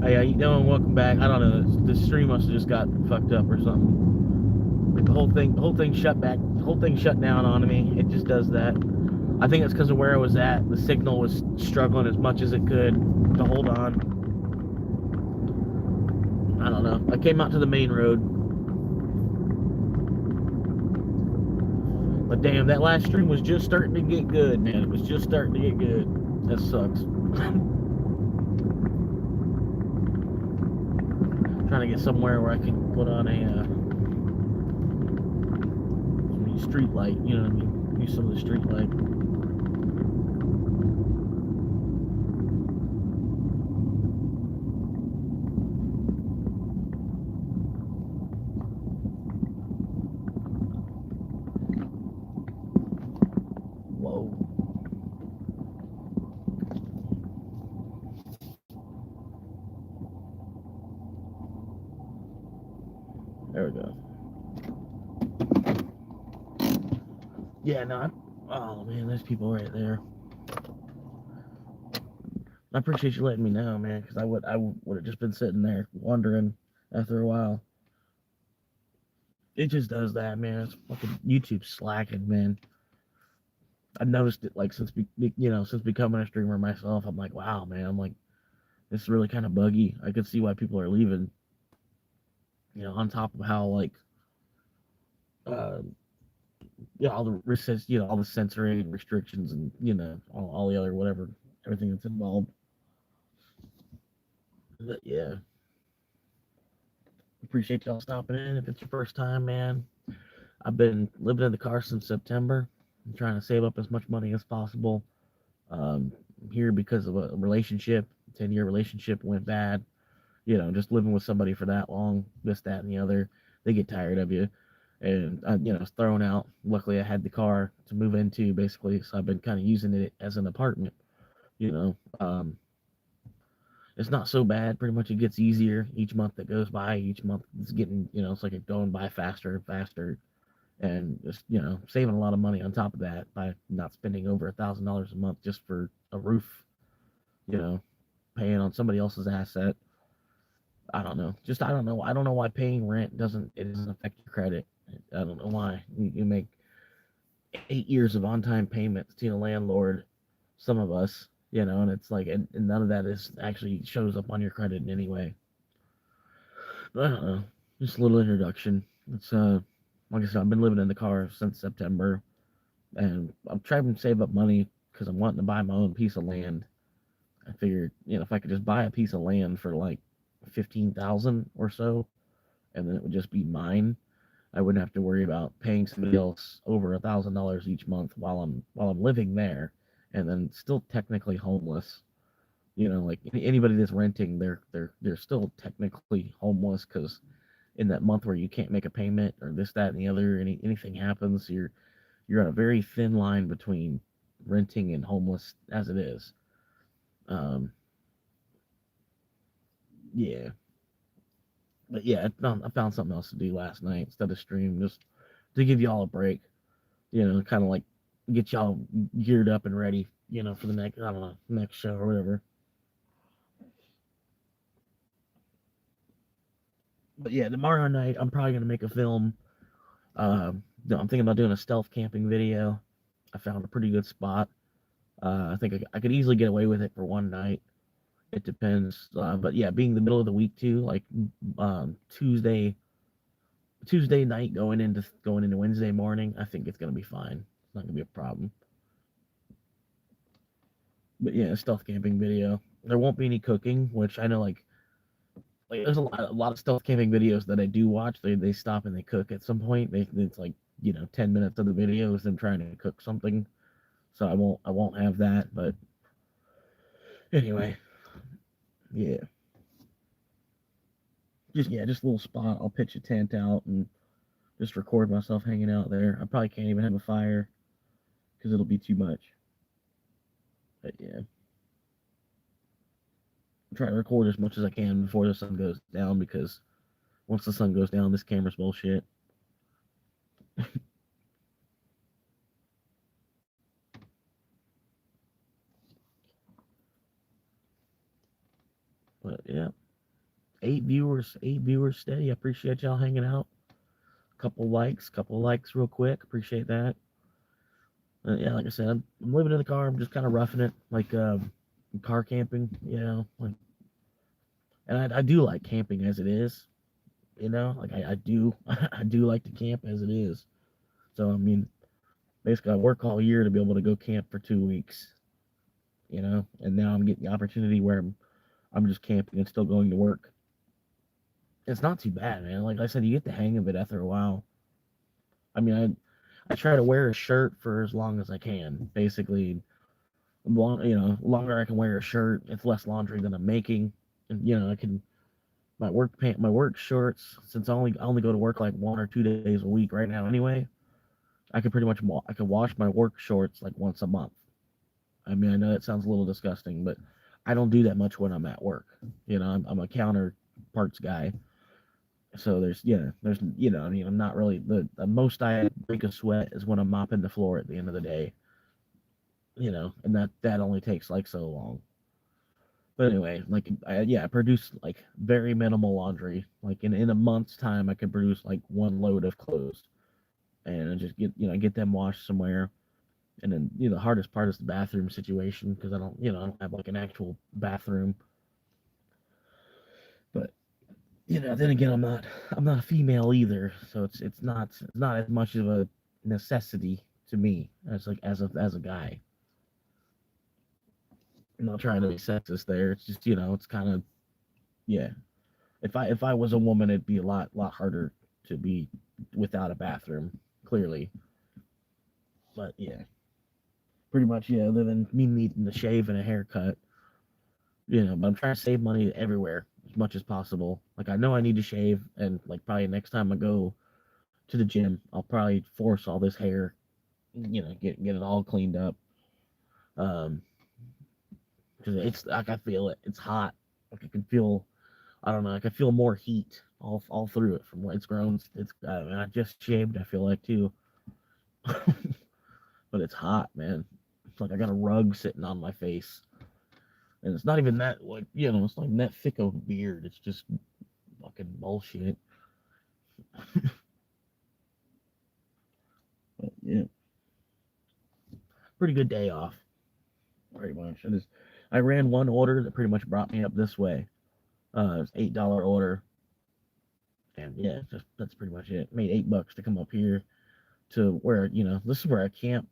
Hey, how you doing? Welcome back. I don't know. The stream must have just got fucked up or something. Like the whole thing shut back. The whole thing shut down on me. It just does that. I think it's because of where I was at. The signal was struggling as much as it could to hold on. I don't know. I came out to the main road, but damn, that last stream was just starting to get good, man. It was just starting to get good. That sucks. Trying to get somewhere where I can put on a street light. You know what I mean? Use some of the street light. Whoa. There we go. Yeah, no. Oh man, there's people right there. I appreciate you letting me know, man, because I would have just been sitting there wondering after a while. It just does that, man. It's fucking YouTube slacking, man. I've noticed it like since becoming a streamer myself. I'm like, wow, man. I'm like, this is really kind of buggy. I could see why people are leaving. On top of how like, uh, all the risks, all the censoring and restrictions, and all the other whatever, everything that's involved. But yeah, appreciate y'all stopping in. If it's your first time, man, I've been living in the car since September. I'm trying to save up as much money as possible. I'm here because of a relationship. 10-year relationship went bad. Just living with somebody for that long, this, that, and the other, they get tired of you. And I was thrown out. Luckily, I had the car to move into, basically, so I've been kind of using it as an apartment. You know, um, it's not so bad. Pretty much, it gets easier each month that goes by. Each month, it's getting, it's like it's going by faster and faster, and just saving a lot of money on top of that by not spending over $1,000 a month just for a roof. You know, paying on somebody else's asset. I don't know. Just I don't know. I don't know why paying rent doesn't affect your credit. I don't know why. You make 8 years of on time payments to your landlord. Some of us, and it's like, and none of that is actually shows up on your credit in any way. But I don't know. Just a little introduction. It's like I said, I've been living in the car since September, and I'm trying to save up money because I'm wanting to buy my own piece of land. I figured, if I could just buy a piece of land for like 15,000 or so, and then it would just be mine. I wouldn't have to worry about paying somebody else over $1,000 each month while I'm living there, and then still technically homeless. Like anybody that's renting, they're still technically homeless because in that month where you can't make a payment or this, that, and the other, anything happens, you're on a very thin line between renting and homeless as it is. Um, yeah, but yeah, I found something else to do last night instead of stream, just to give y'all a break. Kind of like get y'all geared up and ready, for the next, I don't know, next show or whatever. But yeah, tomorrow night I'm probably gonna make a film. I'm thinking about doing a stealth camping video. I found a pretty good spot. I think I could easily get away with it for one night. It depends, but yeah, being the middle of the week too, like Tuesday night going into Wednesday morning, I think it's gonna be fine. It's not gonna be a problem. But yeah, stealth camping video. There won't be any cooking, which I know like there's a lot of stealth camping videos that I do watch. They stop and they cook at some point. It's like 10 minutes of the video is them trying to cook something. So I won't have that. But anyway, yeah, just a little spot. I'll pitch a tent out and just record myself hanging out there. I probably can't even have a fire because it'll be too much. But yeah, I'm trying to record as much as I can before the sun goes down because once the sun goes down, this camera's bullshit. But yeah. 8 viewers steady. I appreciate y'all hanging out. Couple likes real quick. Appreciate that. Yeah, like I said, I'm living in the car. I'm just kind of roughing it, like car camping, like, and I do like camping as it is, like I do, I do like to camp as it is. So I mean, basically, I work all year to be able to go camp for 2 weeks, and now I'm getting the opportunity where I'm just camping and still going to work. It's not too bad, man. Like I said, you get the hang of it after a while. I mean, I try to wear a shirt for as long as I can. Basically, longer I can wear a shirt, it's less laundry than I'm making, and I can my work shorts. Since I only go to work like 1 or 2 days a week right now anyway. I could pretty much I could wash my work shorts like once a month. I mean, I know that sounds a little disgusting, but I don't do that much when I'm at work. I'm a counter parts guy. So I mean, I'm not really the most I break a sweat is when I'm mopping the floor at the end of the day. And that only takes like so long. But anyway, like I produce like very minimal laundry. Like in a month's time, I could produce like one load of clothes, and I just get them washed somewhere. And then the hardest part is the bathroom situation because I don't have like an actual bathroom. But then again, I'm not a female either, so it's not as much of a necessity to me as like as a guy. I'm not trying to be sexist there. It's just it's kind of, yeah. If I was a woman, it'd be a lot harder to be without a bathroom, clearly. But yeah, pretty much, yeah. Other than me needing to shave and a haircut, but I'm trying to save money everywhere as much as possible. Like I know I need to shave, and like probably next time I go to the gym, I'll probably force all this hair, get it all cleaned up. Um, because it's like I feel it. It's hot. Like I can feel. I don't know. I can feel more heat all through it from where it's grown. I just shaved. I feel like too, but it's hot, man. It's like I got a rug sitting on my face, and it's not even that like it's not even that thick of a beard. It's just fucking bullshit. But yeah, pretty good day off. Pretty much. I ran one order that pretty much brought me up this way. It's $8 order, and yeah, that's pretty much it. Made $8 to come up here to where this is where I camp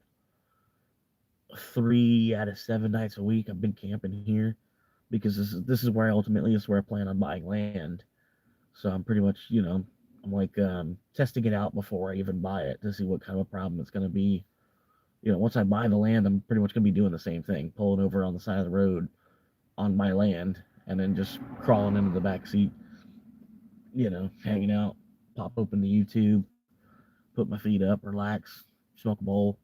3 out of 7 nights a week. I've been camping here because this is where I plan on buying land. So I'm pretty much I'm like testing it out before I even buy it to see what kind of a problem it's going to be. Once I buy the land, I'm pretty much going to be doing the same thing, pulling over on the side of the road on my land, and then just crawling into the back seat, hanging out, pop open the YouTube, put my feet up, relax, smoke a bowl.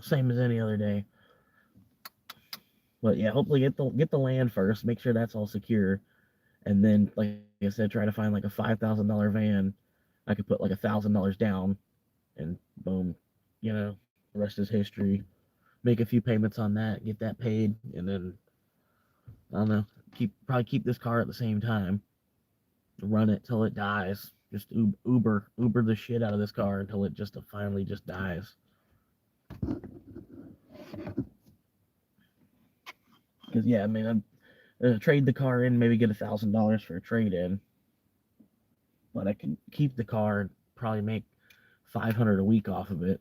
Same as any other day. But yeah, hopefully get the land first, make sure that's all secure, and then like I said, try to find like a $5,000 van. I could put like $1,000 down, and boom, the rest is history. Make a few payments on that, get that paid, and then I don't know, keep this car at the same time, run it till it dies. Just Uber the shit out of this car until it just finally just dies. Because yeah, I mean, I'd trade the car in, maybe get $1,000 for a trade in, but I can keep the car and probably make $500 a week off of it,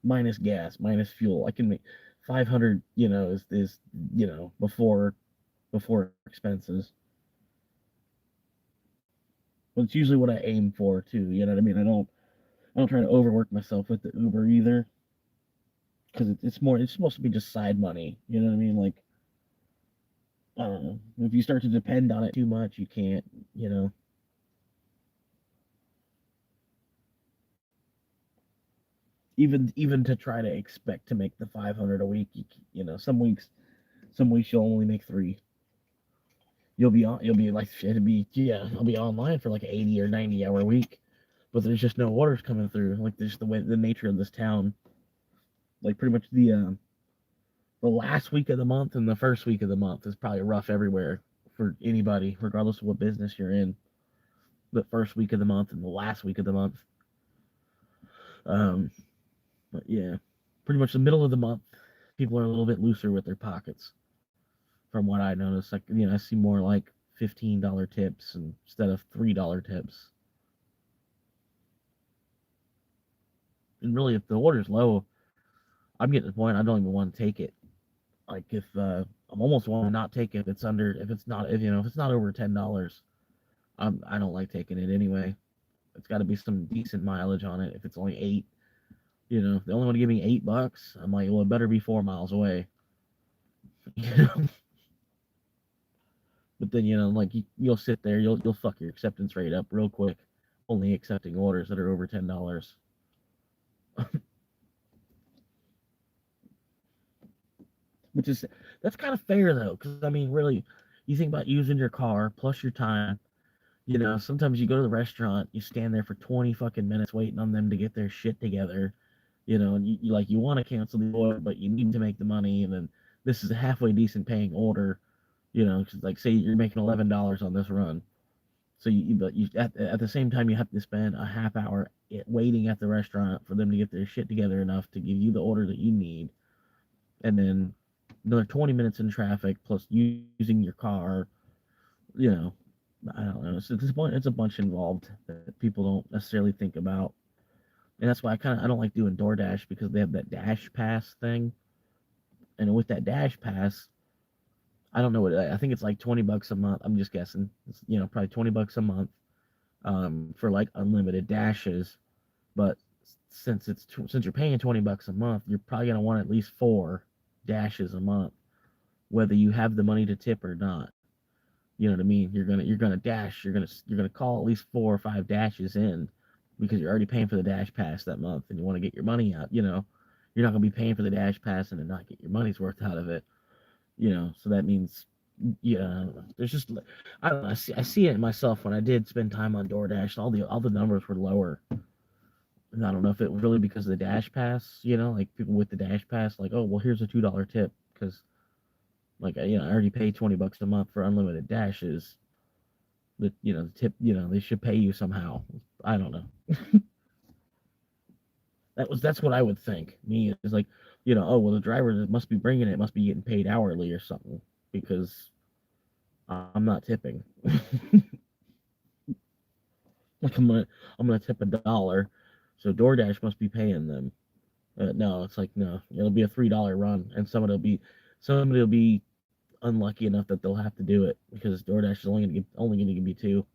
minus gas, minus fuel. I can make 500, is before expenses. But it's usually what I aim for too. You know what I mean? I don't try to overwork myself with the Uber either, because it's supposed to be just side money. You know what I mean? Like, I don't know. If you start to depend on it too much, you can't. Even to try to expect to make the 500 a week, some weeks you'll only make 3. You'll be like I'll be online for like an 80 or 90 hour week, but there's just no orders coming through. Like there's the nature of this town. Like pretty much the last week of the month and the first week of the month is probably rough everywhere for anybody, regardless of what business you're in. The first week of the month and the last week of the month. Um, but yeah, pretty much the middle of the month, people are a little bit looser with their pockets. From what I noticed, like I see more like $15 tips instead of $3 tips. And really, if the order's low, I'm getting to the point I don't even want to take it. Like if I'm almost want to not take it if it's under if it's not if it's not over $10. I don't like taking it anyway. It's got to be some decent mileage on it. If it's only 8, they only want to give me $8. I'm like, well, it better be 4 miles away. But then like you'll sit there, you'll fuck your acceptance rate up real quick, only accepting orders that are over $10. Which is that's kind of fair though, because I mean, really, you think about using your car plus your time. Sometimes you go to the restaurant, you stand there for 20 fucking minutes waiting on them to get their shit together. And you want to cancel the order, but you need to make the money, and then this is a halfway decent paying order. Like say you're making $11 on this run, so but at the same time you have to spend a half hour waiting at the restaurant for them to get their shit together enough to give you the order that you need, and then another 20 minutes in traffic plus using your car. You know, I don't know. So at this point, it's a bunch involved that people don't necessarily think about, and that's why I don't like doing DoorDash because they have that Dash Pass thing, and with that Dash Pass, I don't know what I think it's like $20 a month. I'm just guessing. It's probably $20 a month for like unlimited dashes, but since you're paying $20 a month, you're probably gonna want at least 4 dashes a month, whether you have the money to tip or not. You know what I mean? You're gonna dash. You're gonna call at least 4 or 5 dashes in because you're already paying for the Dash Pass that month, and you want to get your money out. You're not gonna be paying for the Dash Pass and then not get your money's worth out of it. So that means there's just I don't know. I see it myself when I did spend time on DoorDash. All the numbers were lower. And I don't know if it was really because of the Dash Pass. Like people with the Dash Pass, like, oh well, here's a $2 tip because like I already paid $20 a month for unlimited dashes. The tip, they should pay you somehow. I don't know. That's what I would think. Me is like, oh well, the driver that must be bringing it must be getting paid hourly or something because I'm not tipping. Like I'm gonna tip $1, so DoorDash must be paying them. No, it's like no, it'll be a $3 run, and somebody will be unlucky enough that they'll have to do it because DoorDash is only gonna give you 2.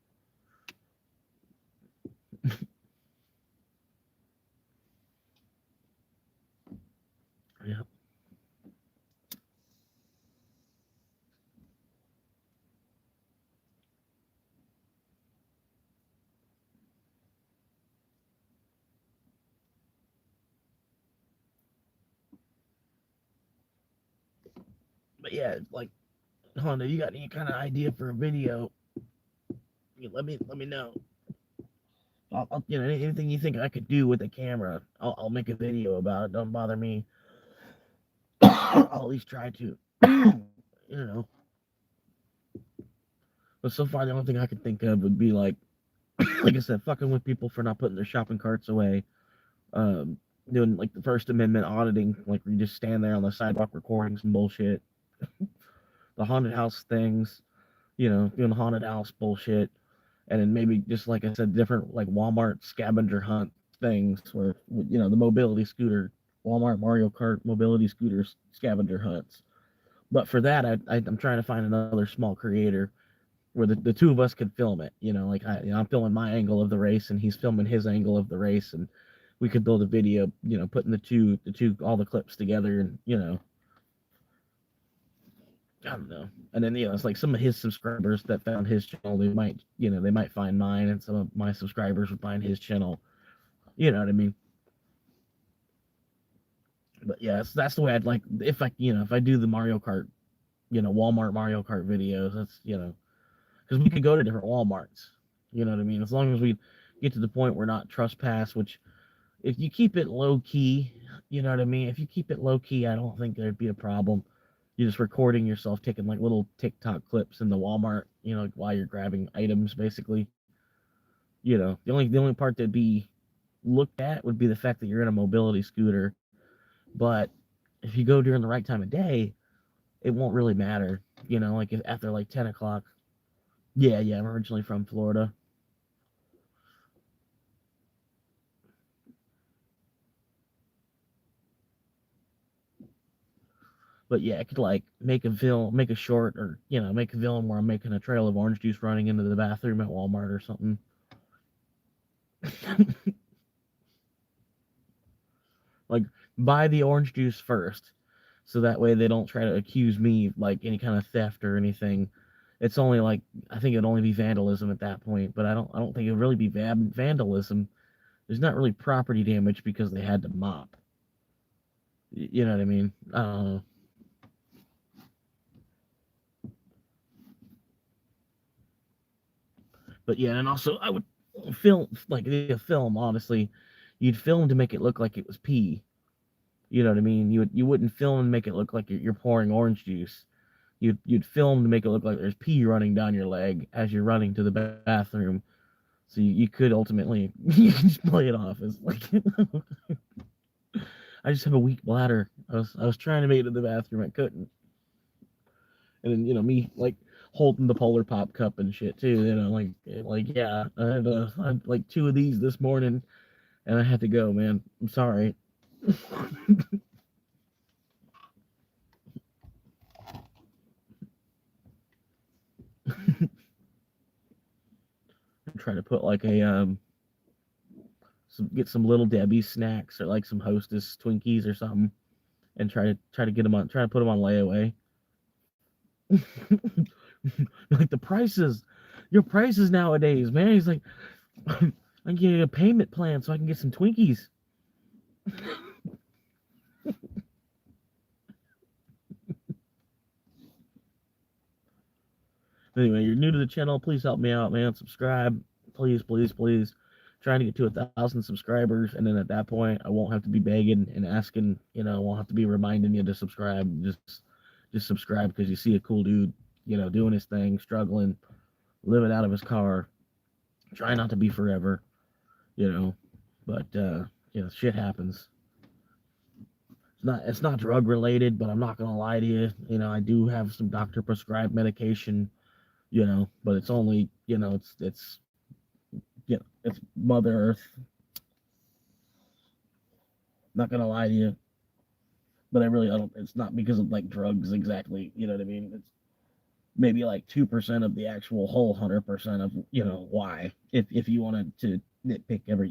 Yeah. But yeah, like Honda, you got any kind of idea for a video? Let me know. Anything you think I could do with the camera, I'll make a video about it. Don't bother me. I'll at least try to. you know. But so far, the only thing I could think of would be like I said, fucking with people for not putting their shopping carts away. Um, doing like the First Amendment auditing, like where you just stand there on the sidewalk recording some bullshit. The haunted house things, doing the haunted house bullshit, and then maybe just like I said, different like Walmart scavenger hunt things where the mobility scooter, Walmart Mario Kart mobility scooters scavenger hunts. But for that, I'm trying to find another small creator where the two of us could film it. Like I'm filming my angle of the race and he's filming his angle of the race, and we could build a video, putting the two all the clips together, and I don't know. And then it's like some of his subscribers that found his channel, they might find mine, and some of my subscribers would find his channel. You know what I mean? But yeah, that's the way I'd like if I do the Mario Kart, Walmart Mario Kart videos. That's because we could go to different Walmarts. You know what I mean? As long as we get to the point we're not trespass, which if you keep it low key, You know what I mean? If you keep it low key, I don't think there'd be a problem. You're just recording yourself taking like little TikTok clips in the Walmart, like while you're grabbing items, basically. The only part that'd be looked at would be the fact that you're in a mobility scooter. But if you go during the right time of day, it won't really matter. Like if after like 10 o'clock. Yeah, yeah. I'm originally from Florida. But yeah, I could like make a film, make a short, or make a film where I'm making a trail of orange juice running into the bathroom at Walmart or something. Like buy the orange juice first, so that way they don't try to accuse me of like any kind of theft or anything. It's only like I think it'd only be vandalism at that point, but I don't think it'd really be vandalism. There's not really property damage because they had to mop. You know what I mean? I don't know. But yeah, and also I would film like the film. Honestly, you'd film to make it look like it was pee. You know what I mean? You wouldn't film and make it look like you're pouring orange juice. You'd film to make it look like there's pee running down your leg as you're running to the bathroom. So you could ultimately you can just play it off as like I just have a weak bladder. I was trying to make it to the bathroom, I couldn't. And then me like holding the Polar Pop cup and shit too. Like yeah, I had like two of these this morning, and I had to go, man. I'm sorry. I'm trying to put like get some Little Debbie snacks or like some Hostess Twinkies or something, and try to get them on, try to put them on layaway. Like the prices, your prices nowadays, man. He's like, I can get a payment plan so I can get some Twinkies. Anyway, you're new to the channel, please help me out, man. Subscribe, please, please, please. Trying to get to 1,000 subscribers, and then at that point, I won't have to be begging and asking. I won't have to be reminding you to subscribe. Just subscribe because you see a cool dude, doing his thing, struggling, living out of his car. Try not to be forever, you know. But shit happens. It's not drug related, but I'm not gonna lie to you. I do have some doctor prescribed medication, but it's only, it's Mother Earth. Not gonna lie to you, but I don't. It's not because of like drugs exactly. You know what I mean? It's maybe like 2% of the actual whole 100% of why. If you wanted to nitpick every.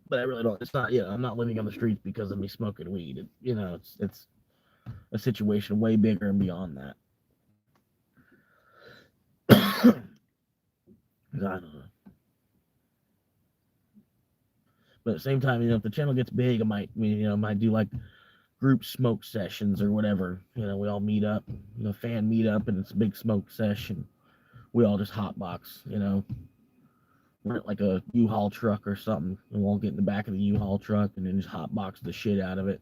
But I really don't. It's not. I'm not living on the streets because of me smoking weed. It's a situation way bigger and beyond that. I don't know. But at the same time, if the channel gets big, I might do like group smoke sessions or whatever. We all meet up, fan meet up, and it's a big smoke session. We all just hotbox, rent like a U-Haul truck or something, and we'll get in the back of the U-Haul truck and then just hotbox the shit out of it.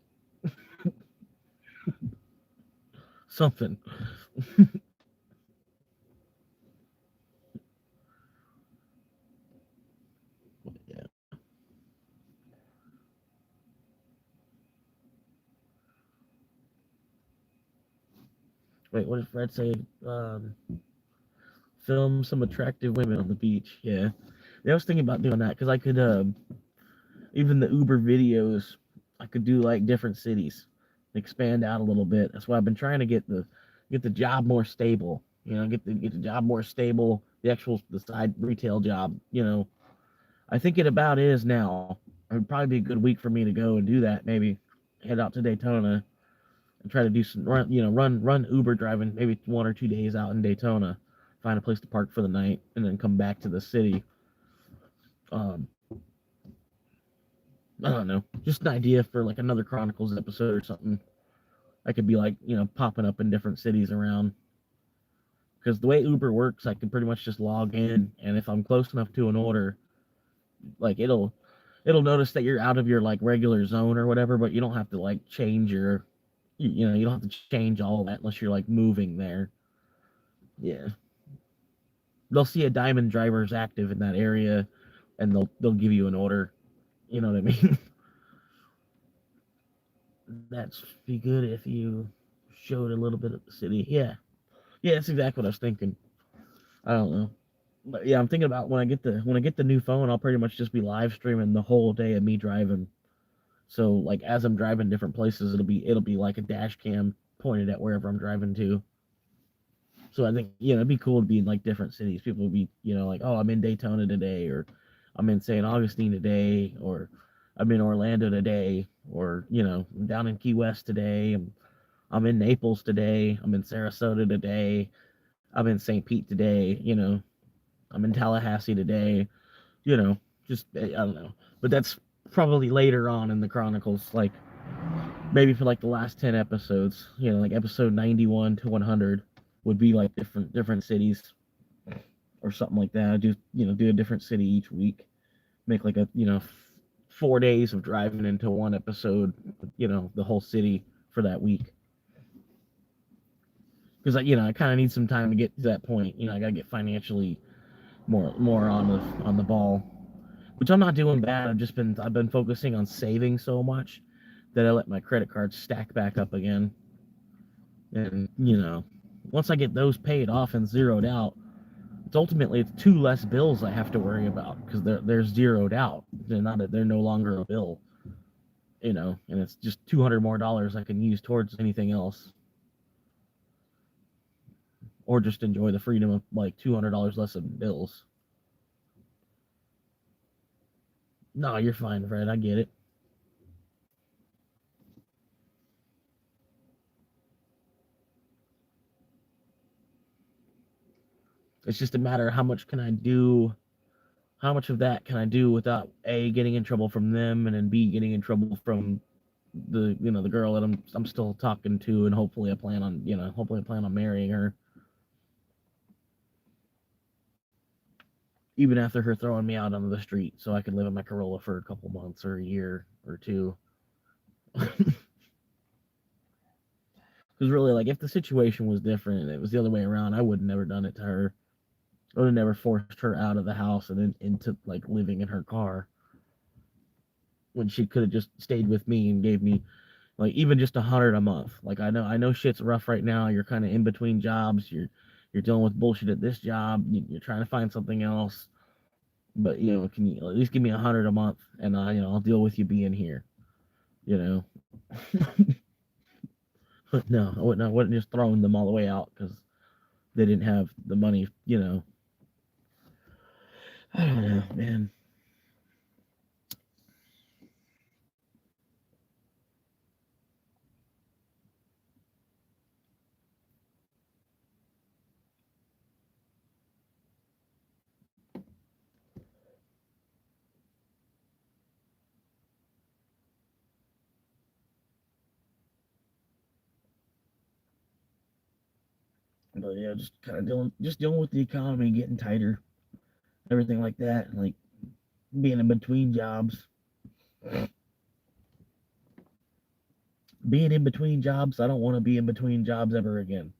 Something. Yeah. Wait, what did Fred say? Film some attractive women on the beach. Yeah. I was thinking about doing that because I could, even the Uber videos, I could do like different cities, expand out a little bit. That's why I've been trying to get the job more stable. Get the job more stable. The side retail job. I think it about is now. It would probably be a good week for me to go and do that. Maybe head out to Daytona and try to do some run Uber driving. Maybe 1 or 2 days out in Daytona, find a place to park for the night, and then come back to the city. Um, I don't know, just an idea for like another Chronicles episode or something. I could be like, popping up in different cities around. Because the way Uber works, I can pretty much just log in, and if I'm close enough to an order, like it'll notice that you're out of your like regular zone or whatever, but you don't have to like change your, you don't have to change all that unless you're like moving there. Yeah, they'll see a diamond driver's active in that area, and they'll give you an order. You know what I mean? That's be good if you showed a little bit of the city. Yeah, yeah, that's exactly what I was thinking. I don't know. But yeah, I'm thinking about when I get the new phone, I'll pretty much just be live streaming the whole day of me driving. So like as I'm driving different places, it'll be like a dash cam pointed at wherever I'm driving to. So I think it'd be cool to be in like different cities. People would be like, oh, I'm in Daytona today, or I'm in St. Augustine today, or I'm in Orlando today, or I'm down in Key West today. I'm in Naples today. I'm in Sarasota today. I'm in St. Pete today. I'm in Tallahassee today. Just I don't know, but that's probably later on in the chronicles, like maybe for like the last 10 episodes, like episode 91 to 100 would be like different cities or something like that. Do do a different city each week, make like a 4 days of driving into one episode, the whole city for that week. Because I kind of need some time to get to that point. I gotta get financially more on the ball, which I'm not doing bad. I've been focusing on saving so much that I let my credit cards stack back up again. And once I get those paid off and zeroed out, it's two less bills I have to worry about because they're zeroed out. They're no longer a bill. And it's just $200 more I can use towards anything else, or just enjoy the freedom of like $200 less in bills. No, you're fine, Fred. I get it. It's just a matter of how much of that can I do without A, getting in trouble from them, and then B, getting in trouble from the girl that I'm still talking to, and hopefully I plan on marrying her, even after her throwing me out on the street, so I can live in my Corolla for a couple months or a year or two. Because really, like, if the situation was different and it was the other way around, I would have never done it to her. I would have never forced her out of the house and then into like living in her car when she could have just stayed with me and gave me like even just 100 a month. Like I know shit's rough right now. You're kind of in between jobs. You're dealing with bullshit at this job. You're trying to find something else. But can you at least give me 100 a month, and I'll deal with you being here. You know, but no, I wouldn't just throwing them all the way out because they didn't have the money. I don't know, man. But yeah, just kind of dealing with the economy getting tighter, everything like that, like being in between jobs. Being in between jobs, I don't want to be in between jobs ever again.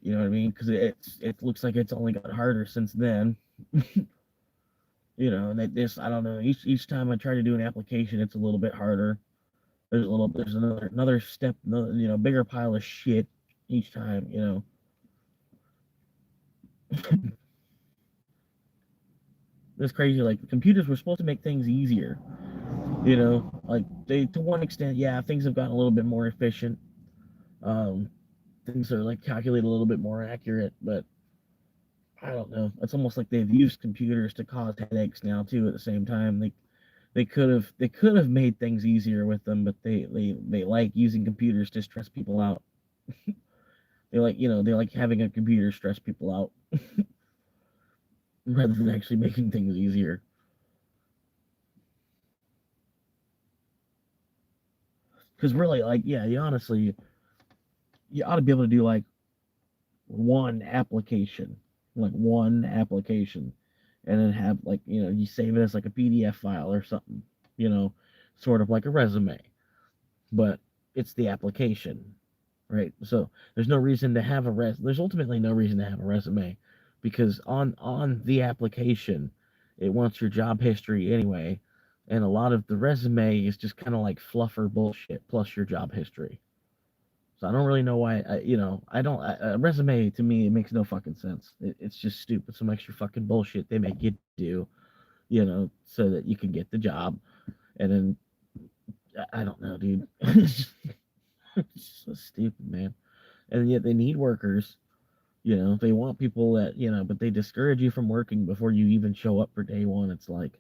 You know what I mean? Because it looks like it's only got harder since then. And this I don't know. Each time I try to do an application, it's a little bit harder. There's another step, bigger pile of shit each time. It's crazy. Like computers were supposed to make things easier. Like they to one extent, yeah, things have gotten a little bit more efficient. Um, Things are like calculated a little bit more accurate, but I don't know. It's almost like they've used computers to cause headaches now too. At the same time, they could have made things easier with them, but they like using computers to stress people out. They like having a computer stress people out rather than actually making things easier. Because really, like, yeah, you ought to be able to do like one application, and then have like, you save it as like a PDF file or something, you know, sort of like a resume, but it's the application, right? So there's no reason to have there's ultimately no reason to have a resume, because on the application it wants your job history anyway, and a lot of the resume is just kind of like fluffer bullshit plus your job history. So I don't really know why. I don't. A resume to me, it makes no fucking sense. It's just stupid. Some extra fucking bullshit they make you do, so that you can get the job. And then I don't know, dude. It's so stupid, man. And yet they need workers. They want people that, but they discourage you from working before you even show up for day one. It's like,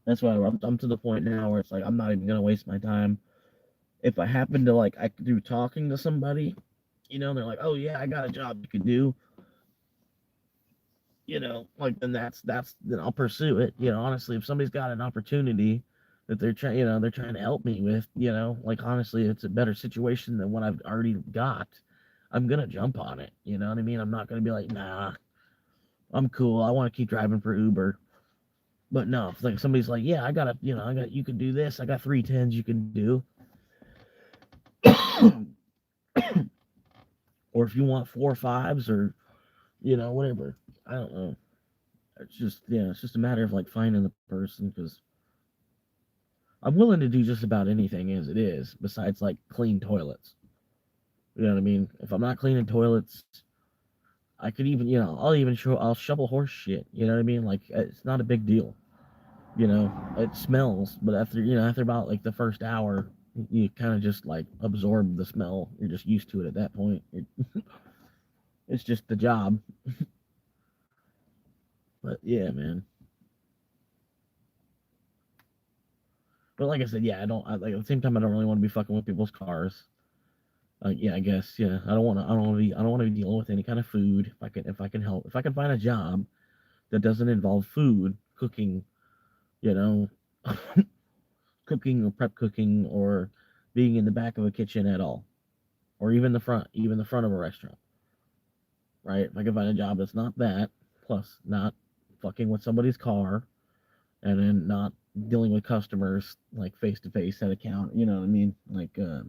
that's why I'm to the point now where it's like, I'm not even going to waste my time. If I happen to, like, I could do talking to somebody, they're like, oh yeah, I got a job you could do, like, then I'll pursue it. Honestly, if somebody's got an opportunity that they're trying to help me with, like, honestly, it's a better situation than what I've already got. I'm gonna jump on it. You know what I mean? I'm not gonna be like, nah, I'm cool. I want to keep driving for Uber. But no, if like somebody's like, yeah, you can do this. I got 3 10s you can do. Or if you want 4 5s, or whatever. I don't know. It's just a matter of like finding the person, because I'm willing to do just about anything as it is, besides like clean toilets. You know what I mean? If I'm not cleaning toilets, I could even, I'll shovel horse shit. You know what I mean? Like, it's not a big deal. It smells, but after about like the first hour, you kind of just like absorb the smell. You're just used to it at that point. It's just the job. But yeah, man. But like I said, yeah, like at the same time, I don't really want to be fucking with people's cars. Yeah, I guess, yeah. I don't want to be dealing with any kind of food. If I can help, if I can find a job that doesn't involve food, cooking, you know, cooking or prep cooking, or being in the back of a kitchen at all, or even the front of a restaurant, right? If I can find a job that's not that, plus not fucking with somebody's car, and then not dealing with customers like face to face at a counter, you know what I mean? Like, yeah,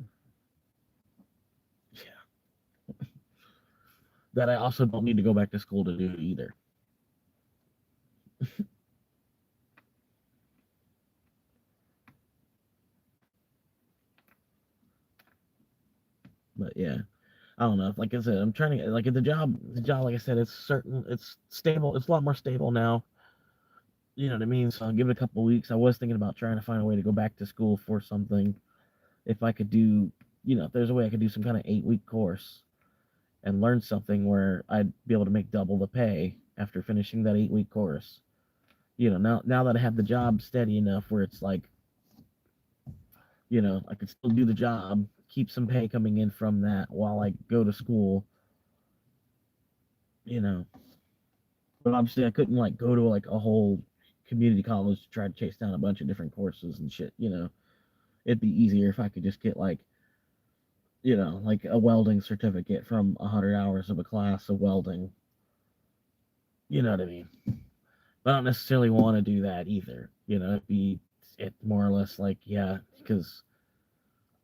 that I also don't need to go back to school to do either. But yeah, I don't know. Like I said, I'm trying to, like, the job, like I said, it's stable. It's a lot more stable now. You know what I mean? So I'll give it a couple weeks. I was thinking about trying to find a way to go back to school for something. If I could do, if there's a way I could do some kind of 8 week course and learn something where I'd be able to make double the pay after finishing that 8 week course. Now that I have the job steady enough where it's like, I could still do the job, keep some pay coming in from that while I go to school, you know. But obviously I couldn't like go to like a whole community college to try to chase down a bunch of different courses and shit. It'd be easier if I could just get like, like a welding certificate from 100 hours of a class of welding. You know what I mean? But I don't necessarily want to do that either. It more or less like, yeah, because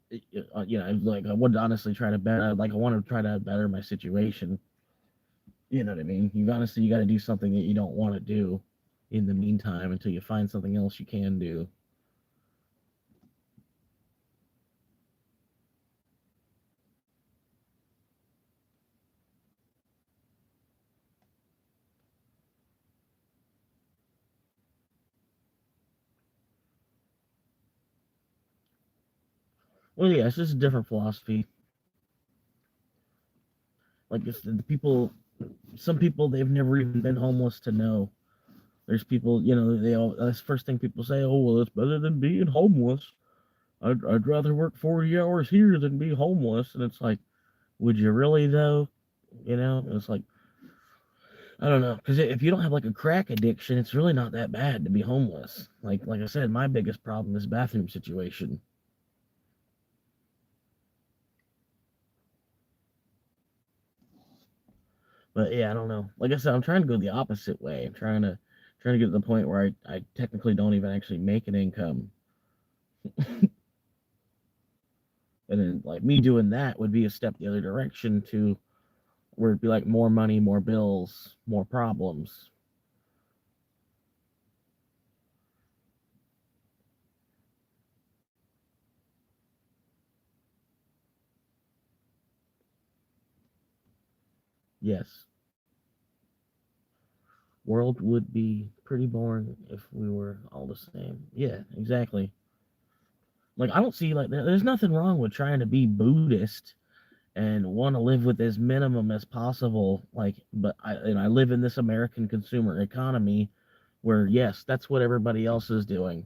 like I would honestly try to better, like I want to try to better my situation. You know what I mean? You got to do something that you don't want to do in the meantime until you find something else you can do. Well, yeah, it's just a different philosophy. Like, it's the people, some people, they've never even been homeless to know. There's people, that's the first thing people say. Oh, well, it's better than being homeless. I'd rather work 40 hours here than be homeless. And it's like, Would you really though? You know, it's like I don't know, because if you don't have like a crack addiction, it's really not that bad to be homeless. Like I said, my biggest problem is bathroom situation. But yeah, I don't know. Like I said, I'm trying to go the opposite way. I'm trying to get to the point where I technically don't even actually make an income. And then like me doing that would be a step the other direction to where it'd be like more money, more bills, more problems. Yes. World would be pretty boring if we were all the same. Yeah, exactly. Like I don't see like there's nothing wrong with trying to be Buddhist and want to live with as minimum as possible. Like, but I live in this American consumer economy where yes, that's what everybody else is doing.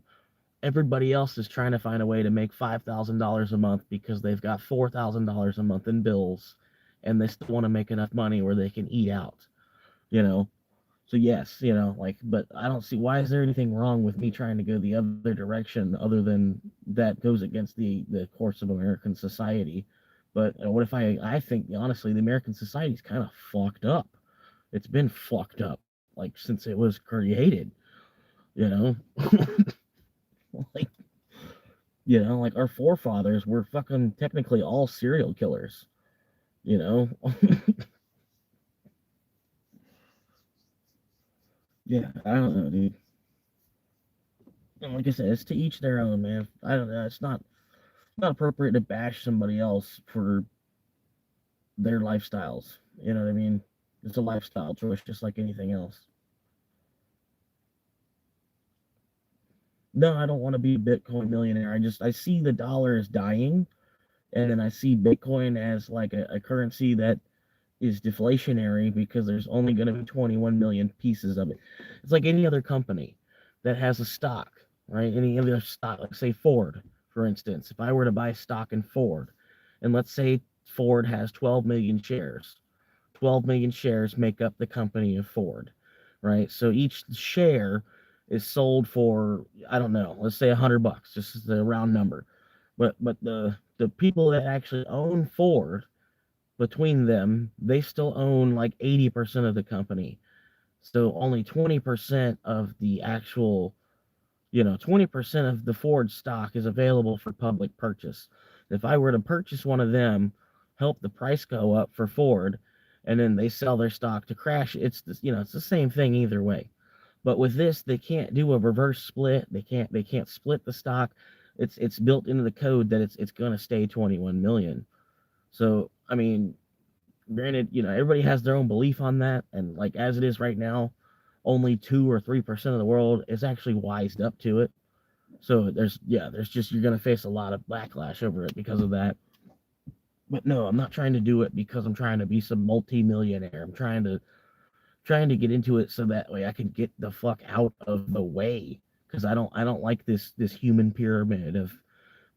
Everybody else is trying to find a way to make $5,000 a month because they've got $4,000 a month in bills, and they still want to make enough money where they can eat out. You know, so yes, like, but I don't see why is there anything wrong with me trying to go the other direction other than that goes against the course of American society. But what if I think honestly the American society is kind of fucked up. It's been fucked up like since it was created, you know? like like our forefathers were fucking technically all serial killers, you know? Yeah, I don't know, dude. And like I said, it's to each their own, man. I don't know. It's not appropriate to bash somebody else for their lifestyles. You know what I mean? It's a lifestyle choice, just like anything else. No, I don't want to be a Bitcoin millionaire. I see the dollar is dying, and then I see Bitcoin as like a currency that is deflationary because there's only going to be 21 million pieces of it. It's like any other company that has a stock, right? Any other stock, like say Ford, for instance. If I were to buy stock in Ford, and let's say Ford has 12 million shares, 12 million shares make up the company of Ford, right? So each share is sold for, I don't know, let's say $100, just as a round number. But the people that actually own Ford, between them, they still own like 80% of the company. So only 20% of the actual, 20% of the Ford stock is available for public purchase. If I were to purchase one of them, help the price go up for Ford, and then they sell their stock to crash, it's the same thing either way. But with this, they can't do a reverse split. They can't split the stock. It's built into the code that it's going to stay 21 million. So, I mean, granted, everybody has their own belief on that, and like as it is right now, only 2 or 3% of the world is actually wised up to it. So there's just you're gonna face a lot of backlash over it because of that. But no, I'm not trying to do it because I'm trying to be some multi-millionaire. I'm trying to get into it so that way I can get the fuck out of the way because I don't like this human pyramid of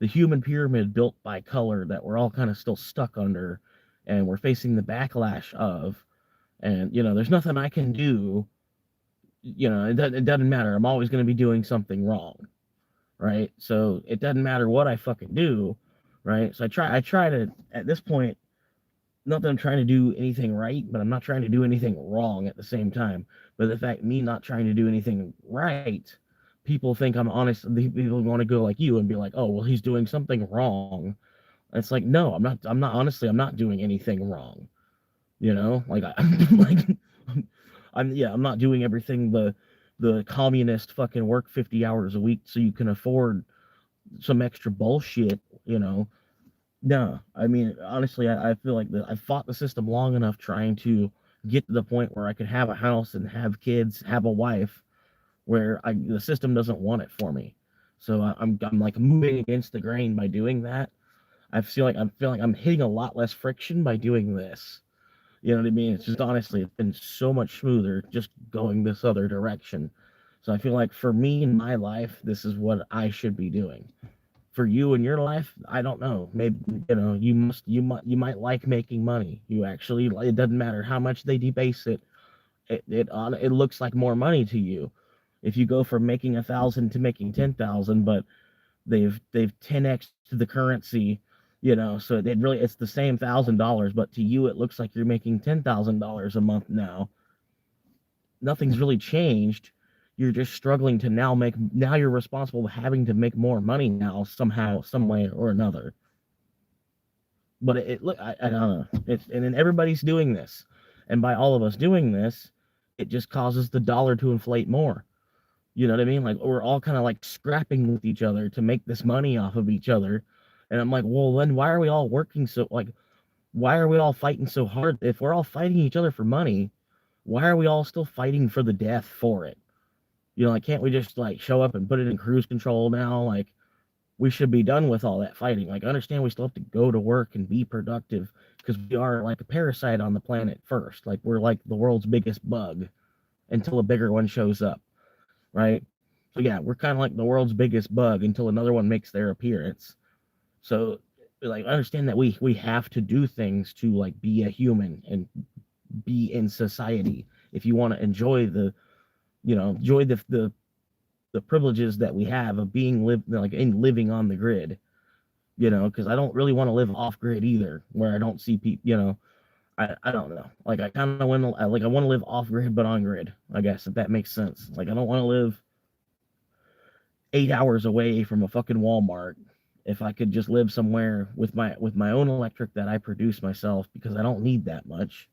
the human pyramid built by color that we're all kind of still stuck under, and we're facing the backlash of. And there's nothing I can do. It doesn't matter. I'm always going to be doing something wrong, right? So it doesn't matter what I fucking do, right? So I try to at this point, not that I'm trying to do anything right, but I'm not trying to do anything wrong at the same time. But the fact me not trying to do anything right, people think I'm honest. People want to go like you and be like, oh well, he's doing something wrong. And it's like, no, I'm not. I'm not honestly. I'm not doing anything wrong. Like like I'm not doing everything the communist fucking work 50 hours a week so you can afford some extra bullshit. you know no, I mean, honestly, I feel like I fought the system long enough trying to get to the point where I could have a house and have kids, have a wife, where the system doesn't want it for me. So I'm like moving against the grain by doing that. I feel like I'm hitting a lot less friction by doing this. You know what I mean? It's just honestly, it's been so much smoother just going this other direction. So I feel like for me in my life, this is what I should be doing. For you in your life, I don't know. Maybe you might like making money. You actually, it doesn't matter how much they debase it. It looks like more money to you if you go from making 1,000 to making 10,000, but they've 10x to the currency, so it's the same $1,000, but to you it looks like you're making $10,000 a month now. Nothing's really changed. You're just struggling to now you're responsible for having to make more money now somehow, some way or another. But I don't know. And then everybody's doing this, and by all of us doing this, it just causes the dollar to inflate more. You know what I mean? Like, we're all kind of like scrapping with each other to make this money off of each other. And I'm like, well, then why are we all working so, like, why are we all fighting so hard? If we're all fighting each other for money, why are we all still fighting for the death for it? Like, can't we just like show up and put it in cruise control now? Like, we should be done with all that fighting. Like, I understand we still have to go to work and be productive because we are like a parasite on the planet first. Like, we're like the world's biggest bug until a bigger one shows up, right? So yeah, we're kind of like the world's biggest bug until another one makes their appearance. So like, I understand that we have to do things to like be a human and be in society if you want to enjoy the privileges that we have of living on the grid. Because I don't really want to live off grid either, where I don't see people. I don't know. Like, I kind of want to, like, I want to live off grid but on grid, I guess, if that makes sense. Like, I don't want to live 8 hours away from a fucking Walmart if I could just live somewhere with my own electric that I produce myself, because I don't need that much,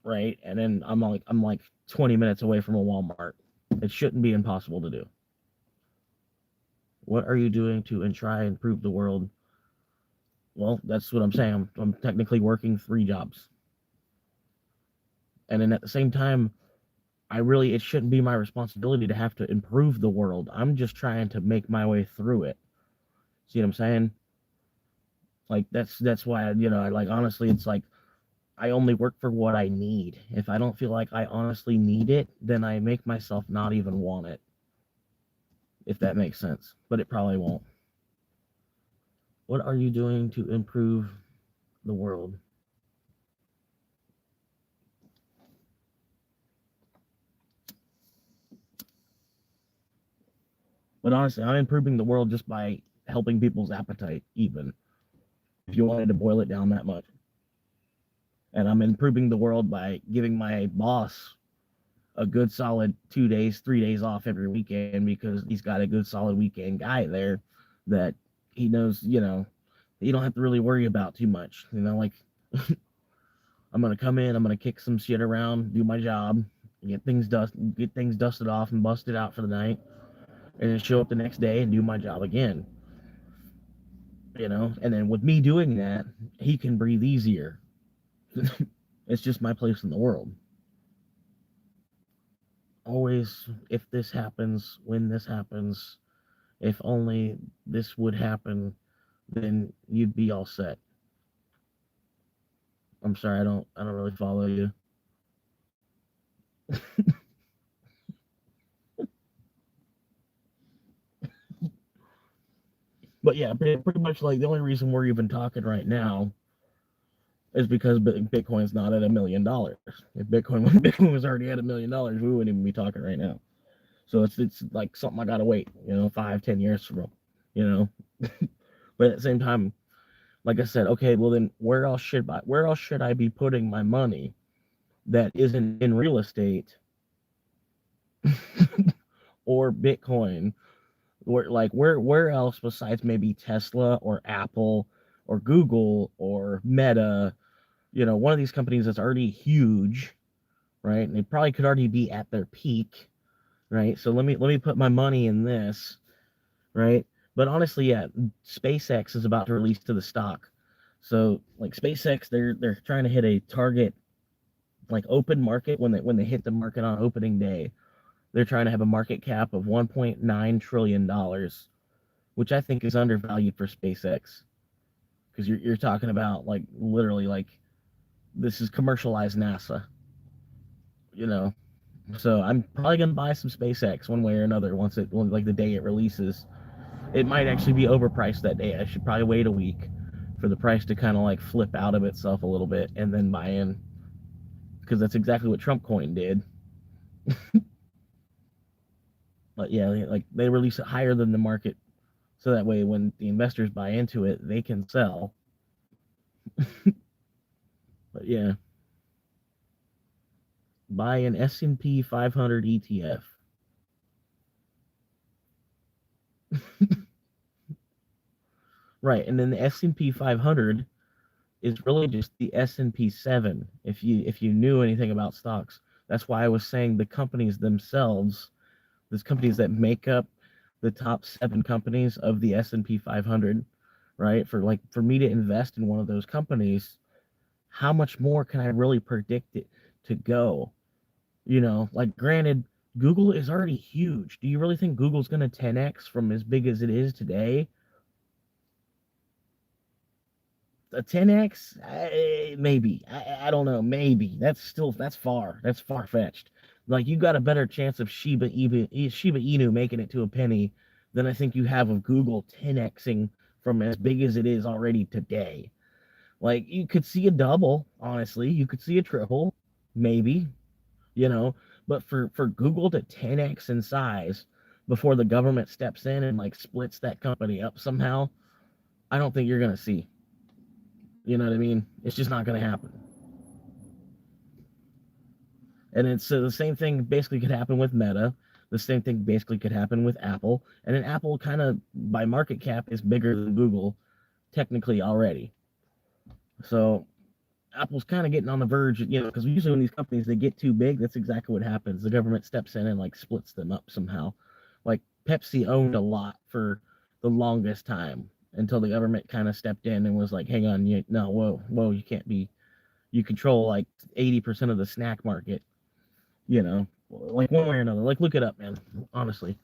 right? And then I'm like 20 minutes away from a Walmart. It shouldn't be impossible to do. What are you doing to and try and improve the world? Well, that's what I'm saying. I'm technically working 3 jobs. And then at the same time, it shouldn't be my responsibility to have to improve the world. I'm just trying to make my way through it. See what I'm saying? Like, that's why, I like, honestly, it's like, I only work for what I need. If I don't feel like I honestly need it, then I make myself not even want it. If that makes sense. But it probably won't. What are you doing to improve the world? But honestly, I'm improving the world just by helping people's appetite, even if you wanted to boil it down that much. And I'm improving the world by giving my boss a good solid 2 days, 3 days off every weekend, because he's got a good solid weekend guy there that he knows, you don't have to really worry about too much. Like, I'm gonna come in, I'm gonna kick some shit around, do my job, get things dusted off and busted out for the night, and then show up the next day and do my job again. And then with me doing that, he can breathe easier. It's just my place in the world. Always, if this happens, when this happens, if only this would happen, then you'd be all set. I'm sorry, I don't really follow you. But yeah, pretty much, like, the only reason we're even talking right now is because Bitcoin's not at $1 million. If Bitcoin was already at $1 million, we wouldn't even be talking right now. So it's like something I gotta wait, 5-10 years from, but at the same time, like I said, okay, well then where else should I be putting my money that isn't in real estate or Bitcoin? Where else besides maybe Tesla or Apple or Google or Meta, one of these companies that's already huge, right? And they probably could already be at their peak, right? So let me put my money in this, right? But honestly, yeah, SpaceX is about to release to the stock. So like SpaceX, they're trying to hit a target, like, open market when they hit the market on opening day. They're trying to have a market cap of $1.9 trillion, which I think is undervalued for SpaceX, because you're talking about, like, literally, like, this is commercialized NASA, you know. So I'm probably gonna buy some SpaceX one way or another, like, the day it releases. It might actually be overpriced that day. I should probably wait a week for the price to kind of like flip out of itself a little bit and then buy in, because that's exactly what Trump coin did. But yeah, like they release it higher than the market, so that way when the investors buy into it, they can sell. But yeah, buy an S&P 500 ETF. Right, and then the S&P 500 is really just the S&P 7. If you knew anything about stocks, that's why I was saying the companies themselves, those companies that make up the top 7 companies of the S&P 500, right? For me to invest in one of those companies, how much more can I really predict it to go? Like granted, Google is already huge. Do you really think Google's going to 10x from as big as it is today? A 10x, maybe. I don't know, maybe. That's far. That's far fetched. Like you got a better chance of Shiba Inu making it to a penny than I think you have of Google 10xing from as big as it is already today. Like you could see a double, honestly. You could see a triple, maybe, you know. But for Google to 10x in size before the government steps in and like splits that company up somehow, I don't think you're gonna see. You know what I mean? It's just not going to happen. And it's the same thing basically could happen with Meta. The same thing basically could happen with Apple. And then Apple kind of, by market cap, is bigger than Google technically already. So Apple's kind of getting on the verge, because usually when these companies they get too big, that's exactly what happens. The government steps in and like splits them up somehow. Like Pepsi owned a lot for the longest time until the government kind of stepped in and was like, "Hang on, no, whoa, you can't be. You control like 80% of the snack market, like one way or another. Like look it up, man. Honestly,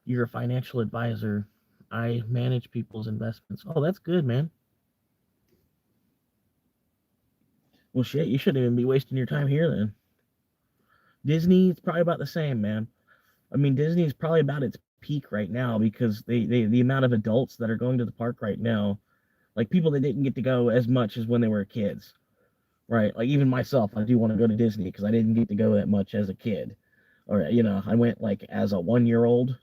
you're a financial advisor. I manage people's investments. Oh, that's good, man. Well, shit, you shouldn't even be wasting your time here then. Disney, it's probably about the same, man. I mean, Disney is probably about its peak right now because the amount of adults that are going to the park right now, like people that didn't get to go as much as when they were kids, right? Like even myself, I do want to go to Disney because I didn't get to go that much as a kid. Or I went like as a 1 year old,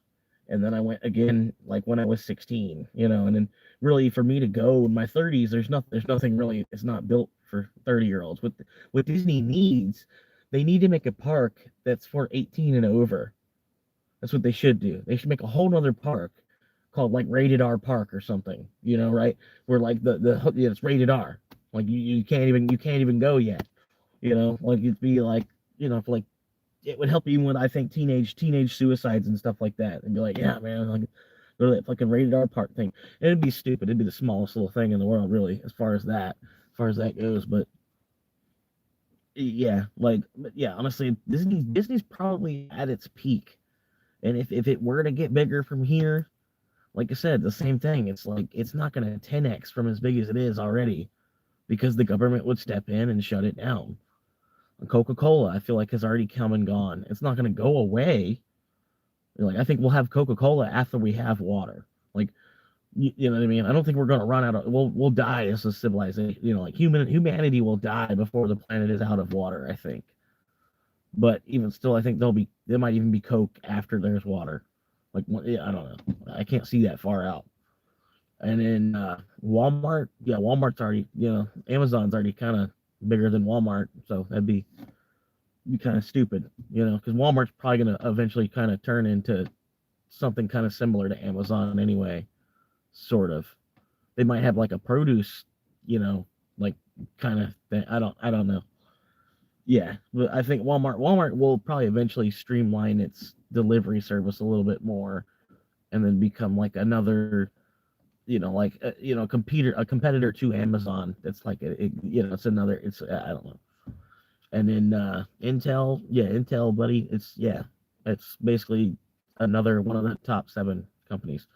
and then I went again like when I was 16. And then really for me to go in my 30s, there's nothing really. It's not built for 30-year-olds. What Disney needs, they need to make a park that's for 18 and over. That's what they should do. They should make a whole nother park called like Rated R Park or something. Right? Where like it's rated R. Like you can't even go yet. Like it'd be like for like it would help even with I think teenage suicides and stuff like that. And be like, yeah, man, like go to that fucking Rated R Park thing. And it'd be stupid. It'd be the smallest little thing in the world, really, as far as that goes. But yeah, honestly, Disney's probably at its peak. And if it were to get bigger from here, like I said, the same thing. It's like it's not gonna 10x from as big as it is already because the government would step in and shut it down. Coca-Cola, I feel like has already come and gone. It's not going to go away. Like I think we'll have Coca-Cola after we have water. Like you know what I mean? I don't think we're going to run out of. We'll die as a civilization. Like humanity will die before the planet is out of water. I think. But even still, I think there might even be Coke after there's water. Like I don't know. I can't see that far out. And then Walmart, yeah, Walmart's already, Amazon's already kind of bigger than Walmart, so that'd be kind of stupid, because Walmart's probably going to eventually kind of turn into something kind of similar to Amazon anyway, sort of. They might have like a produce, like kind of thing. I don't know. Yeah, but I think Walmart will probably eventually streamline its delivery service a little bit more, and then become like another, like a competitor to Amazon. That's like it's another. I don't know. And then Intel, yeah, Intel, buddy, it's basically another one of the top 7 companies.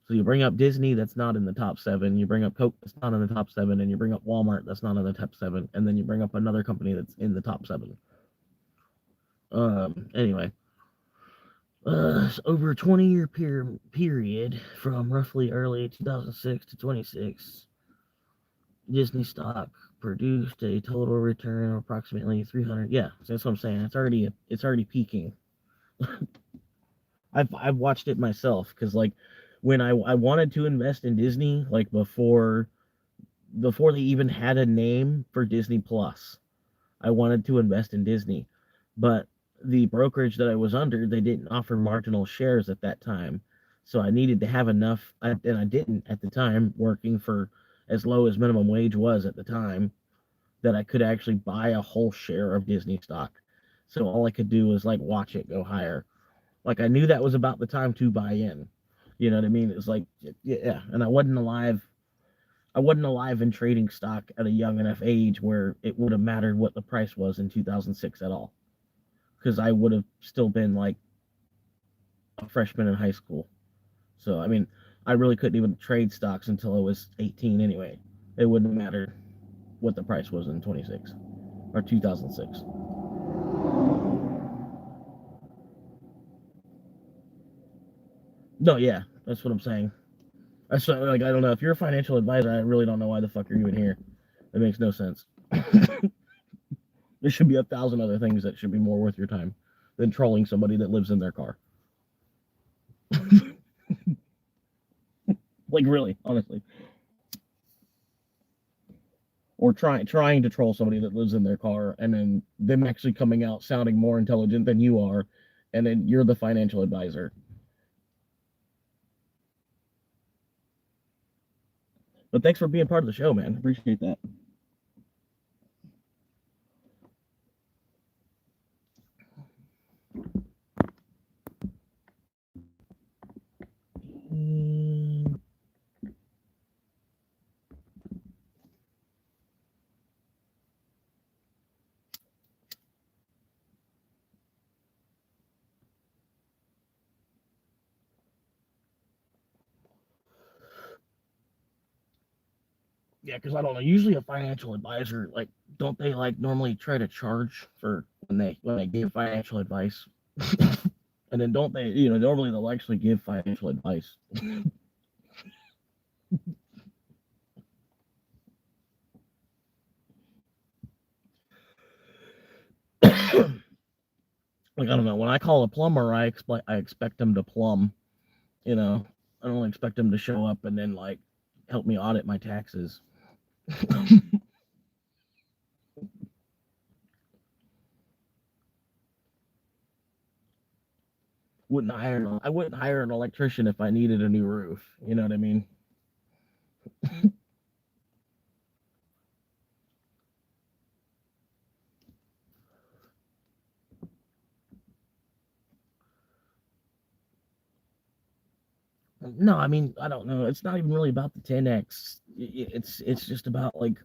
So you bring up Disney, that's not in the top 7. You bring up Coke, that's not in the top 7, and you bring up Walmart, that's not in the top 7, and then you bring up another company that's in the top 7. Anyway, Over a 20-year period from roughly early 2006 to 26, Disney stock produced a total return of approximately 300. Yeah, so that's what I'm saying. It's already peaking. I've watched it myself because like when I wanted to invest in Disney like before they even had a name for Disney Plus, I wanted to invest in Disney, but the brokerage that I was under, they didn't offer marginal shares at that time. So I needed to have enough, and I didn't at the time, working for as low as minimum wage was at the time, that I could actually buy a whole share of Disney stock. So all I could do was like watch it go higher. Like I knew that was about the time to buy in. You know what I mean? It's like, yeah, and I wasn't alive in trading stock at a young enough age where it would have mattered what the price was in 2006 at all, because I would have still been like a freshman in high school. So I mean, I really couldn't even trade stocks until I was 18 anyway. It wouldn't have mattered what the price was in 26 or 2006. No, yeah, that's what I'm saying. That's what, like I don't know if you're a financial advisor. I really don't know why the fuck you're even here. It makes no sense. There should be 1,000 other things that should be more worth your time than trolling somebody that lives in their car. Like really, honestly, or trying to troll somebody that lives in their car, and then them actually coming out sounding more intelligent than you are, and then you're the financial advisor. But thanks for being part of the show, man. Appreciate that. Mm, yeah, because I don't know. Usually, a financial advisor, like, don't they like normally try to charge for when they give financial advice? And then don't they, normally they'll actually give financial advice. Like I don't know. When I call a plumber, I expect them to plumb. You know, I don't expect them to show up and then like help me audit my taxes. I wouldn't hire an electrician if I needed a new roof. You know what I mean? No, I mean I don't know. It's not even really about the 10x. It's just about like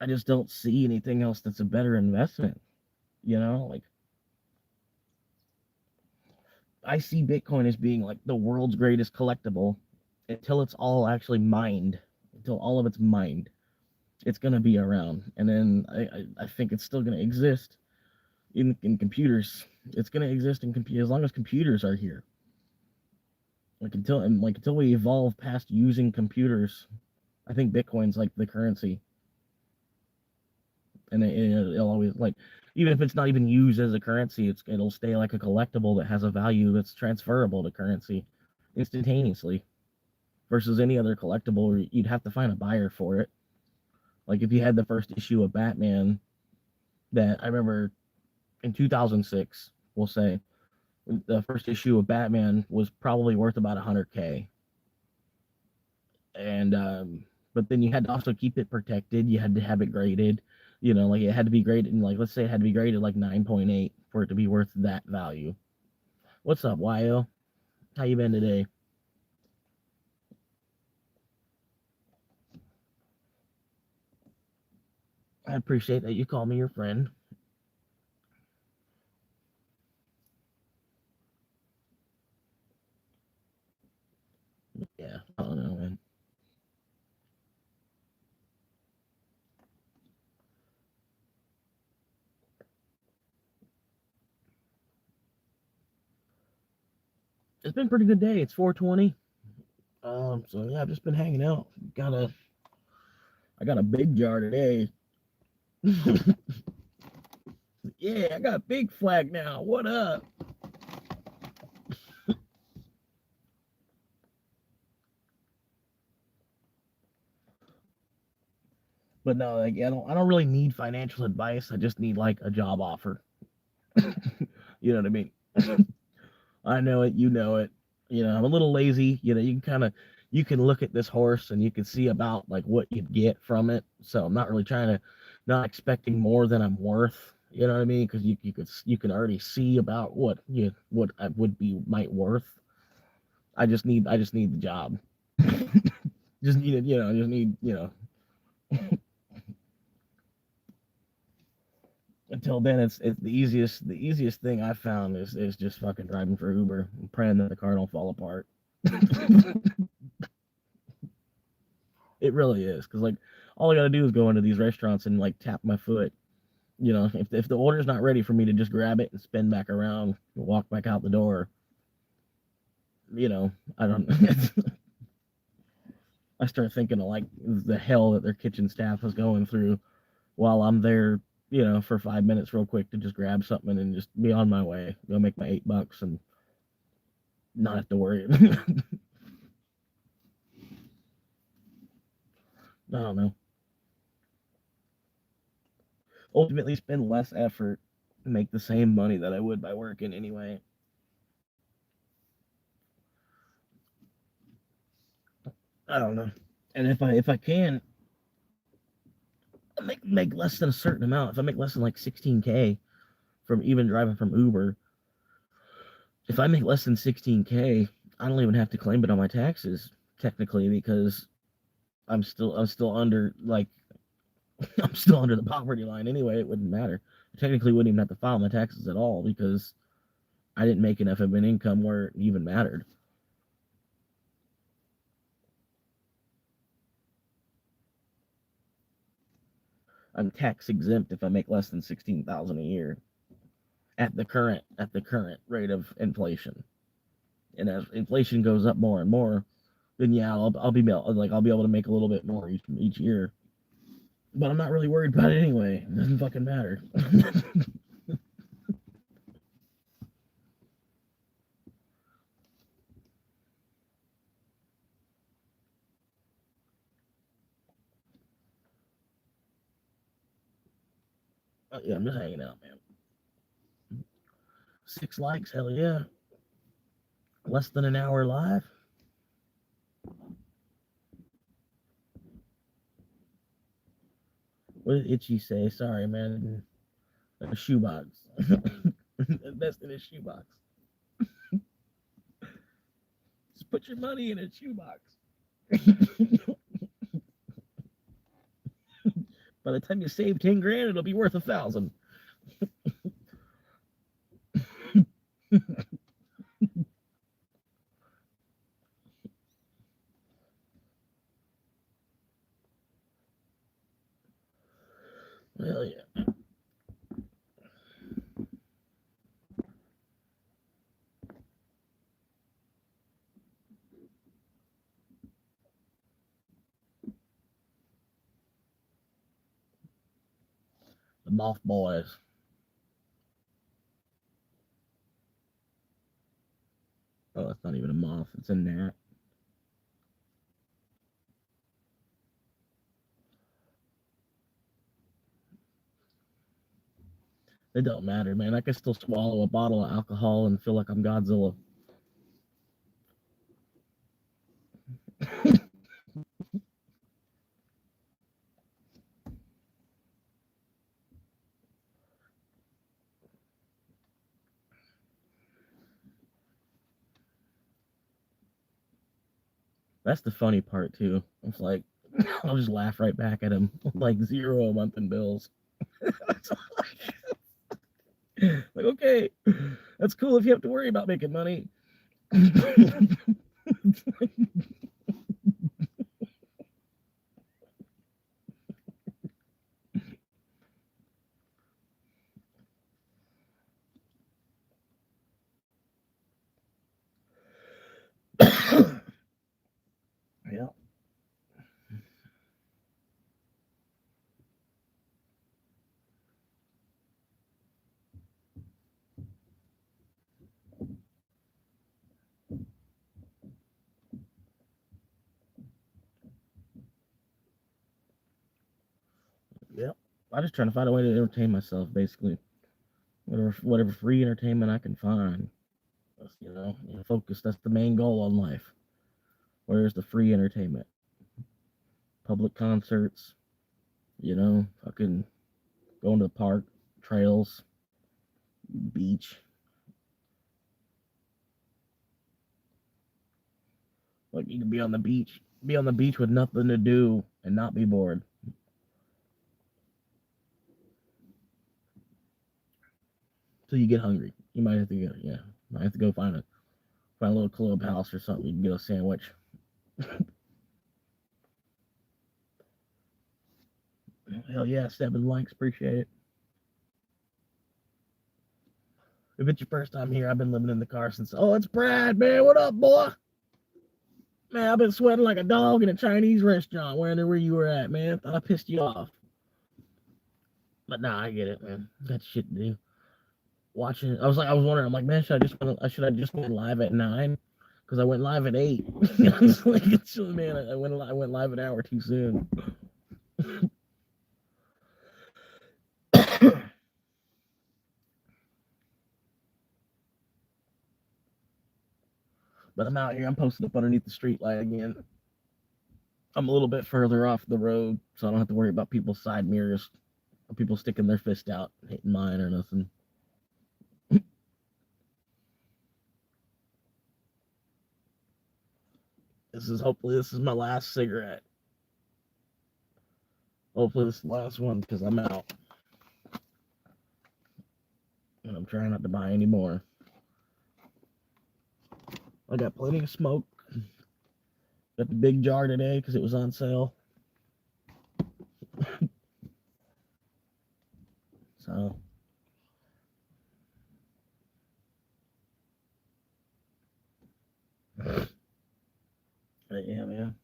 I just don't see anything else that's a better investment. Like I see Bitcoin as being like the world's greatest collectible until it's all actually mined, until all of it's mined. It's gonna be around, and then I think it's still gonna exist in computers. It's gonna exist in computers as long as computers are here. Until we evolve past using computers, I think Bitcoin's like the currency, and it'll always like even if it's not even used as a currency, it'll stay like a collectible that has a value that's transferable to currency instantaneously. Versus any other collectible, you'd have to find a buyer for it. Like if you had the first issue of Batman that I remember in 2006, we'll say the first issue of Batman was probably worth about 100K, and but then you had to also keep it protected. You had to have it graded. Like it had to be graded, and like let's say it had to be graded like 9.8 for it to be worth that value. What's up, Yo? How you been today? I appreciate that you call me your friend. Yeah, I don't know, man. It's been a pretty good day. It's 4:20. So yeah, I've just been hanging out. I got a big jar today. Yeah, I got a big flag now. What up? But no, like, I don't really need financial advice. I just need like a job offer. You know what I mean? I know it. You know it. I'm a little lazy. You can look at this horse and you can see about like what you'd get from it. So I'm not really not expecting more than I'm worth. You know what I mean? Because you can already see about what I would be might worth. I just need the job. Just need it. Just need Until then, it's the easiest thing I found is just fucking driving for Uber and praying that the car don't fall apart. It really is, because like all I gotta do is go into these restaurants and like tap my foot. If the order's not ready for me to just grab it and spin back around, and walk back out the door, I don't. I start thinking of like the hell that their kitchen staff was going through while I'm there, for 5 minutes real quick to just grab something and just be on my way, go make my $8 and not have to worry. I don't know. Ultimately, spend less effort, make the same money that I would by working anyway. I don't know. And if I can make less than a certain amount, if I make less than like 16K from even driving from Uber, if I make less than 16K, I don't even have to claim it on my taxes technically, because I'm still under like I'm still under the poverty line anyway. It wouldn't matter. I technically wouldn't even have to file my taxes at all because I didn't make enough of an income where it even mattered. I'm tax exempt if I make less than 16,000 a year at the current rate of inflation. And as inflation goes up more and more, then yeah, I'll be able to make a little bit more each year. But I'm not really worried about it anyway. It doesn't fucking matter. Yeah, I'm just hanging out, man. 6 likes, hell yeah. Less than an hour live. What did Itchy say? Sorry, man. A shoebox. Invest in a shoebox. Just put your money in a shoebox. By the time you save 10 grand, it'll be worth 1,000. Hell yeah. The moth boys. Oh, it's not even a moth. It's a gnat. It don't matter, man. I can still swallow a bottle of alcohol and feel like I'm Godzilla. That's the funny part too. It's like I'll just laugh right back at him, like zero a month in bills. Like, okay, that's cool if you have to worry about making money. I'm just trying to find a way to entertain myself, basically. Whatever free entertainment I can find. Focus. That's the main goal in life. Where's the free entertainment? Public concerts, fucking going to the park, trails, beach. Like, you can be on the beach with nothing to do and not be bored. Till you get hungry. You might have to go find a little clubhouse or something. You can get a sandwich. Hell yeah, 7 likes, appreciate it. If it's your first time here, I've been living in the car since. Oh, it's Brad, man. What up, boy? Man, I've been sweating like a dog in a Chinese restaurant where you were at, man. Thought I pissed you off. But nah, I get it, man. Got shit to do. Watching, I was wondering, I'm like, man, should I just went live at 9? Because I went live at 8. I was like, man, I went live an hour too soon. But I'm out here. I'm posted up underneath the street light again. I'm a little bit further off the road, so I don't have to worry about people's side mirrors or people sticking their fist out, hitting mine or nothing. Hopefully this is my last cigarette. Hopefully this is the last one because I'm out. And I'm trying not to buy any more. I got plenty of smoke. Got the big jar today because it was on sale. So. But yeah, man.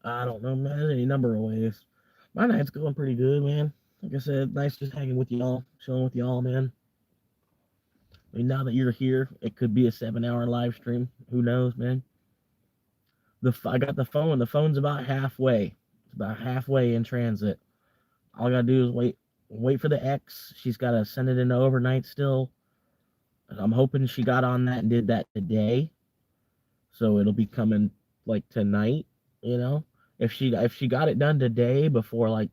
I don't know, man. Any number of ways. My night's going pretty good, man. Like I said, nice just hanging with y'all, chilling with y'all, man. I mean, now that you're here, it could be a 7-hour live stream. Who knows, man? I got the phone. The phone's about halfway. It's about halfway in transit. All I gotta do is wait for the X. She's gotta send it in overnight still. I'm hoping she got on that and did that today. So it'll be coming like tonight, If she got it done today before like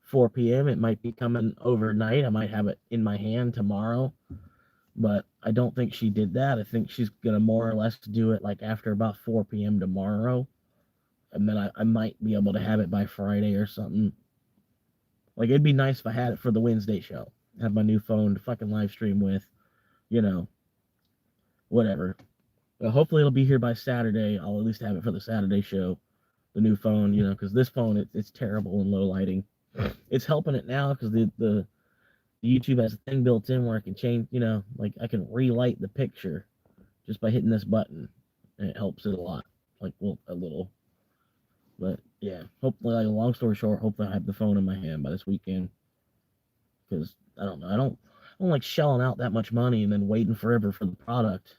4 p.m., it might be coming overnight. I might have it in my hand tomorrow. But I don't think she did that. I think she's gonna more or less do it like after about 4 p.m. tomorrow. And then I might be able to have it by Friday or something. Like, it'd be nice if I had it for the Wednesday show. Have my new phone to fucking live stream with, whatever. But hopefully it'll be here by Saturday. I'll at least have it for the Saturday show. The new phone, because this phone, it's terrible in low lighting. It's helping it now because the YouTube has a thing built in where I can change, like I can relight the picture just by hitting this button, and it helps it a lot, like, well, a little. But yeah, hopefully, like, long story short, hopefully I have the phone in my hand by this weekend. Because I don't know, I don't like shelling out that much money and then waiting forever for the product.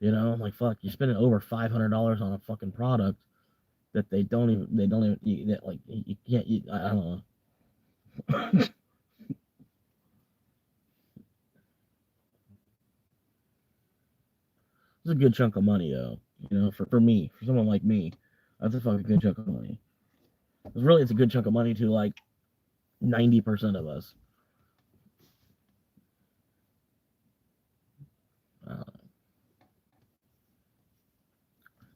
I'm like, fuck, you're spending over $500 on a fucking product that they don't even, like, you can't, I don't know. It's a good chunk of money, though. For me, for someone like me, that's a fucking good chunk of money. It's a good chunk of money to like 90% of us.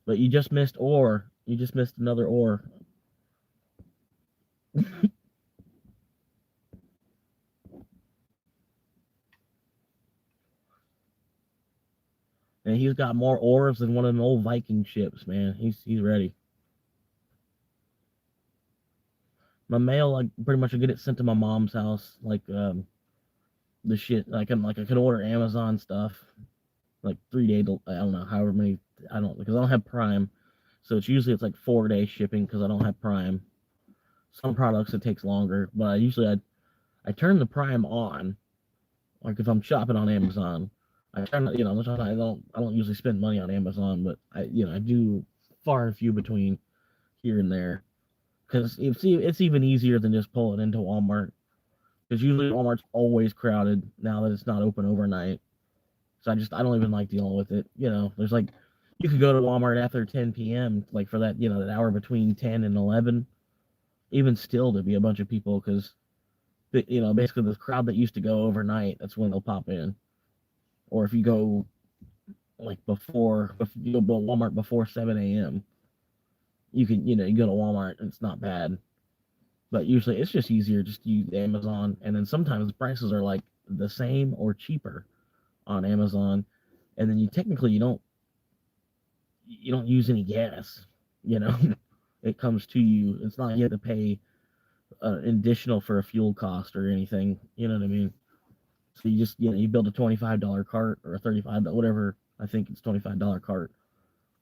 But you just missed ore. You just missed another ore. And he's got more ores than one of them old Viking ships, man. He's ready. My mail, like, pretty much I get it sent to my mom's house. Like, the shit, I can order Amazon stuff, like 3-day, I don't know, however many, I don't, because I don't have Prime. So it's like 4-day shipping because I don't have Prime. Some products it takes longer, but I turn the Prime on. Like, if I'm shopping on Amazon, I try not, I don't usually spend money on Amazon, but I do far and few between here and there because it's even easier than just pulling into Walmart because usually Walmart's always crowded now that it's not open overnight. So I don't even like dealing with it. There's like you could go to Walmart after 10 p.m. like for that that hour between 10 and 11, even still to be a bunch of people because basically the crowd that used to go overnight, that's when they'll pop in. Or if you go like if you go to Walmart before 7 a.m., you go to Walmart and it's not bad. But usually it's just easier just to use Amazon, and then sometimes the prices are like the same or cheaper on Amazon, and then you don't use any gas. You know, it comes to you. It's not like you have to pay additional for a fuel cost or anything. You know what I mean? So you just you build a $25 cart or a 35 whatever. I think it's $25 cart,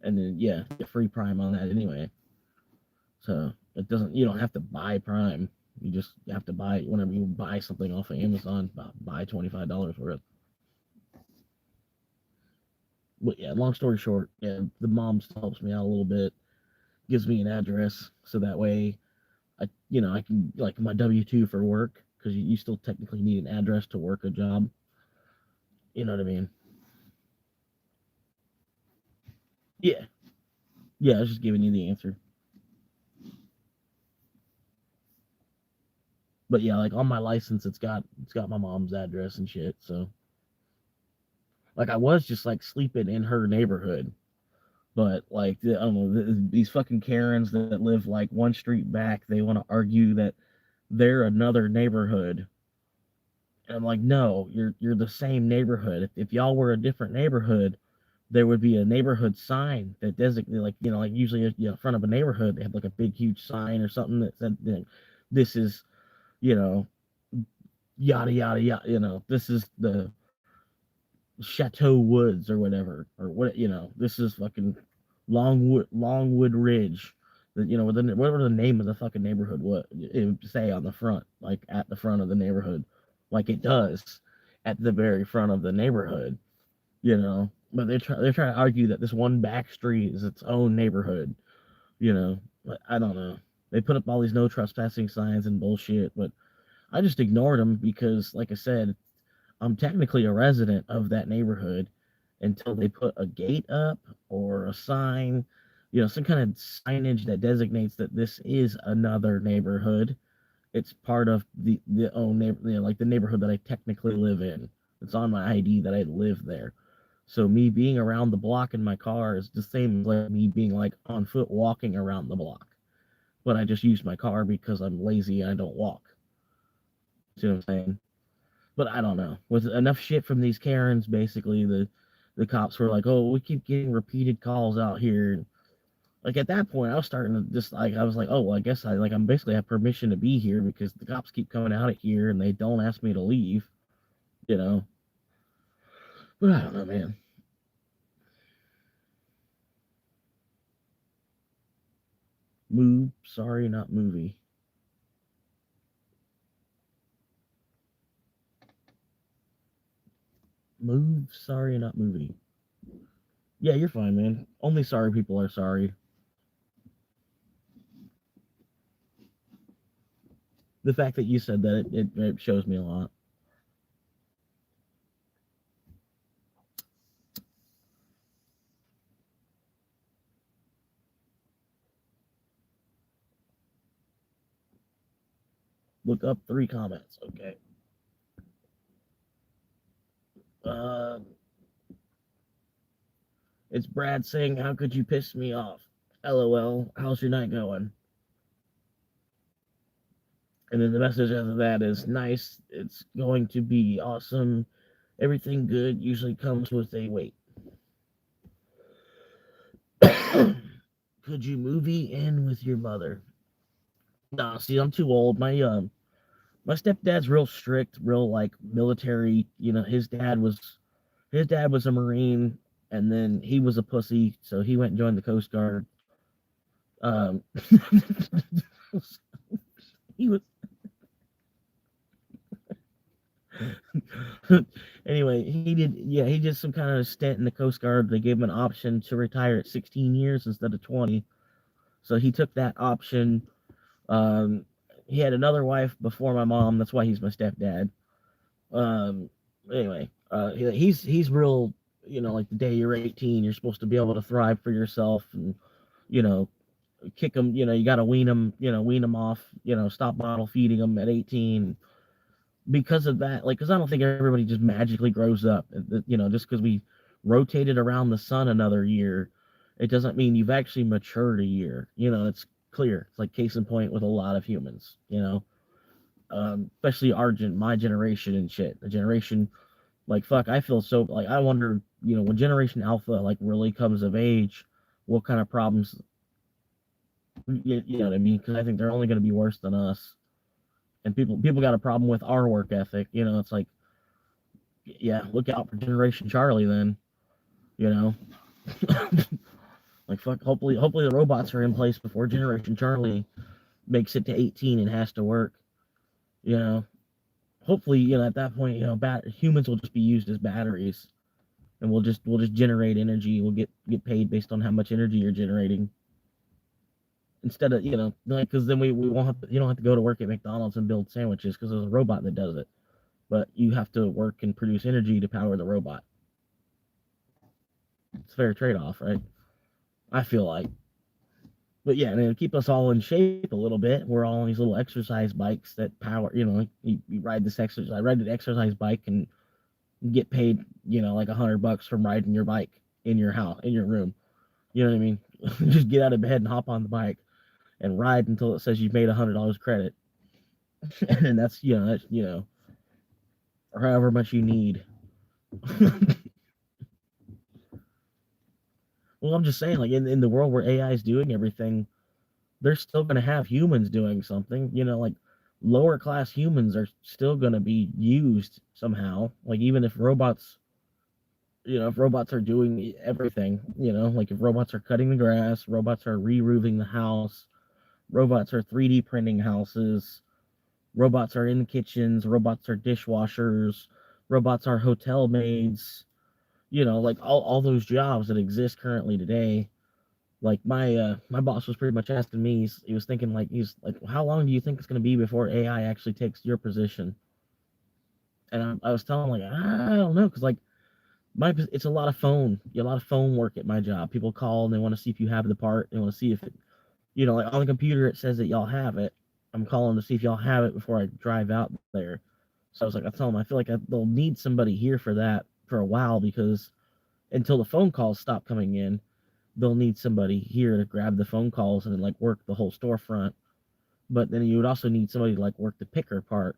and then yeah, get free Prime on that anyway. So you don't have to buy Prime. You just have to buy whenever you buy something off of Amazon, buy $25 worth. But yeah, long story short, yeah, the mom still helps me out a little bit, gives me an address so that way I can like my W-2 for work because you still technically need an address to work a job. You know what I mean? Yeah, yeah. I was just giving you the answer. But yeah, like on my license, it's got my mom's address and shit. So like I was just like sleeping in her neighborhood, but like I don't know these fucking Karens that live like one street back, they want to argue that they're another neighborhood. And I'm like, no, you're the same neighborhood. If y'all were a different neighborhood, there would be a neighborhood sign that designated, like like usually in front of a neighborhood they have like a big huge sign or something that said, this is you know yada yada yada. This is the Chateau Woods or whatever, or what this is fucking Longwood Ridge. That whatever the name of the fucking neighborhood was, it would say on the front, like at the front of the neighborhood, like it does at the very front of the neighborhood. But they're trying to argue that this one back street is its own neighborhood. But I don't know. They put up all these no trespassing signs and bullshit, but I just ignored them because, like I said, I'm technically a resident of that neighborhood until they put a gate up or a sign, some kind of signage that designates that this is another neighborhood. It's part of the own neighbor, like the neighborhood that I technically live in. It's on my ID that I live there. So me being around the block in my car is the same as like me being like on foot walking around the block. But I just use my car because I'm lazy and I don't walk. See what I'm saying? But I don't know. With enough shit from these Karens, basically the cops were like, "Oh, we keep getting repeated calls out here." Like at that point, I was starting to just like I was like, "Oh, well, I guess I'm basically have permission to be here because the cops keep coming out of here and they don't ask me to leave." You know. But I don't know, man. Move, sorry, not movie. Move, sorry, not movie. Yeah, you're fine, man. Only sorry people are sorry. The fact that you said that it shows me a lot. Look up 3 comments. Okay. Uh, it's Brad saying, "How could you piss me off?" LOL. How's your night going? And then the message after that is nice. It's going to be awesome. Everything good usually comes with a wait. Could you movie in with your mother? Nah, see, I'm too old. My stepdad's real strict, real like military. His dad was a Marine, and then he was a pussy, so he went and joined the Coast Guard. Um, he was Anyway, he did some kind of stint in the Coast Guard. They gave him an option to retire at 16 years instead of 20. So he took that option. Um, he had another wife before my mom. That's why he's my stepdad. Um, anyway, he's real. Like the day you're 18, you're supposed to be able to thrive for yourself, and you know, kick them. You got to wean them. Wean them off. Stop bottle feeding them at 18. Because of that, like, because I don't think everybody just magically grows up. Just because we rotated around the sun another year, it doesn't mean you've actually matured a year. It's clear. It's like case in point with a lot of humans. Especially my generation and shit. The generation, like, fuck, I feel so, like, I wonder, when Generation Alpha, like, really comes of age, what kind of problems, you know what I mean? Because I think they're only going to be worse than us. And people got a problem with our work ethic. It's like, yeah, look out for Generation Charlie then. You know, like, fuck. Hopefully the robots are in place before Generation Charlie makes it to 18 and has to work. You know, hopefully, at that point, humans will just be used as batteries, and we'll just generate energy. We'll get paid based on how much energy you're generating. Instead of, like, because then we won't have to, you don't have to go to work at McDonald's and build sandwiches because there's a robot that does it. But you have to work and produce energy to power the robot. It's a fair trade off, right? I feel like. But yeah, and it'll keep us all in shape a little bit. We're all on these little exercise bikes that power, you ride this exercise. I ride an exercise bike and get paid, like $100 from riding your bike in your house, in your room. You know what I mean? Just get out of bed and hop on the bike and ride until it says you've made $100 credit. And or however much you need. Well, I'm just saying, like, in the world where AI is doing everything, they're still going to have humans doing something. Like, lower class humans are still going to be used somehow. Like, even if robots are doing everything, like if robots are cutting the grass, robots are re-roofing the house, robots are 3D printing houses, robots are in the kitchens, robots are dishwashers, robots are hotel maids, like all those jobs that exist currently today. Like, my boss was pretty much asking me, he was thinking, like, he's like, how long do you think it's going to be before AI actually takes your position? And I was telling him, like, I don't know, because, like, it's a lot of phone work at my job. People call and they want to see if you have the part. They want to see if it, like on the computer it says that y'all have it. I'm calling to see if y'all have it before I drive out there. So I was like, I tell them, I feel like they'll need somebody here for that for a while, because until the phone calls stop coming in, they'll need somebody here to grab the phone calls and then, like, work the whole storefront. But then you would also need somebody to, like, work the picker part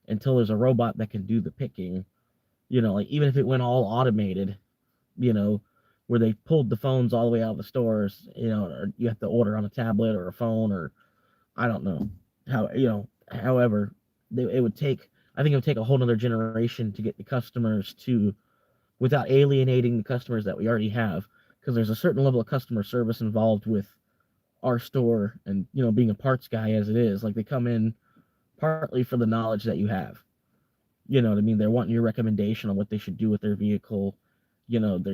until there's a robot that can do the picking. Like, even if it went all automated, you know, where they pulled the phones all the way out of the stores, or you have to order on a tablet or a phone, or I don't know how, however, it would take, I think it would take a whole other generation to get the customers to, without alienating the customers that we already have, because there's a certain level of customer service involved with our store, and, being a parts guy as it is, like, they come in partly for the knowledge that you have. You know what I mean? They're wanting your recommendation on what they should do with their vehicle. They don't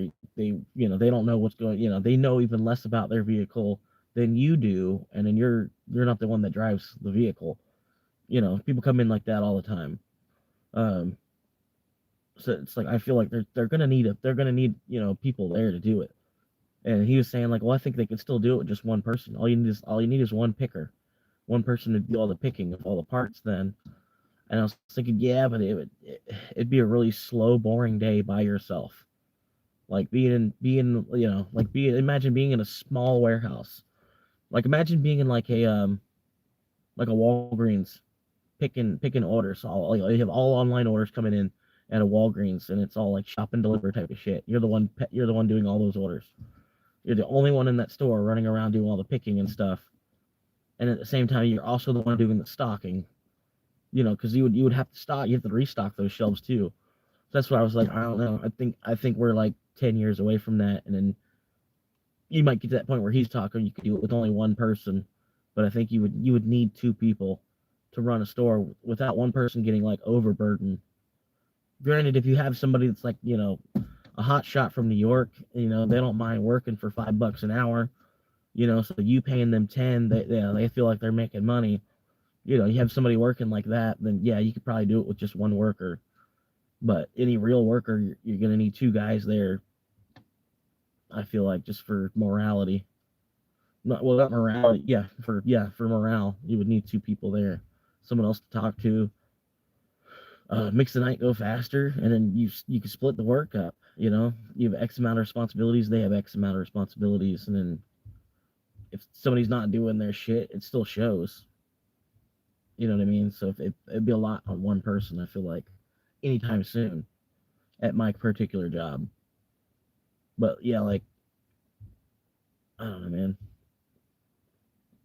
know what's going. They know even less about their vehicle than you do, and then you're not the one that drives the vehicle. People come in like that all the time. Um, so it's like, I feel like they're gonna need people there to do it. And he was saying, like, well, I think they can still do it with just one person. All you need is one picker, one person to do all the picking of all the parts. Then, and I was thinking, yeah, but it'd be a really slow, boring day by yourself. Like, imagine being in a small warehouse. Like, imagine being in, like a Walgreens, picking orders. You have all online orders coming in at a Walgreens, and it's all like shop and deliver type of shit. You're the one doing all those orders. You're the only one in that store running around doing all the picking and stuff. And at the same time, you're also the one doing the stocking. Because you would have to stock. You have to restock those shelves too. So that's why I was like, I don't know. I think we're like 10 years away from that, and then you might get to that point where he's talking. You could do it with only one person, but I think you would need two people to run a store without one person getting, like, overburdened. Granted, if you have somebody that's like, a hot shot from New York, they don't mind working for $5 an hour, so you paying them 10, they feel like they're making money. You have somebody working like that, then yeah, you could probably do it with just one worker. But any real worker, you're gonna need two guys there. I feel like just for morality. Not morality. Yeah, for morale, you would need two people there, someone else to talk to. Makes the night go faster, and then you can split the work up. You have X amount of responsibilities, they have X amount of responsibilities, and then if somebody's not doing their shit, it still shows. You know what I mean? So if it'd be a lot on one person, I feel like anytime soon at my particular job. But yeah, like I don't know, man.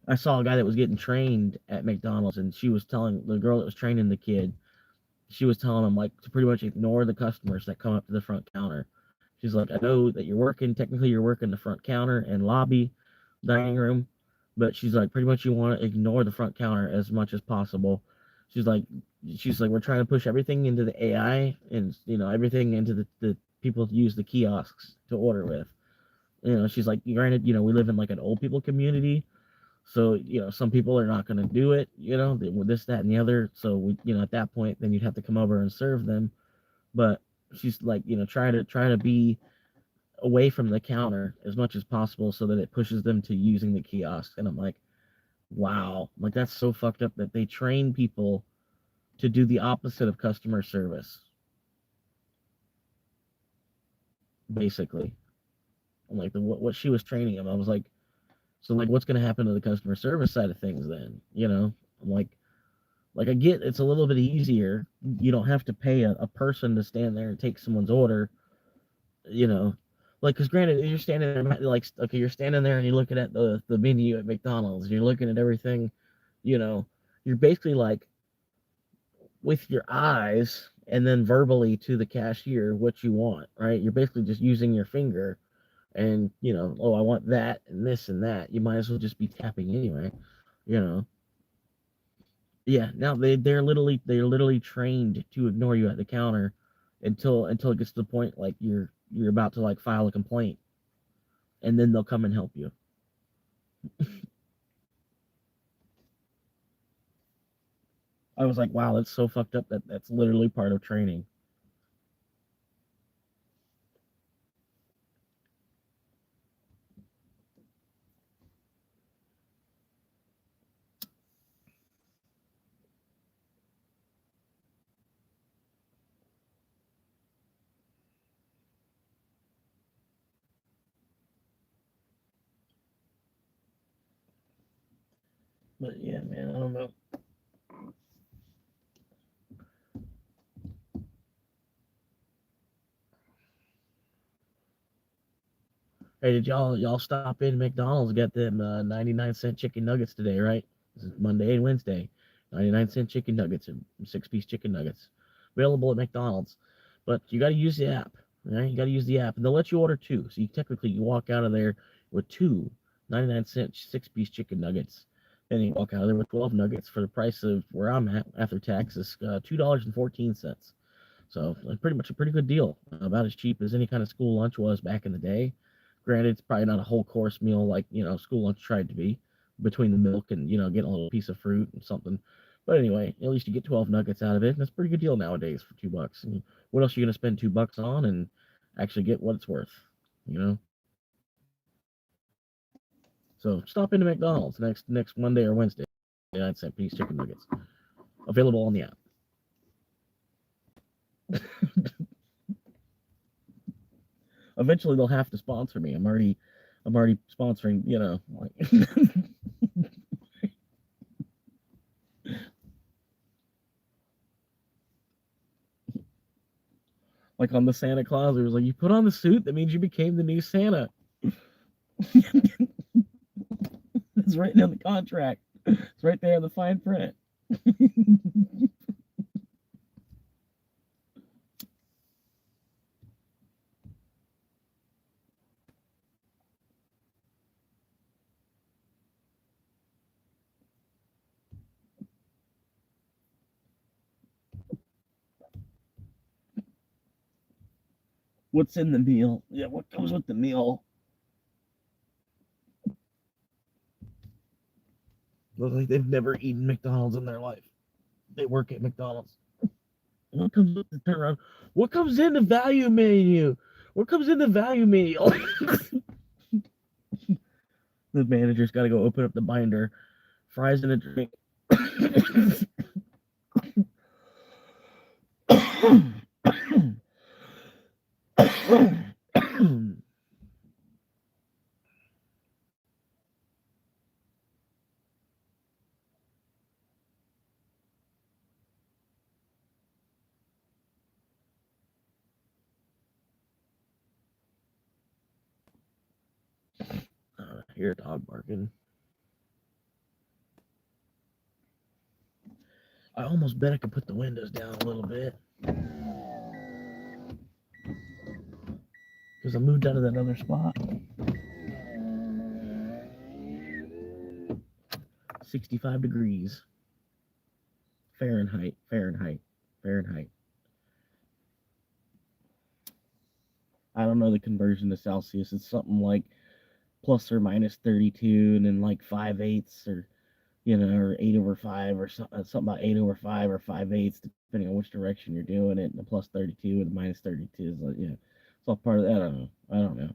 I saw a guy that was getting trained at McDonald's, and she was telling the girl that was training the kid, she was telling him like to pretty much ignore the customers that come up to the front counter. She's like, I know that technically you're working the front counter and lobby, dining room, but she's like, pretty much you want to ignore the front counter as much as possible. She's like, we're trying to push everything into the AI and everything into the people use the kiosks to order with. She's like, granted, we live in like an old people community, so, some people are not going to do it, with this, that, and the other. So, at that point, then you'd have to come over and serve them. But she's like, try to be away from the counter as much as possible so that it pushes them to using the kiosk. And I'm like, wow, like that's so fucked up that they train people to do the opposite of customer service, basically. I'm like, what she was training them. I was like, so like, what's going to happen to the customer service side of things then? I'm like I get it's a little bit easier. You don't have to pay a person to stand there and take someone's order, you know. Like, because granted, you're standing there, like, okay, you're standing there and you're looking at the menu at McDonald's, and you're looking at everything, you know, you're basically like with your eyes and then verbally to the cashier what you want, right? You're basically just using your finger and, oh, I want that and this and that. You might as well just be tapping anyway, you know. Yeah, now they're literally trained to ignore you at the counter until it gets to the point like you're about to like file a complaint, and then they'll come and help you. I was like, wow, that's so fucked up that that's literally part of training. But yeah, man, I don't know. Hey, did y'all stop in McDonald's, get them 99-cent chicken nuggets today, right? This is Monday and Wednesday. 99-cent chicken nuggets and 6-piece chicken nuggets available at McDonald's. But you got to use the app, right? You got to use the app, and they'll let you order two. So you walk out of there with two 99-cent 6-piece chicken nuggets. And you walk out of there with 12 nuggets for the price of where I'm at after taxes, $2.14. So pretty much a pretty good deal, about as cheap as any kind of school lunch was back in the day. Granted, it's probably not a whole course meal like school lunch tried to be, between the milk and getting a little piece of fruit and something. But anyway, at least you get 12 nuggets out of it, and that's a pretty good deal nowadays for $2. And what else are you gonna spend $2 on and actually get what it's worth? You know. So stop into McDonald's next Monday or Wednesday. 99-cent piece chicken nuggets available on the app. Eventually, they'll have to sponsor me. I'm already sponsoring. Like like on the Santa Claus, it was like, you put on the suit, that means you became the new Santa. It's written in the contract. It's right there in the fine print. What's in the meal? Yeah, what comes with the meal? Looks like they've never eaten McDonald's in their life. They work at McDonald's. What comes with the turnaround? What comes in the value menu? What comes in the value menu? The manager's got to go open up the binder, fries and a drink. I hear a dog barking. I almost bet I could put the windows down a little bit. Because I moved out of that other spot. 65 degrees. Fahrenheit. I don't know the conversion to Celsius. It's something like plus or minus 32 and then like 5/8 or or 8/5 or something about 8/5 or 5/8, depending on which direction you're doing it. And the plus 32 and the minus 32 is like, it's all part of that. I don't know.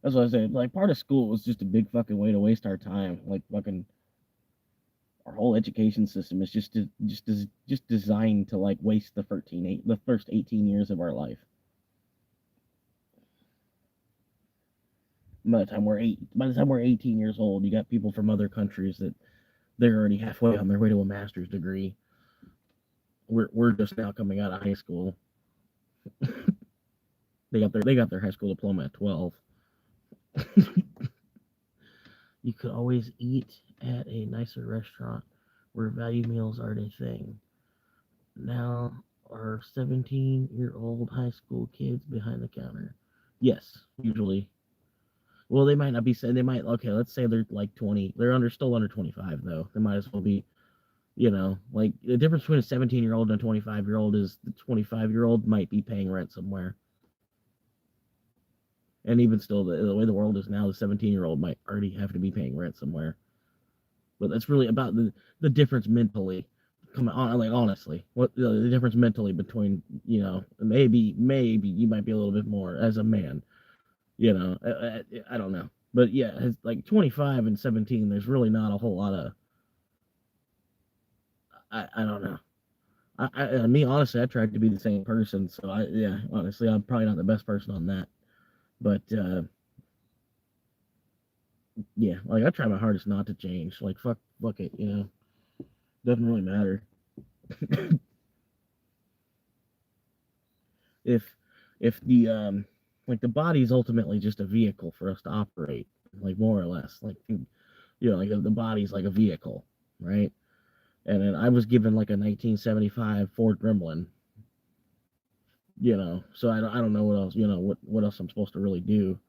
That's what I said. Like, part of school was just a big fucking way to waste our time. Like, fucking our whole education system is just designed to like waste the first 18 years of our life. By the time we're 18 years old, you got people from other countries that they're already halfway on their way to a master's degree. We're just now coming out of high school. They got their high school diploma at 12. You could always eat at a nicer restaurant where value meals aren't a thing. Now are 17-year-old high school kids behind the counter? Yes, usually. Well, they might not be saying, they might, okay, let's say they're like 20. They're still under 25 though. They might as well be, like the difference between a 17-year-old and a 25-year-old is the 25-year-old might be paying rent somewhere. And even still, the way the world is now, the 17-year-old might already have to be paying rent somewhere. But that's really about the difference mentally. Come on, like, honestly, what the difference mentally between, maybe you might be a little bit more as a man. I don't know, but yeah, it's like 25 and 17. There's really not a whole lot of. I don't know. Me honestly, I tried to be the same person, so honestly, I'm probably not the best person on that. But yeah, like I try my hardest not to change. Like fuck it, doesn't really matter. if the like the body's ultimately just a vehicle for us to operate, like more or less, like like the body's like a vehicle, right? And then I was given like a 1975 Ford Gremlin, so I don't know what else, what else I'm supposed to really do.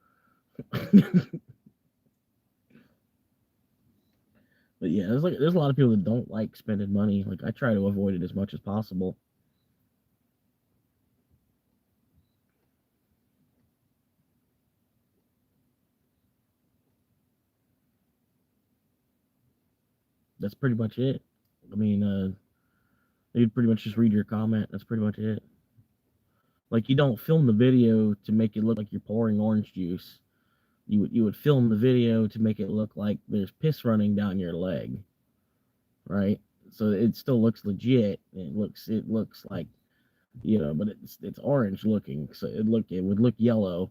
But yeah, there's a lot of people that don't like spending money. Like, I try to avoid it as much as possible. That's pretty much it. I mean, you'd pretty much just read your comment. That's pretty much it. Like, you don't film the video to make it look like you're pouring orange juice. You would film the video to make it look like there's piss running down your leg, right? So it still looks legit. It looks like, but it's orange looking. So it would look yellow.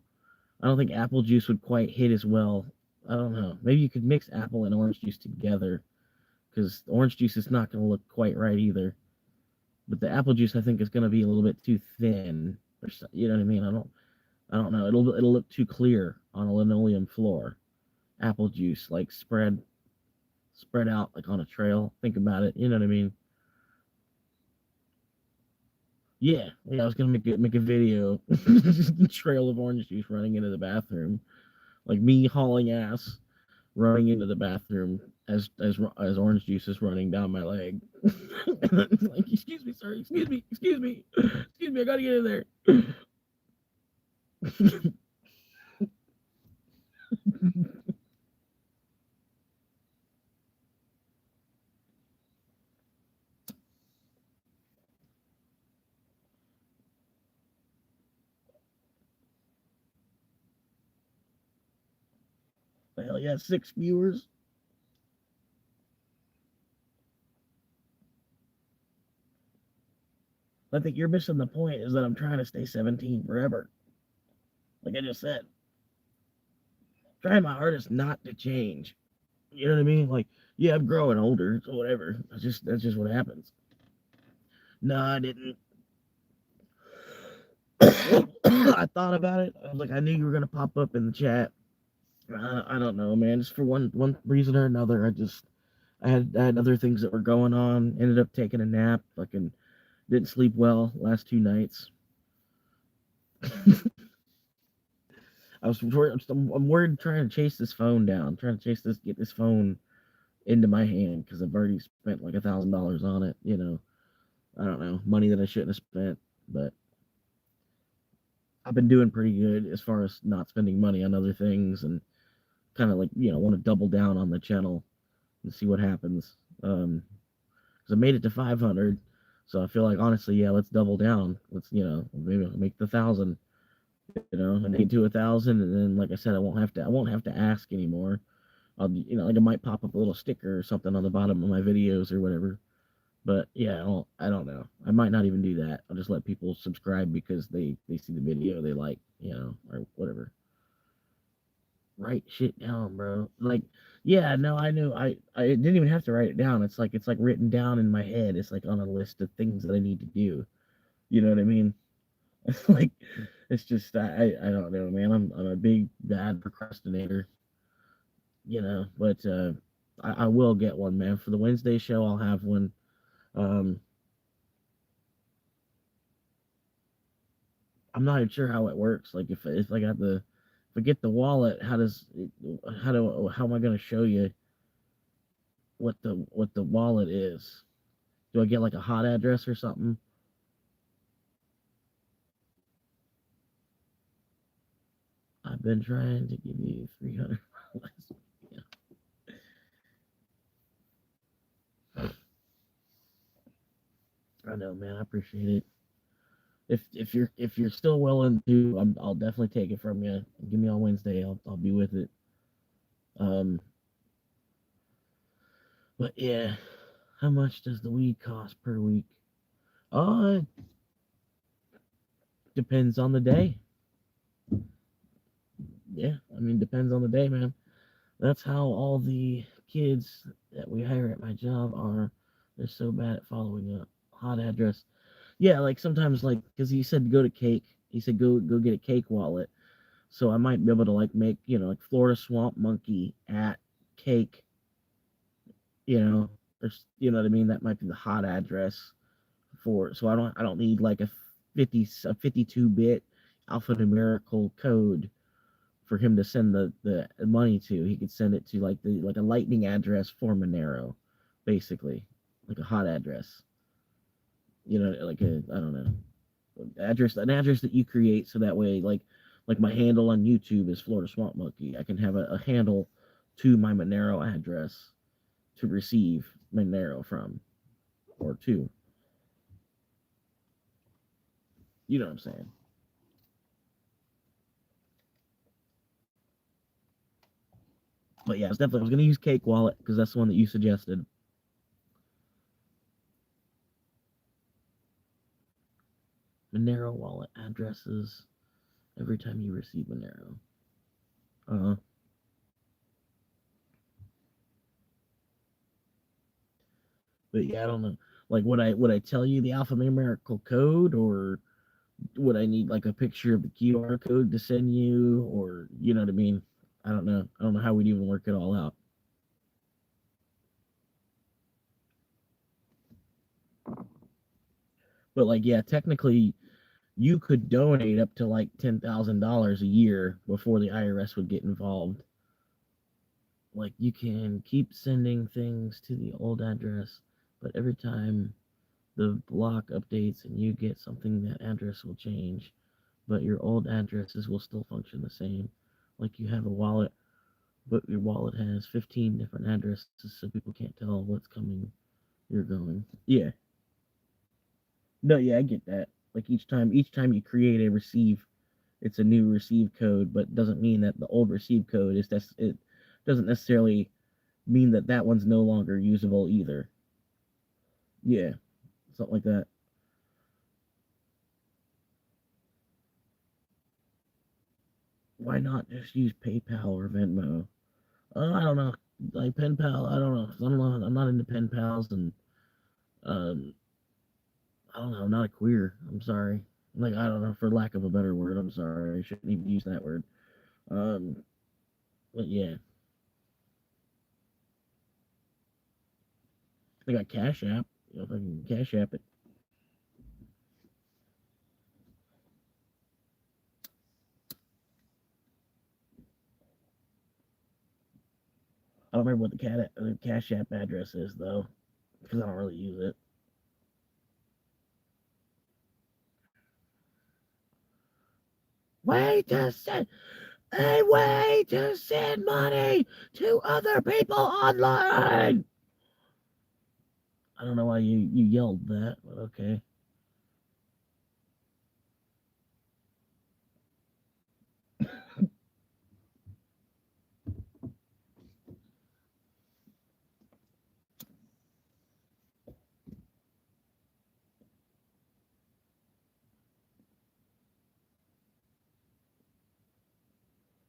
I don't think apple juice would quite hit as well. I don't know. Maybe you could mix apple and orange juice together, because orange juice is not going to look quite right either. But the apple juice, I think, is going to be a little bit too thin. You know what I mean? I don't know. It'll look too clear on a linoleum floor. Apple juice, like spread out like on a trail. Think about it. You know what I mean? Yeah. I was gonna make a video, trail of orange juice running into the bathroom, like me hauling ass, running into the bathroom as orange juice is running down my leg. Like, excuse me, sir, excuse me, I gotta get in there. Hell yeah, 6 viewers. I think you're missing the point is that I'm trying to stay 17 forever. Like I just said, trying my hardest not to change. You know what I mean? Like, yeah, I'm growing older, so whatever. That's just what happens. No, I didn't. I thought about it. I was like, I knew you were gonna pop up in the chat. I don't know, man. Just for one reason or another, I had other things that were going on. Ended up taking a nap. Fucking didn't sleep well last 2 nights. I'm worried trying to chase this phone down, trying to get this phone into my hand because I've already spent like $1,000 on it. I don't know, money that I shouldn't have spent, but I've been doing pretty good as far as not spending money on other things and kind of like want to double down on the channel and see what happens. Because I made it to 500, so I feel like honestly, yeah, let's double down. Let's maybe I'll make the 1,000. And get to 1,000, and then like I said, I won't have to ask anymore. I'll like it might pop up a little sticker or something on the bottom of my videos or whatever. But yeah, I don't know. I might not even do that. I'll just let people subscribe because they see the video they like, or whatever. Write shit down, bro. Like, yeah, no, I knew I didn't even have to write it down. It's like written down in my head. It's like on a list of things that I need to do. You know what I mean? Like, it's just I don't know, man. I'm a big bad procrastinator, but I will get one, man. For the Wednesday show, I'll have one. Um, I'm not even sure how it works. Like if I got if I get the wallet, how am I gonna show you what the wallet is? Do I get like a hot address or something? I've been trying to give you 300. Yeah. I know, man. I appreciate it. If you're still willing to, I'll definitely take it from you. Give me on Wednesday. I'll be with it. Um, but yeah, how much does the weed cost per week? It depends on the day. Yeah, I mean, depends on the day, man. That's how all the kids that we hire at my job are. They're so bad at following a hot address. Yeah, like sometimes, like, because he said go to Cake. He said go get a Cake wallet. So I might be able to like make like Florida Swamp Monkey at Cake. Or you know what I mean. That might be the hot address for. So I don't need like a 52-bit alphanumerical code for him to send the money to. He could send it to like a lightning address for Monero, basically, like a hot address. Like I don't know, an address that you create so that way like my handle on YouTube is Florida Swamp Monkey. I can have a handle to my Monero address to receive Monero from or to. You know what I'm saying? But yeah, I was gonna use Cake Wallet because that's the one that you suggested. Monero wallet addresses every time you receive Monero. Uh, but yeah, I don't know. Like, would I tell you the alphanumerical code, or would I need like a picture of the QR code to send you, or you know what I mean? I don't know. I don't know how we'd even work it all out. But like, yeah, technically, you could donate up to like $10,000 a year before the IRS would get involved. like you can keep sending things to the old address, but every time the block updates and you get something, that address will change, but your old addresses will still function the same. Like you have a wallet, but your wallet has 15 different addresses, so people can't tell what's coming, you're going. Yeah. No, yeah, I get that. Like each time you create a receive, it's a new receive code, but doesn't mean that the old receive code is it doesn't necessarily mean that that one's no longer usable either. Yeah, something like that. Why not just use PayPal or Venmo? I don't know. Like pen pal, I don't know. I don't know. I'm not into pen pals, and um, I don't know. I'm not a queer. I'm sorry. Like I don't know, for lack of a better word. I'm sorry. I shouldn't even use that word. Um, but yeah, I got Cash App. You know, if I can Cash App it. I don't remember what the Cash App address is though, because I don't really use it. Way to send a way to send money to other people online. I don't know why you yelled that, but okay.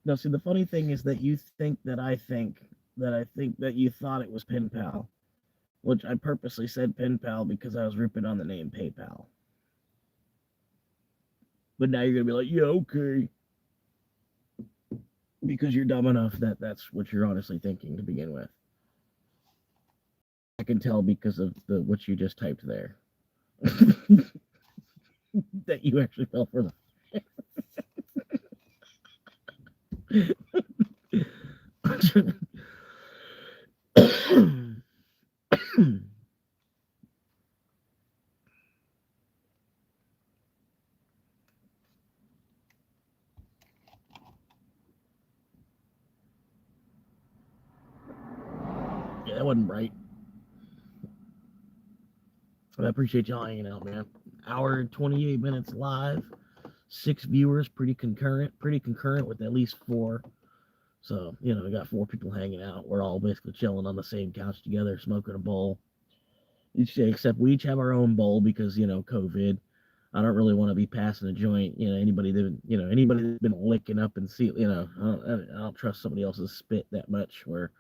Now, see, the funny thing is that you think that I think that you thought it was Pen Pal, which I purposely said Pen Pal because I was ripping on the name PayPal. But now you're gonna be like, yeah, okay, because you're dumb enough that that's what you're honestly thinking to begin with. I can tell because of the what you just typed there that you actually fell for the. Yeah, that wasn't right. But I appreciate y'all hanging out, man. Hour and 28 minutes live, 6 viewers, pretty concurrent with at least four. So, you know, we got four people hanging out. We're all basically chilling on the same couch together, smoking a bowl. Each day, except we each have our own bowl because, you know, COVID. I don't really want to be passing a joint. You know, anybody that's been licking up and see, I don't trust somebody else's spit that much where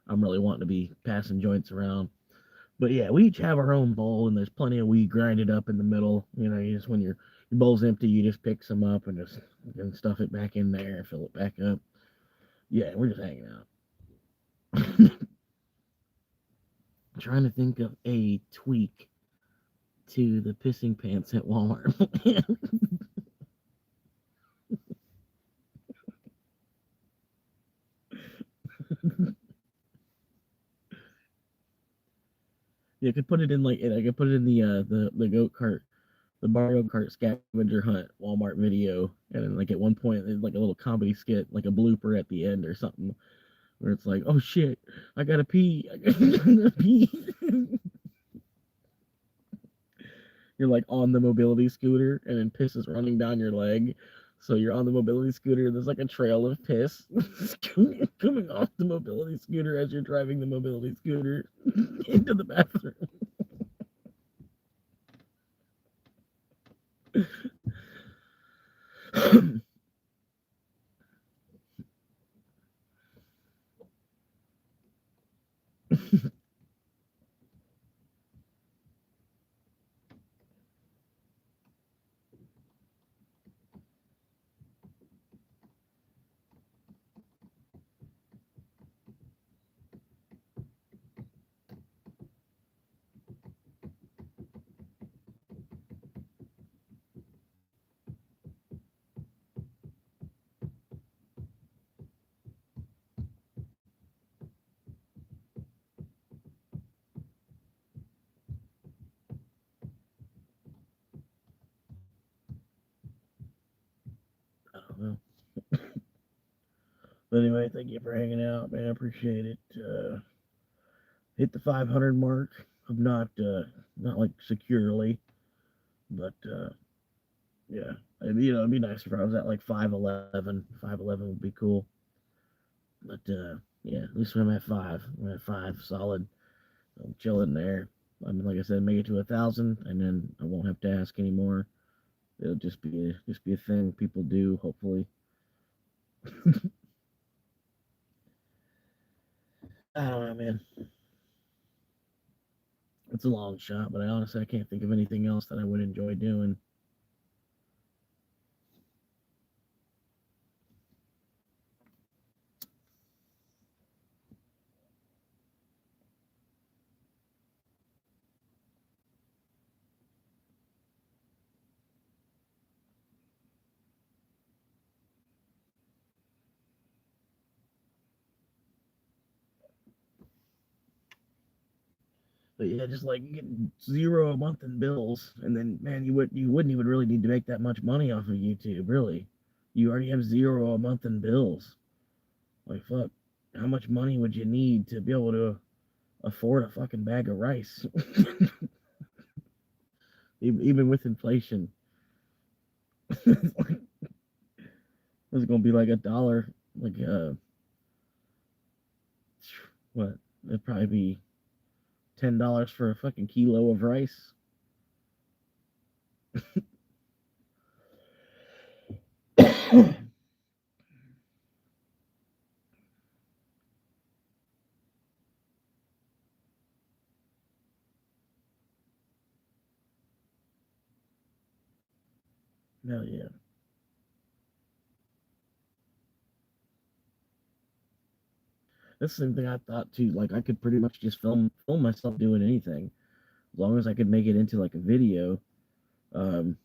I'm really wanting to be passing joints around. But yeah, we each have our own bowl, and there's plenty of weed grinded up in the middle. You know, you just when your bowl's empty, you just pick some up and just and stuff it back in there and fill it back up. Yeah, we're just hanging out. Trying to think of a tweak to the pissing pants at Walmart. You could put it in like I could put it in the goat cart, the Mario Kart scavenger hunt Walmart video, and then like at one point there's like a little comedy skit, like a blooper at the end or something, where it's like, oh shit, I gotta pee, I gotta pee. You're like on the mobility scooter, and then piss is running down your leg. So you're on the mobility scooter. There's like a trail of piss coming off the mobility scooter as you're driving the mobility scooter into the bathroom. Well, but anyway, thank you for hanging out, man. I appreciate it. Hit the 500 mark. I'm not like securely, but yeah, it'd be nice if I was at like 511. 511 would be cool. But yeah, at least when I'm at five, I'm at five solid. I'm chilling there. I mean, like I said, make it to 1,000, and then I won't have to ask anymore. It'll just be a thing people do. Hopefully, I don't know, man. It's a long shot, but I honestly I can't think of anything else that I would enjoy doing. But yeah, just like getting zero a month in bills, and then man, you wouldn't even really need to make that much money off of YouTube, really. You already have zero a month in bills. Like fuck, how much money would you need to be able to afford a fucking bag of rice? Even with inflation, it's gonna be like $1, like what? It'd probably be $10 for a fucking kilo of rice. Hell yeah. That's the same thing I thought too. Like I could pretty much just film myself doing anything, as long as I could make it into like a video. Um,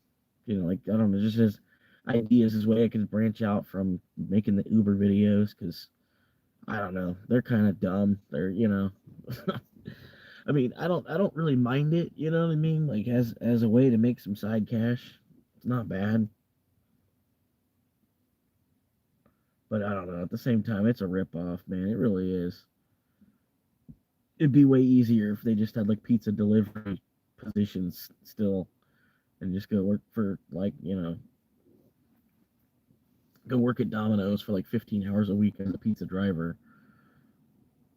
like I don't know, just as ideas as way I could branch out from making the Uber videos because I don't know, they're kind of dumb. They're I mean, I don't really mind it. You know what I mean? Like as a way to make some side cash, it's not bad. But I don't know. At the same time, it's a rip off, man. It really is. It'd be way easier if they just had like pizza delivery positions still, and just go work for like go work at Domino's for like 15 hours a week as a pizza driver,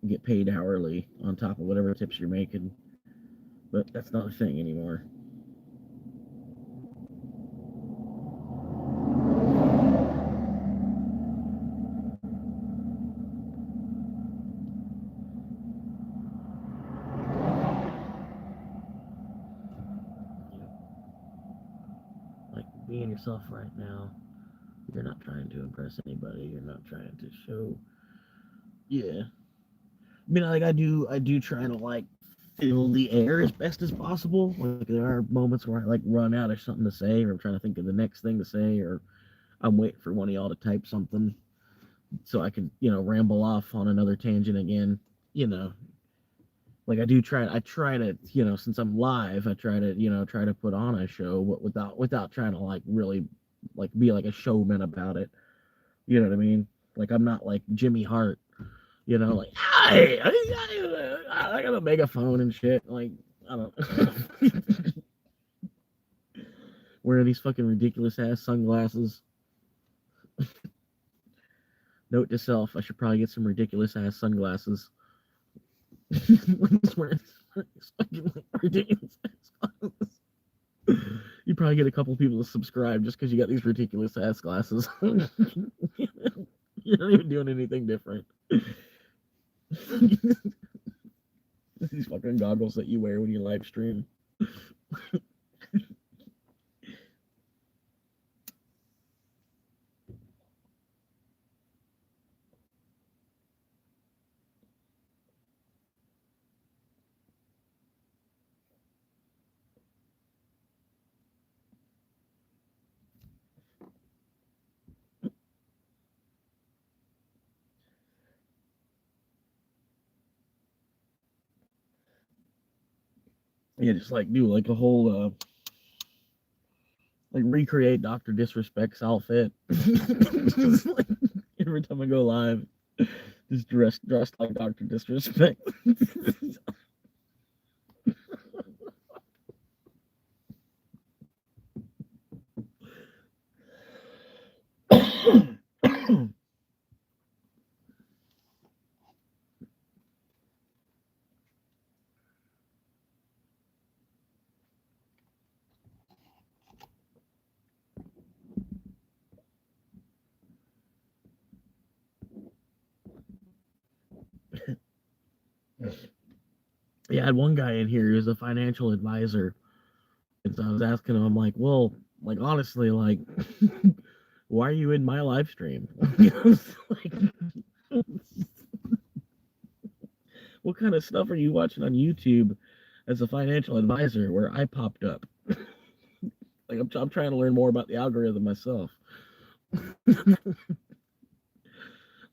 and get paid hourly on top of whatever tips you're making. But that's not a thing anymore. Like being yourself right now, you're not trying to impress anybody. You're not trying to show. Yeah, I mean, like I do try to like fill the air as best as possible. Like there are moments where I like run out of something to say, or I'm trying to think of the next thing to say, or I'm waiting for one of y'all to type something so I can, ramble off on another tangent again. You know, like I try to, since I'm live, I try to, try to put on a show, but without trying to like really like be like a showman about it. You know what I mean? Like I'm not like Jimmy Hart, like I got a megaphone and shit. Like I don't wearing these fucking ridiculous ass sunglasses. Note to self: I should probably get some ridiculous ass sunglasses. Wearing fucking ridiculous ass glasses. You probably get a couple people to subscribe just because you got these ridiculous ass glasses. You're not even doing anything different. These fucking goggles that you wear when you live stream. Yeah, just like do like a whole like recreate Dr. Disrespect's outfit. Just, like, every time I go live, just dressed like Dr. Disrespect. Yeah, I had one guy in here who was a financial advisor. And so I was asking him, I'm like, well, like honestly, like, why are you in my live stream? Like, what kind of stuff are you watching on YouTube as a financial advisor where I popped up? Like, I'm trying to learn more about the algorithm myself.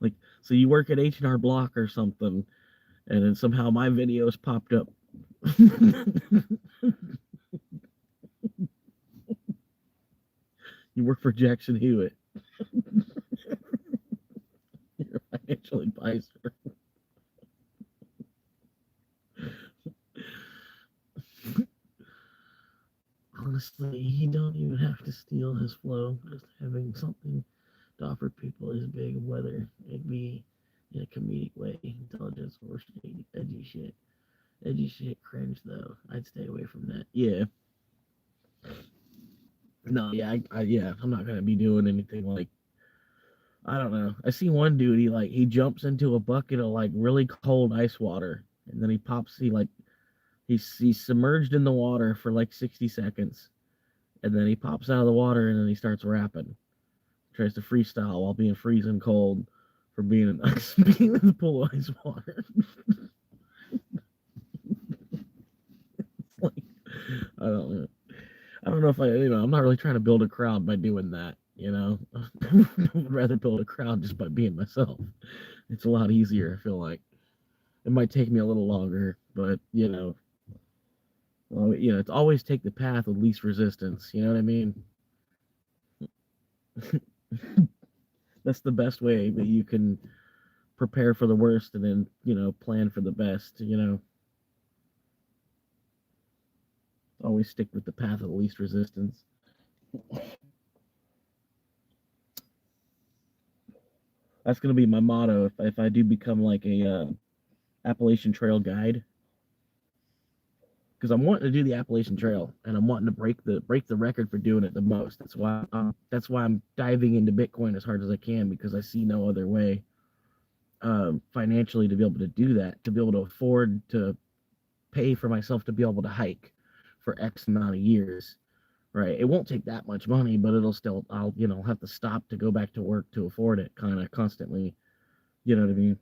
Like, so you work at H&R Block or something, and then somehow my videos popped up. You work for Jackson Hewitt. You're a financial advisor. Honestly, he don't even have to steal his flow. Just having something to offer people is big, whether it be in a comedic way, intelligence, or edgy shit. Edgy shit, cringe though. I'd stay away from that. Yeah. No, yeah, yeah, I'm not gonna be doing anything like, I don't know. I see one dude, he jumps into a bucket of like really cold ice water, and then he's submerged in the water for like 60 seconds, and then he pops out of the water and then he starts rapping. Tries to freestyle while being freezing cold for being in, being in the pool of ice water. Like, I don't know. I don't know if I'm not really trying to build a crowd by doing that. I'd rather build a crowd just by being myself. It's a lot easier. I feel like it might take me a little longer, but it's always take the path of least resistance. You know what I mean? That's the best way that you can prepare for the worst and then plan for the best. Always stick with the path of the least resistance. That's gonna be my motto if I do become like a Appalachian Trail guide, because I'm wanting to do the Appalachian Trail and I'm wanting to break the record for doing it the most. That's why I'm diving into Bitcoin as hard as I can, because I see no other way financially to be able to do that, to be able to afford to pay for myself to be able to hike for X amount of years. Right. It won't take that much money, but I'll have to stop to go back to work to afford it kind of constantly. You know what I mean?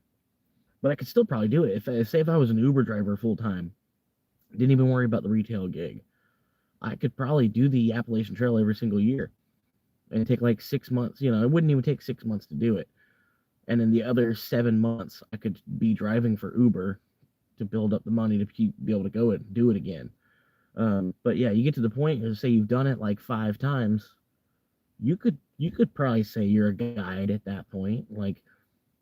But I could still probably do it. If I was an Uber driver full time, didn't even worry about the retail gig, I could probably do the Appalachian Trail every single year and take like 6 months. It wouldn't even take 6 months to do it. And in the other 7 months, I could be driving for Uber to build up the money to be able to go and do it again. But yeah, you get to the point where, say you've done it like 5 times, you could probably say you're a guide at that point. Like,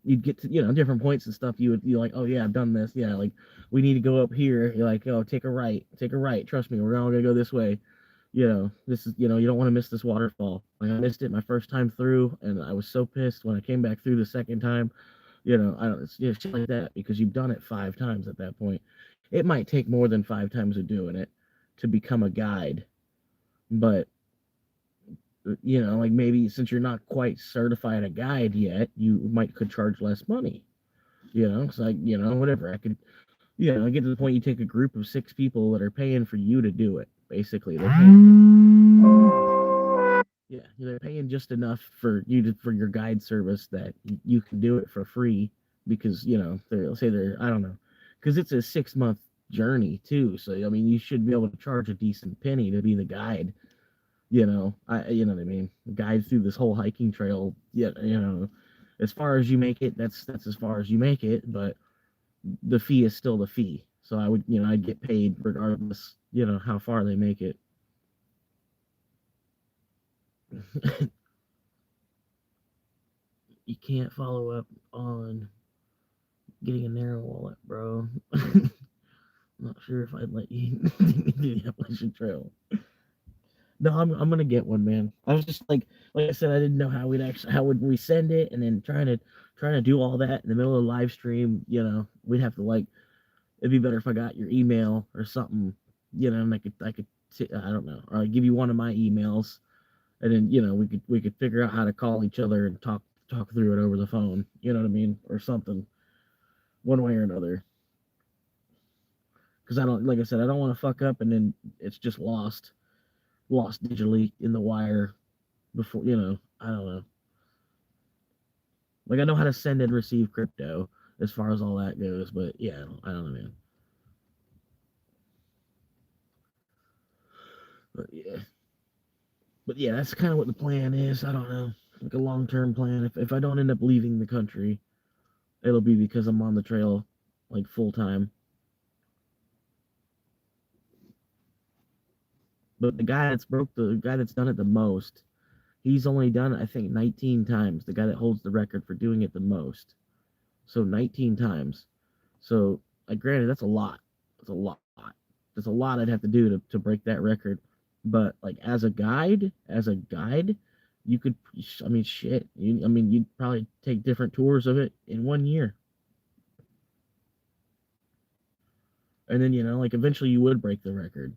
you'd get to different points and stuff. You're like, oh yeah, I've done this. Yeah, like, we need to go up here. You're like, oh, take a right. Trust me, we're all gonna go this way. This is, you don't want to miss this waterfall. Like, I missed it my first time through, and I was so pissed when I came back through the second time. I don't, it's shit like that, because you've done it 5 times at that point. It might take more than 5 times of doing it to become a guide, but like, maybe since you're not quite certified a guide yet, you could charge less money. It's like, whatever. I could, get to the point you take a group of 6 people that are paying for you to do it. Basically, they're paying just enough for your guide service that you can do it for free, because they're, I don't know, because it's a 6 month journey too. So I mean, you should be able to charge a decent penny to be the guide. You know what I mean? Guide through this whole hiking trail. Yeah, as far as you make it, that's as far as you make it. But the fee is still the fee. So I'd get paid regardless, how far they make it. You can't follow up on getting a narrow wallet, bro. I'm not sure if I'd let you do the Appalachian Trail. No, I'm gonna get one, man. I was just like I said, I didn't know how we'd actually how would we send it, and then trying to do all that in the middle of the live stream. We'd have to it'd be better if I got your email or something. And I don't know, or I'd give you one of my emails, and then we could figure out how to call each other and talk through it over the phone. You know what I mean, or something, one way or another. Because I don't, like I said, I don't want to fuck up and then it's just lost digitally in the wire before. I don't know. Like I know how to send and receive crypto as far as all that goes, but yeah, I don't know, man. But yeah, that's kind of what the plan is. I don't know, like a long-term plan. If I don't end up leaving the country, it'll be because I'm on the trail, like full time. But the guy that's done it the most, he's only done it, I think, 19 times. The guy that holds the record for doing it the most. So 19 times. So, granted, that's a lot. That's a lot. There's a lot I'd have to do to break that record. But like as a guide, you could. I mean, shit. You'd probably take different tours of it in 1 year, and then like eventually you would break the record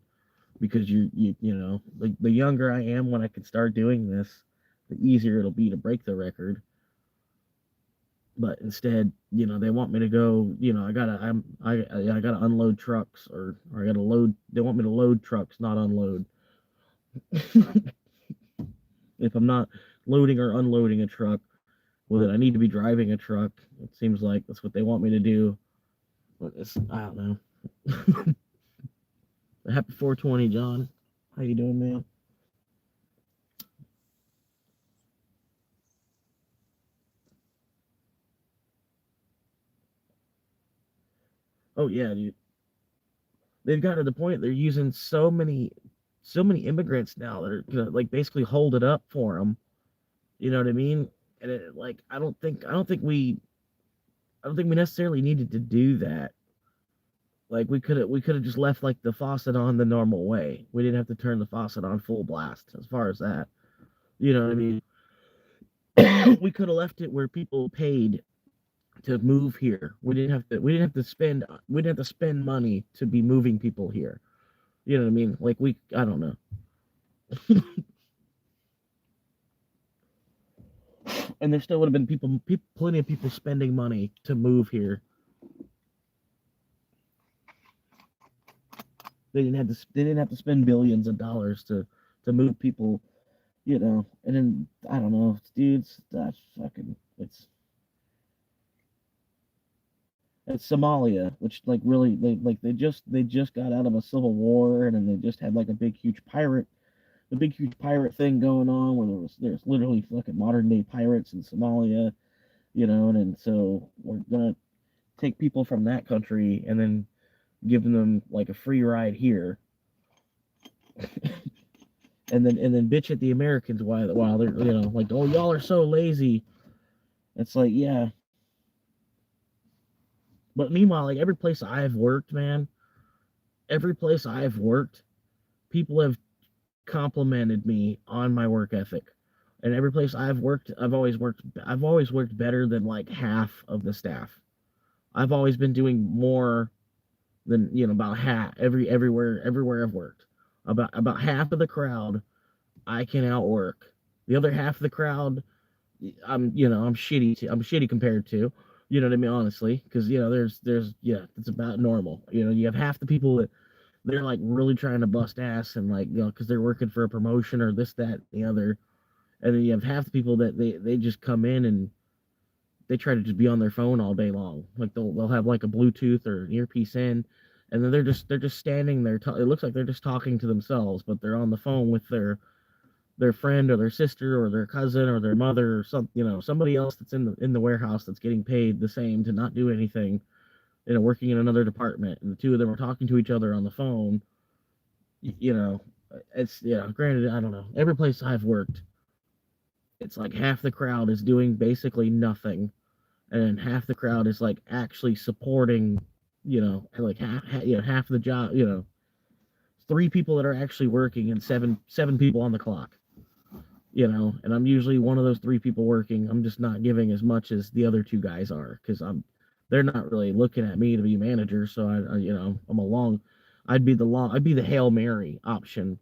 because like the younger I am when I can start doing this, the easier it'll be to break the record. But instead, they want me to go. I gotta unload trucks, or I gotta load. They want me to load trucks, not unload. If I'm not loading or unloading a truck, well, then I need to be driving a truck. It seems like that's what they want me to do. But I don't know. Happy 420, John. How you doing, man? Oh yeah, dude. They've got to the point they're using so many immigrants now that are gonna like basically hold it up for them. You know what I mean? And I don't think we necessarily needed to do that. Like we could have just left like the faucet on the normal way. We didn't have to turn the faucet on full blast as far as that. You know what I mean? We could have left it where people paid to move here. We didn't have to spend money to be moving people here. You know what I mean? Like I don't know. And there still would have been plenty of people spending money to move here. They didn't have to spend billions of dollars to move people, And then I don't know, dudes. That's fucking. It's Somalia, which like really they just got out of a civil war, and then they just had like a big huge pirate thing going on where there's literally fucking modern day pirates in Somalia, and then so we're gonna take people from that country and then give them like a free ride here, and then bitch at the Americans while they're like, oh, y'all are so lazy. It's like, yeah, but meanwhile, like every place I've worked, man, every place I've worked, people have complimented me on my work ethic. And every place I've worked, I've always worked better than like half of the staff. I've always been doing more than about half everywhere I've worked. About half of the crowd I can outwork. The other half of the crowd, I'm shitty. I'm shitty compared to. You know what I mean? Honestly, because there's yeah, it's about normal. You have half the people that they're like really trying to bust ass and like because they're working for a promotion or this that the other, and then you have half the people that they just come in and they try to just be on their phone all day long. Like they'll have like a Bluetooth or an earpiece in, and then they're just standing there. It looks like they're just talking to themselves, but they're on the phone with their friend or their sister or their cousin or their mother or somebody else that's in the warehouse that's getting paid the same to not do anything, working in another department, and the two of them are talking to each other on the phone. You know, it's, granted, I don't know. Every place I've worked, it's like half the crowd is doing basically nothing, and half the crowd is like actually supporting, like half the job, three people that are actually working and seven people on the clock, and I'm usually one of those three people working. I'm just not giving as much as the other two guys are because they're not really looking at me to be manager. So I'm I'd be the Hail Mary option.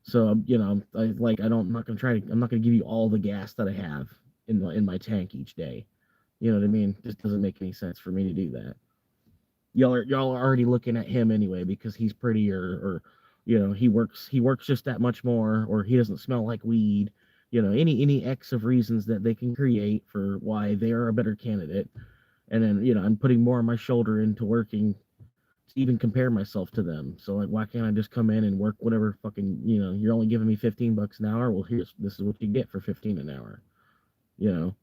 So I'm not gonna I'm not gonna give you all the gas that I have in my tank each day. You know what I mean? It just doesn't make any sense for me to do that. Y'all are already looking at him anyway because he's prettier, or he works just that much more, or he doesn't smell like weed. Any X of reasons that they can create for why they are a better candidate, and then I'm putting more on my shoulder into working to even compare myself to them. So like, why can't I just come in and work whatever fucking you're only giving me $15 an hour? Well, this is what you get for 15 an hour. You know,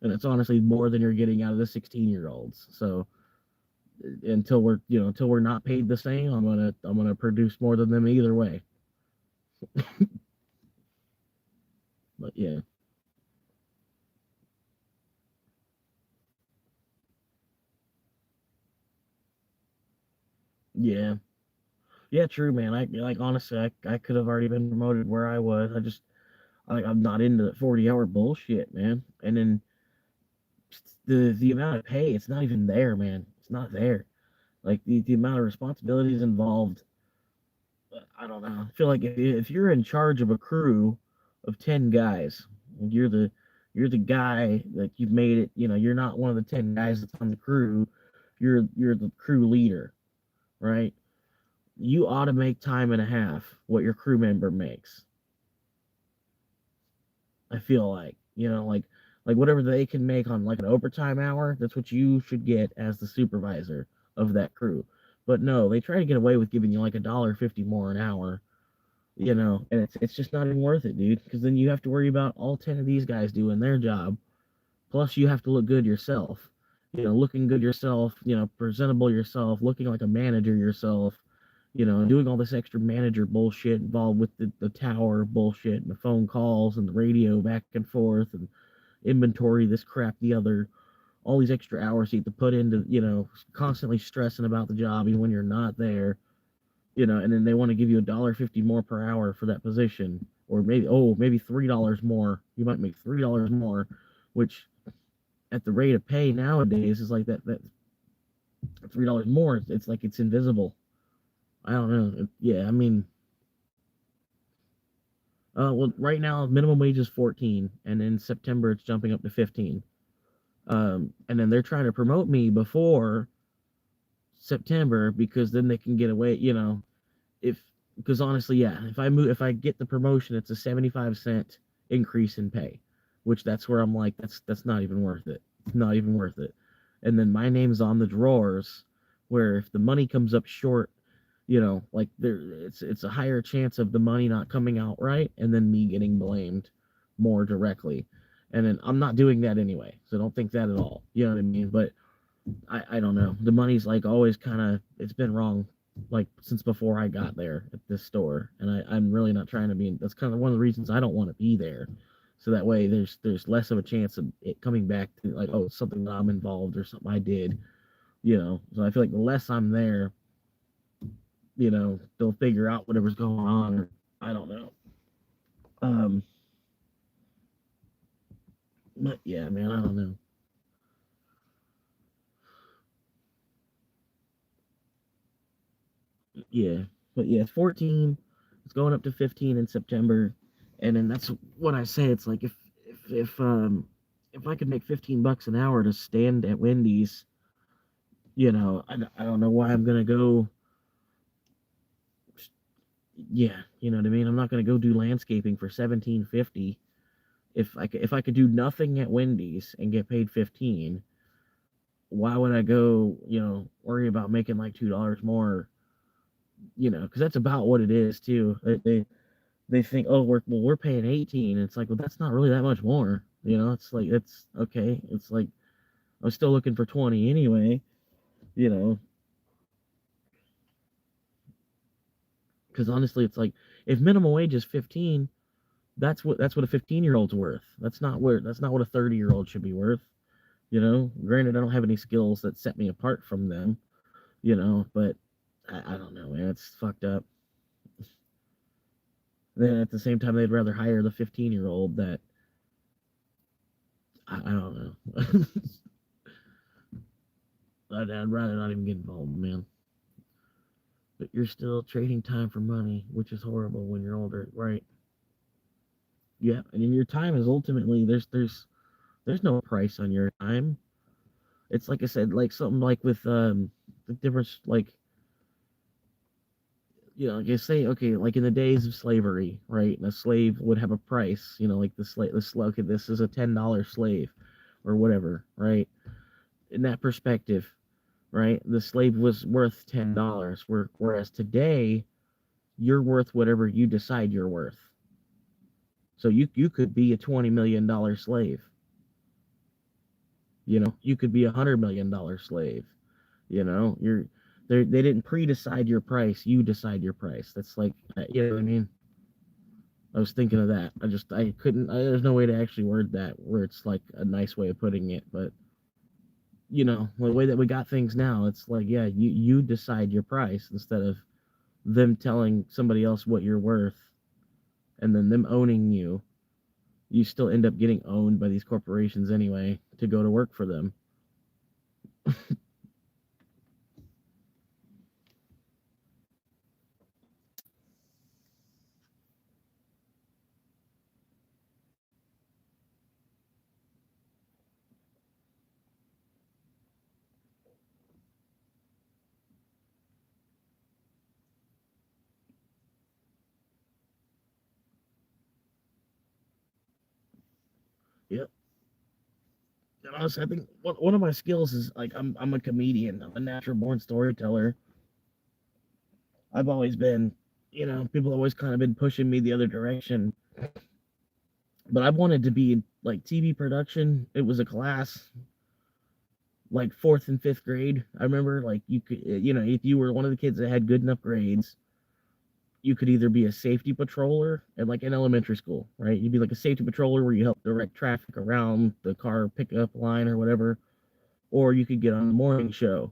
and it's honestly more than you're getting out of the 16-year-olds. So until we're not paid the same, I'm gonna produce more than them either way. But yeah, yeah, yeah, true, man. I like honestly, I could have already been promoted where I was. I'm not into the 40-hour bullshit, man. And then the amount of pay, it's not even there, man. It's not there. Like the amount of responsibilities involved. I don't know. I feel like if you're in charge of a crew of 10 guys, and you're the guy that you've made it. You're not one of the 10 guys that's on the crew. You're the crew leader, right? You ought to make time and a half what your crew member makes. I feel like whatever they can make on like an overtime hour, that's what you should get as the supervisor of that crew. But no, they try to get away with giving you like $1.50 more an hour, and it's just not even worth it, dude. Because then you have to worry about all 10 of these guys doing their job. Plus, you have to look good yourself. Looking good yourself. Presentable yourself. Looking like a manager yourself. Doing all this extra manager bullshit involved with the tower bullshit and the phone calls and the radio back and forth and inventory, this crap, the other, all these extra hours you have to put into, constantly stressing about the job even when you're not there, and then they want to give you $1.50 more per hour for that position, or maybe $3 more. You might make $3 more, which at the rate of pay nowadays is like that $3 more. It's like it's invisible. I don't know. Yeah, I mean, well, right now minimum wage is 14, and in September it's jumping up to 15. And then they're trying to promote me before September because then they can get away. If because honestly, yeah, if I get the promotion, it's a 75-cent increase in pay, which that's where I'm like, that's not even worth it. It's not even worth it. And then my name's on the drawers, where if the money comes up short, like it's a higher chance of the money not coming out right, and then me getting blamed more directly. And then I'm not doing that anyway, so don't think that at all. You know what I mean? But I don't know. The money's like always kind of, it's been wrong like since before I got there at this store, and I'm really not trying to be. That's kind of one of the reasons I don't want to be there. So that way, there's less of a chance of it coming back to like, oh, it's something that I'm involved or something I did. So I feel like the less I'm there, they'll figure out whatever's going on. Or I don't know. Um, but yeah, man, I don't know. Yeah, but yeah, 14. It's going up to 15 in September, and then that's what I say. It's like if I could make $15 an hour to stand at Wendy's, I don't know why I'm gonna go. Yeah, you know what I mean. I'm not gonna go do landscaping for 17.50. If I could do nothing at Wendy's and get paid 15, why would I go? Worry about making like $2 more. Because that's about what it is too. They think, oh, we're paying 18. It's like, well, that's not really that much more. It's like it's okay. It's like I'm still looking for 20 anyway. You know, because honestly, it's like if minimum wage is 15, That's what a 15-year-old's worth. That's not what a 30-year-old should be worth. Granted, I don't have any skills that set me apart from them. But I don't know, man. It's fucked up. Then at the same time, they'd rather hire the 15-year-old that I don't know. I'd rather not even get involved, man. But you're still trading time for money, which is horrible when you're older, right? Yeah, and in your time is ultimately there's no price on your time. It's like I said, like something like with the difference, like like you say, okay, like in the days of slavery, right? And a slave would have a price, like okay, this is a $10 slave, or whatever, right? In that perspective, right? The slave was worth $10, whereas today you're worth whatever you decide you're worth. So you could be a $20 million slave. You could be $100 million slave. They didn't pre-decide your price. You decide your price. That's like, you know what I mean. I was thinking of that. I couldn't. There's no way to actually word that where it's like a nice way of putting it, but the way that we got things now, it's like, yeah, you decide your price instead of them telling somebody else what you're worth, and then them owning you. You still end up getting owned by these corporations anyway to go to work for them. Yep. And honestly, I think one of my skills is like I'm a comedian. I'm a natural born storyteller. I've always been, people have always kind of been pushing me the other direction. But I wanted to be in like TV production. It was a class like fourth and fifth grade. I remember like you could, if you were one of the kids that had good enough grades, you could either be a safety patroller at like in elementary school, right? You'd be like a safety patroller where you help direct traffic around the car pickup line or whatever, or you could get on the morning show,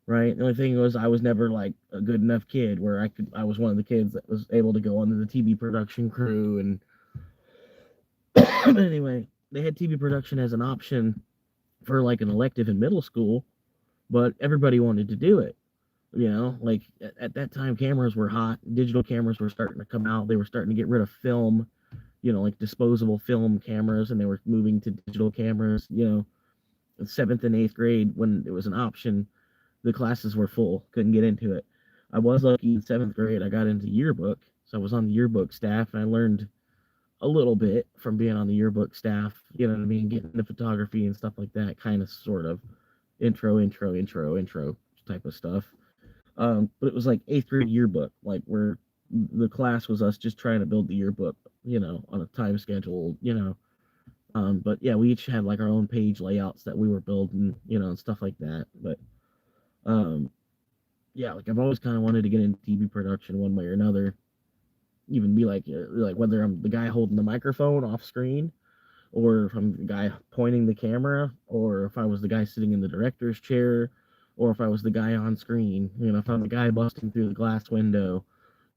right? The only thing was I was never like a good enough kid where I was one of the kids that was able to go onto the TV production crew. And but anyway, they had TV production as an option for like an elective in middle school, but everybody wanted to do it. Like at that time, cameras were hot. Digital cameras were starting to come out. They were starting to get rid of film, like disposable film cameras, and they were moving to digital cameras. In seventh and eighth grade, when it was an option, the classes were full. Couldn't get into it. I was lucky in seventh grade. I got into yearbook, so I was on the yearbook staff, and I learned a little bit from being on the yearbook staff. You know what I mean? Getting into photography and stuff like that, kind of, sort of, intro type of stuff. But it was like eighth grade yearbook, like where the class was us just trying to build the yearbook, on a time schedule. But yeah, we each had like our own page layouts that we were building, and stuff like that. But um, yeah, like I've always kind of wanted to get into TV production one way or another. Even be like whether I'm the guy holding the microphone off screen, or if I'm the guy pointing the camera, or if I was the guy sitting in the director's chair, or if I was the guy on screen, if I'm the guy busting through the glass window,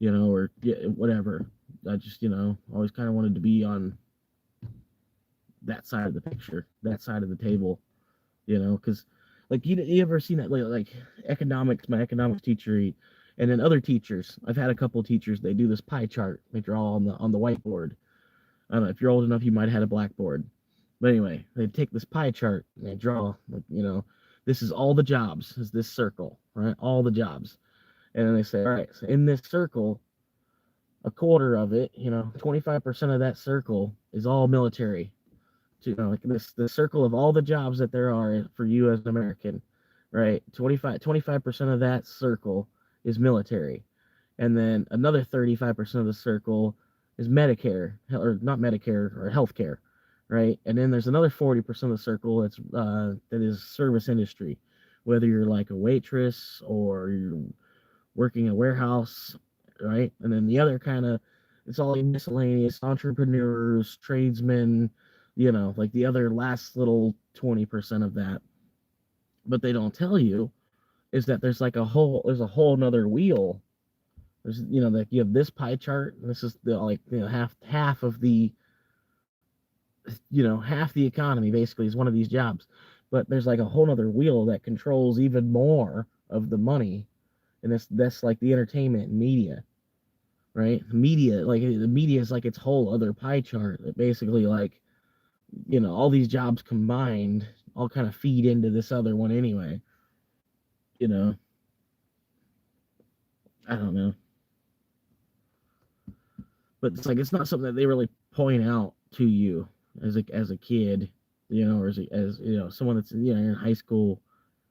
or yeah, whatever. I just, always kind of wanted to be on that side of the picture, that side of the table, because like you ever seen that like economics, my economics teacher, and then other teachers. I've had a couple of teachers. They do this pie chart. They draw on the whiteboard. I don't know if you're old enough, you might have had a blackboard. But anyway, they take this pie chart and they draw, like, this is all the jobs, is this circle, right? All the jobs. And then they say, all right, so in this circle, a quarter of it, 25% of that circle is all military. Like the circle of all the jobs that there are for you as an American, right? 25% of that circle is military. And then another 35% of the circle is Medicare, or not Medicare, or healthcare, right? And then there's another 40% of the circle that is service industry, whether you're like a waitress or you're working a warehouse, right? And then the other kind of It's all like miscellaneous entrepreneurs, tradesmen, like the other last little 20% of that. But they don't tell you is that there's a whole another wheel. There's, that you have this pie chart, and this is half of the, half the economy basically is one of these jobs. But there's like a whole other wheel that controls even more of the money, and that's like the entertainment and media, right? The media is like its whole other pie chart that basically like, all these jobs combined all kind of feed into this other one anyway. You know, I don't know. But it's like it's not something that they really point out to you as a kid, or as someone that's in high school.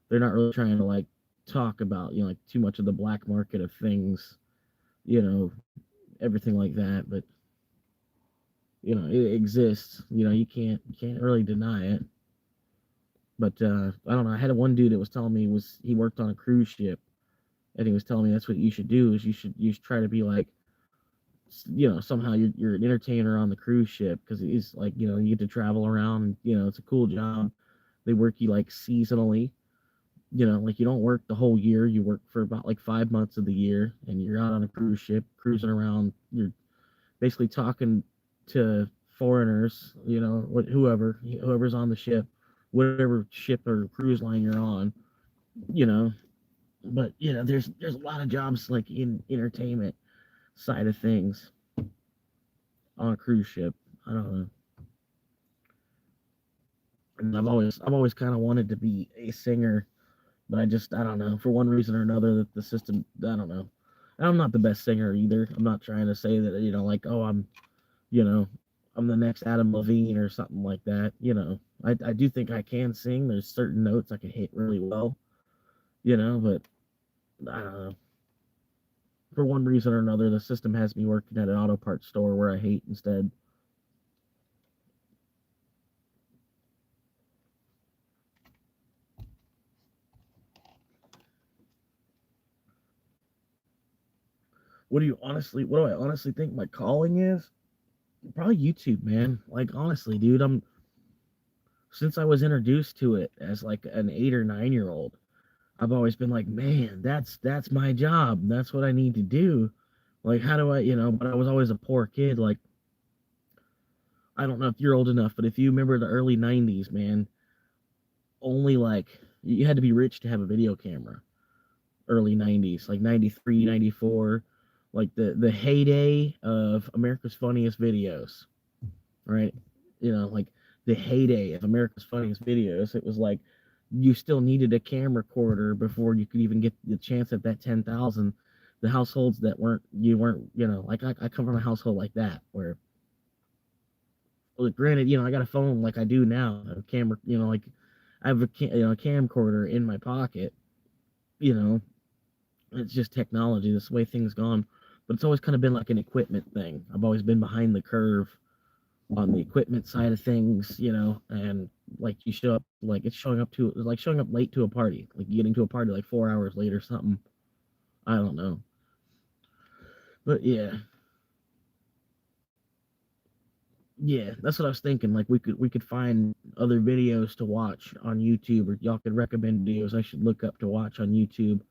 They're not really trying to like talk about like too much of the black market of things, everything like that. But it exists. You can't really deny it. But I don't know. I had one dude that was telling me he worked on a cruise ship, and he was telling me that's what you should do is you should try to be like, somehow you're an entertainer on the cruise ship, because it's like, you get to travel around, and it's a cool job. They work you like seasonally, like you don't work the whole year. You work for about like 5 months of the year, and you're out on a cruise ship cruising around. You're basically talking to foreigners, whoever's on the ship, whatever ship or cruise line you're on, you know. But there's a lot of jobs like in entertainment side of things on a cruise ship. I don't know. And I've always kind of wanted to be a singer, but I don't know, for one reason or another, that the system, I don't know. And I'm not the best singer either. I'm not trying to say that, like, oh, you know I'm the next Adam Levine or something like that. I do think I can sing. There's certain notes I can hit really well, but I don't know. For one reason or another, the system has me working at an auto parts store where I hate instead. What do I honestly think my calling is? Probably YouTube, man. Like, honestly, dude, since I was introduced to it as like an 8 or 9 year old, I've always been like, man, that's my job. That's what I need to do. Like, how do I, but I was always a poor kid. Like, I don't know if you're old enough, but if you remember the early 90s, man, only like you had to be rich to have a video camera. Early 90s, like 93, 94, like the heyday of America's Funniest Videos, right? Like the heyday of America's Funniest Videos. It was like you still needed a camcorder before you could even get the chance at that 10,000. The households that weren't, like I come from a household like that where, well, granted, I got a phone like I do now, a camera, like I have a camcorder in my pocket, you know. It's just technology. That's the way things gone. But it's always kind of been like an equipment thing. I've always been behind the curve on the equipment side of things, and like you show up, like it's like showing up late to a party, like getting to a party like 4 hours late or something. I don't know. But yeah, that's what I was thinking. Like we could find other videos to watch on YouTube, or y'all could recommend videos I should look up to watch on YouTube,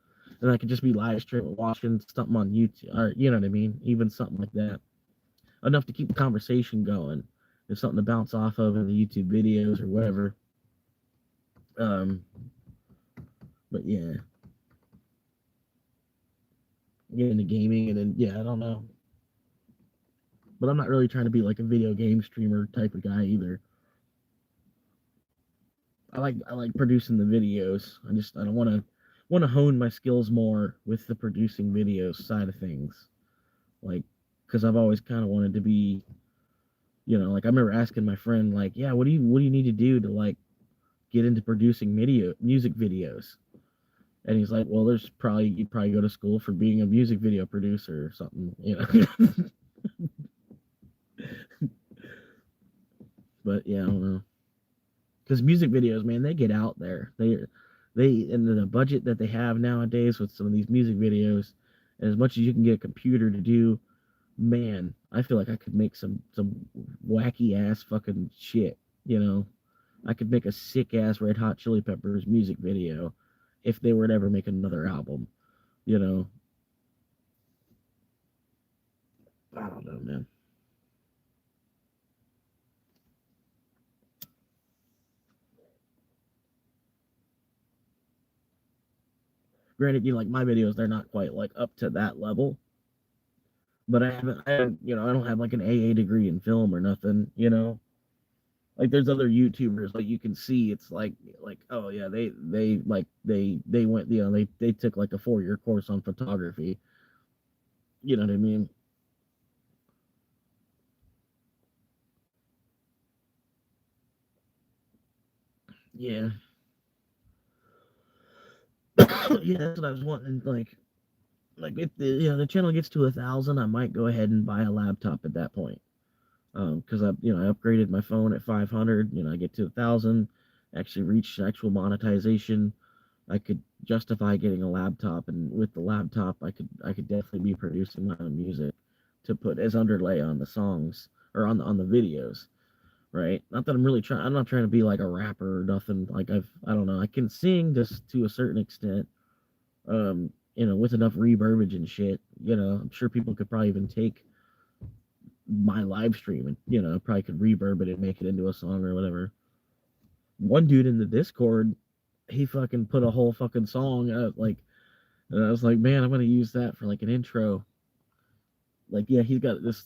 and I could just be live streaming watching something on YouTube, or you know what I mean, even something like that, enough to keep the conversation going. There's something to bounce off of in the YouTube videos or whatever. Um, but yeah, get into gaming, and then I don't know, but I'm not really trying to be like a video game streamer type of guy either. I like producing the videos. I don't want to hone my skills more with the producing videos side of things, like because I've always kind of wanted to be, like I remember asking my friend like, yeah, what do you need to do to like get into producing music videos? And he's like, well, you'd probably go to school for being a music video producer or something. But yeah, I don't know. Because music videos, man, they get out there. They and the budget that they have nowadays with some of these music videos, and as much as you can get a computer to do, man, I feel like I could make some wacky ass fucking shit. You know, I could make a sick ass Red Hot Chili Peppers music video if they were to ever make another album. You know, I don't know, man. Granted, you know, like my videos, they're not quite like up to that level, but you know, I don't have like an AA degree in film or nothing. You know, like there's other YouTubers like you can see it's like oh yeah they went you know they took like a 4 year course on photography. You know what I mean? Yeah, yeah, that's what I was wanting. Like if the you know the channel gets to 1,000, I might go ahead and buy a laptop at that point. Because I you know I upgraded my phone at 500. You know I get to 1,000, actually reach actual monetization. I could justify getting a laptop, and with the laptop, I could definitely be producing my own music to put as underlay on the songs or on the videos, right? Not that I'm really trying. I'm not trying to be like a rapper or nothing. Like I don't know. I can sing just to a certain extent, you know, with enough reverbage and shit. You know, I'm sure people could probably even take my live stream and you know probably could reverb it and make it into a song or whatever. One dude in the Discord, he fucking put a whole fucking song out like, and I was like, man, I'm gonna use that for like an intro. Like, yeah, he's got this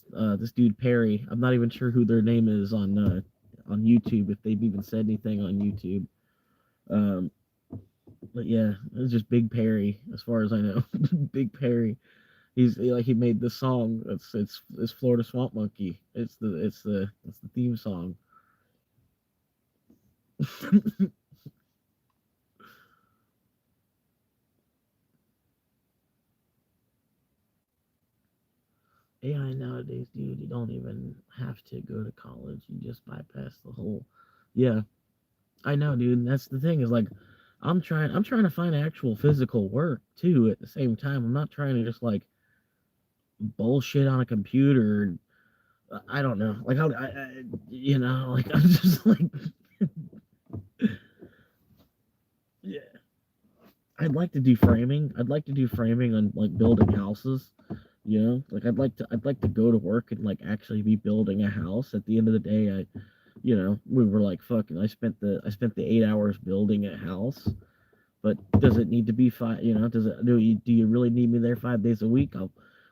dude Perry. I'm not even sure who their name is on YouTube if they've even said anything on YouTube. Um, but yeah, it's just Big Perry as far as I know. Big Perry. He's like he made this song. It's Florida Swamp Monkey. It's the theme song. AI nowadays, dude, you don't even have to go to college. You just bypass the whole. Yeah, I know, dude. That's the thing is like, I'm trying to find actual physical work too. At the same time, I'm not trying to just like bullshit on a computer. I don't know. Like you know, like I'm just like, yeah. I'd like to do framing. I'd like to do framing on like building houses. You know, like I'd like to go to work and like actually be building a house. At the end of the day, you know, we were like fucking. I spent the 8 hours building a house. But does it need to be five? You know, do you really need me there 5 days a week?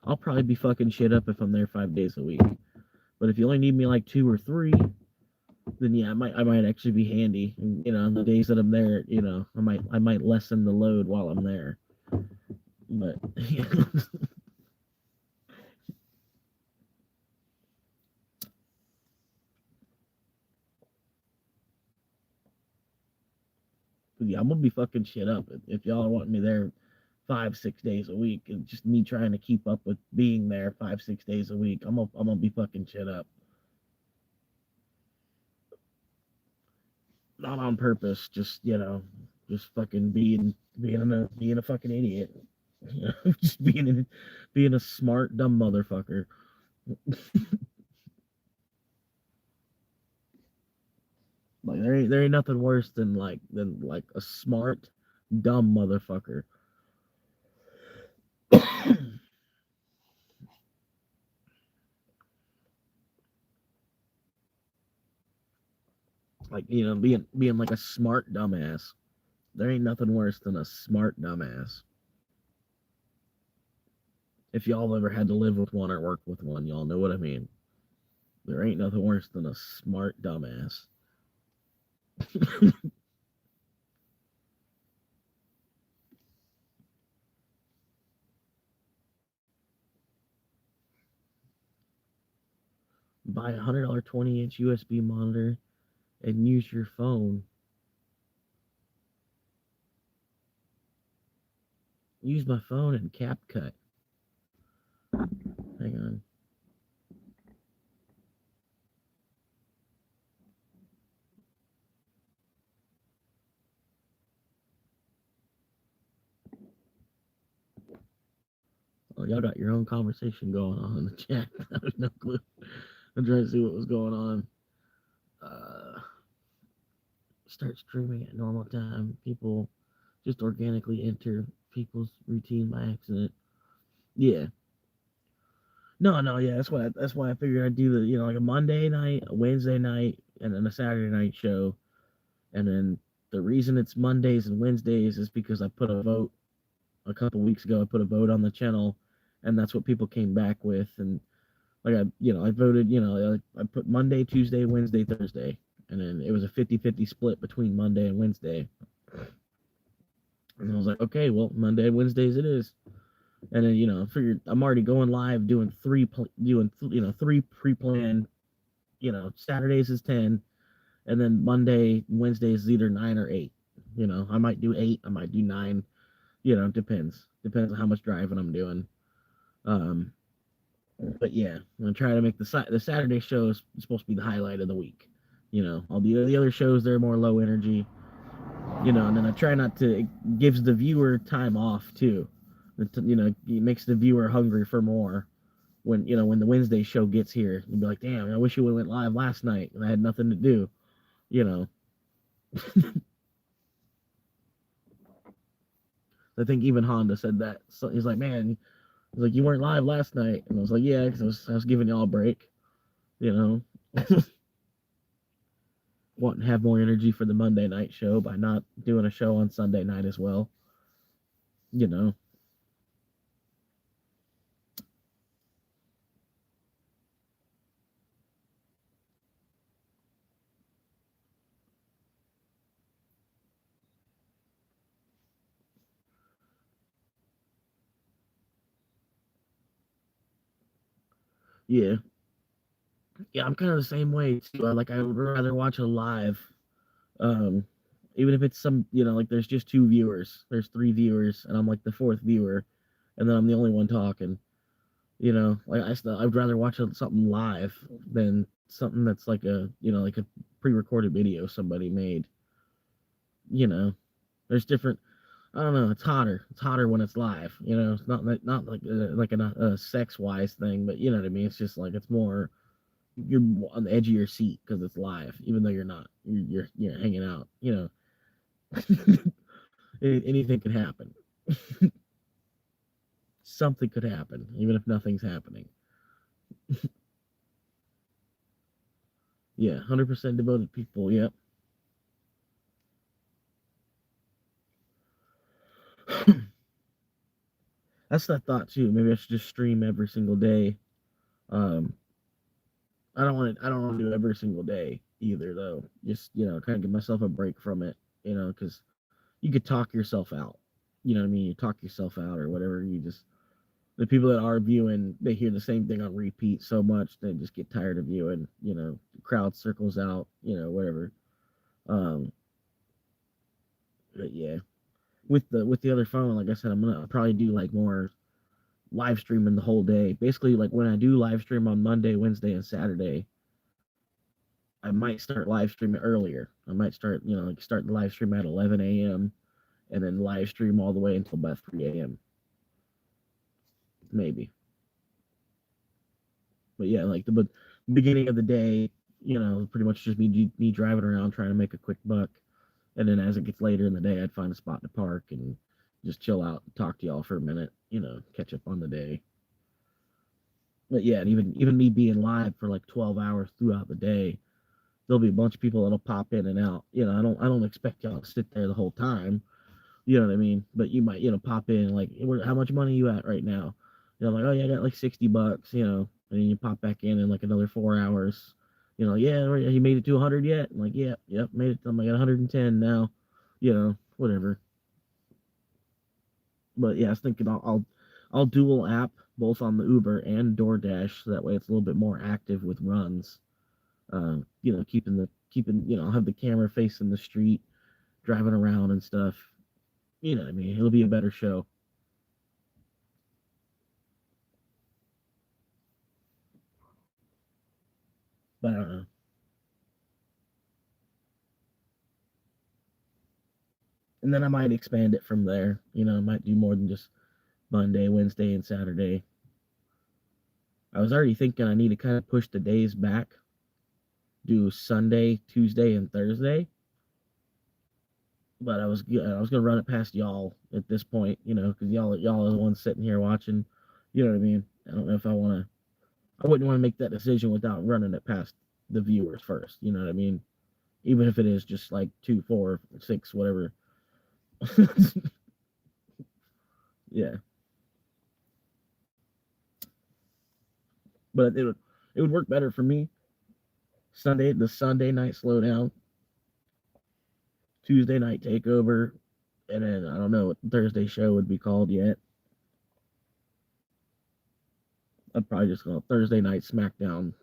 I'll probably be fucking shit up if I'm there 5 days a week. But if you only need me like two or three, then yeah, I might actually be handy. And, you know, on the days that I'm there, you know, I might lessen the load while I'm there. But yeah. Yeah, I'm gonna be fucking shit up if y'all want me there 5 6 days a week. And just me trying to keep up with being there 5 6 days a week. I'm gonna be fucking shit up. Not on purpose, just you know, just fucking being a fucking idiot. You know, just being a smart dumb motherfucker. Like there ain't nothing worse than like a smart dumb motherfucker. Like you know, being like a smart dumbass. There ain't nothing worse than a smart dumbass. If y'all ever had to live with one or work with one, y'all know what I mean. There ain't nothing worse than a smart dumbass. Buy $100 20-inch USB monitor and use your phone. Use my phone and CapCut. Hang on. Y'all got your own conversation going on in the chat. I have no clue. I'm trying to see what was going on. Start streaming at normal time. People just organically enter people's routine by accident. Yeah. No, yeah. That's why I figured I'd do the like a Monday night, a Wednesday night, and then a Saturday night show. And then the reason it's Mondays and Wednesdays is because I put a vote a couple weeks ago. I put a vote on the channel, and that's what people came back with. And like I voted. I put Monday, Tuesday, Wednesday, Thursday, and then it was a 50-50 split between Monday and Wednesday. And I was like, okay, well, Monday and Wednesdays it is. And then I figured I'm already going live doing three pre-planned. Saturdays is 10, and then Monday, Wednesday is either 9 or 8. I might do 8, I might do 9. It depends on how much driving I'm doing. But yeah, I'm gonna try to make the Saturday shows supposed to be the highlight of the week. All the other shows they're more low energy. And then I try not to. It gives the viewer time off too. It makes the viewer hungry for more. When the Wednesday show gets here, you'd be like, damn, I wish you would have went live last night and I had nothing to do. I think even Honda said that. So he's like, man, he's like, you weren't live last night, and I was like, yeah, because I was giving y'all a break. Want to have more energy for the Monday night show by not doing a show on Sunday night as well. You know. Yeah. Yeah, I'm kind of the same way too. I would rather watch a live. Um, Even if it's like there's just 2 viewers, there's 3 viewers, and I'm like the 4th viewer, and then I'm the only one talking. Like I'd rather watch something live than something that's like a pre-recorded video somebody made. There's different. I don't know. It's hotter. It's hotter when it's live. It's not like a sex wise thing, but you know what I mean. It's just like it's more. You're on the edge of your seat because it's live, even though you're not. You're hanging out. Anything could happen. Something could happen, even if nothing's happening. Yeah, 100% devoted people. Yep. That's that thought too. Maybe I should just stream every single day. Um, I don't want to do every single day either, though. Just kind of give myself a break from it. Because you could talk yourself out. You know what I mean? You talk yourself out or whatever. You just the people that are viewing, they hear the same thing on repeat so much they just get tired of viewing. The crowd circles out. Whatever. Um, but yeah, with the other phone, like I said, I'm gonna probably do like more live streaming the whole day. Basically, like when I do live stream on Monday, Wednesday, and Saturday, I might start live streaming earlier. I might start the live stream at 11 a.m. and then live stream all the way until about 3 a.m. Maybe. But yeah, like the beginning of the day, pretty much just me driving around trying to make a quick buck. And then as it gets later in the day, I'd find a spot to park and just chill out and talk to y'all for a minute, catch up on the day. But yeah, and even me being live for like 12 hours throughout the day, there'll be a bunch of people that'll pop in and out. I don't expect y'all to sit there the whole time. You know what I mean? But you might, pop in like, how much money are you at right now? Like, oh yeah, I got like $60. And then you pop back in like another 4 hours. Yeah, you made it to 100 yet? I'm like, yeah, yep, made it. I'm like at 110 now. Whatever. But yeah, I was thinking I'll dual app both on the Uber and DoorDash, so that way it's a little bit more active with runs. Keeping I'll have the camera facing the street, driving around and stuff. You know what I mean? It'll be a better show. But I don't know. And then I might expand it from there. I might do more than just Monday, Wednesday, and Saturday. I was already thinking I need to kind of push the days back, do Sunday, Tuesday, and Thursday. But I was gonna run it past y'all at this point, because y'all are the ones sitting here watching. You know what I mean? I don't know if I want to. I wouldn't want to make that decision without running it past the viewers first. You know what I mean? Even if it is just like 2, 4, 6, whatever. Yeah. But it would work better for me. The Sunday night slowdown, Tuesday night takeover, and then I don't know what the Thursday show would be called yet. I'd probably just call it Thursday night SmackDown.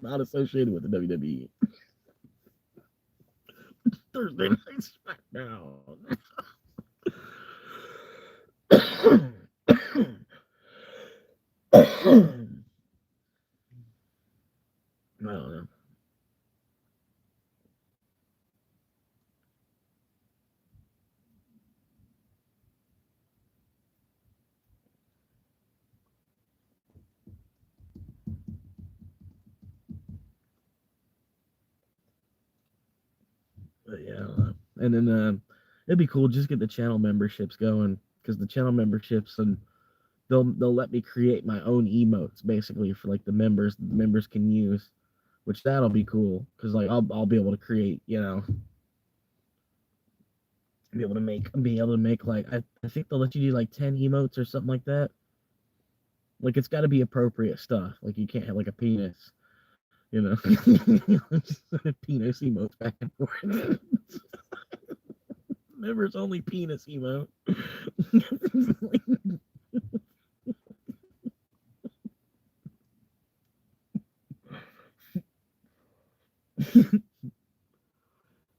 Not associated with the WWE. Thursday night SmackDown. I don't know. But yeah, I don't know. And then it'd be cool just get the channel memberships going, because the channel memberships, and they'll let me create my own emotes basically for like the members can use, which that'll be cool, because like I'll be able to create, be able to make like I think they'll let you do like 10 emotes or something like that. Like it's got to be appropriate stuff. Like you can't have like a penis, penis emotes back and forth. Members only penis emote.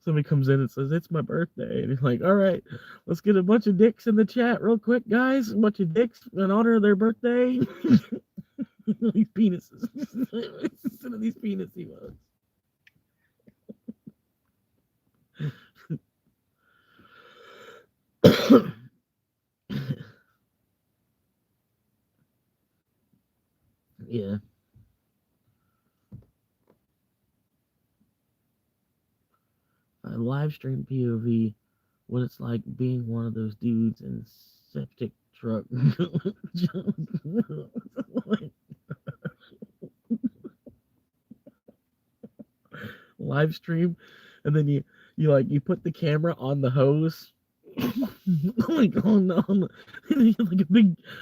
Somebody comes in and says, "It's my birthday." And he's like, "All right, let's get a bunch of dicks in the chat real quick, guys. A bunch of dicks in honor of their birthday." These penises. Instead of these penis emotes. Yeah. I live stream POV, what it's like being one of those dudes in septic truck. Live stream, and then you put the camera on the hose. Like like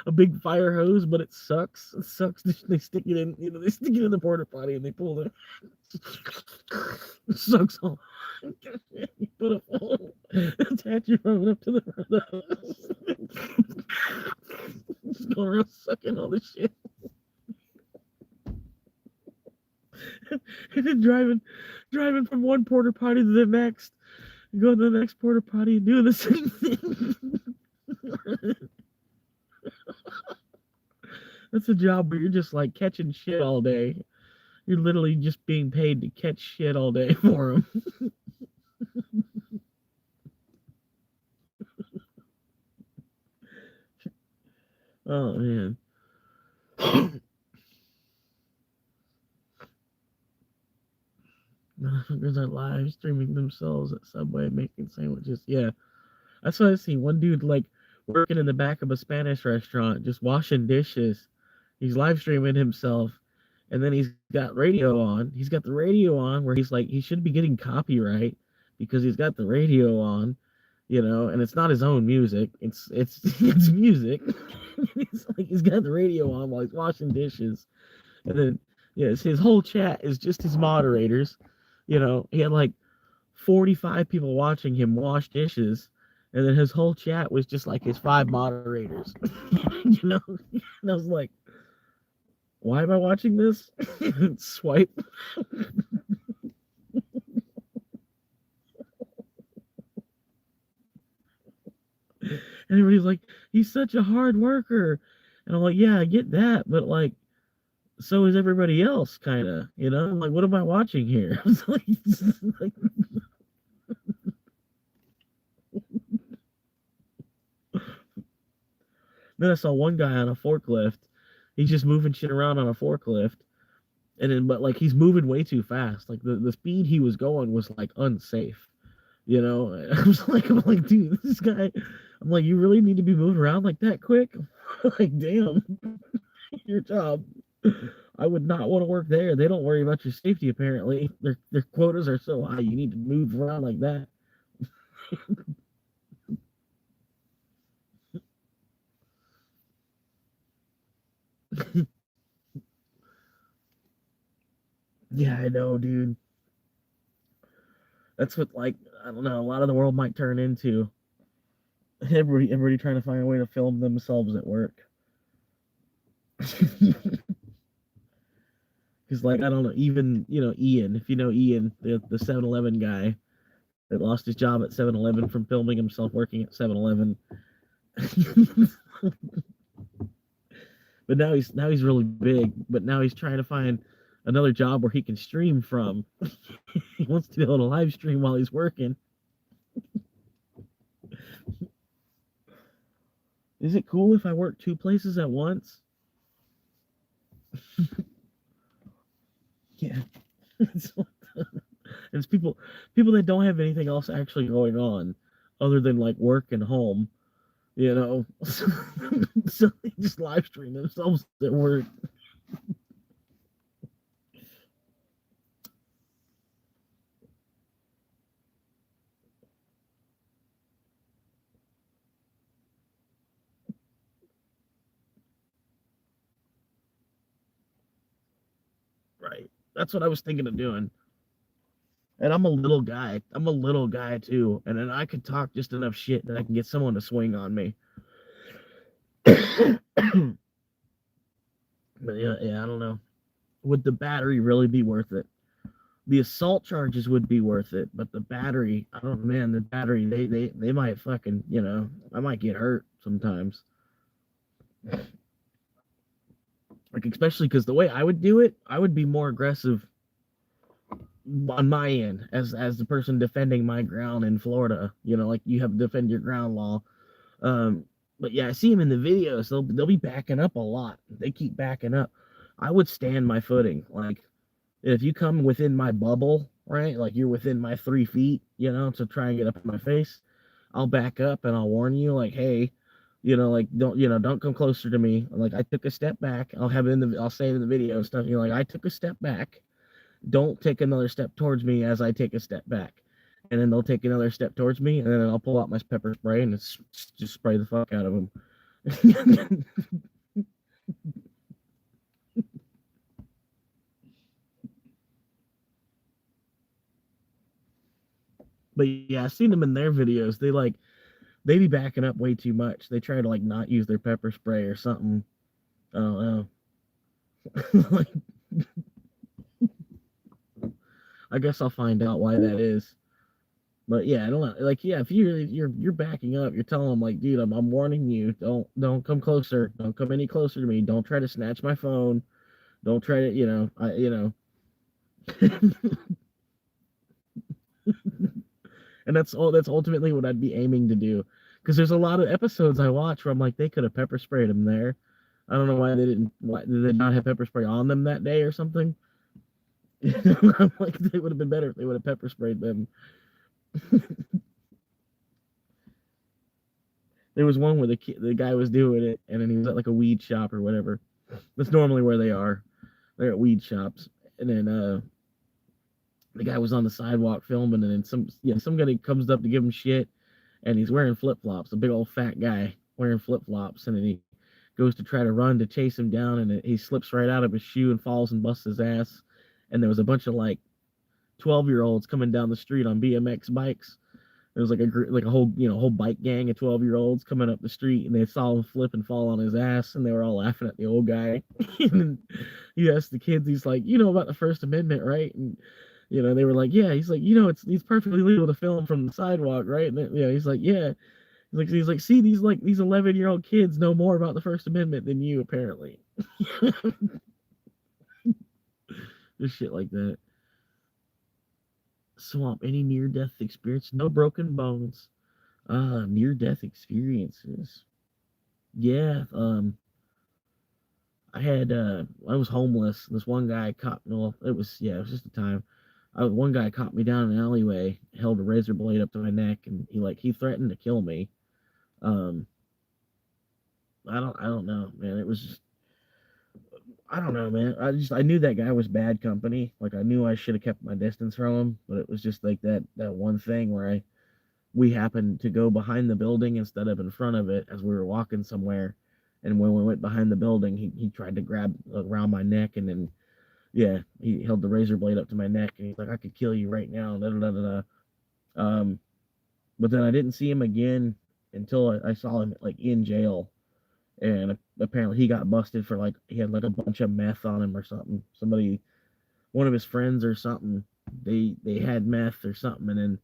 a big fire hose, but it sucks. It sucks. They stick it in, they stick it in the porta potty and they pull it. It sucks all. You put a phone, attach your phone up to the hose. Just going around sucking all the shit. And then driving from one porta potty to the next, go to the next porta potty and do the same thing. That's a job where you're just like catching shit all day. You're literally just being paid to catch shit all day for them. Oh man. Motherfuckers are live streaming themselves at Subway making sandwiches. Yeah. That's what I see. One dude like working in the back of a Spanish restaurant, just washing dishes. He's live streaming himself, and then he's got radio on. He's got the radio on where he's like he should be getting copyright because he's got the radio on, and it's not his own music. It's music. He's got the radio on while he's washing dishes, and then his whole chat is just his moderators. He had like 45 people watching him wash dishes, and then his whole chat was just like his 5 moderators. And I was like, why am I watching this? Swipe. And everybody's like, he's such a hard worker. And I'm like, yeah, I get that, but like, so is everybody else, kind of, I'm like, what am I watching here? Like, Then I saw one guy on a forklift. He's just moving shit around on a forklift, and then but like he's moving way too fast. Like the speed he was going was like unsafe. You know, I'm like, dude, this guy. I'm like, you really need to be moving around like that quick? Like, damn, your job. I would not want to work there. They don't worry about your safety. Apparently, their quotas are so high. You need to move around like that. Yeah, I know, dude. That's what like I don't know. A lot of the world might turn into everybody trying to find a way to film themselves at work. Because like I don't know, even Ian, if you know Ian, the 7-Eleven guy that lost his job at 7-Eleven from filming himself working at 7-Eleven. But now he's really big. But now he's trying to find another job where he can stream from. He wants to be able to live stream while he's working. Is it cool if I work two places at once? Yeah. It's people that don't have anything else actually going on other than like work and home, you know. So they just live stream themselves at work. Right. That's what I was thinking of doing. And I'm a little guy. I'm a little guy too. And then I could talk just enough shit that I can get someone to swing on me. But yeah, I don't know. Would the battery really be worth it? The assault charges would be worth it, but the battery, I don't know, man, the battery, they might fucking, I might get hurt sometimes. Like, especially because the way I would do it, I would be more aggressive on my end as the person defending my ground in Florida. Like you have to defend your ground law. Um, but yeah, I see them in the videos. They'll be backing up a lot. They keep backing up. I would stand my footing. Like if you come within my bubble, right? Like you're within my 3 feet, to try and get up in my face, I'll back up and I'll warn you, like, hey, like don't come closer to me. Like I took a step back. I'll say it in the video and stuff. Like I took a step back. Don't take another step towards me as I take a step back. And then they'll take another step towards me, and then I'll pull out my pepper spray and just spray the fuck out of them. But yeah, I've seen them in their videos. They be backing up way too much. They try to like not use their pepper spray or something. I don't know. Like, I guess I'll find out why that is. But yeah, I don't know. Like, yeah, if you're backing up, you're telling them like, dude, I'm warning you. Don't come closer. Don't come any closer to me. Don't try to snatch my phone. Don't try to, and that's ultimately what I'd be aiming to do. Because there's a lot of episodes I watch where I'm like, they could have pepper sprayed him there. I don't know why they didn't. Why did they not have pepper spray on them that day or something? I'm like, they would have been better if they would have pepper sprayed them. There was one where the guy was doing it, and then he was at like a weed shop or whatever. That's normally where they are. They're at weed shops, and then the guy was on the sidewalk filming, and then some guy comes up to give him shit, and he's wearing flip flops. A big old fat guy wearing flip flops, and then he goes to try to run to chase him down, and he slips right out of his shoe and falls and busts his ass. And there was a bunch of like 12-year-olds coming down the street on BMX bikes. There was like a whole bike gang of 12-year-olds coming up the street, and they saw him flip and fall on his ass, and they were all laughing at the old guy. And he asked the kids, he's like, about the First Amendment, right? And they were like, yeah. He's like, it's perfectly legal to film from the sidewalk, right? And he's like, yeah. He's like, see, these 11-year-old kids know more about the First Amendment than you apparently. Just shit like that. Swamp, any near death experience? No broken bones. Near death experiences. Yeah, I was homeless. This one guy caught me. Well, it was yeah, it was just a time. One guy caught me down an alleyway, held a razor blade up to my neck, and he threatened to kill me. Um, I don't know, man. It was just I don't know, man. I knew that guy was bad company. Like I knew I should have kept my distance from him, but it was just like that one thing where I we happened to go behind the building instead of in front of it as we were walking somewhere. And when we went behind the building, he tried to grab around my neck, and then yeah, he held the razor blade up to my neck, and he's like, "I could kill you right now." Da, da, da, da, da. Um, but then I didn't see him again until I saw him like in jail, and apparently he got busted for like he had like a bunch of meth on him or something. Somebody, one of his friends or something, they had meth or something, and then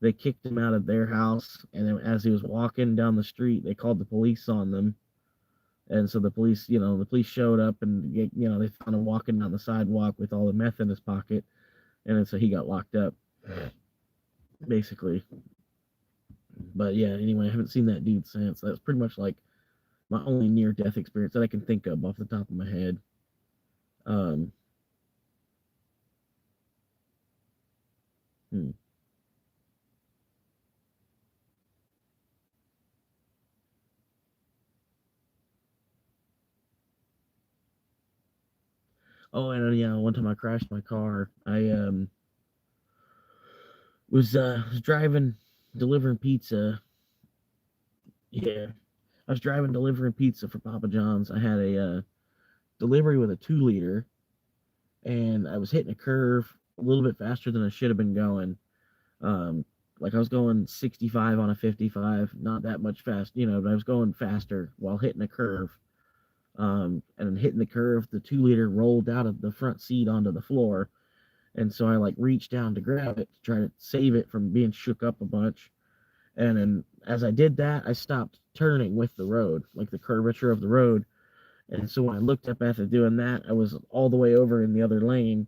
they kicked him out of their house. And then as he was walking down the street, they called the police on them. And so the police showed up, and they found him walking down the sidewalk with all the meth in his pocket, and then so he got locked up, basically. But yeah, anyway, I haven't seen that dude since. That's pretty much like my only near death experience that I can think of off the top of my head. Um, hmm. Oh, and yeah, one time I crashed my car. I was driving, delivering pizza. Yeah, I was driving, delivering pizza for Papa John's. I had a delivery with a 2 liter, and I was hitting a curve a little bit faster than I should have been going. Um, like I was going 65 on a 55, not that much fast, but I was going faster while hitting a curve. And hitting the curve, the 2 liter rolled out of the front seat onto the floor, and so I like reached down to grab it to try to save it from being shook up a bunch. And then as I did that, I stopped turning with the road, like the curvature of the road. And so when I looked up after doing that, I was all the way over in the other lane,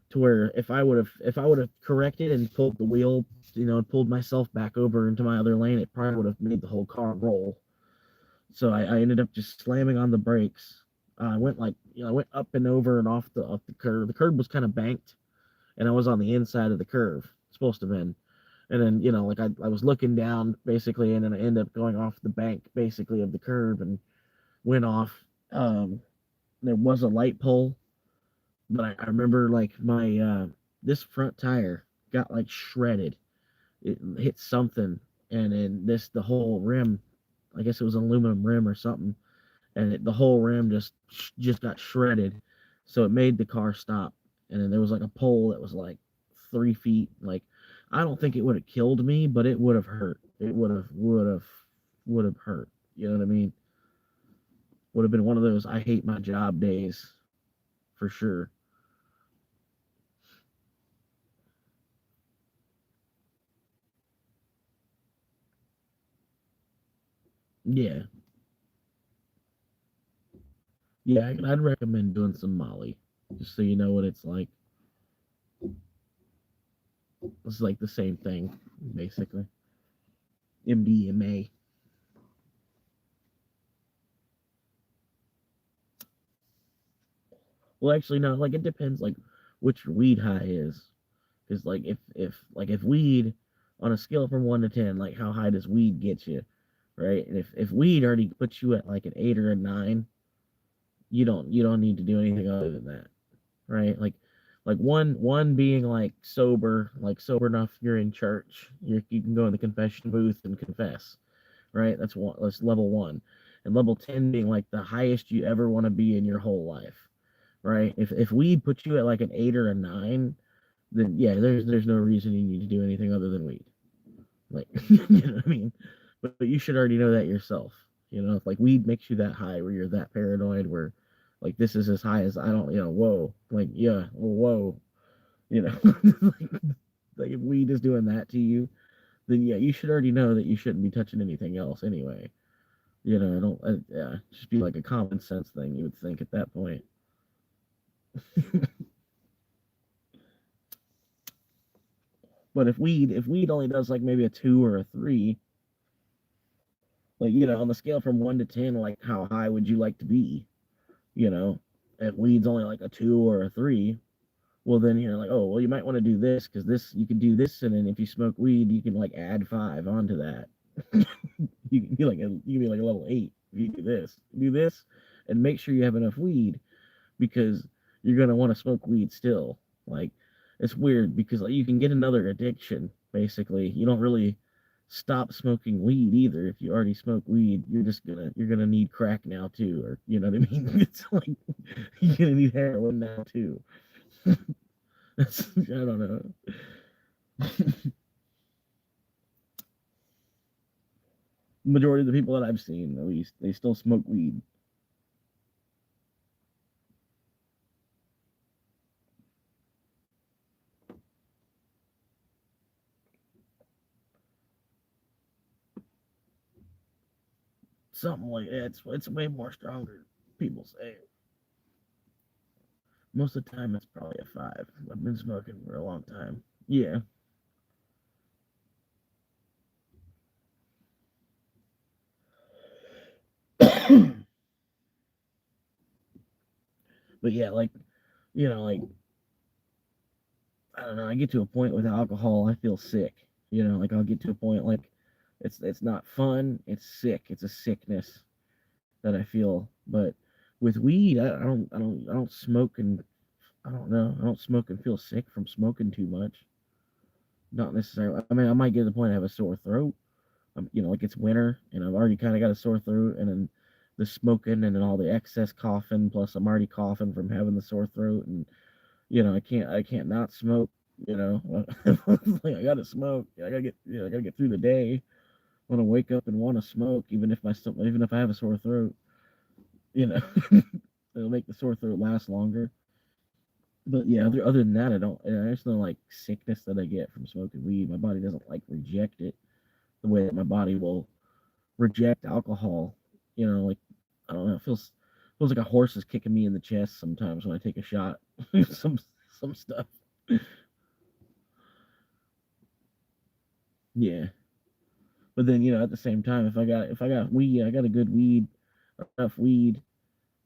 to where if I would have corrected and pulled the wheel, pulled myself back over into my other lane, it probably would have made the whole car roll. So I ended up just slamming on the brakes. I went I went up and over and off the curb. The curb was kind of banked, and I was on the inside of the curve, supposed to have been. And then like I was looking down basically, and then I ended up going off the bank basically of the curb and went off. Um, there was a light pole, but I remember like my this front tire got like shredded. It hit something, and then the whole rim, I guess it was an aluminum rim or something, and the whole rim just got shredded. So it made the car stop. And then there was like a pole that was like 3 feet. Like I don't think it would have killed me, but it would have hurt. It would have hurt. You know what I mean? Would have been one of those I hate my job days for sure. Yeah, yeah. I'd recommend doing some Molly, just so you know what it's like. It's like the same thing, basically. MDMA. Well, actually, no. Like it depends, like which your weed high is. Because like if weed on a scale from 1 to 10, like how high does weed get you, right? And if weed already puts you at like an 8 or a 9, you don't need to do anything other than that, right? Like one being like sober enough, you're in church, you can go in the confession booth and confess, right? That's level one, and level 10 being like the highest you ever want to be in your whole life, right? If weed puts you at like an 8 or a 9, then yeah, there's no reason you need to do anything other than weed. Like, you know what I mean? But you should already know that yourself. If like weed makes you that high, where you're that paranoid, where like this is as high as I don't, whoa, like yeah, whoa, like, like if weed is doing that to you, then yeah, you should already know that you shouldn't be touching anything else anyway. I don't, yeah, just be like a common sense thing you would think at that point. But if weed only does like maybe a 2 or a 3, Like, on the scale from 1 to 10, like, how high would you like to be? You know, if weed's only like a 2 or a 3, well, then you're like, oh, well, you might want to do this because this, you can do this. And then if you smoke weed, you can like add 5 onto that. You can be like a level 8 if you do this, and make sure you have enough weed because you're gonna want to smoke weed still. Like, it's weird because like, you can get another addiction. Basically, you don't really stop smoking weed either. If you already smoke weed, you're gonna need crack now too, or you know what I mean. It's like you're gonna need heroin now too. I don't know. Majority of the people that I've seen, at least, they still smoke weed. Something like that. It's way more stronger. People say. Most of the time, it's probably a 5. I've been smoking for a long time. Yeah. But yeah, like, like, I don't know. I get to a point with alcohol, I feel sick. Like I'll get to a point like it's not fun. It's sick. It's a sickness that I feel. But with weed, I don't smoke, and I don't know. I don't smoke and feel sick from smoking too much. Not necessarily. I mean, I might get to the point I have a sore throat. Like it's winter and I've already kind of got a sore throat, and then the smoking and then all the excess coughing. Plus, I'm already coughing from having the sore throat, and I can't not smoke. Like I gotta smoke. I gotta get through the day. I want to wake up and want to smoke, even if I have a sore throat. You know, it'll make the sore throat last longer. But yeah, other than that, I don't. There's no like sickness that I get from smoking weed. My body doesn't like reject it the way that my body will reject alcohol. Like I don't know. It feels like a horse is kicking me in the chest sometimes when I take a shot. some some stuff. Yeah. But then, at the same time, if I got weed, I got a good weed, enough weed,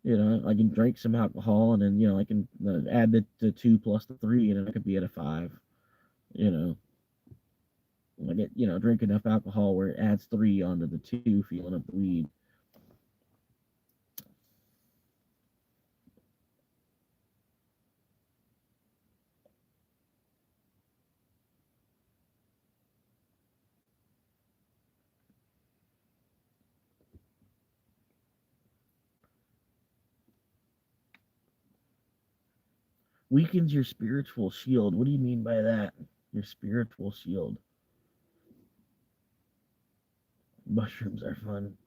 I can drink some alcohol, and then I can add the 2 plus the 3, and then I could be at a 5. You know, I get drink enough alcohol where it adds 3 onto the 2, feeling up the weed. Weakens your spiritual shield. What do you mean by that? Your spiritual shield. Mushrooms are fun.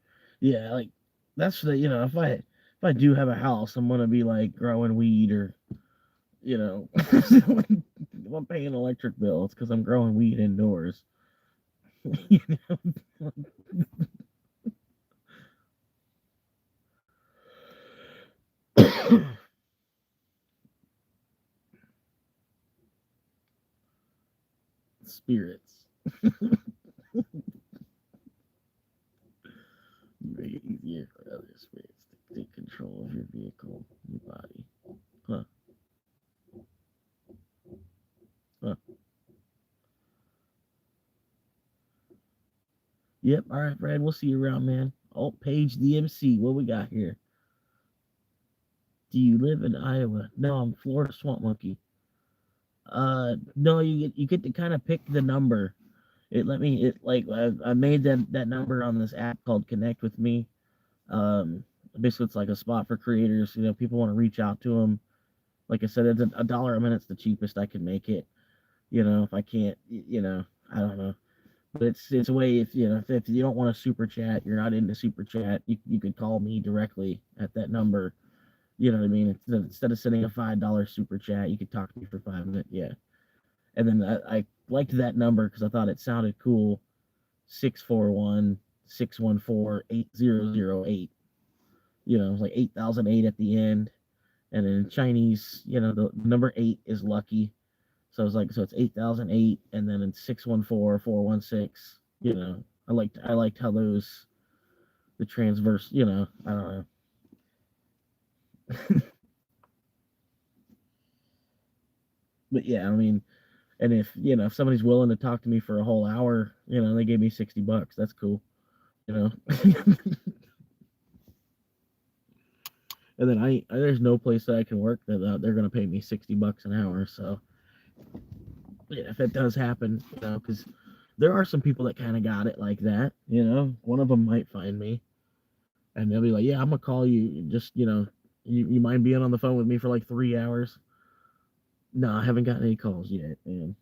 Yeah, like that's if I do have a house, I'm gonna be like growing weed, or if I'm paying an electric bill, it's because I'm growing weed indoors. You know? Spirits. You make it easier for other spirits to take control of your vehicle, your body. Huh? Huh? Yep. All right, Brad. We'll see you around, man. Oh, Paige the MC. What we got here? Do you live in Iowa? No, I'm Florida Swamp Monkey. No, you get to kind of pick the number. I made that number on this app called Connect with Me. Basically, it's like a spot for creators. People want to reach out to them. Like I said, it's a dollar a minute's the cheapest I can make it. If I can't, I don't know. But it's a way, if you don't want to super chat, you're not into super chat, you could call me directly at that number. You know what I mean? Instead of sending a $5 super chat, you could talk to me for 5 minutes. Yeah. And then I liked that number because I thought it sounded cool. 641-614-8008. It was like 8008 at the end. And in Chinese, the number 8 is lucky. So it's 8008, and then in 614-416. I liked how those the transverse, I don't know. But yeah, I mean, and if somebody's willing to talk to me for a whole hour, they gave me $60. That's cool, you know. And then there's no place that I can work that they're gonna pay me $60 an hour. So yeah, if it does happen, because there are some people that kind of got it like that. One of them might find me, and they'll be like, "Yeah, I'm gonna call you. Just you mind being on the phone with me for like 3 hours?" No, I haven't gotten any calls yet, man.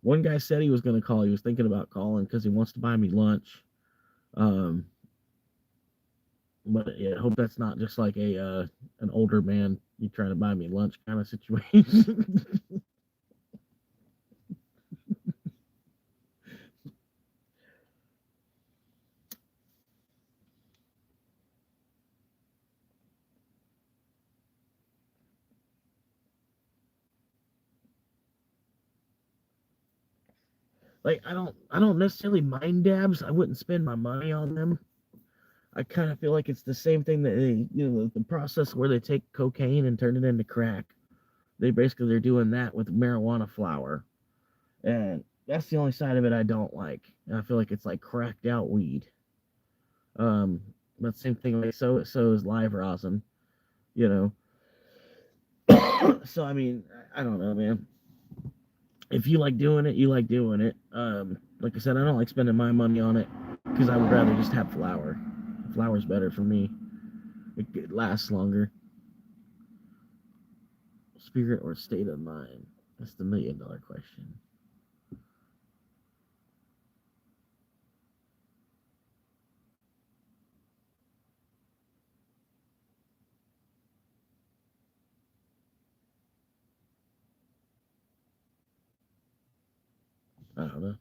One guy said he was gonna call. He was thinking about calling because he wants to buy me lunch. Um, but yeah, I hope that's not just like an older man you trying to buy me lunch kind of situation. Like I don't necessarily mind dabs. I wouldn't spend my money on them. I kind of feel like it's the same thing that the process where they take cocaine and turn it into crack. They're doing that with marijuana flower, and that's the only side of it I don't like. And I feel like it's like cracked out weed. Um, but same thing, like so is live rosin, you know. So I mean, I don't know, man. If you like doing it, you like doing it. Like I said, I don't like spending my money on it because I would rather just have flour. Flour's better for me. It lasts longer. Spirit or state of mind? That's the $1,000,000 question. I don't know.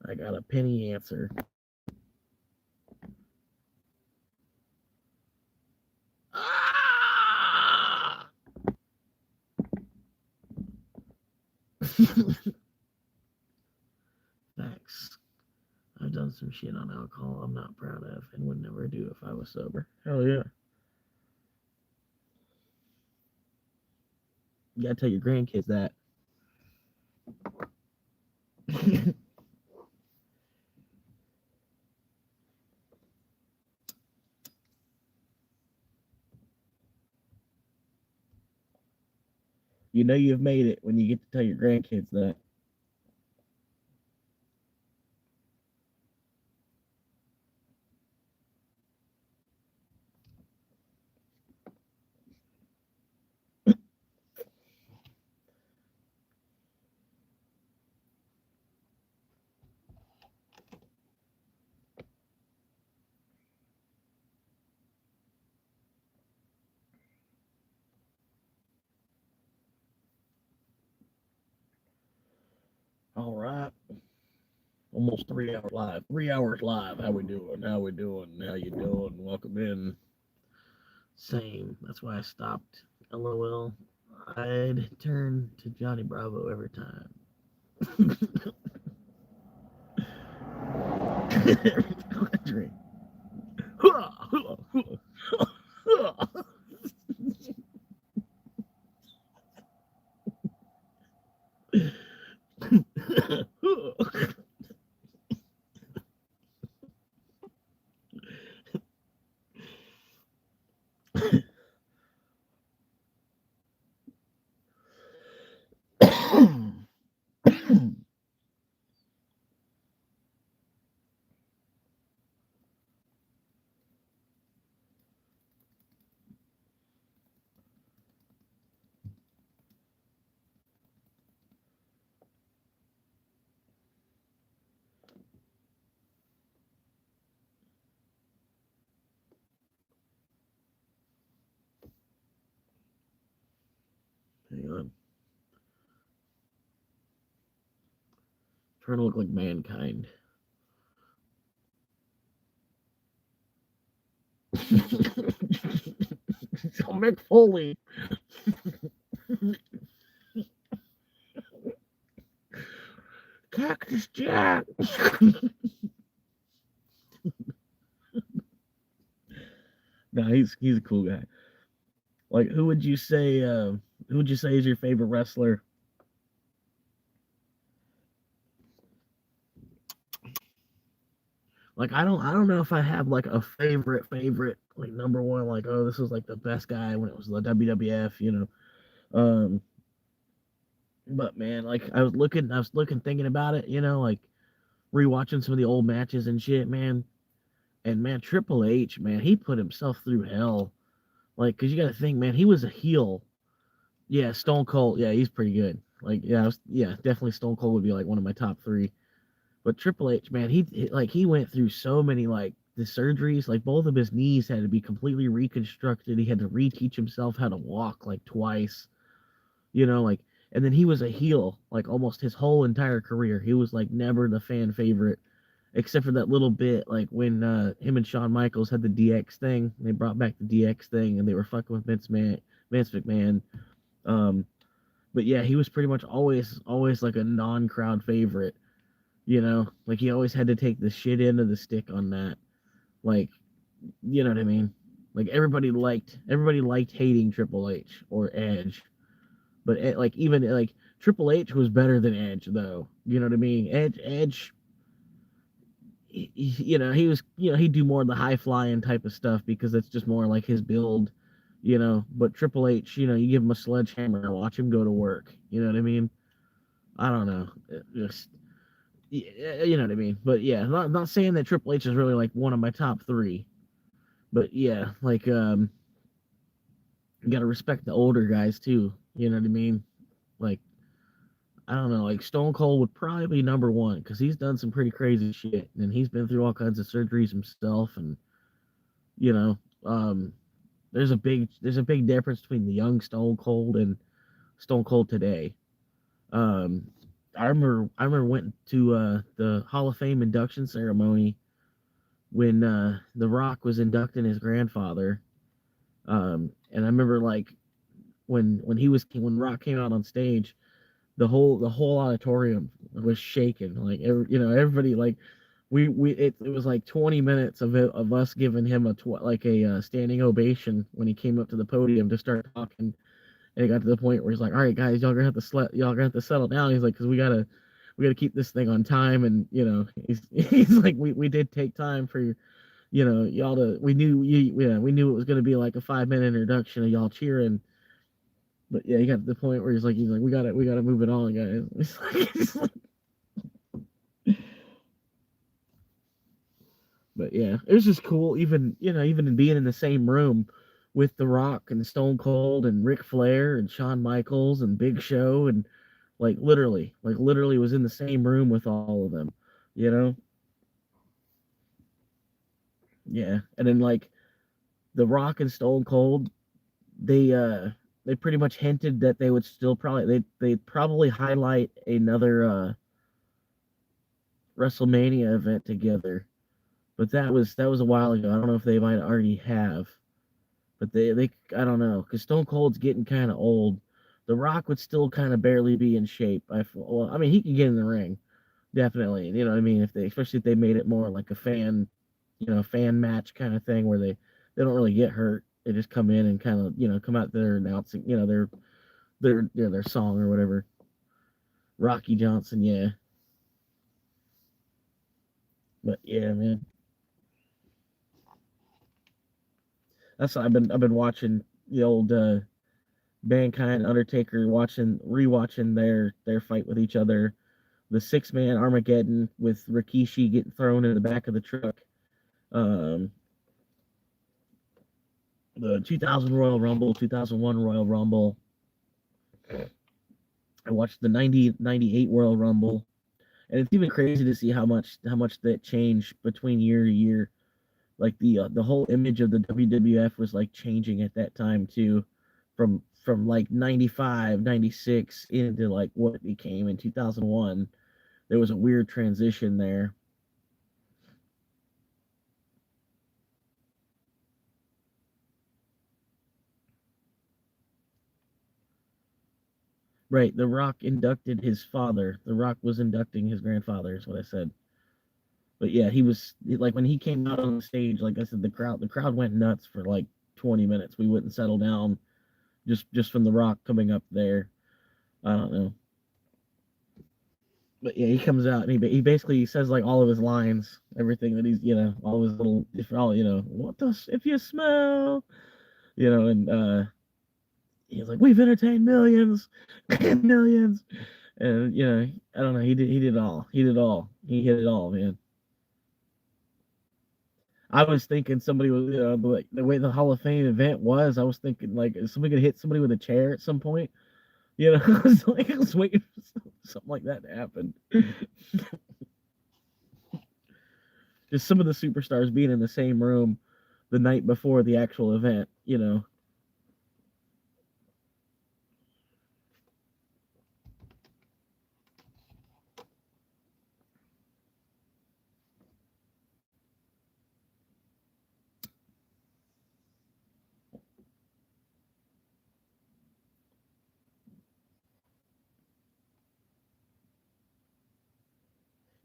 I got a penny answer. Ah! Facts. I've done some shit on alcohol I'm not proud of and would never do if I was sober. Hell yeah. You gotta tell your grandkids that. You know you've made it when you get to tell your grandkids that. All right. Almost 3 hours live. 3 hours live. How we doing? How we doing? How you doing? Welcome in. Same. That's why I stopped. LOL. I'd turn to Johnny Bravo every time. Drink. Hang on. Trying to look like mankind. So Mick Foley. Cactus Jack. No, he's a cool guy. Like, who would you say is your favorite wrestler? Like, I don't know if I have like a favorite, like number one, like, oh, this was like the best guy when it was the WWF, you know. Um, but man, like I was looking, thinking about it, you know, like rewatching some of the old matches and shit, man. And man, Triple H, man, he put himself through hell. Like, cause you got to think, man, he was a heel. Yeah, Stone Cold, yeah, he's pretty good. Like, yeah, definitely Stone Cold would be like one of my top three. But Triple H, man, like he went through so many like the surgeries. Like both of his knees had to be completely reconstructed. He had to reteach himself how to walk like twice. You know, like, and then he was a heel like almost his whole entire career. He was like never the fan favorite, except for that little bit like when him and Shawn Michaels had the DX thing. They brought back the DX thing, and they were fucking with Vince McMahon. Um, but yeah, he was pretty much always like a non-crowd favorite. You know, like he always had to take the shit end of the stick on that. Like, you know what I mean? Like everybody liked hating Triple H or Edge, but like even like Triple H was better than Edge though. You know what I mean? Edge, you know, he was, you know, he'd do more of the high flying type of stuff because that's just more like his build. You know, but Triple H, you know, you give him a sledgehammer and watch him go to work. You know what I mean? I don't know. Just you know what I mean. But yeah, not saying that Triple H is really like one of my top three, but yeah, like you gotta respect the older guys too. You know what I mean? Like I don't know, like Stone Cold would probably be number one because he's done some pretty crazy shit and he's been through all kinds of surgeries himself, and you know, um, there's a big difference between the young Stone Cold and Stone Cold today. Um, I remember went to the Hall of Fame induction ceremony when The Rock was inducting his grandfather. And I remember like when Rock came out on stage, the whole auditorium was shaking. Like you know, everybody like it was like 20 minutes of us giving him like a standing ovation when he came up to the podium to start talking. And it got to the point where he's like, "All right, guys, y'all gonna have to settle down." He's like, "Cause we gotta keep this thing on time." And you know, he's like, "We did take time for you know, y'all to we knew it was gonna be like a 5 minute introduction of y'all cheering, but yeah, he got to the point where he's like we gotta move it on, guys. But yeah, it was just cool, even you know, even being in the same room with The Rock and Stone Cold and Ric Flair and Shawn Michaels and Big Show and like literally was in the same room with all of them, you know? Yeah, and then like The Rock and Stone Cold, they uh they pretty much hinted that they would still probably they'd probably highlight another WrestleMania event together. But that was a while ago. I don't know if they might already have. But they I don't know because Stone Cold's getting kind of old. The Rock would still kind of barely be in shape. Well, I mean he can get in the ring definitely. You know what I mean, if they especially if they made it more like a fan, you know, fan match kind of thing where they don't really get hurt. They just come in and kind of, you know, come out there announcing, you know, their song or whatever. Rocky Johnson, yeah. But yeah, man, that's what I've been watching the old Mankind Undertaker, watching rewatching their fight with each other. The 6 man Armageddon with Rikishi getting thrown in the back of the truck. Um, the 2000 Royal Rumble, 2001 Royal Rumble. I watched the 98 Royal Rumble, and it's even crazy to see how much that changed between year to year. Like the whole image of the WWF was like changing at that time too, from like 95, 96 into like what it became in 2001. There was a weird transition there. Right, The Rock inducted his father. The Rock was inducting his grandfather, is what I said. But yeah, like when he came out on the stage, like I said, the crowd went nuts for like 20 minutes. We wouldn't settle down just from The Rock coming up there. I don't know. But yeah, he comes out and he basically says like all of his lines, everything that he's all of his little if all what does if you smell and he's like we've entertained millions and millions and I don't know he did all he hit it all, man. I was thinking somebody was like the way the Hall of Fame event was, I was thinking like is somebody gonna hit somebody with a chair at some point. I was waiting for something like that to happen. Just some of the superstars being in the same room the night before the actual event.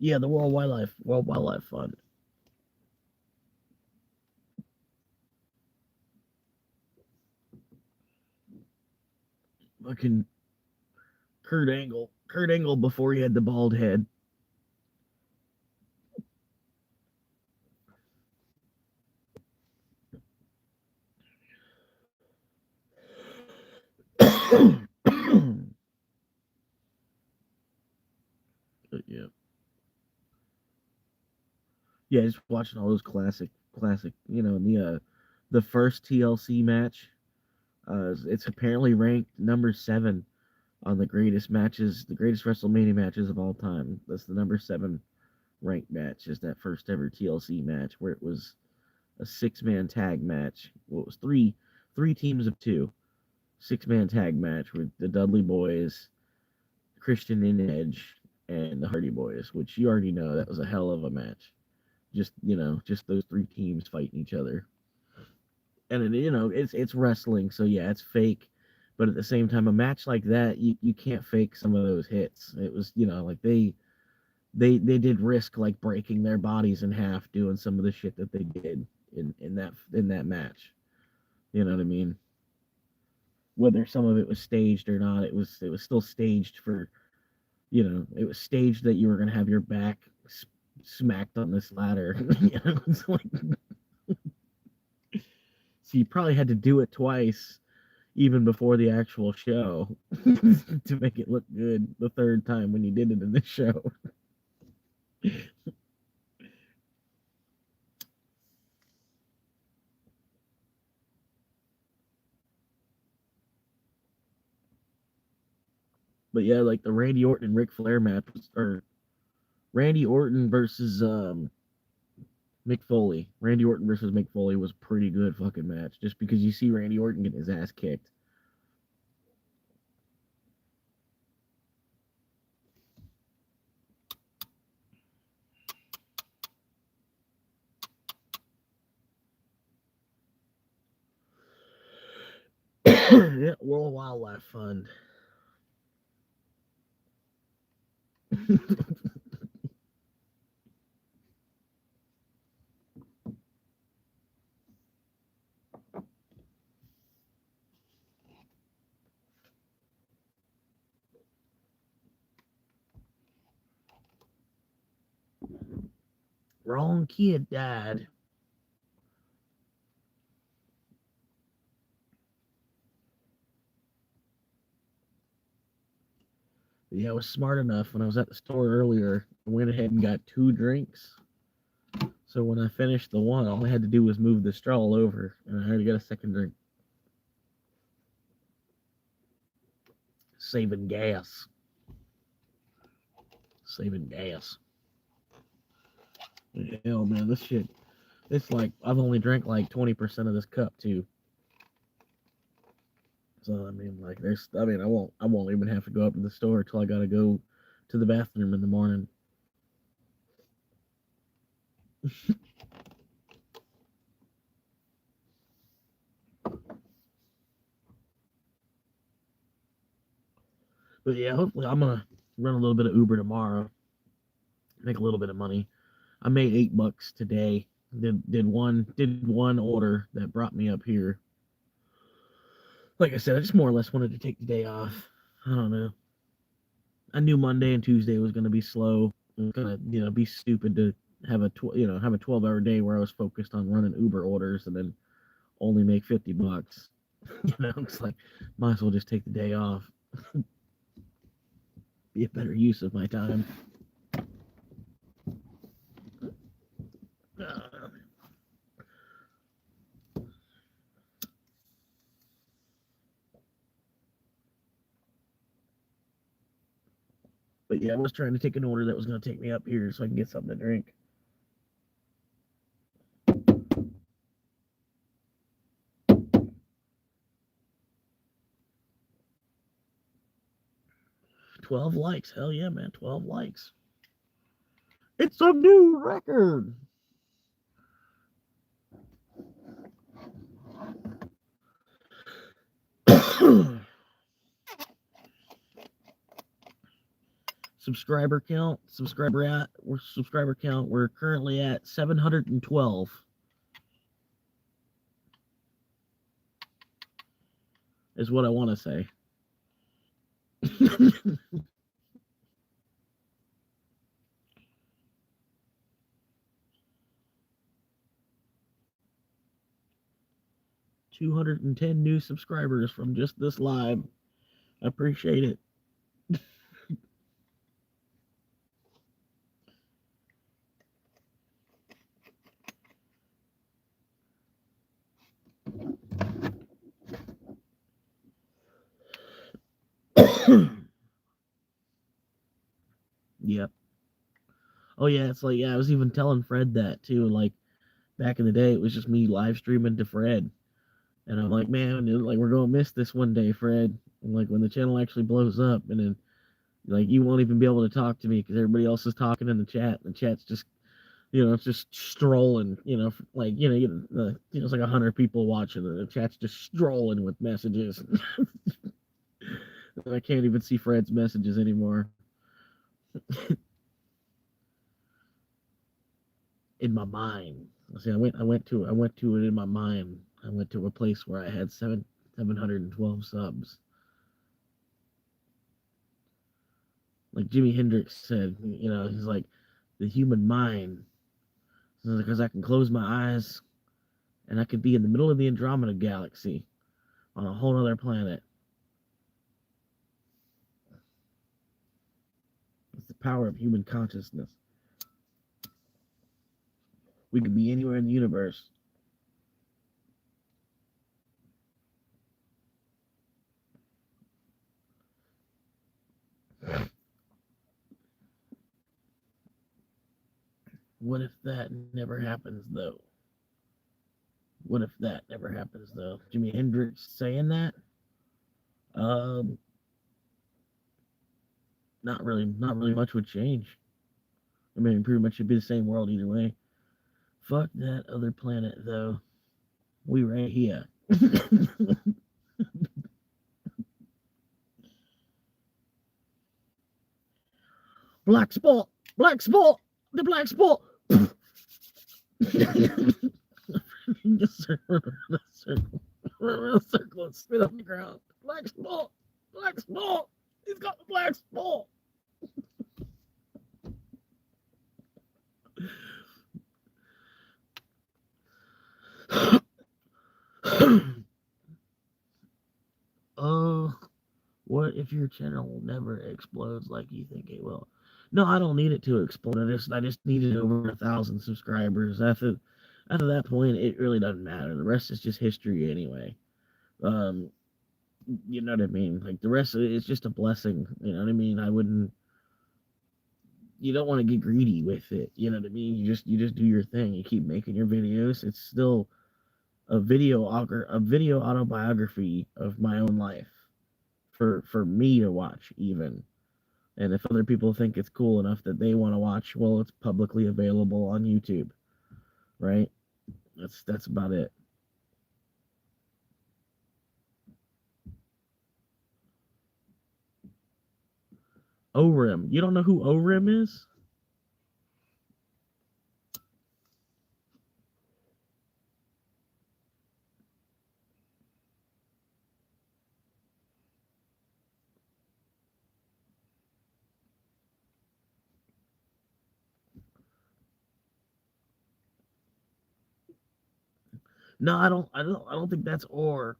Yeah, the World Wildlife Fund. Fucking Kurt Angle. Kurt Angle before he had the bald head. But yeah. Yeah, just watching all those classic, the first TLC match. It's apparently ranked number 7 on the greatest matches, the greatest WrestleMania matches of all time. That's the number 7 ranked match. Is that first ever TLC match where it was a 6-man tag match. Well, it was three teams of 2, 6-man tag match with the Dudley Boys, Christian and Edge, and the Hardy Boys. Which you already know that was a hell of a match. Just those 3 teams fighting each other. And it's wrestling, so yeah, it's fake. But at the same time, a match like that, you can't fake some of those hits. It was, like they did risk like breaking their bodies in half doing some of the shit that they did in that match. You know what I mean? Whether some of it was staged or not, it was still staged for it was staged that you were gonna have your back smacked on this ladder. It's like so you probably had to do it twice even before the actual show to make it look good the third time when you did it in the show. But yeah, like the Randy Orton and Ric Flair match or Randy Orton versus Mick Foley. Randy Orton versus Mick Foley was a pretty good fucking match just because you see Randy Orton getting his ass kicked. Yeah, World Wildlife Fund. Wrong kid died. Yeah, I was smart enough when I was at the store earlier. I went ahead and got 2 drinks. So when I finished the one, all I had to do was move the straw over, and I had to get a second drink. Saving gas. Saving gas. Hell, man, this shit. It's like I've only drank like 20% of this cup too. So I mean, like, I won't even have to go up to the store till I gotta go to the bathroom in the morning. But yeah, hopefully I'm gonna run a little bit of Uber tomorrow, make a little bit of money. I made $8 today. Did one order that brought me up here. Like I said, I just more or less wanted to take the day off. I don't know. I knew Monday and Tuesday was going to be slow. It was going to, be stupid to have have a 12-hour day where I was focused on running Uber orders and then only make $50. It's like might as well just take the day off. Be a better use of my time. But yeah, I was trying to take an order that was going to take me up here so I can get something to drink. $12 likes. Hell yeah, man. 12 likes. It's a new record. Subscriber count. Subscriber count. We're currently at 712. Is what I want to say. 210 new subscribers from just this live. I appreciate it. Yep. Oh yeah, it's like I was even telling Fred that too. Like back in the day, it was just me live streaming to Fred, and I'm like, man, like we're gonna miss this one day, Fred. And like when the channel actually blows up, and then like you won't even be able to talk to me because everybody else is talking in the chat. The chat's just it's just strolling. Like it's like 100 people watching, and the chat's just strolling with messages. I can't even see Fred's messages anymore. In my mind. See, I went to it in my mind. I went to a place where I had 712 subs. Like Jimi Hendrix said, he's like the human mind. Because I can close my eyes and I could be in the middle of the Andromeda galaxy on a whole other planet. It's the power of human consciousness. We could be anywhere in the universe. What if that never happens, though? What if that never happens, though? Jimi Hendrix saying that? Um, not really much would change. I mean, pretty much it'd be the same world either way. Fuck that other planet, though. We right here. Black spot, black spot, the black spot. Just circle around a circle, around a circle, and spit on the ground. Black spot, black spot. He's got the black spot. Oh, what if your channel never explodes like you think it will? No, I don't need it to explode. I just needed over 1,000 subscribers. After that point, it really doesn't matter. The rest is just history anyway. You know what I mean? Like the rest of it is just a blessing. You know what I mean? I wouldn't. You don't want to get greedy with it. You know what I mean? You just do your thing. You keep making your videos. It's still a video autobiography of my own life for me to watch even. And if other people think it's cool enough that they want to watch, well, it's publicly available on YouTube, right? That's about it. ORIM. You don't know who ORIM is? No, I don't think that's or.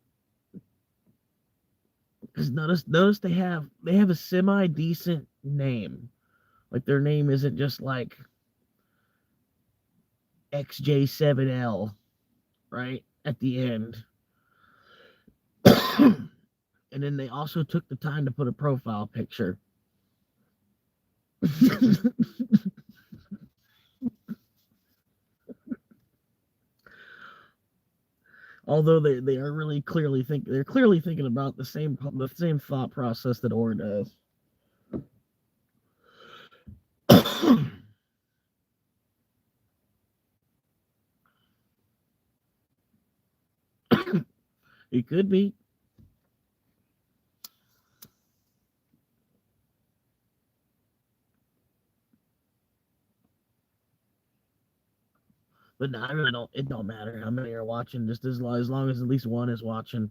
Because notice they have a semi decent name. Like their name isn't just like XJ7L, right? At the end. And then they also took the time to put a profile picture. Although they are really they're clearly thinking about the same thought process that Or does. It could be. But no, I really don't. It don't matter how many are watching. Just as long as at least one is watching.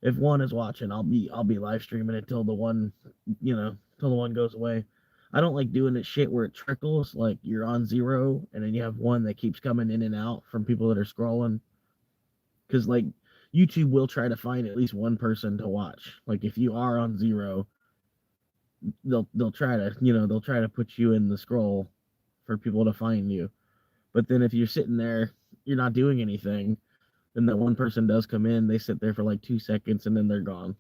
If one is watching, I'll be live streaming it till the one, till the one goes away. I don't like doing this shit where it trickles. Like you're on zero, and then you have one that keeps coming in and out from people that are scrolling. Because like YouTube will try to find at least one person to watch. Like if you are on zero, they'll try to they'll try to put you in the scroll for people to find you. But then if you're sitting there, you're not doing anything, then that one person does come in, they sit there for like 2 seconds and then they're gone.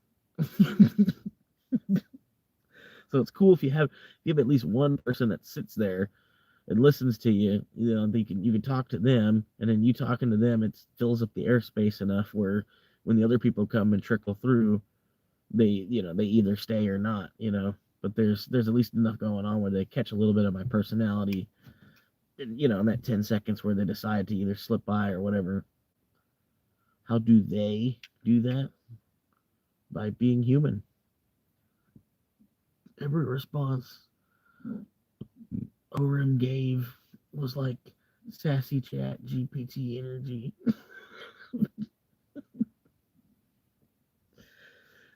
So it's cool if you have at least one person that sits there and listens to you. You can talk to them, and then you talking to them, it fills up the airspace enough where when the other people come and trickle through, they either stay or not. But there's at least enough going on where they catch a little bit of my personality in that 10 seconds where they decide to either slip by or whatever. How do they do that? By being human. Every response Orim gave was like sassy chat GPT energy.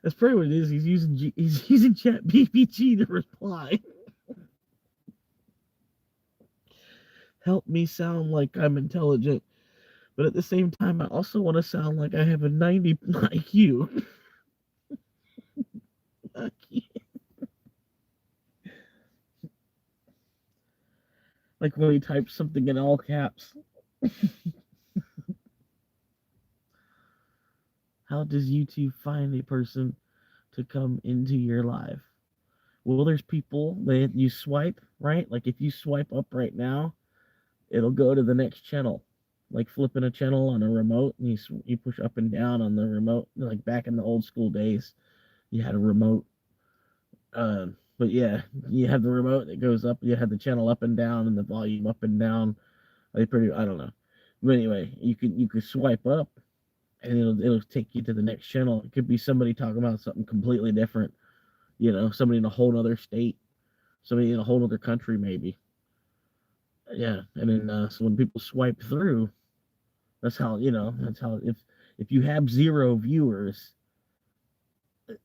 That's probably what it is. He's using chat GPT to reply. Help me sound like I'm intelligent, but at the same time, I also want to sound like I have a 90 IQ. Like when he types something in all caps. How does YouTube find a person to come into your life? Well, there's people that you swipe, right? Like if you swipe up right now, it'll go to the next channel. Like flipping a channel on a remote, and you push up and down on the remote. Like back in the old school days, you had a remote. But yeah, you have the remote that goes up. You have the channel up and down, and the volume up and down. I don't know. But anyway, you could swipe up, and it'll take you to the next channel. It could be somebody talking about something completely different. Somebody in a whole other state, somebody in a whole other country, maybe. Yeah, and then so when people swipe through, that's how if you have zero viewers,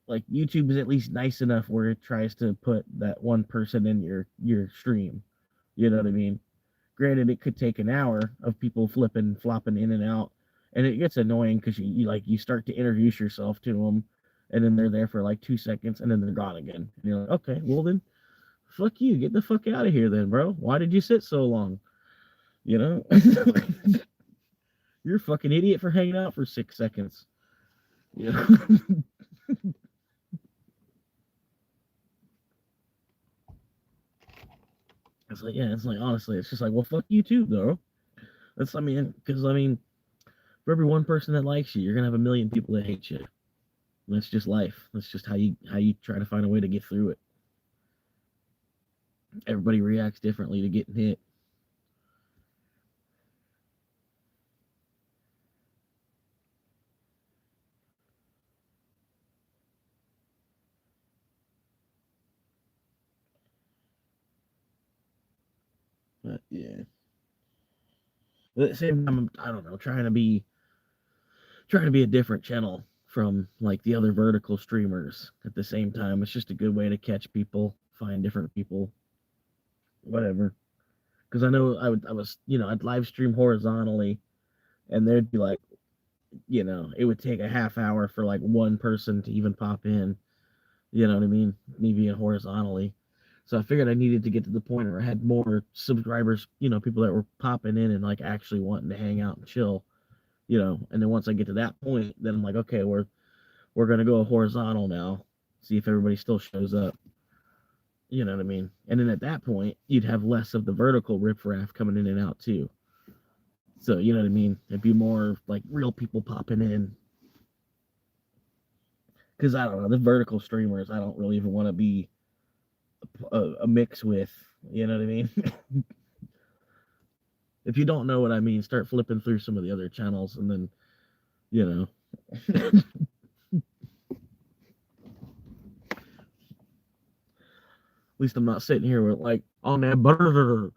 like YouTube is at least nice enough where it tries to put that one person in your stream. You know what I mean? Granted, it could take an hour of people flopping in and out, and it gets annoying because you start to introduce yourself to them, and then they're there for like 2 seconds, and then they're gone again. And you're like, okay, well then, fuck you, get the fuck out of here, then, bro. Why did you sit so long? You know, you're a fucking idiot for hanging out for 6 seconds. You know. It's like honestly, it's just like, well, fuck you too, though. Because for every one person that likes you, you're gonna have a million people that hate you. That's just life. That's just how you try to find a way to get through it. Everybody reacts differently to getting hit. But yeah. But at the same time, I don't know, trying to be a different channel from like the other vertical streamers at the same time. It's just a good way to catch people, find different people, whatever. Because I know I was I'd live stream horizontally, and there'd be like it would take a half hour for like one person to even pop in. You know what I mean? Me being horizontally. So I figured I needed to get to the point where I had more subscribers, people that were popping in and like actually wanting to hang out and chill, And then once I get to that point, then I'm like, okay, we're gonna go horizontal now, see if everybody still shows up. You know what I mean? And then at that point, you'd have less of the vertical riffraff coming in and out too. So you know what I mean? It'd be more like real people popping in. Because I don't know, the vertical streamers, I don't really even want to be a mix with. You know what I mean? If you don't know what I mean, start flipping through some of the other channels, and then at least I'm not sitting here with like on that butter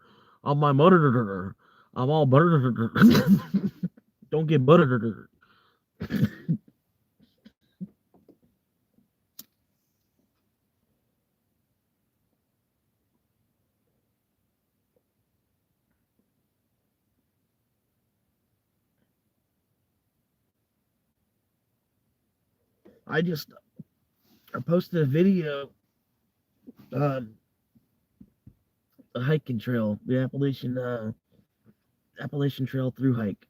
on my motor. I'm all butter. Don't get butter. I posted a video on the hiking trail, the Appalachian Trail through hike.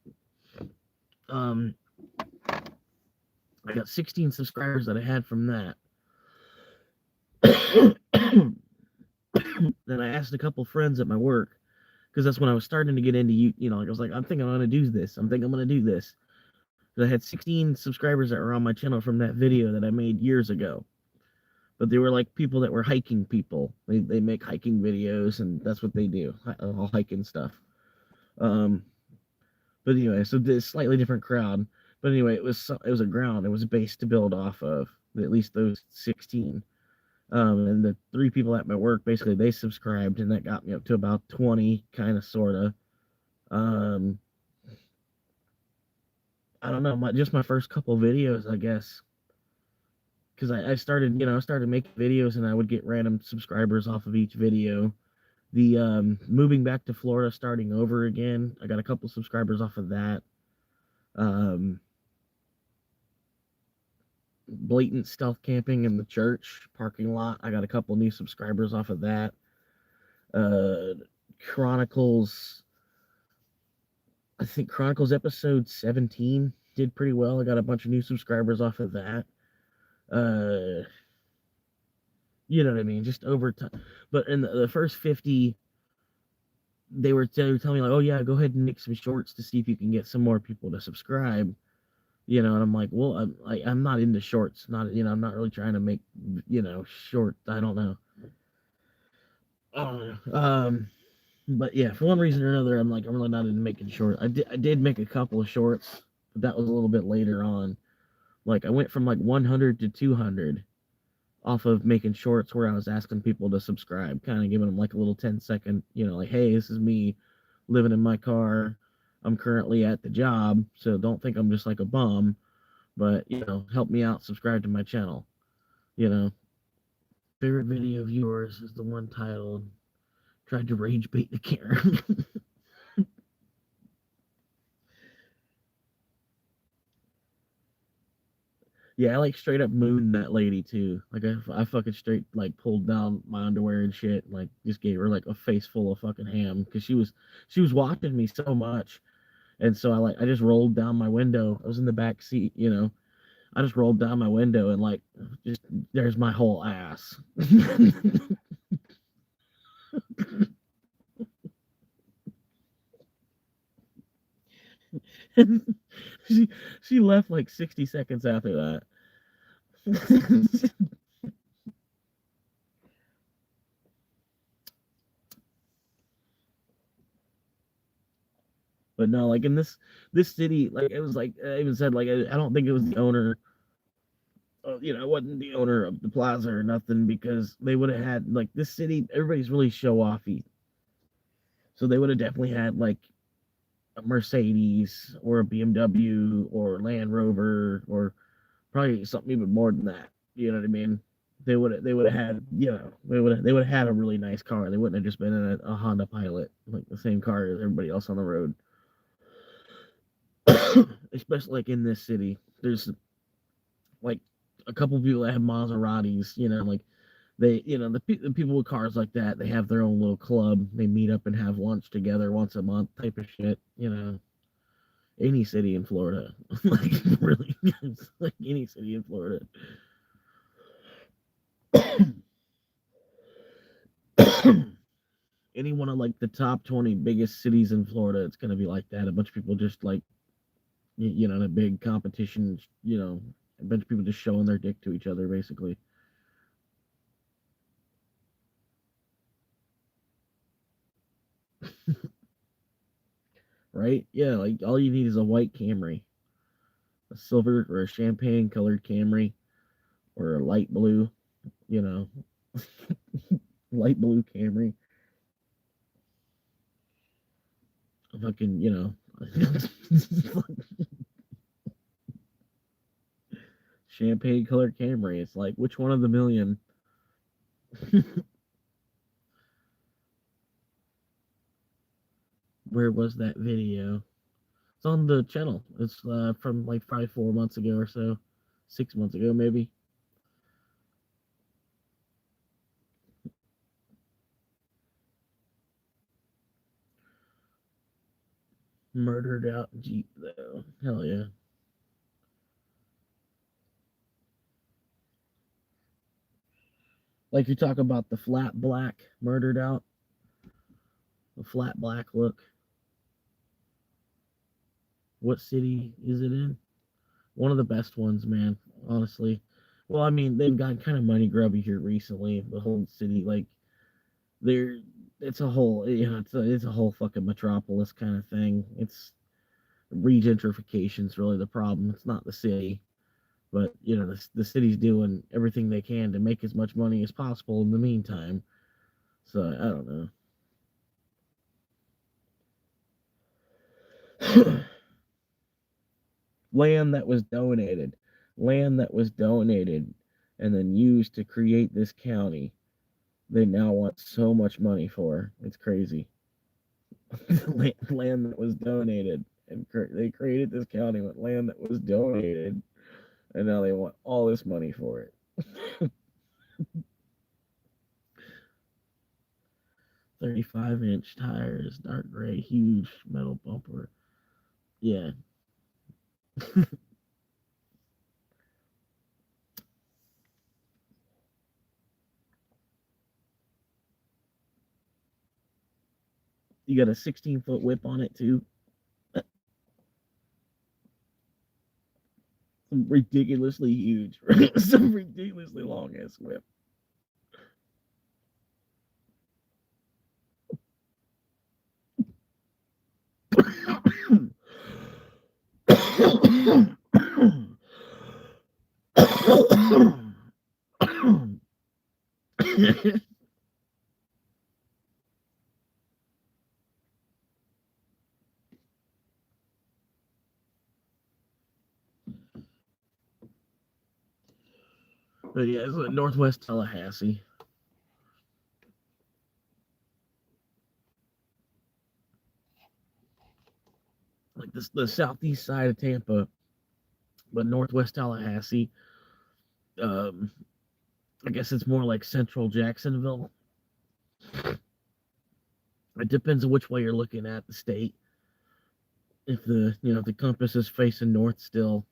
Um, I got 16 subscribers that I had from that. Then I asked a couple friends at my work, because that's when I was starting to get into like I was like, I'm thinking I'm gonna do this. I'm thinking I'm gonna do this. I had 16 subscribers that were on my channel from that video that I made years ago. But they were like people that were hiking people. They make hiking videos, and that's what they do, all hiking stuff. But anyway, so this slightly different crowd. But anyway, it was a ground. It was a base to build off of. At least those 16. And the 3 people at my work, basically, they subscribed, and that got me up to about 20, kind of, sort of. I don't know, just my first couple videos, I guess. Because I started making videos, and I would get random subscribers off of each video. The moving back to Florida, starting over again, I got a couple subscribers off of that. Blatant stealth camping in the church parking lot, I got a couple new subscribers off of that. Chronicles, I think Chronicles episode 17 did pretty well. I got a bunch of new subscribers off of that. You know what I mean? Just over time. But in the first 50, they were telling me like, oh yeah, go ahead and make some shorts to see if you can get some more people to subscribe. And I'm like, well, I'm not into shorts. I'm not really trying to make, short. I don't know. But yeah, for one reason or another, I'm really not into making short. I did make a couple of shorts, but that was a little bit later on. Like I went from like 100 to 200 off of making shorts where I was asking people to subscribe, kind of giving them like a little 10-second, like, hey, this is me living in my car. I'm currently at the job, so don't think I'm just like a bum, but help me out, subscribe to my channel. Favorite video of yours is the one titled "Tried to Rage Bait the Karen." Yeah, I like straight up mooned that lady too. Like I fucking straight like pulled down my underwear and shit. Like just gave her like a face full of fucking ham because she was watching me so much, and so I just rolled down my window. I was in the back seat, I just rolled down my window and like just there's my whole ass. she left like 60 seconds after that. But no, like in this city, like it was like I even said like I don't think it was the owner. It wasn't the owner of the plaza or nothing, because they would have had like this city. Everybody's really show offy, so they would have definitely had like a Mercedes or a BMW or Land Rover or probably something even more than that. You know what I mean? They would have had they would have had a really nice car. They wouldn't have just been in a Honda Pilot, like the same car as everybody else on the road. especially like in this city. There's like a couple people that have Maseratis, like the people with cars like that, they have their own little club. They meet up and have lunch together once a month, type of shit. Any city in Florida, like really, like any city in Florida. Any one of like the top 20 biggest cities in Florida, it's gonna be like that. A bunch of people just like in a big competition. A bunch of people just showing their dick to each other, basically. Right? Yeah, like all you need is a white Camry, a silver or a champagne colored Camry, or a light blue, you know, light blue Camry. Fucking, champagne colored Camry. It's like, which one of the million? Where was that video? It's on the channel. It's from like 4 months ago or so, 6 months ago maybe. Murdered out Jeep though. Hell yeah. Like you talk about the flat black murdered out, the flat black look. What city is it in? One of the best ones, man. Honestly. Well, I mean, they've gotten kind of money grubby here recently. The whole city, like, they're it's a whole, it's a whole fucking metropolis kind of thing. It's regentrification's really the problem. It's not the city, but the city's doing everything they can to make as much money as possible in the meantime. So I don't know. Land that was donated and then used to create this county, they now want so much money for. It's crazy. Land that was donated, and they created this county with land that was donated, and now they want all this money for it. 35-inch tires, dark gray, huge metal bumper. Yeah. You got a 16-foot whip on it too. Some ridiculously huge, some ridiculously long ass whip. But yeah, it's like Northwest Tallahassee. Like the southeast side of Tampa, but Northwest Tallahassee. Um, I guess it's more like Central Jacksonville. It depends on which way you're looking at the state. If the compass is facing north still,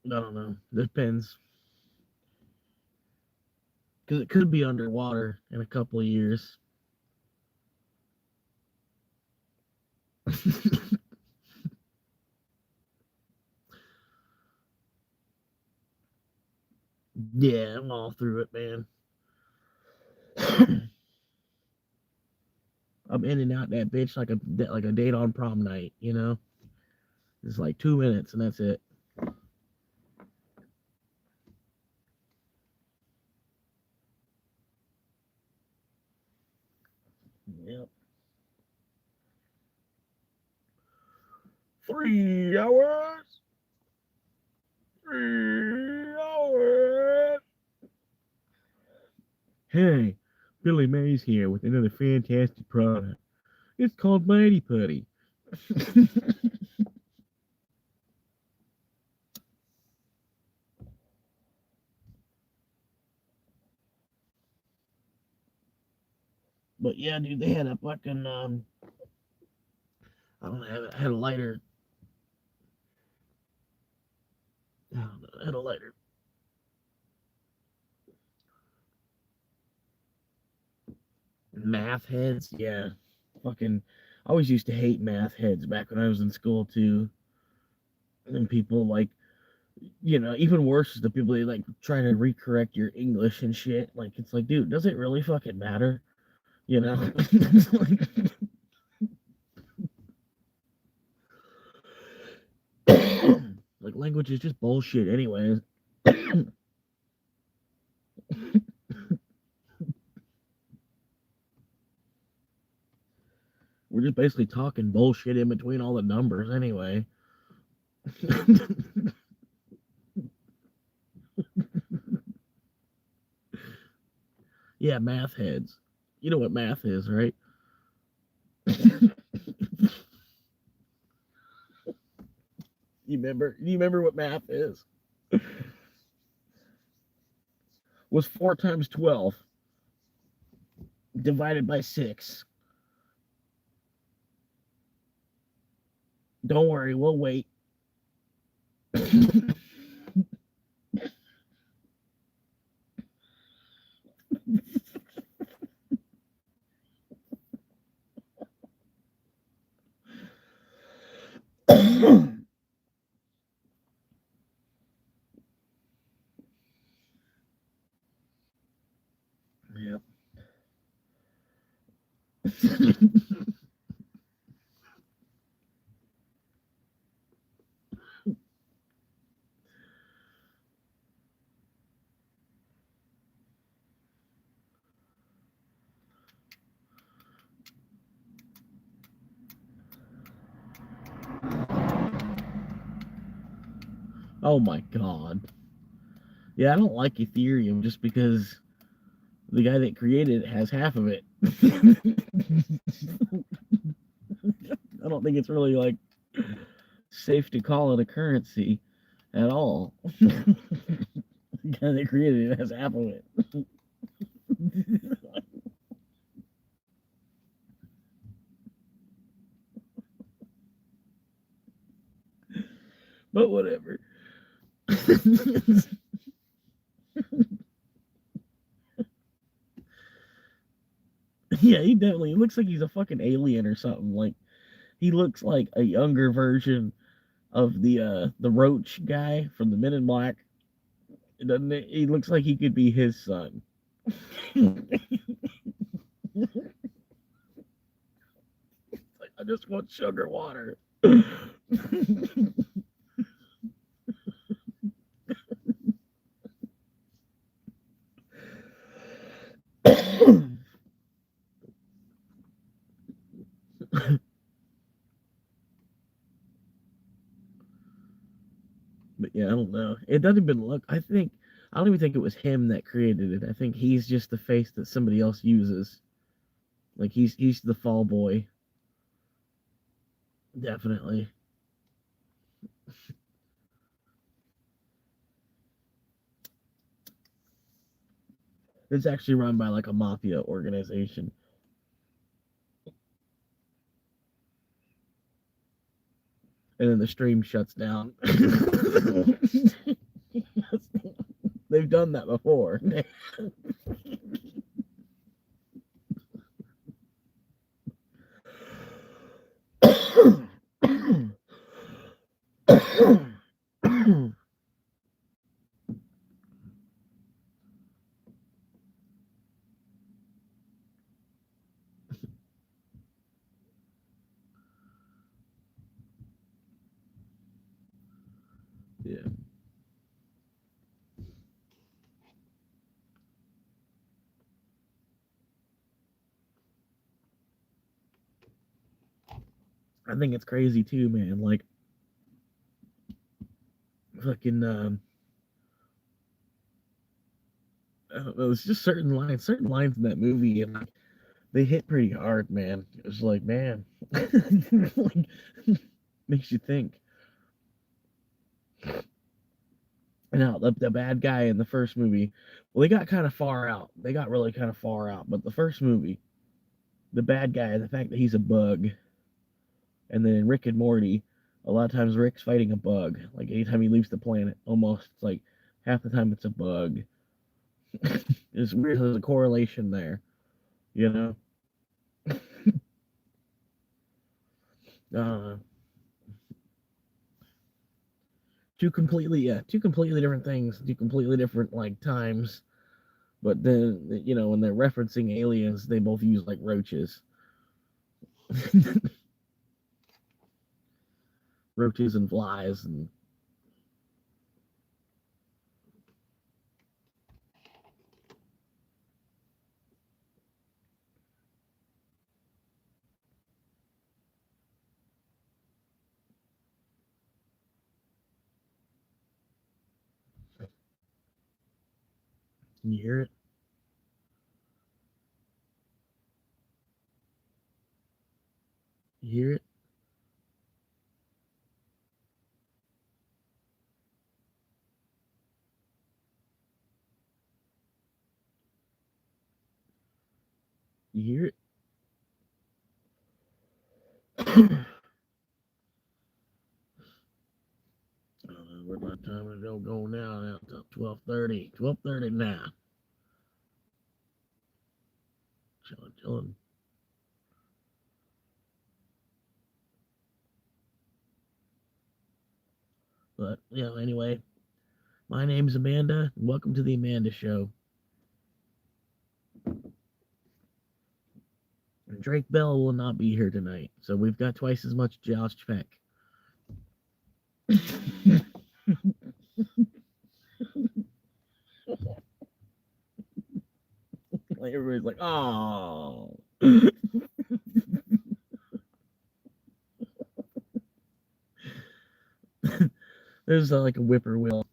I don't know. Depends, because it could be underwater in a couple of years. Yeah, I'm all through it, man. I'm in and out that bitch like a date on prom night. It's like 2 minutes and that's it. Yep. 3 hours. 3 hours. Hey, Billy Mays here with another fantastic product. It's called Mighty Putty. But yeah, dude, they had a fucking I don't know, had a lighter. I don't know, had a lighter. Math heads, yeah. Fucking, I always used to hate math heads back when I was in school too. And people like, even worse is the people that like trying to recorrect your English and shit. Like, it's like, dude, does it really fucking matter? You know? Like, language is just bullshit, anyways. We're just basically talking bullshit in between all the numbers, anyway. Yeah, math heads. You know what math is, right? You remember what math is? Was 4 times 12 divided by 6. Don't worry, we'll wait. Yep. Oh my god. Yeah, I don't like Ethereum just because the guy that created it has half of it. I don't think it's really like safe to call it a currency at all. The guy that created it has half of it. But whatever. Yeah, he definitely looks like he's a fucking alien or something. Like he looks like a younger version of the Roach guy from the Men in Black. Doesn't it? He looks like he could be his son. I just want sugar water. But yeah, I don't know. It doesn't even look. I don't even think it was him that created it. I think he's just the face that somebody else uses. Like he's the fall boy, definitely. It's actually run by like a mafia organization. And then the stream shuts down. They've done that before. Yeah. I think it's crazy too, man. Like fucking I don't know, it's just certain lines in that movie and like they hit pretty hard, man. It was like, man. Like, makes you think. Now the bad guy in the first movie, well, they got kind of far out. They got really kind of far out, but the first movie, the bad guy, the fact that he's a bug. And then in Rick and Morty, a lot of times Rick's fighting a bug. Like anytime he leaves the planet, almost it's like half the time it's a bug. It's weird. There's a correlation there, you know. Uh, two completely different things, two completely different like times. But then when they're referencing aliens, they both use like roaches, roaches and flies, and can you hear it? You hear it? You hear it? Where's my time to go now? Now it's 12:30. 12:30 now. Chilling, chilling. But anyway, my name's Amanda. And welcome to the Amanda Show. And Drake Bell will not be here tonight, so we've got twice as much Josh Peck. Like everybody's like, oh. There's like a whippoorwill.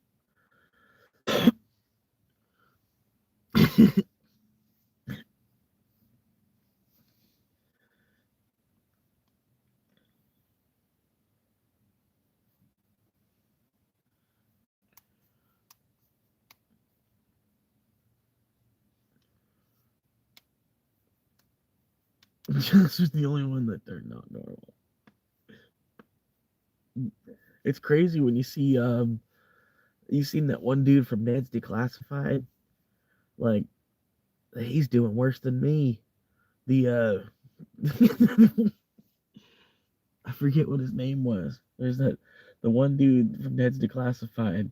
Josh was the only one that they're not normal. It's crazy when you see you seen that one dude from Ned's Declassified, like he's doing worse than me. The I forget what his name was. There's the one dude from Ned's Declassified.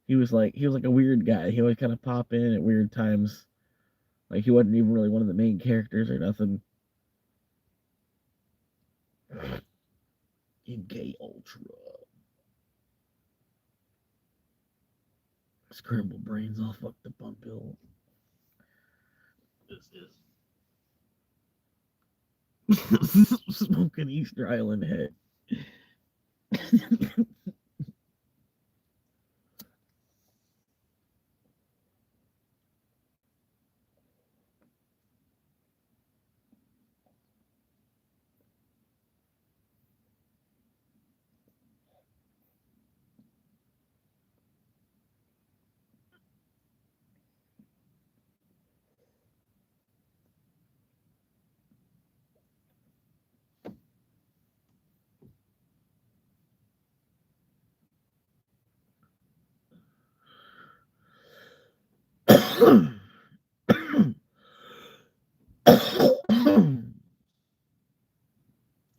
He was like a weird guy. He always kind of pop in at weird times. Like he wasn't even really one of the main characters or nothing. MK Ultra. Scrambled brains all fucked up on pill. This is smoking Easter Island head.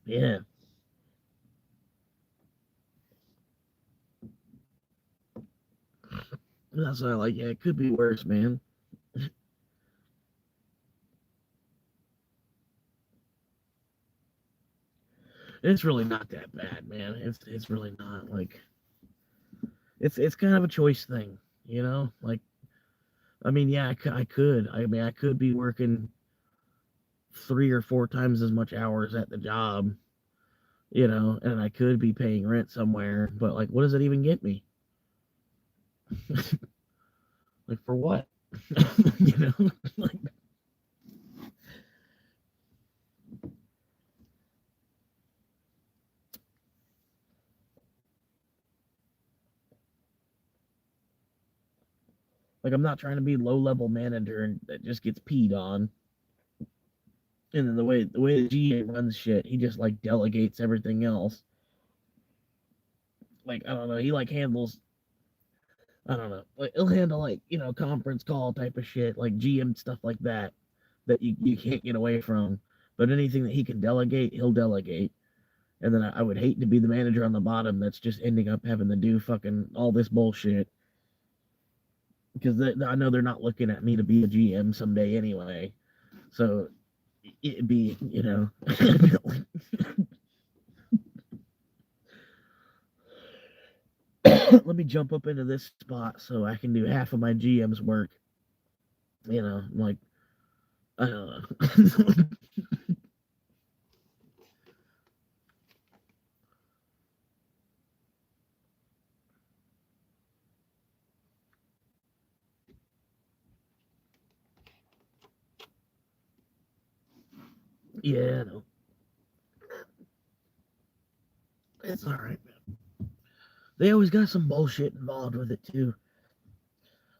Yeah. That's what I like. Yeah, it could be worse, man. It's really not that bad, man. It's really not like it's kind of a choice thing, you know. Like, I mean, yeah, I could. I mean, I could be working 3 or 4 times as much hours at the job, and I could be paying rent somewhere. But like, what does it even get me? Like for what? you know, like I'm not trying to be low level manager and that just gets peed on. And then the way the GM runs shit, he just like delegates everything else. Like I don't know, he like handles I don't know, like he'll handle like conference call type of shit, like GM stuff like that that you can't get away from. But anything that he can delegate, he'll delegate. And then I would hate to be the manager on the bottom that's just ending up having to do fucking all this bullshit because I know they're not looking at me to be a GM someday anyway. So it'd be, let me jump up into this spot so I can do half of my GM's work. Like, I don't know. Yeah, I know. It's all right, man. They always got some bullshit involved with it too.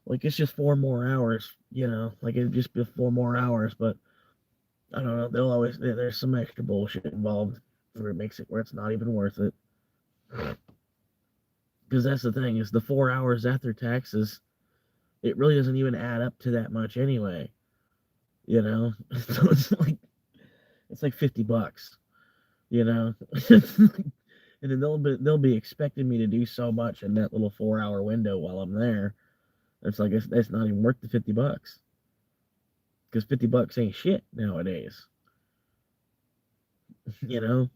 Like it's just 4 more hours, like it'd just be 4 more hours, but I don't know. They'll always there's some extra bullshit involved where it makes it where it's not even worth it. Because that's the thing is the 4 hours after taxes, it really doesn't even add up to that much anyway. So it's like $50, you know, and then they'll be expecting me to do so much in that little 4 hour window while I'm there. It's like it's not even worth the $50 because $50 ain't shit nowadays. You know,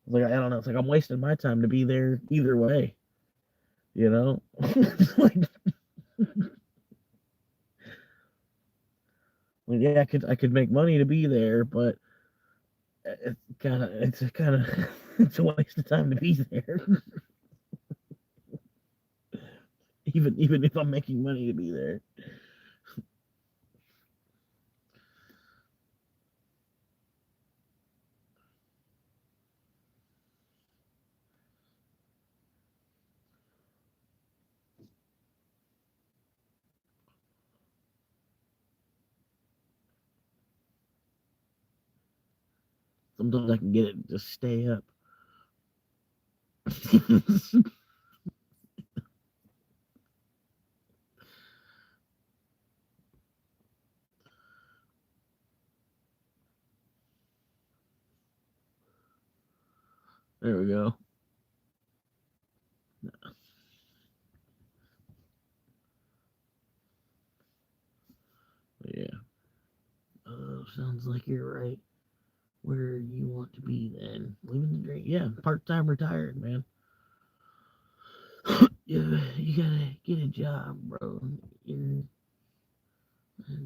it's like I don't know. It's like I'm wasting my time to be there either way. Like, well, yeah, I could make money to be there, but it's kind of it's a waste of time to be there. even if I'm making money to be there. Sometimes I can get it to stay up. There we go. Yeah. Sounds like you're right where you want to be then. Living the dream. Yeah, part time retired, man. Yeah, you gotta get a job, bro. You're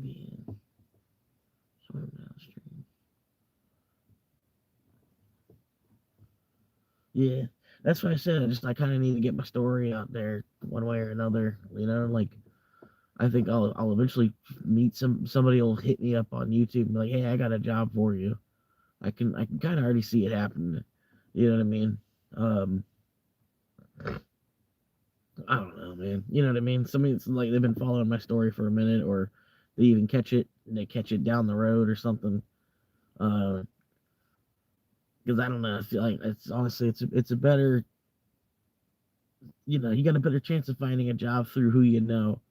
being swim downstream. Yeah, that's what I said. I kind of need to get my story out there one way or another. Like I think I'll eventually meet somebody will hit me up on YouTube and be like, hey, I got a job for you. I can kind of already see it happening. You know what I mean? Um, I don't know, man. You know what I mean? Somebody's like they've been following my story for a minute, or they even catch it and they catch it down the road or something. Because I don't know. I feel like it's honestly it's a better you got a better chance of finding a job through who you know.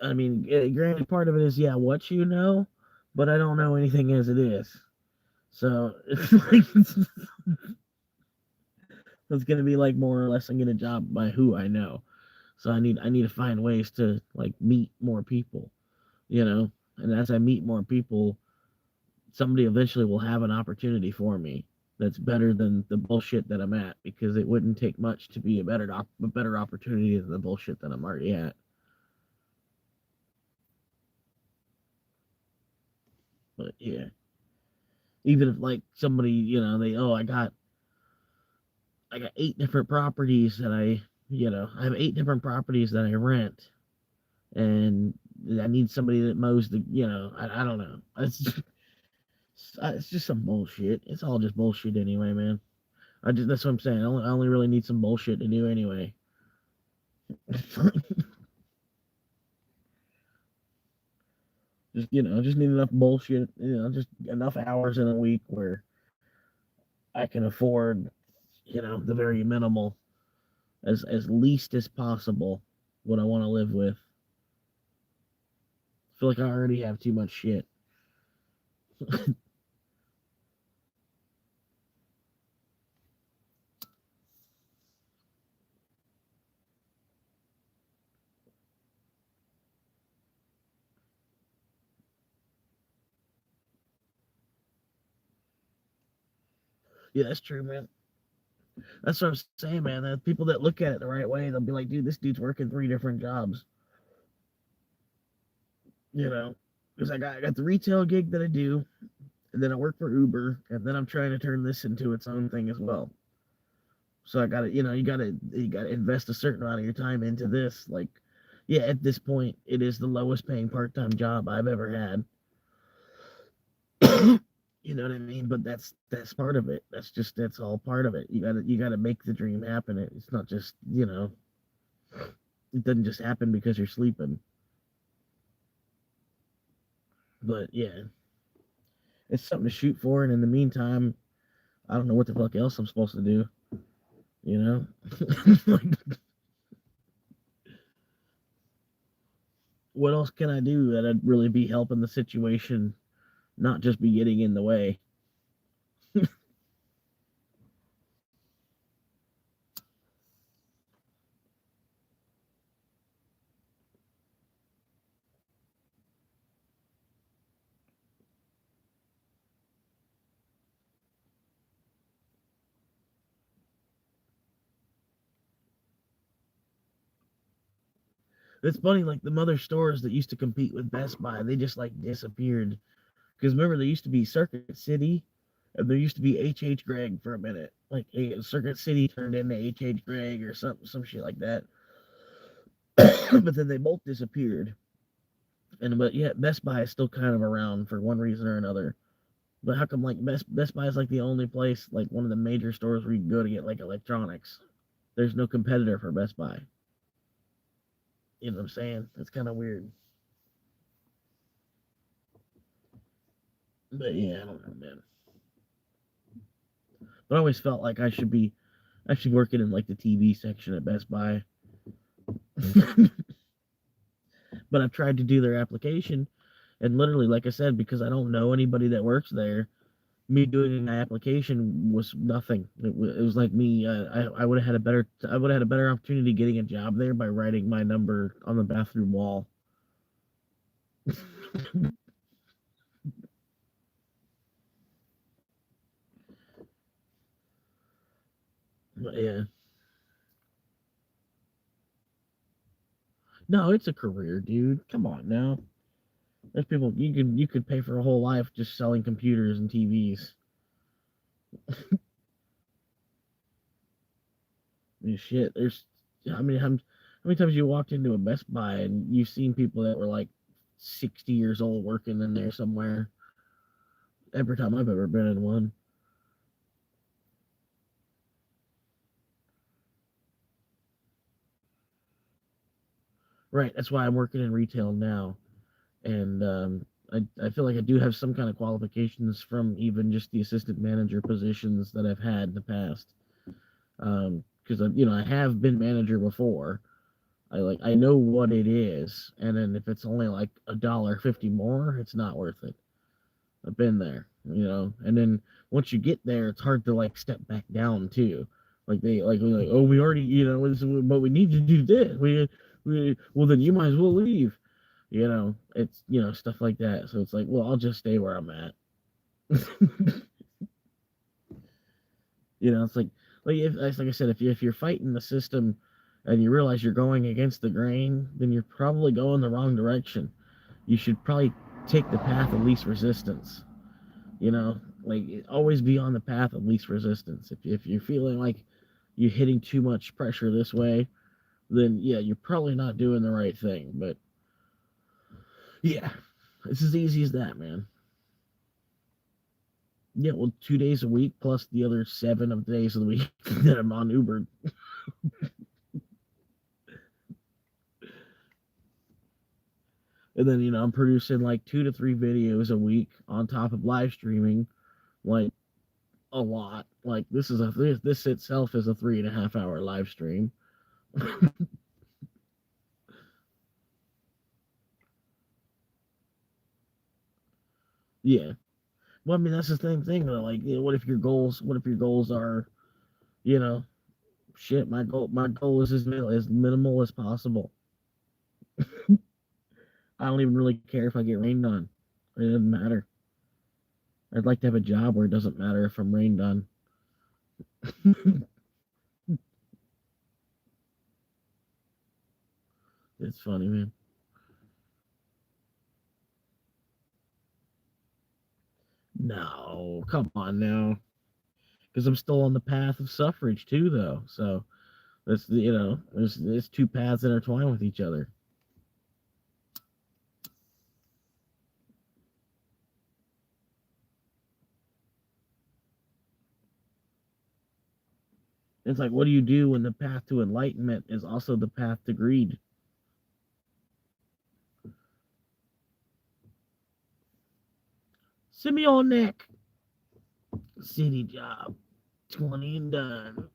I mean, granted, part of it is yeah, what you know, but I don't know anything as it is. So it's like it's gonna be like more or less I'm gonna job by who I know. So I need to find ways to like meet more people, And as I meet more people, somebody eventually will have an opportunity for me that's better than the bullshit that I'm at because it wouldn't take much to be a better opportunity than the bullshit that I'm already at. But yeah, even if like somebody, they I got 8 different properties that I have 8 different properties that I rent and I need somebody that mows I don't know. It's just some bullshit. It's all just bullshit anyway, man. That's what I'm saying. I only really need some bullshit to do anyway. Just need enough bullshit, just enough hours in a week where I can afford, the very minimal, as least as possible, what I want to live with. I feel like I already have too much shit. Yeah, that's true, man. That's what I'm saying, man. The people that look at it the right way, they'll be like, dude, this dude's working 3 different jobs, you know? Because I got the retail gig that I do, and then I work for Uber, and then I'm trying to turn this into its own thing as well. So I gotta, you gotta invest a certain amount of your time into this. Like, yeah, at this point, it is the lowest paying part time job I've ever had. You know what I mean? But that's part of it. That's all part of it. You gotta make the dream happen. It's not just, it doesn't just happen because you're sleeping. But yeah, it's something to shoot for. And in the meantime, I don't know what the fuck else I'm supposed to do. You know, like, what else can I do that'd really be helping the situation, not just be getting in the way? It's funny, like the mother stores that used to compete with Best Buy, they just like disappeared. Because remember, there used to be Circuit City, and there used to be H Gregg for a minute. Like Circuit City turned into H Gregg or some shit like that. But then they both disappeared. But yeah, Best Buy is still kind of around for one reason or another. But how come like Best Buy is like the only place, like one of the major stores where you can go to get like electronics? There's no competitor for Best Buy. You know what I'm saying? That's kind of weird. But yeah, I don't know, man. But I always felt like I should be actually working in like the TV section at Best Buy. But I've tried to do their application, and literally, like I said, because I don't know anybody that works there, me doing an application was nothing. It was like me. I would have had a better. I would have had a better opportunity getting a job there by writing my number on the bathroom wall. But yeah, no, it's a career, dude. Come on now. There's people you could pay for a whole life just selling computers and TVs. I mean, shit. How many times you walked into a Best Buy and you've seen people that were like 60 years old working in there somewhere? Every time I've ever been in one. Right. That's why I'm working in retail now, and I feel like I do have some kind of qualifications from even just the assistant manager positions that I've had in the past. Because I have been manager before. I know what it is, and then if it's only like $1.50 more, it's not worth it. I've been there, and then once you get there, it's hard to like step back down too. We're like, oh, we already, but we need to do this. Well, then you might as well leave. It's stuff like that. So it's like, well, I'll just stay where I'm at. It's like I said, if you're fighting the system and you realize you're going against the grain, then you're probably going the wrong direction. You should probably take the path of least resistance. Like always be on the path of least resistance. If you're feeling like you're hitting too much pressure this way, then yeah, you're probably not doing the right thing. But yeah, it's as easy as that, man. Yeah, well, 2 days a week plus the other 7 of the days of the week that I'm on Uber. And then, I'm producing like 2 to 3 videos a week on top of live streaming, like a lot. Like this itself is a 3.5 hour live stream. Yeah. Well, I mean, that's the same thing though. Like, what if your goals are, you know, shit, my goal is as minimal as possible. I don't even really care if I get rained on. It doesn't matter. I'd like to have a job where it doesn't matter if I'm rained on. It's funny, man. No, come on now. Because I'm still on the path of suffrage too, though. So that's there's two paths intertwined with each other. It's like, what do you do when the path to enlightenment is also the path to greed? Send me on neck. City job. 20 and done.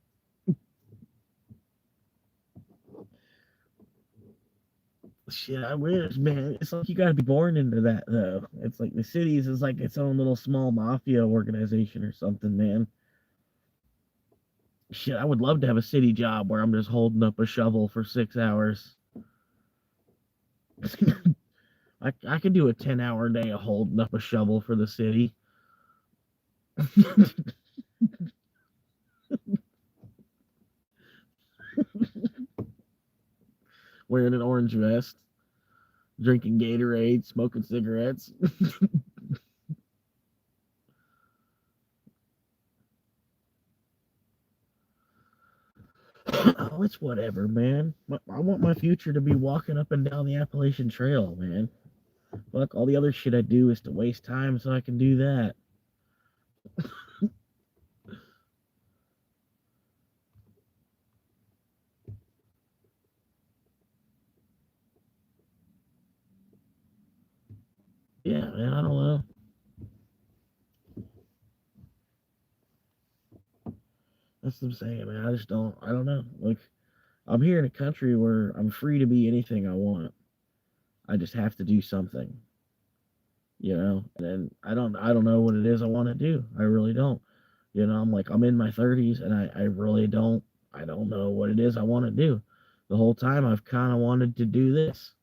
Shit, I wish, man. It's like you gotta be born into that, though. It's like the cities is like its own little small mafia organization or something, man. Shit, I would love to have a city job where I'm just holding up a shovel for 6 hours. I could do a 10-hour day of holding up a shovel for the city. Wearing an orange vest, drinking Gatorade, smoking cigarettes. Oh, it's whatever, man. I want my future to be walking up and down the Appalachian Trail, man. Fuck, all the other shit I do is to waste time so I can do that. Yeah, man, I don't know. That's what I'm saying, man. I don't know. Like, I'm here in a country where I'm free to be anything I want. I just have to do something, and I don't know what it is I want to do. I really don't. I'm in my 30s and I really I don't know what it is I want to do. The whole time I've kind of wanted to do this,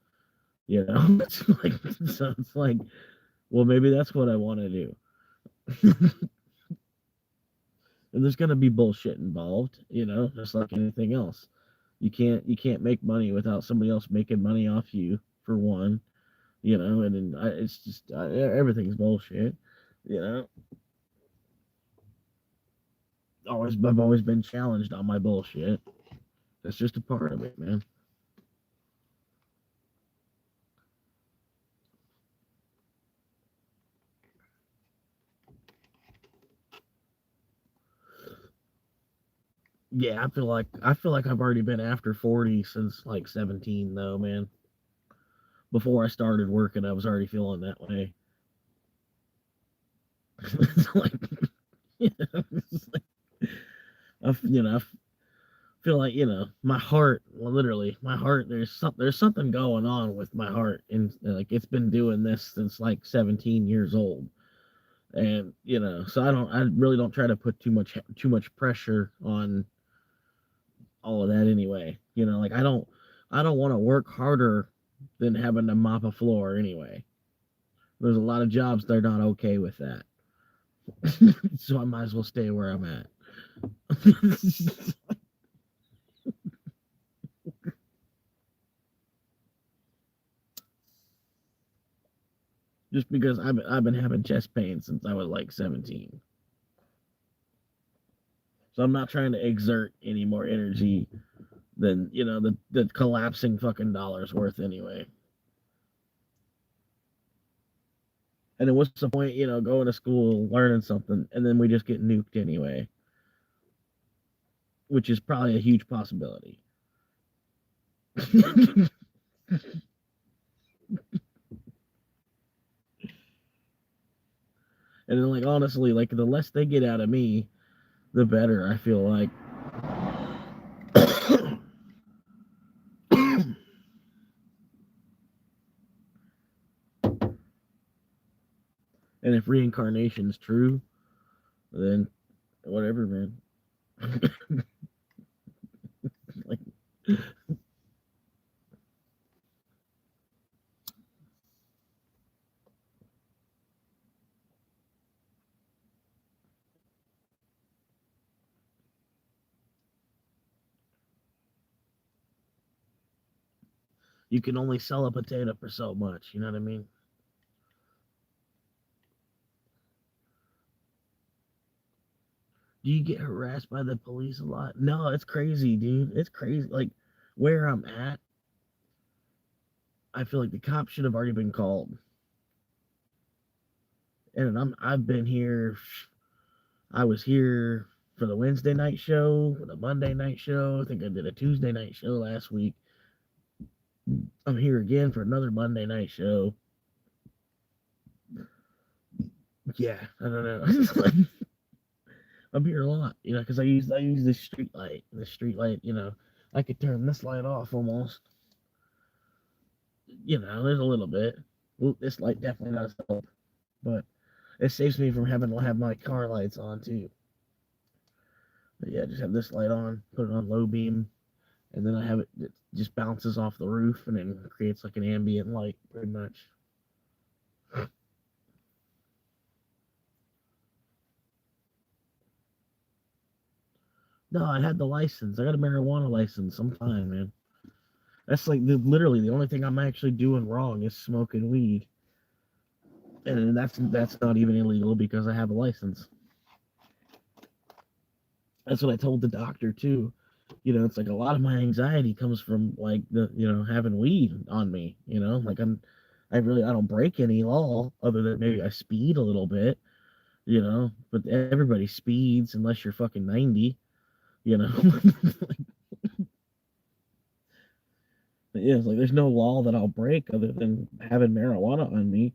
it's like, so it's like, well, maybe that's what I want to do. And there's going to be bullshit involved, just like anything else. You can't make money without somebody else making money off you, for one, and then it's just everything's bullshit, you know. I've always been challenged on my bullshit. That's just a part of it, man. Yeah, I feel like I've already been after 40 since like 17 though, man. Before I started working, I was already feeling that way. It's like, it's like I feel like, my heart, well, literally my heart, there's something going on with my heart, and like it's been doing this since like 17 years old. And so I really don't try to put too much pressure on all of that anyway. Like I don't want to work harder than having to mop a floor anyway. There's a lot of jobs that are not okay with that. So I might as well stay where I'm at. Just because I've been having chest pain since I was like 17. So I'm not trying to exert any more energy than, the collapsing fucking dollar's worth anyway. And then what's the point, going to school, learning something, and then we just get nuked anyway, which is probably a huge possibility. And then, like, honestly, like, the less they get out of me, the better, I feel like. And if reincarnation's true, then whatever, man. Like, you can only sell a potato for so much, you know what I mean? Do you get harassed by the police a lot? No, it's crazy, dude. It's crazy. Like, where I'm at, I feel like the cops should have already been called. And I've been here. I was here for the Wednesday night show, for the Monday night show. I think I did a Tuesday night show last week. I'm here again for another Monday night show. Yeah, I don't know. I'm here a lot, you know, because I use this street light. The street light, you know, I could turn this light off almost. You know, there's a little bit. This light definitely does help, but it saves me from having to have my car lights on too. But yeah, just have this light on, put it on low beam, and then I have it just bounces off the roof and then creates like an ambient light, pretty much. No, I had the license. I got a marijuana license sometime, man. That's like literally the only thing I'm actually doing wrong is smoking weed, and that's not even illegal because I have a license. That's what I told the doctor too. You know, it's like a lot of my anxiety comes from like the having weed on me. You know, like I don't break any law other than maybe I speed a little bit. You know, but everybody speeds unless you're fucking 90. You know, yeah, it's like there's no law that I'll break other than having marijuana on me.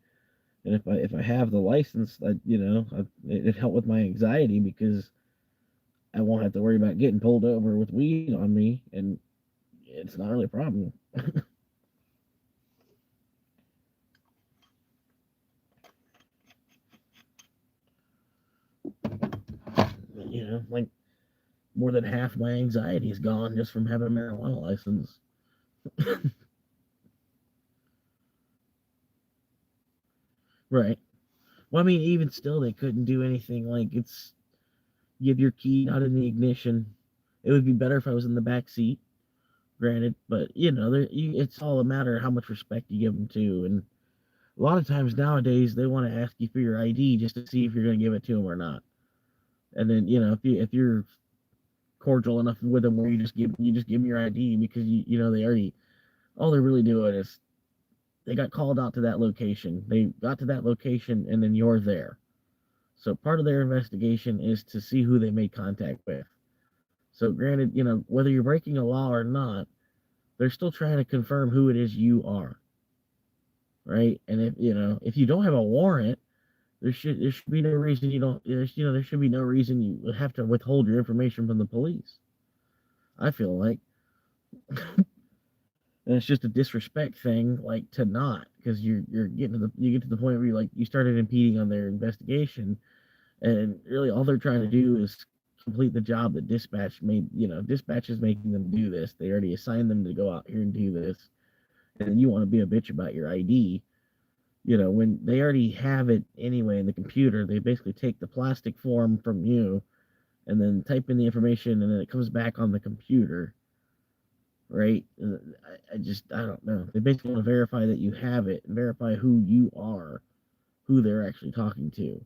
And if I have the license, it helped with my anxiety because I won't have to worry about getting pulled over with weed on me, and it's not really a problem. You know, like more than half my anxiety is gone just from having a marijuana license. Right. Well, I mean, even still, they couldn't do anything. Like you have your key not in the ignition. It would be better if I was in the back seat, granted, but it's all a matter of how much respect you give them to. And a lot of times nowadays, they want to ask you for your ID just to see if you're going to give it to them or not. And then if you're cordial enough with them where you just give them your ID because they already all they're really doing is they got called out to that location. They got to that location and then you're there. So part of their investigation is to see who they made contact with. So granted, whether you're breaking a law or not, they're still trying to confirm who it is you are, right? And if you don't have a warrant, there should be no reason you don't there should be no reason you have to withhold your information from the police. I feel like, and it's just a disrespect thing, like to not because you get to the point where you started impeding on their investigation, and really all they're trying to do is complete the job that dispatch is making them do this. They already assigned them to go out here and do this, and you want to be a bitch about your ID. When they already have it anyway in the computer, they basically take the plastic form from you and then type in the information, and then it comes back on the computer, right? I don't know. They basically want to verify that you have it and verify who you are, who they're actually talking to.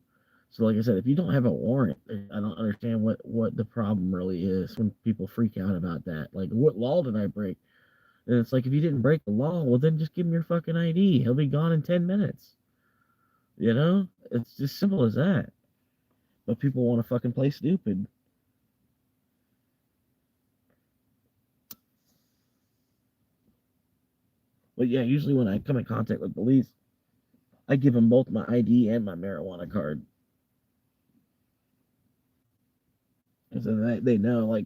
So, like I said, if you don't have a warrant, I don't understand what the problem really is when people freak out about that. Like, what law did I break? And it's like, if you didn't break the law, well, then just give him your fucking ID. He'll be gone in 10 minutes. It's just simple as that. But people want to fucking play stupid. But yeah, usually when I come in contact with police, I give them both my ID and my marijuana card. So they know, like,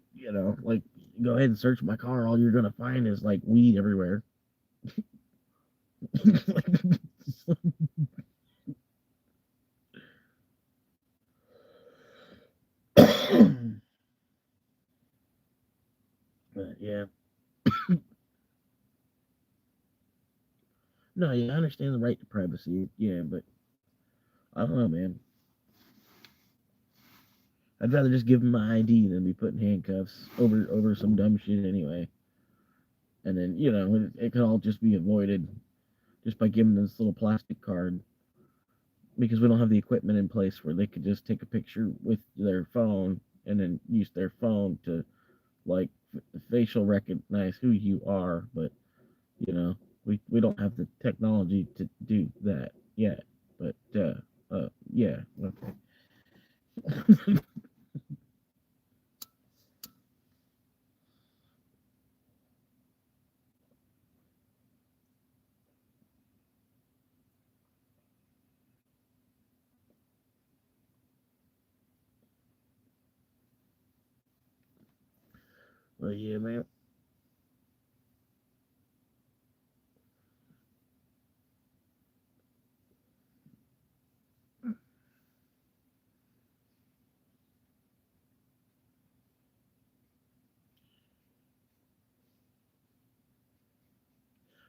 like, go ahead and search my car. All you're gonna find is like weed everywhere. But yeah, no, yeah, I understand the right to privacy. Yeah, but I don't know, man. I'd rather just give them my ID than be put in handcuffs over some dumb shit anyway. And then it could all just be avoided just by giving them this little plastic card, because we don't have the equipment in place where they could just take a picture with their phone and then use their phone to, like, facial recognize who you are. But we don't have the technology to do that yet. But yeah, okay. Well, yeah, man.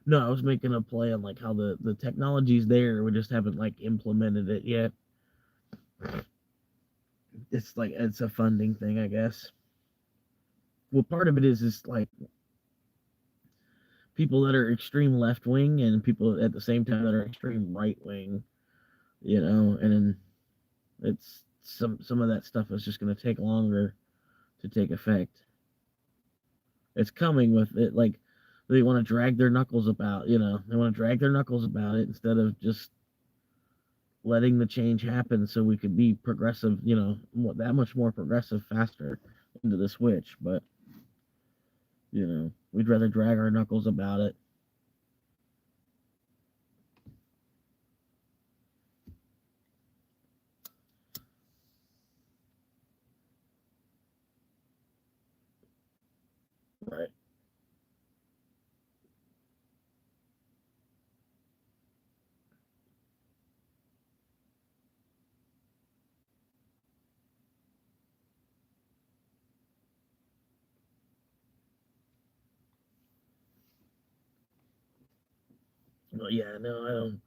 No, I was making a play on like how the technology's there. We just haven't like implemented it yet. It's like it's a funding thing, I guess. Well, part of it is like people that are extreme left wing and people at the same time that are extreme right wing. And then it's some of that stuff is just going to take longer to take effect. It's coming with it, like they want to drag their knuckles about. They want to drag their knuckles about it instead of just letting the change happen so we could be progressive, that much more progressive faster into the switch. But we'd rather drag our knuckles about it. Right. Well, yeah, no,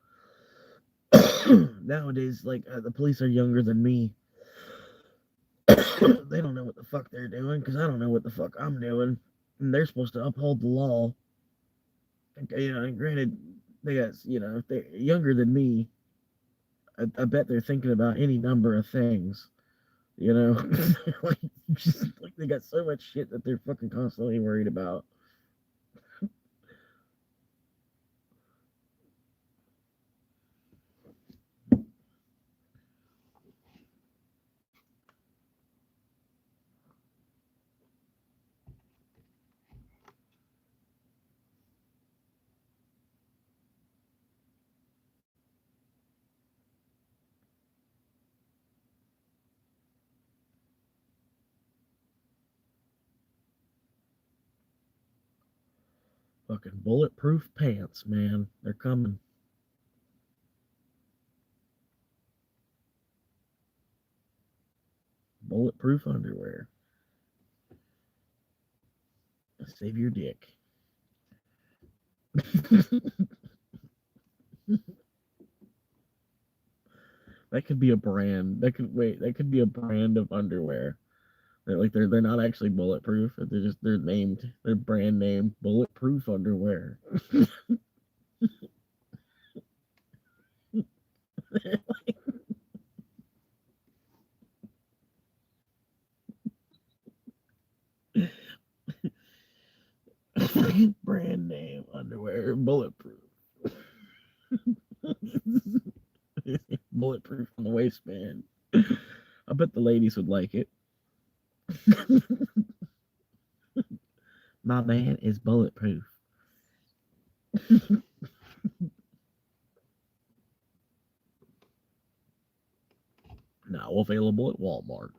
I don't. Nowadays, like, the police are younger than me. They don't know what the fuck they're doing because I don't know what the fuck I'm doing. And they're supposed to uphold the law. And granted, they got, if they're younger than me, I bet they're thinking about any number of things. Like, just like they got so much shit that they're fucking constantly worried about. Fucking bulletproof pants, man. They're coming. Bulletproof underwear. Save your dick. That could be a brand. That could be a brand of underwear. They're not actually bulletproof. They're named, their brand name, bulletproof underwear. Brand name underwear, bulletproof. Bulletproof on the waistband. I bet the ladies would like it. My man is bulletproof. Now available at Walmart.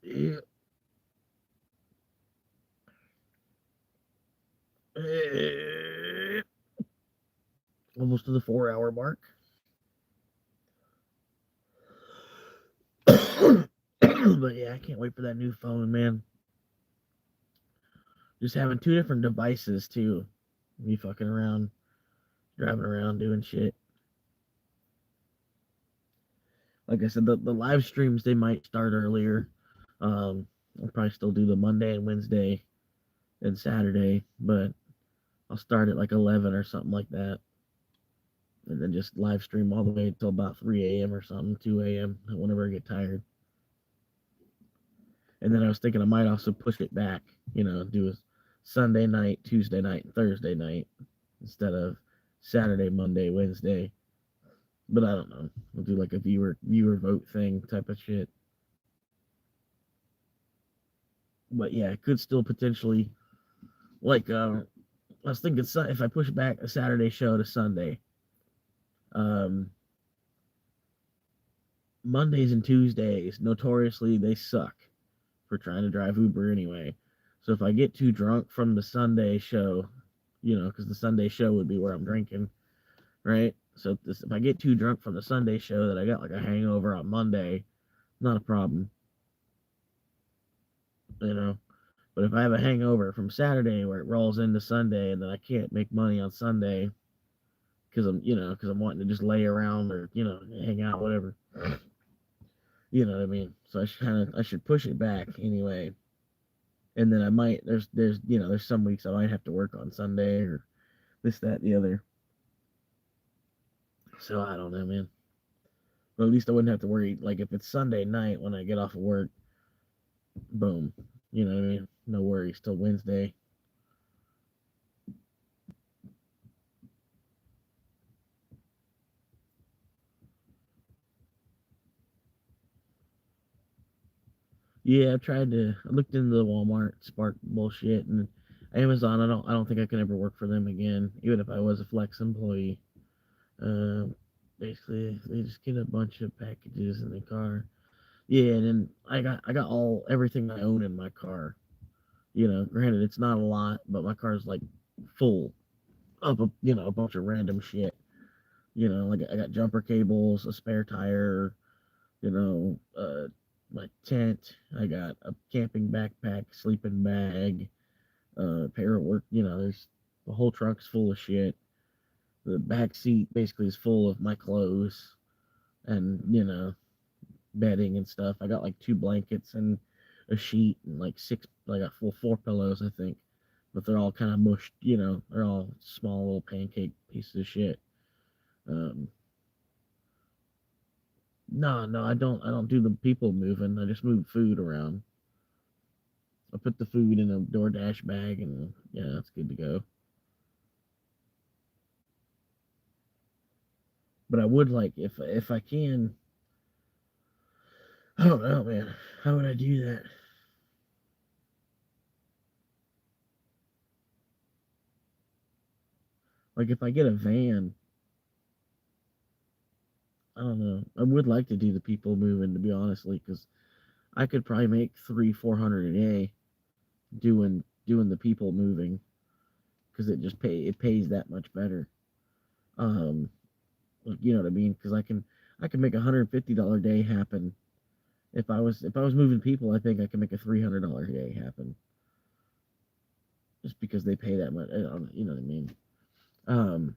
Yeah. Yeah. Almost to the 4 hour mark. But yeah, I can't wait for that new phone, man. Just having two different devices too. Me fucking around, driving around, doing shit. Like I said, the live streams they might start earlier. I'll probably still do the Monday and Wednesday and Saturday, but I'll start at like 11 or something like that, and then just live stream all the way until about 3 a.m. or something, 2 a.m. whenever I get tired. And then I was thinking I might also push it back, do a Sunday night, Tuesday night, and Thursday night instead of Saturday, Monday, Wednesday. But I don't know. We'll do like a viewer vote thing type of shit. But yeah, it could still potentially like I was thinking if I push back a Saturday show to Sunday, um, Mondays and Tuesdays notoriously they suck for trying to drive Uber anyway. So if I get too drunk from the Sunday show, because the Sunday show would be where I'm drinking, right? So if I get too drunk from the Sunday show that I got like a hangover on Monday, not a problem, you know. But if I have a hangover from Saturday where it rolls into Sunday and then I can't make money on Sunday because I'm wanting to just lay around or hang out, whatever. You know what I mean? So I should push it back anyway. And then I might there's some weeks I might have to work on Sunday or this, that, and the other. So I don't know, man. But at least I wouldn't have to worry. Like if it's Sunday night when I get off of work, boom. You know what I mean? No worries till Wednesday. Yeah, I looked into the Walmart Spark bullshit and Amazon. I don't think I can ever work for them again, even if I was a flex employee. Uh, Basically, they just get a bunch of packages in the car. Yeah, and then I got everything I own in my car. Granted it's not a lot, but my car's like full of a bunch of random shit. Like I got jumper cables, a spare tire, my tent. I got a camping backpack, sleeping bag, pair of work. There's the whole truck's full of shit. The back seat basically is full of my clothes and bedding and stuff. I got like two blankets and a sheet and like six. I got four pillows, I think, but they're all kind of mushed. They're all small little pancake pieces of shit. Um, no, no, I don't. I don't do the people moving. I just move food around. I put the food in a DoorDash bag, and yeah, it's good to go. But I would like if I can. I don't know, man. How would I do that? Like if I get a van, I don't know. I would like to do the people moving, to be honestly, because I could probably make 300-400 a day doing the people moving because it pays that much better. Um, you know what I mean? Because I can make $150 day happen. If I was moving people, I think I can make a $300 day happen just because they pay that much. You know what I mean? Um,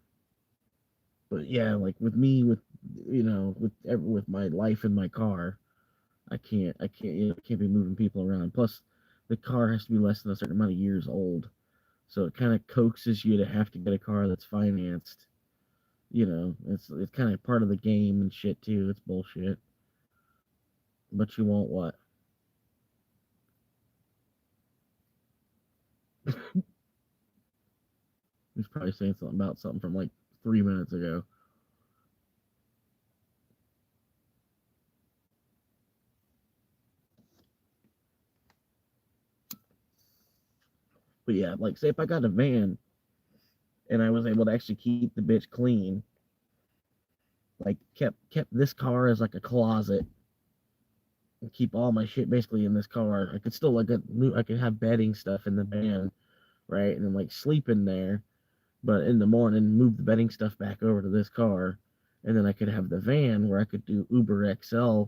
but yeah, like with me, with with my life in my car, I can't be moving people around. Plus, the car has to be less than a certain amount of years old, so it kind of coaxes you to have to get a car that's financed. It's kind of part of the game and shit too. It's bullshit, but you won't what? He's probably saying something about something from like 3 minutes ago. But yeah, like say if I got a van and I was able to actually keep the bitch clean, like kept this car as like a closet and keep all my shit basically in this car. I could still I could have bedding stuff in the van, right? And then like sleep in there, but in the morning move the bedding stuff back over to this car, and then I could have the van where I could do Uber XL,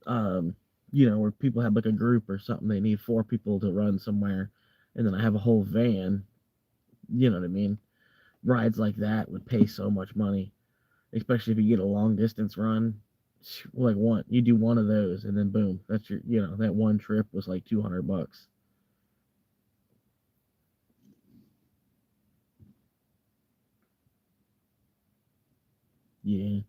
um, where people have like a group or something. They need 4 people to run somewhere, and then I have a whole van. You know what I mean? Rides like that would pay so much money, especially if you get a long distance run. Like you do one of those, and then boom, that's that one trip was like $200. Yeah,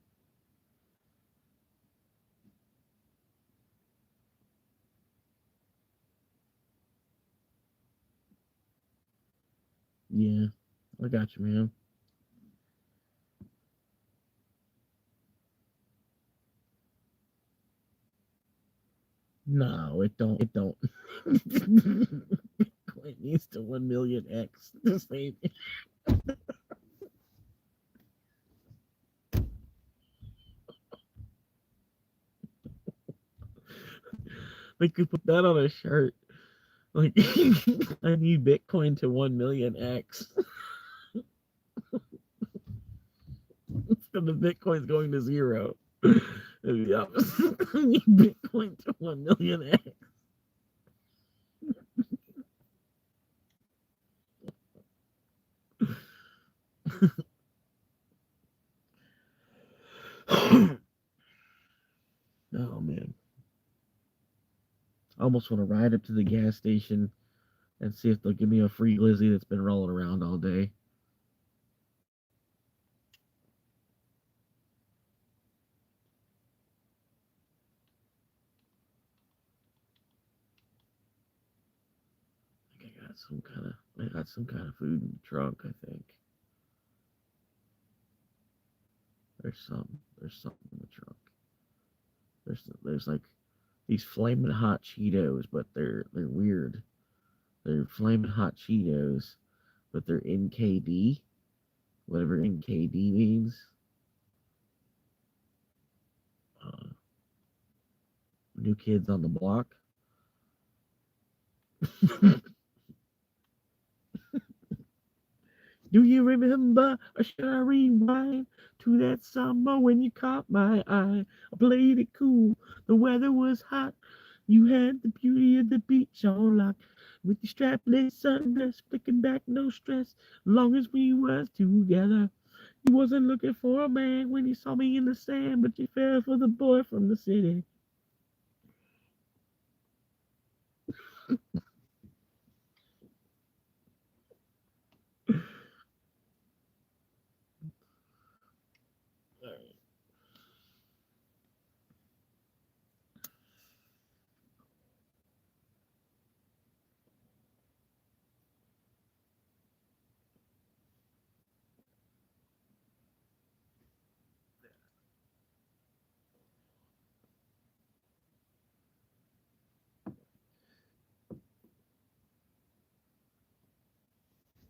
yeah, I got you, man. No, it don't. It don't. Bitcoin needs to 1 million X the same. They could put that on a shirt. Like, I need Bitcoin to 1 million X. Instead of Bitcoin's going to zero. It'd be opposite. I need Bitcoin to 1 million X. Oh man. I almost want to ride up to the gas station and see if they'll give me a free glizzy that's been rolling around all day. I think I got some kind of food in the trunk, I think. There's something in the trunk. There's like these flaming hot Cheetos, but they're weird. They're flaming hot Cheetos, but they're NKD, whatever NKD means. Uh, New Kids on the Block. Do you remember, or should I rewind to that summer when you caught my eye? I played it cool, the weather was hot. You had the beauty of the beach on lock. With your strapless sundress, flicking back, no stress. Long as we was together. You wasn't looking for a man when you saw me in the sand, but you fell for the boy from the city.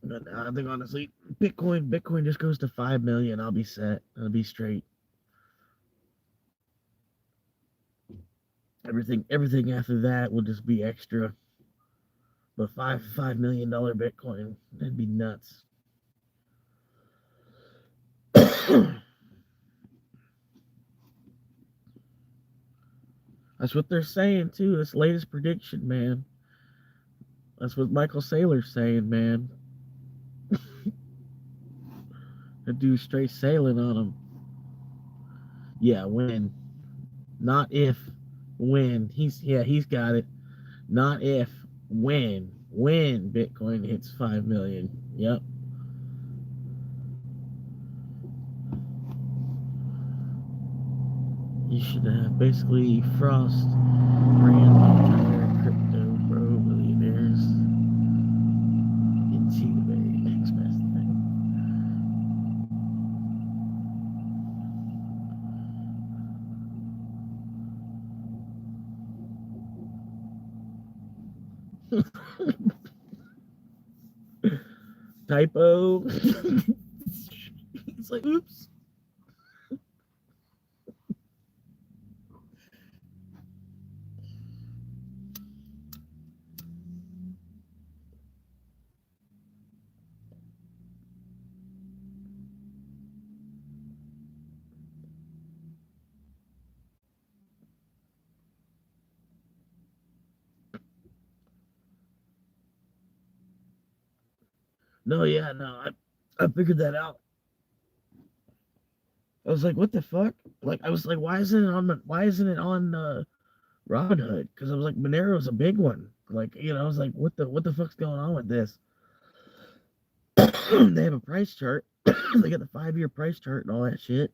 But I think honestly, Bitcoin just goes to 5 million. I'll be set. I'll be straight. Everything after that will just be extra. But $5 million Bitcoin, that'd be nuts. That's what they're saying too. This latest prediction, man. That's what Michael Saylor's saying, man. They do straight sailing on them. Yeah, when, not if, when. He's got it. Not if, when Bitcoin hits 5 million. Yep. You should have basically Frost ran the entire crypto bro billionaires into the very next best thing. Typo. It's like, oops. No, yeah, no, I figured that out. I was like, what the fuck? Like, I was like, why isn't it on Robinhood? Because I was like, Monero's a big one. Like, I was like, what the fuck's going on with this? They have a price chart. They got the 5-year price chart and all that shit.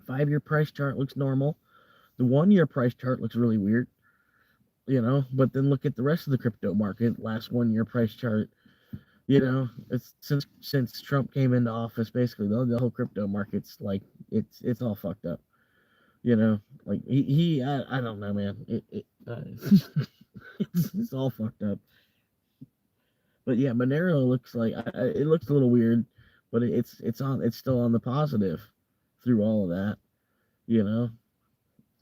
5-year price chart looks normal. The 1-year price chart looks really weird. But then look at the rest of the crypto market. Last 1-year price chart. It's since Trump came into office, basically the whole crypto market's like it's all fucked up. Like I don't know, man. It's all fucked up. But yeah, Monero looks like it looks a little weird, but it's still on the positive through all of that. You know,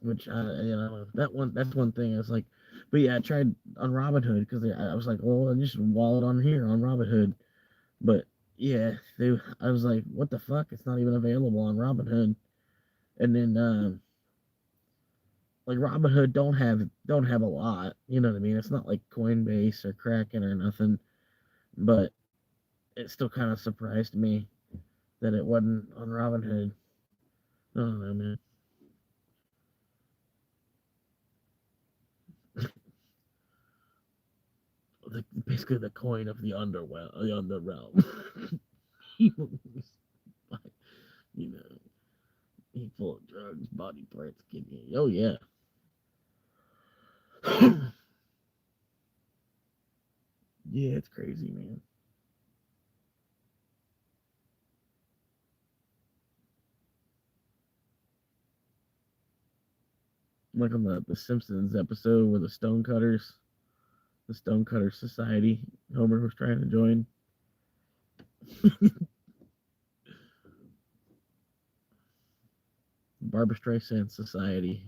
which that's one thing. I was like, but yeah, I tried on Robinhood because I was like, well, I just wallet on here on Robinhood, but yeah, I was like, what the fuck? It's not even available on Robinhood. And then like Robinhood don't have a lot. You know what I mean? It's not like Coinbase or Kraken or nothing, but it still kind of surprised me that it wasn't on Robinhood. I don't know, man. Basically the coin of the underworld, the underrealm. you know, he full of drugs, body parts, kidney. Oh yeah. Yeah, it's crazy, man. Like on the Simpsons episode where the Stonecutters Society, Homer was trying to join. Barbra Streisand Society.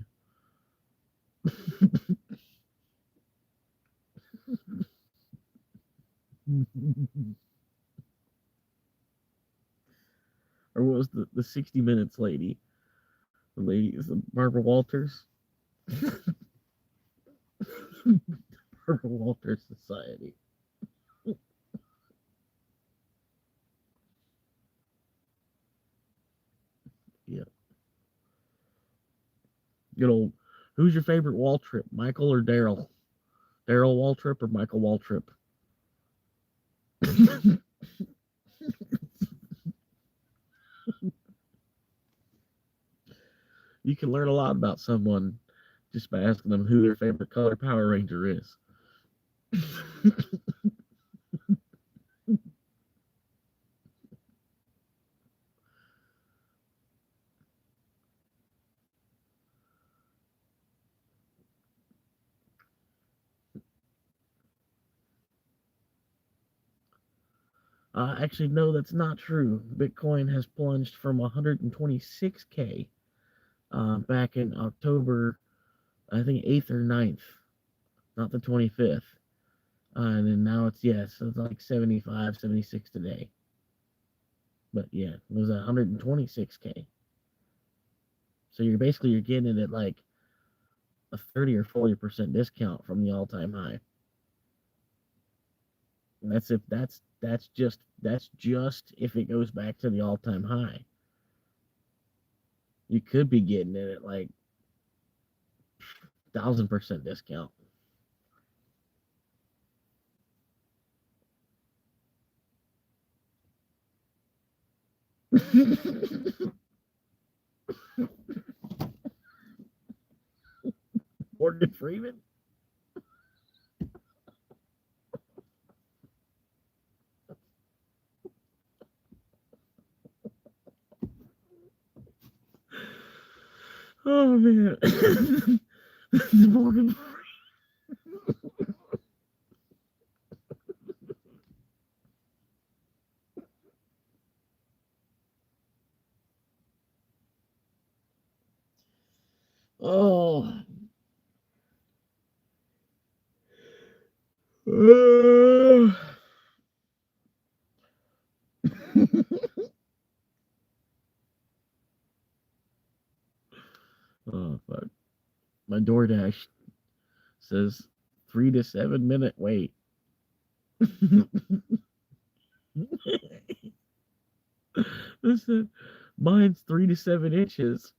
Or what was the 60 Minutes lady? The lady is the Barbara Walters. Barbara Walters Society. Yeah. Good old. Who's your favorite Waltrip, Michael or Daryl? Daryl Waltrip or Michael Waltrip? You can learn a lot about someone just by asking them who their favorite color Power Ranger is. Actually, no, that's not true. Bitcoin has plunged from 126K back in October, I think 8th or 9th, not the 25th. And then now so it's like 75, 76 today. But yeah, it was 126K. So you're getting it at like a 30 or 40% discount from the all-time high. And that's just if it goes back to the all-time high. You could be getting it at like 1,000% discount. Morgan Freeman. Oh man, Morgan. Oh. Oh fuck. My DoorDash says 3 to 7 minute wait. Listen, mine's 3 to 7 inches.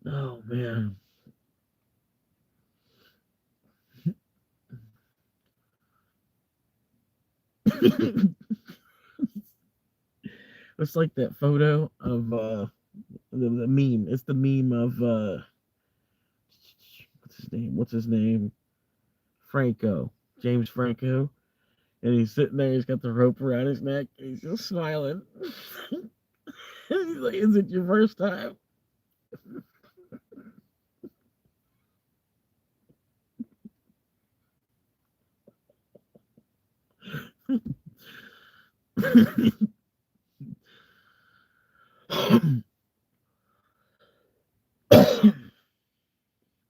Oh man. It's like that photo of the meme. It's the meme of what's his name? What's his name? Franco. James Franco. And he's sitting there, he's got the rope around his neck, and he's just smiling. He's like, is it your first time?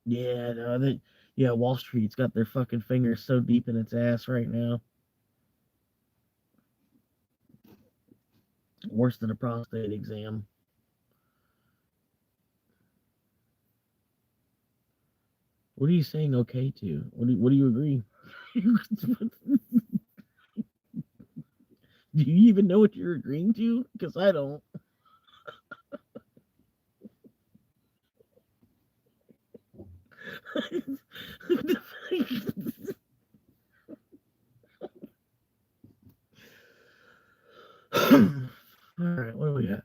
Yeah, no, yeah, Wall Street's got their fucking fingers so deep in its ass right now. Worse than a prostate exam. What are you saying okay to? What do you agree? Do you even know what you're agreeing to? Because I don't. All right, what do we got?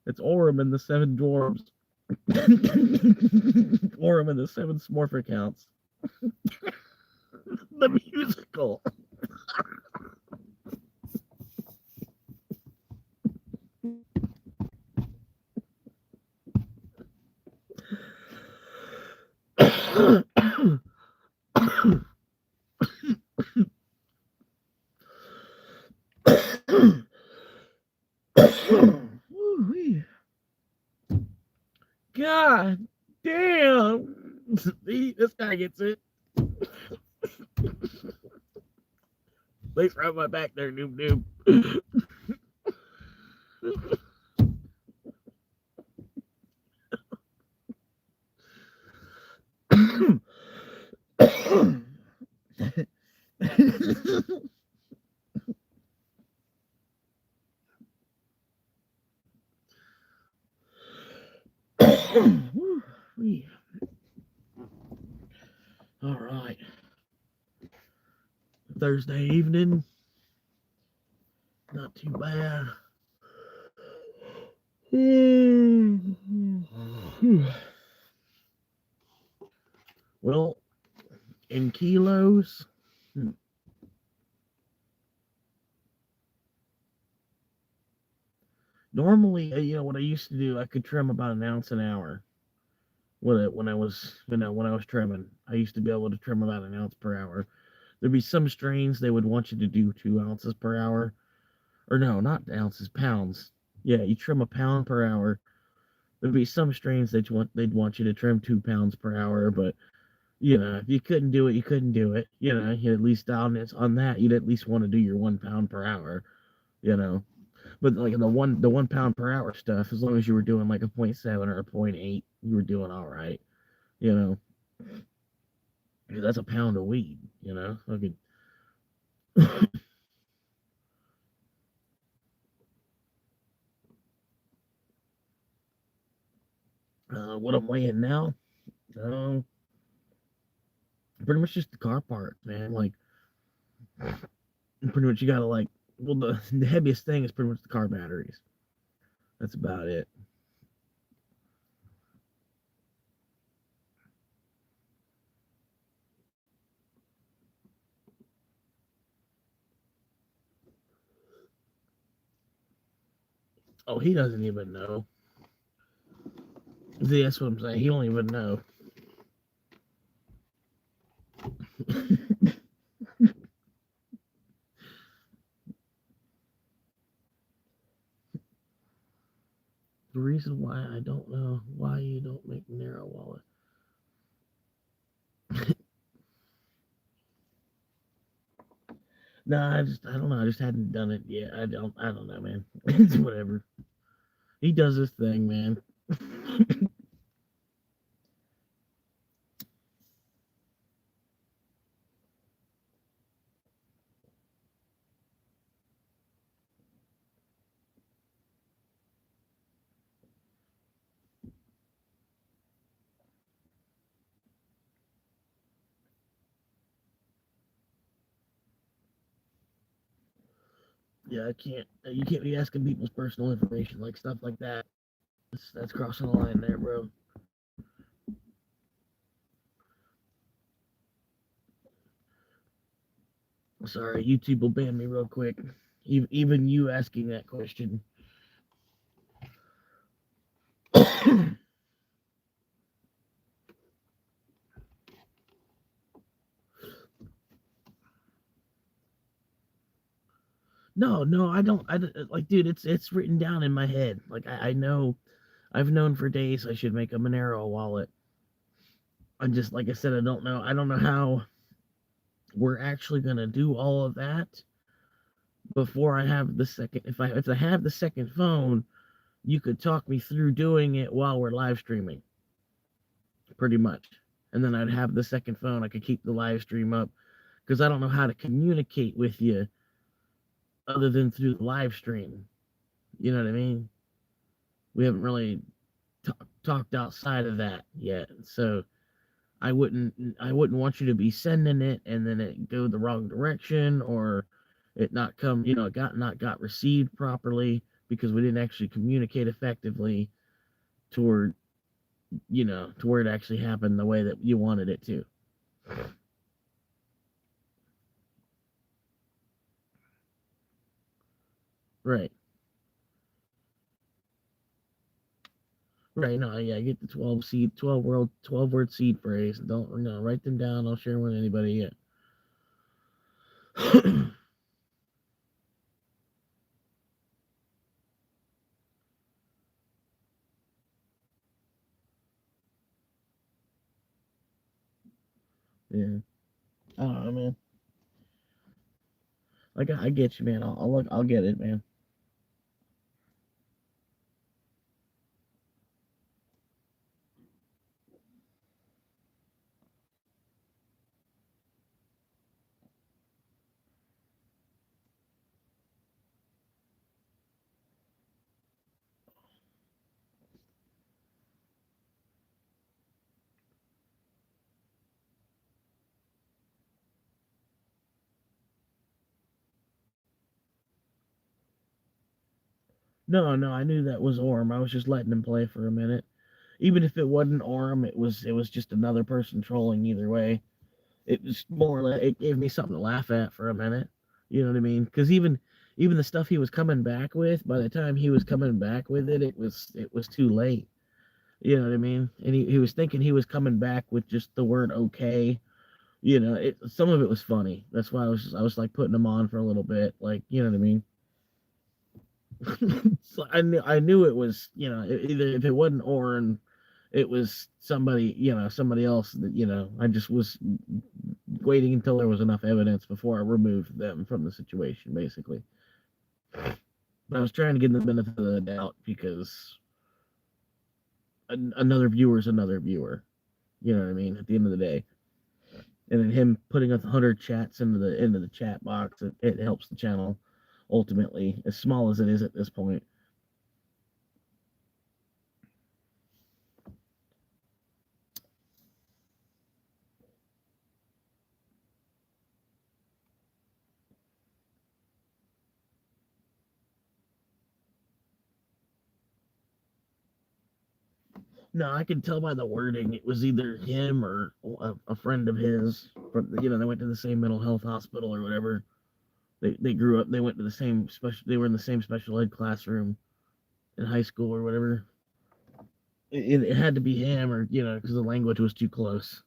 It's Orem and the Seven Dwarves. Orem and the Seven Smurf Accounts. The musical. God damn. This guy gets it. Thanks for having my back there, noob noob. All right. Thursday evening. Not too bad. Well, in kilos, normally, what I used to do, I could trim about an ounce an hour. When I was, when I was trimming, I used to be able to trim about an ounce per hour. There'd be some strains they would want you to do 2 ounces per hour, or no, not ounces, pounds. Yeah, you trim a pound per hour. There'd be some strains they'd want you to trim 2 pounds per hour, but if you couldn't do it, you couldn't do it. You at least on that, you'd at least want to do your 1 pound per hour. You know, but like the 1 pound per hour stuff, as long as you were doing like a 0.7 or a 0.8, you were doing all right. You know, that's a pound of weed. Okay. What I'm weighing now, uh, pretty much just the car parts, man. Like, pretty much you gotta like, well, the heaviest thing is pretty much the car batteries. That's about it. Oh, he doesn't even know. See, that's what I'm saying. He don't even know. The reason why I don't know why you don't make Narrow Wallet. No, I don't know. I just hadn't done it yet. I don't know, man. It's whatever. He does this thing, man. Yeah, I can't. You can't be asking people's personal information, like stuff like that. That's crossing the line there, bro. Sorry, YouTube will ban me real quick. Even you asking that question. No, no, I don't. Like, dude. It's written down in my head. Like, I know. I've known for days I should make a Monero wallet. I'm just like I said. I don't know. I don't know how we're actually gonna do all of that before I have the second. If I have the second phone, you could talk me through doing it while we're live streaming, pretty much. And then I'd have the second phone. I could keep the live stream up because I don't know how to communicate with you other than through the live stream. You know what I mean? We haven't really talked outside of that yet, so I wouldn't want you to be sending it and then it go the wrong direction or it not come, it got received properly because we didn't actually communicate effectively toward, to where it actually happened the way that you wanted it to. Right. Right. No, yeah, get the 12 word seed phrase. Don't, write them down. Don't share them with anybody yet. Yeah. I don't know, man. Like, I get you, man. I'll look, I'll get it, man. No, no, I knew that was Orm. I was just letting him play for a minute. Even if it wasn't Orm, it was just another person trolling either way. It was more or less, it gave me something to laugh at for a minute. You know what I mean? Because even the stuff he was coming back with, by the time he was coming back with it, it was too late. You know what I mean? And he was thinking he was coming back with just the word okay. Some of it was funny. That's why I was like putting him on for a little bit. Like, you know what I mean? So I knew it was, either if it wasn't Oren, it was somebody, somebody else that, I just was waiting until there was enough evidence before I removed them from the situation, basically. But I was trying to give them the benefit of the doubt because another viewer is another viewer. You know what I mean? At the end of the day, and then him putting 100 chats into the chat box, it helps the channel ultimately, as small as it is at this point. No, I can tell by the wording it was either him or a friend of his. They went to the same mental health hospital or whatever. They grew up. They went to the same special. They were in the same special ed classroom in high school or whatever. It had to be him, or because the language was too close.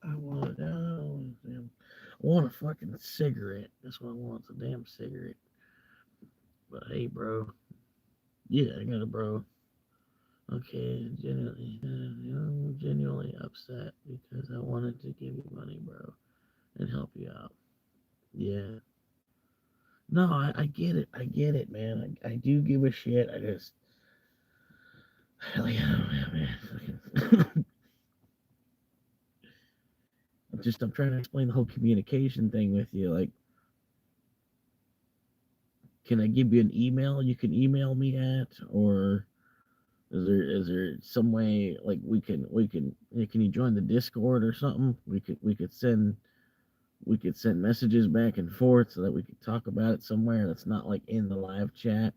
I want I want a fucking cigarette. That's what I want. It's a damn cigarette. But hey, bro. Yeah, I got it, bro. Okay, I'm genuinely upset because I wanted to give you money, bro, and help you out. Yeah. No, I get it. I get it, man. I do give a shit. I just, hell yeah, man. I'm trying to explain the whole communication thing with you. Like, can I give you an email you can email me at, or is there some way like we can can you join the Discord or something? We could send messages back and forth so that we could talk about it somewhere that's not like in the live chat.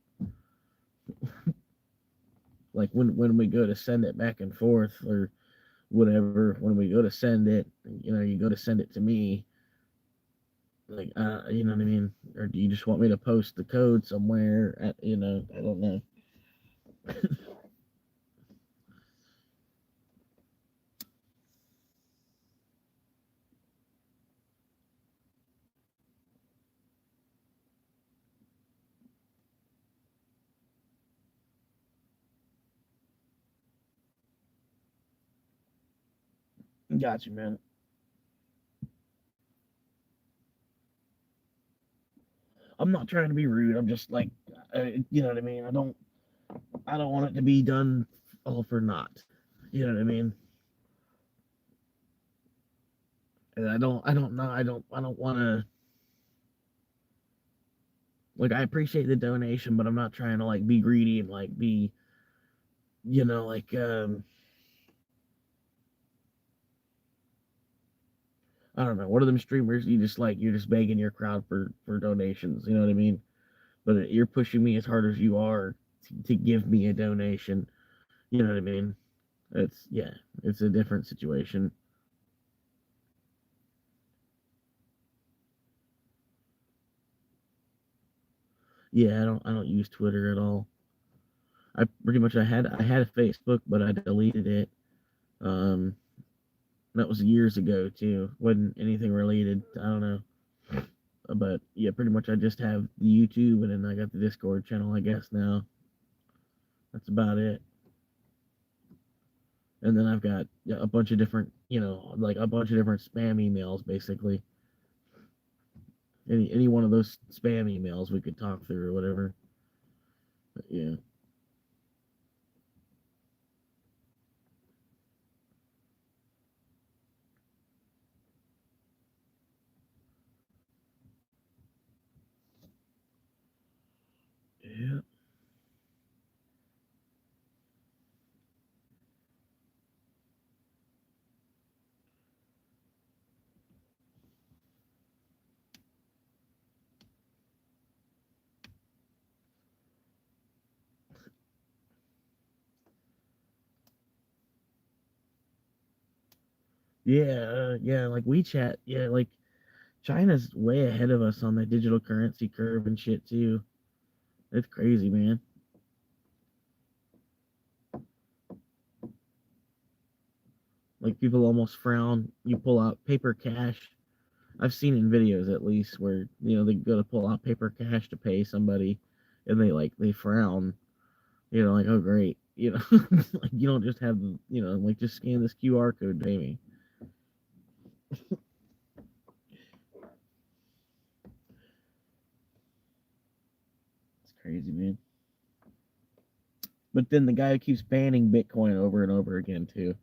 Like when we go to send it back and forth or whatever, when we go to send it, you go to send it to me, like you know what I mean? Or do you just want me to post the code somewhere at, I don't know. Got you, man. I'm not trying to be rude. I'm just like, you know what I mean? I don't want it to be done all for naught. You know what I mean? And I don't know. I don't want to, like, I appreciate the donation, but I'm not trying to like be greedy and like be, like, I don't know. One of them streamers, you're just begging your crowd for donations. You know what I mean? But you're pushing me as hard as you are to give me a donation. You know what I mean? Yeah, it's a different situation. Yeah, I don't use Twitter at all. I had a Facebook, but I deleted it. Um, that was years ago too. Wasn't anything related. I don't know. But yeah, pretty much I just have the YouTube, and then I got the Discord channel, I guess now. That's about it. And then I've got, yeah, a bunch of different, like a bunch of different spam emails, basically. Any one of those spam emails we could talk through or whatever. But yeah. Yeah. Yeah, yeah, like WeChat. Yeah, like China's way ahead of us on the digital currency curve and shit too. It's crazy, man. Like people almost frown. You pull out paper cash. I've seen in videos at least where they go to pull out paper cash to pay somebody, and they frown. Like, oh great, like you don't just have like just scan this QR code, to pay me. It's crazy, man. But then the guy who keeps banning Bitcoin over and over again too.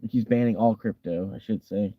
He keeps banning all crypto, I should say.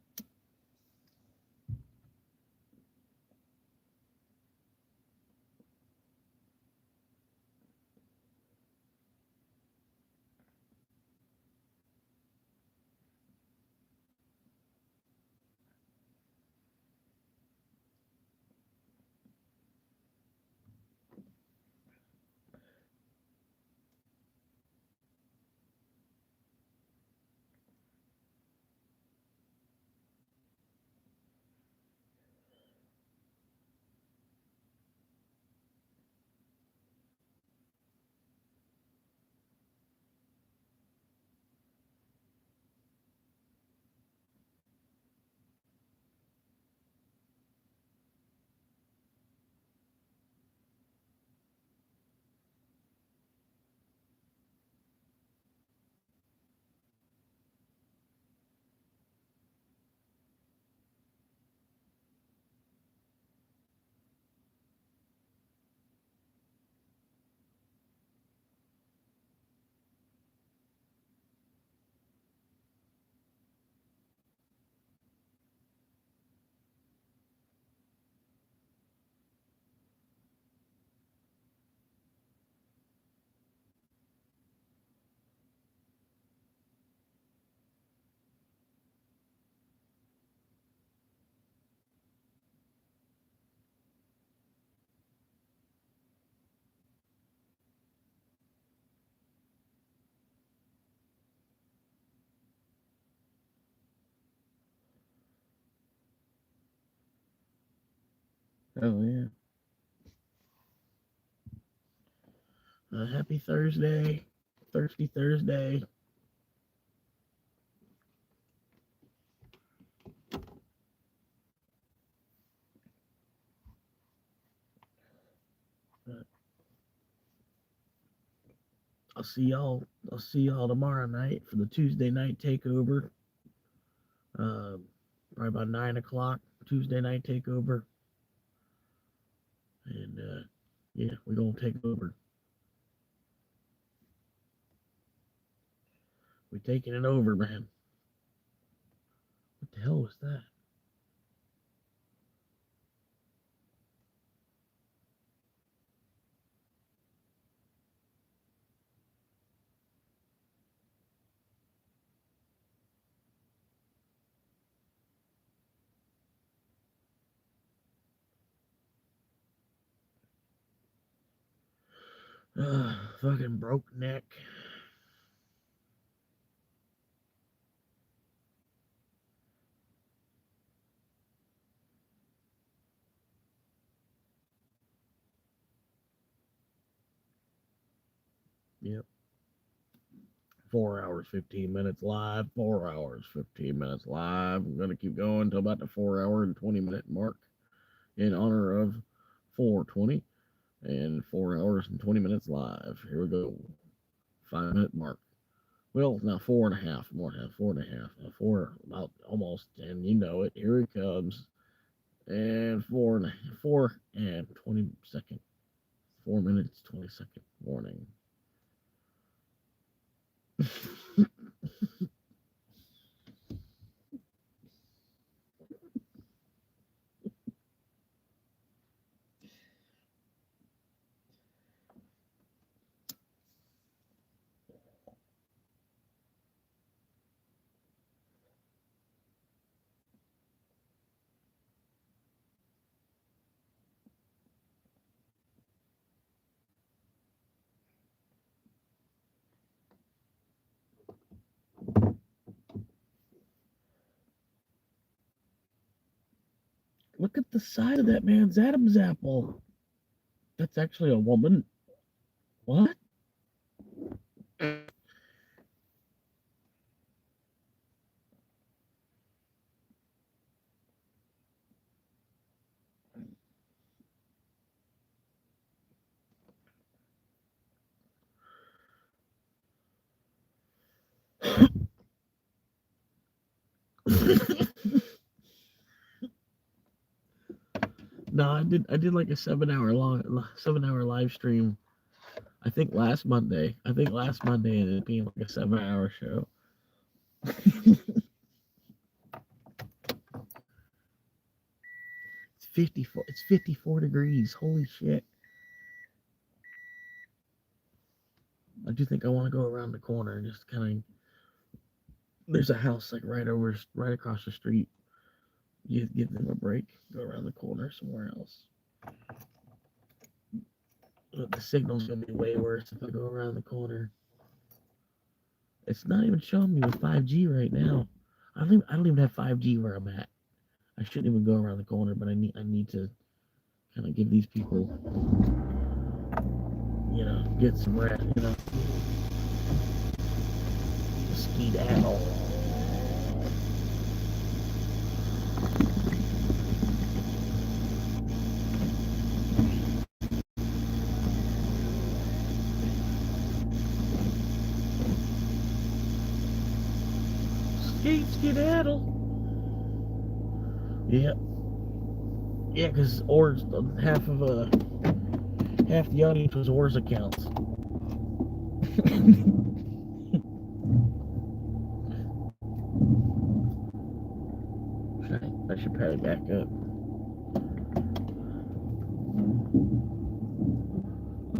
Oh yeah. Happy Thursday. Thirsty Thursday. Uh, I'll see y'all tomorrow night for the Tuesday night takeover. Uh, Probably about 9 o'clock. Tuesday night takeover. And yeah, we're gonna take over. We're taking it over, man. What the hell was that? Fucking broke neck. Yep. 4 hours, 15 minutes live. 4 hours, 15 minutes live. I'm gonna keep going until about the 4 hour and 20 minute mark in honor of 420 and 4 hours and 20 minutes live. Here we go. 5 minute mark. Well, now four and a half, more than 4.5, four, about almost, and you know it. Here it comes, and 4 and 20 second, 4 minutes 20-second warning. Look at the side of that man's Adam's apple. That's actually a woman. What? No, I did like a 7 hour live stream. I think last Monday. Ended up being like a 7 hour show. It's 54 degrees. Holy shit. I do think I want to go around the corner and just kind of. There's a house like right across the street. You give them a break. Go around the corner somewhere else. But the signal's gonna be way worse if I go around the corner. It's not even showing me with 5G right now. I don't even have 5G where I'm at. I shouldn't even go around the corner, but I need to kind of give these people, get some rest, skedaddle. Skedaddle. Yeah. Yeah, because Oars, half the audience was Oars accounts. I should probably back up.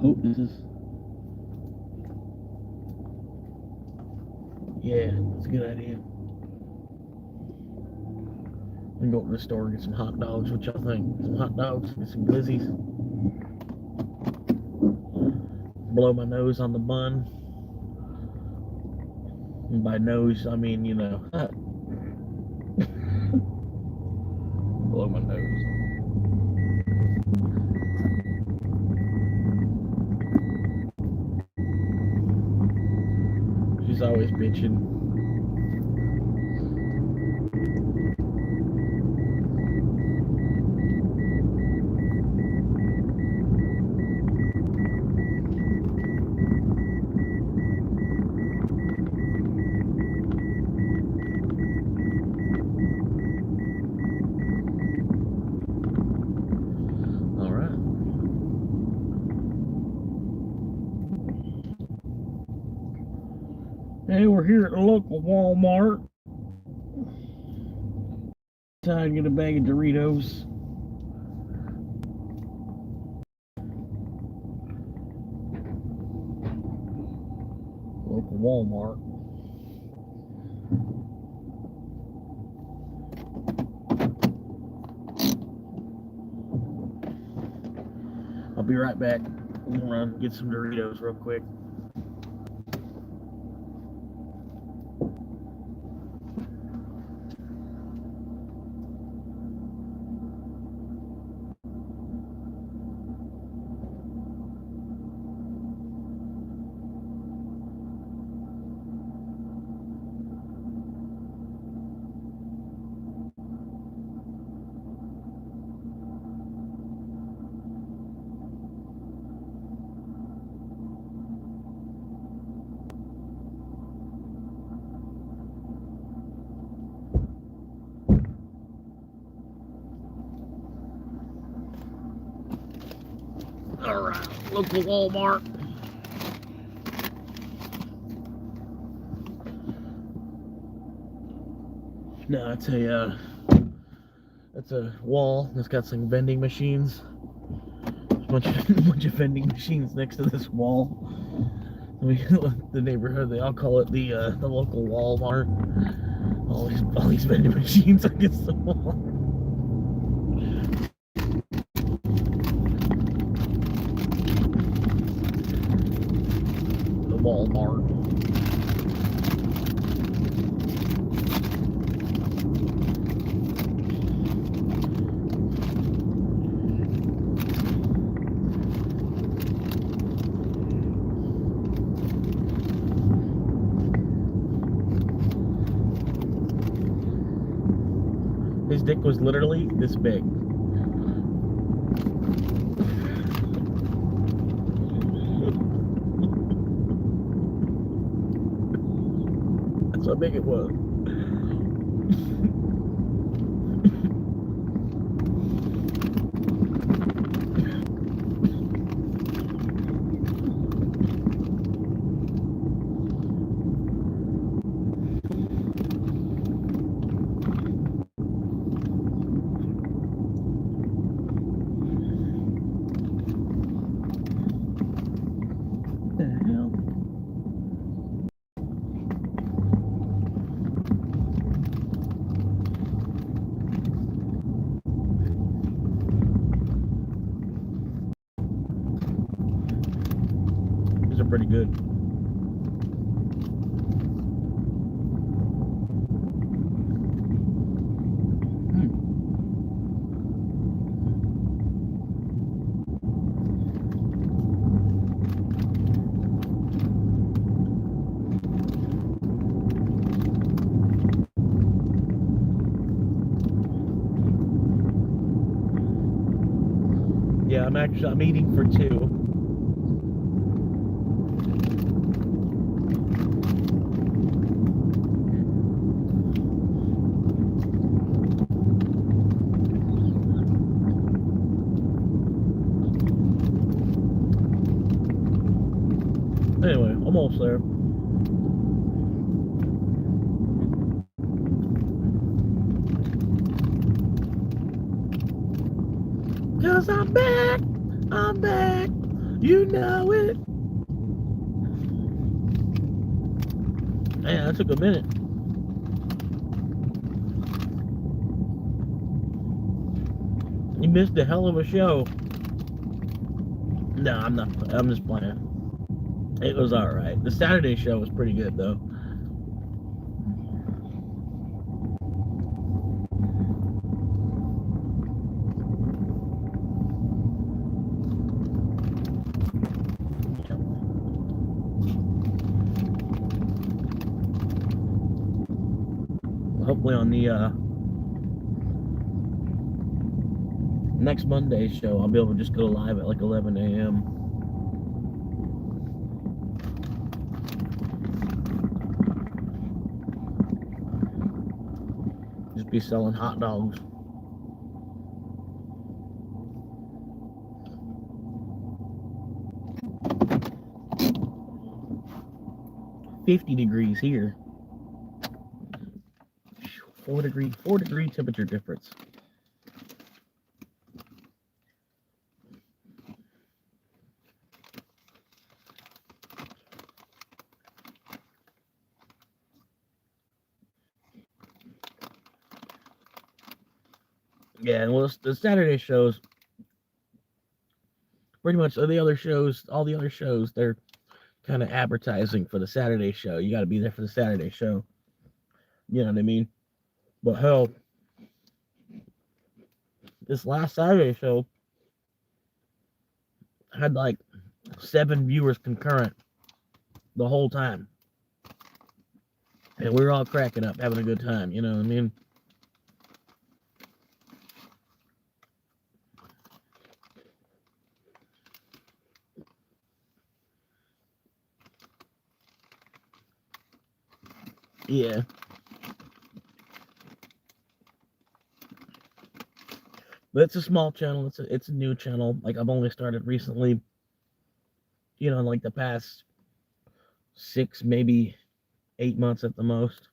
Oh, this is. Yeah, it's a good idea. We can go to the store and get some hot dogs. What y'all think? Some hot dogs, get some glizzies. Blow my nose on the bun. And by nose, I mean, blow my nose. She's always bitching. Hey, we're here at the local Walmart. Time to get a bag of Doritos. Local Walmart. I'll be right back. I'm gonna run get some Doritos real quick. Alright, local Walmart. No, it's a wall that's got some vending machines. A bunch of vending machines next to this wall. The neighborhood, they all call it the local Walmart. All these vending machines against the wall. Walmart. His dick was literally this big. That's how big it was. These are pretty good. Yeah, I'm eating for two. Anyway, almost there. Cause I'm back, you know it. Man, that took a minute. You missed a hell of a show. No, I'm not. I'm just playing. It was alright. The Saturday show was pretty good, though. Hopefully on the next Monday show, I'll be able to just go live at like 11 a.m. Just be selling hot dogs. $50 degrees here. 4 degree temperature difference. Yeah, and well, the Saturday shows, pretty much all the other shows, they're kind of advertising for the Saturday show. You got to be there for the Saturday show. You know what I mean? But hell, this last Saturday show had like 7 viewers concurrent the whole time. And we were all cracking up, having a good time. You know what I mean? Yeah. But it's a small channel. It's a new channel. Like I've only started recently. You know, like the past 6, maybe 8 months at the most.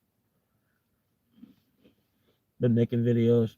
Been making videos.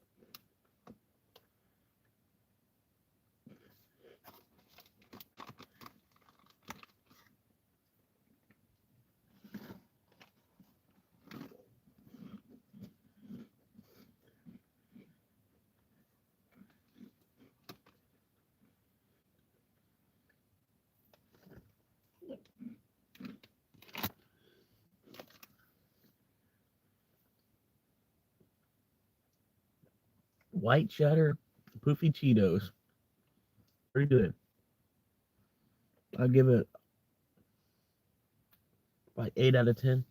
White cheddar, poofy Cheetos. Pretty good. I'll give it like 8 out of 10.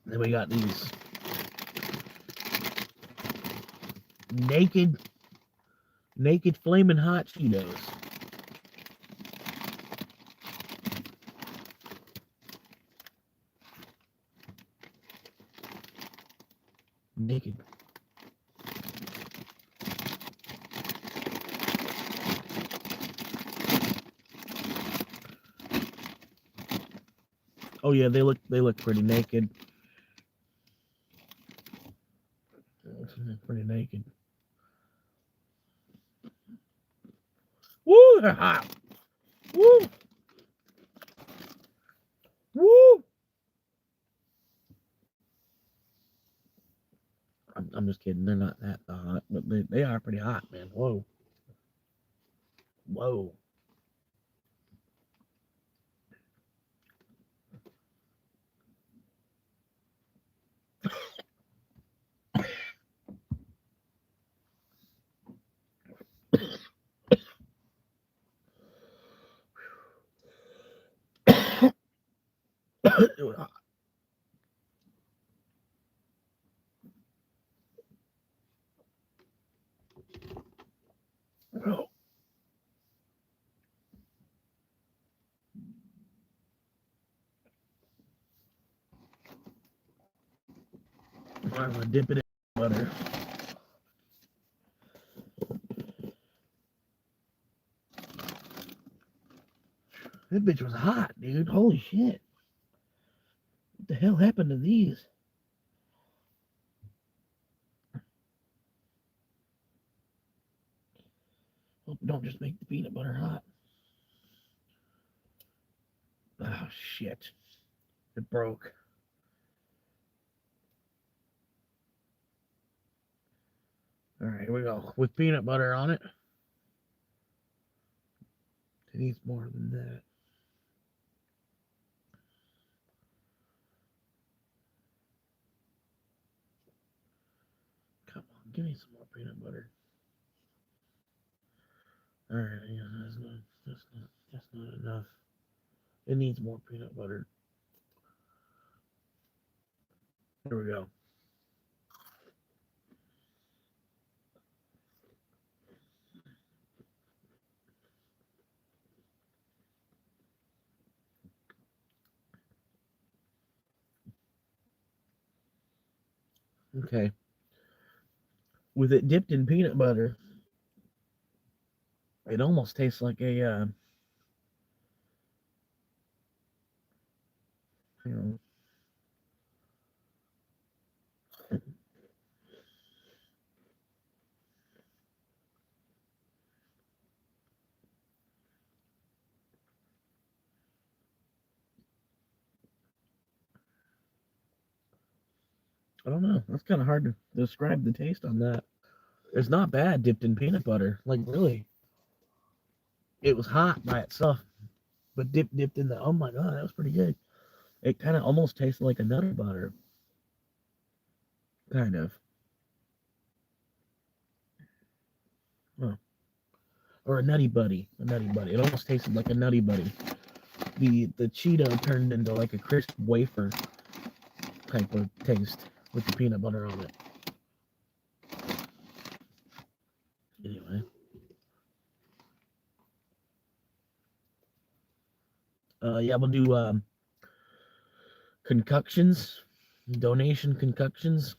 Then we got these naked flaming hot Cheetos. Naked. Oh yeah, they look pretty naked. Pretty naked. Woo! They're hot. Woo! Woo! I'm just kidding. They're not that hot, but they are pretty hot, man. Whoa. Whoa. It was hot. Oh. I'm gonna dip it in butter. That bitch was hot, dude. Holy shit. What the hell happened to these? Hope don't just make the peanut butter hot. Oh shit. It broke. Alright, here we go. With peanut butter on it. It needs more than that. Come on, give me some more peanut butter. Alright, yeah, that's not enough. It needs more peanut butter. There we go. Okay. With it dipped in peanut butter, it almost tastes like a, you know, I don't know. That's kind of hard to describe the taste on that. It's not bad dipped in peanut butter. Like, really. It was hot by itself, but dipped in the, oh my God, that was pretty good. It kind of almost tasted like a Nutter Butter. Kind of. Huh. Or a Nutty Buddy. A Nutty Buddy. It almost tasted like a Nutty Buddy. The Cheeto turned into like a crisp wafer type of taste with the peanut butter on it. Anyway. Yeah, we'll do concoctions, donation concoctions.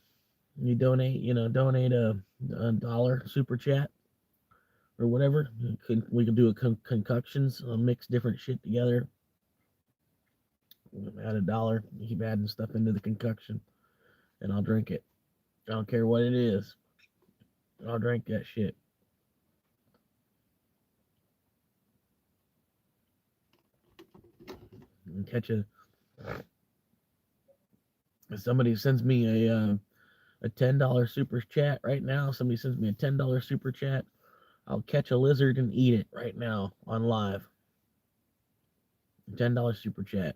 You donate, donate a dollar super chat or whatever. We can do a concoctions, mix different shit together. Add a dollar, keep adding stuff into the concoction, and I'll drink it. I don't care what it is. I'll drink that shit. And catch a. If somebody sends me a $10 super chat right now, somebody sends me a $10 super chat, I'll catch a lizard and eat it right now on live. $10 super chat.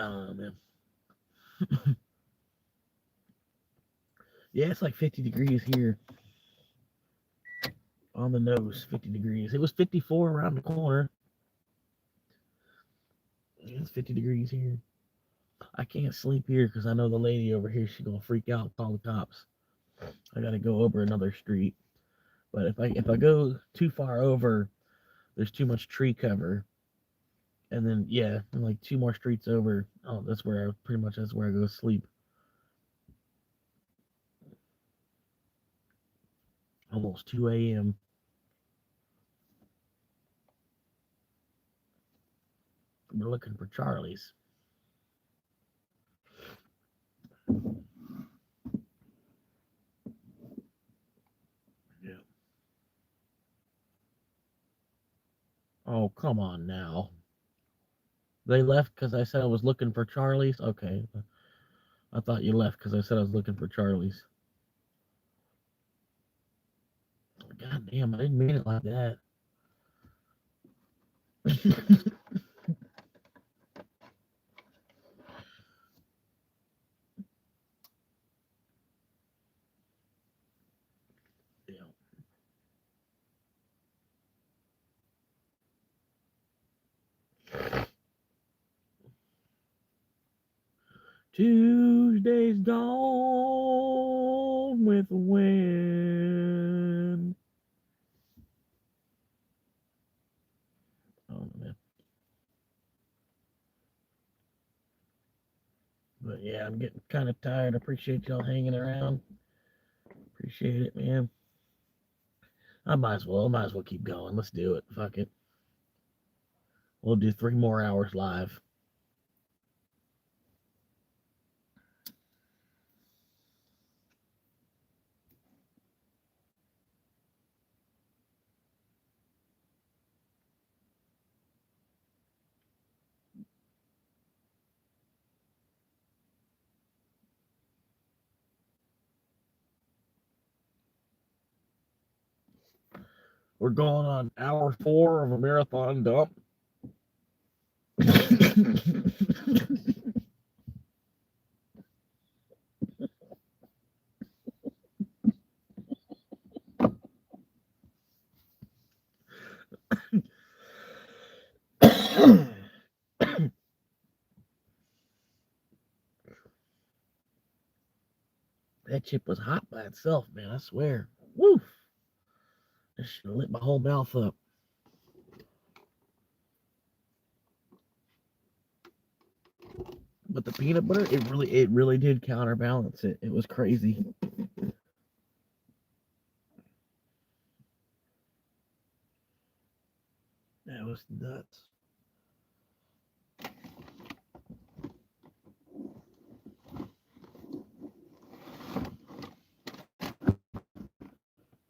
I don't know, man. Yeah, it's like 50 degrees here on the nose. 50 degrees. It was 54 around the corner. It's 50 degrees here. I can't sleep here because I know the lady over here, she's gonna freak out and call the cops. I gotta go over another street. But if I go too far over, there's too much tree cover. And then yeah, and like two more streets over. Oh, that's where that's where I go to sleep. Almost 2 a.m. We're looking for Charlie's. Yeah. Oh, come on now. They left because I said I was looking for Charlie's? Okay. I thought you left because I said I was looking for Charlie's. God damn, I didn't mean it like that. Yeah. Tuesday's gone with the wind. Oh, man. But yeah, I'm getting kind of tired. I appreciate y'all hanging around. Appreciate it, man. I might as well keep going. Let's do it. Fuck it. We'll do 3 more hours live. We're going on hour 4 of a marathon dump. That chip was hot by itself, man. I swear. Woo! That should have lit my whole mouth up. But the peanut butter, it really did counterbalance it. It was crazy. That was nuts.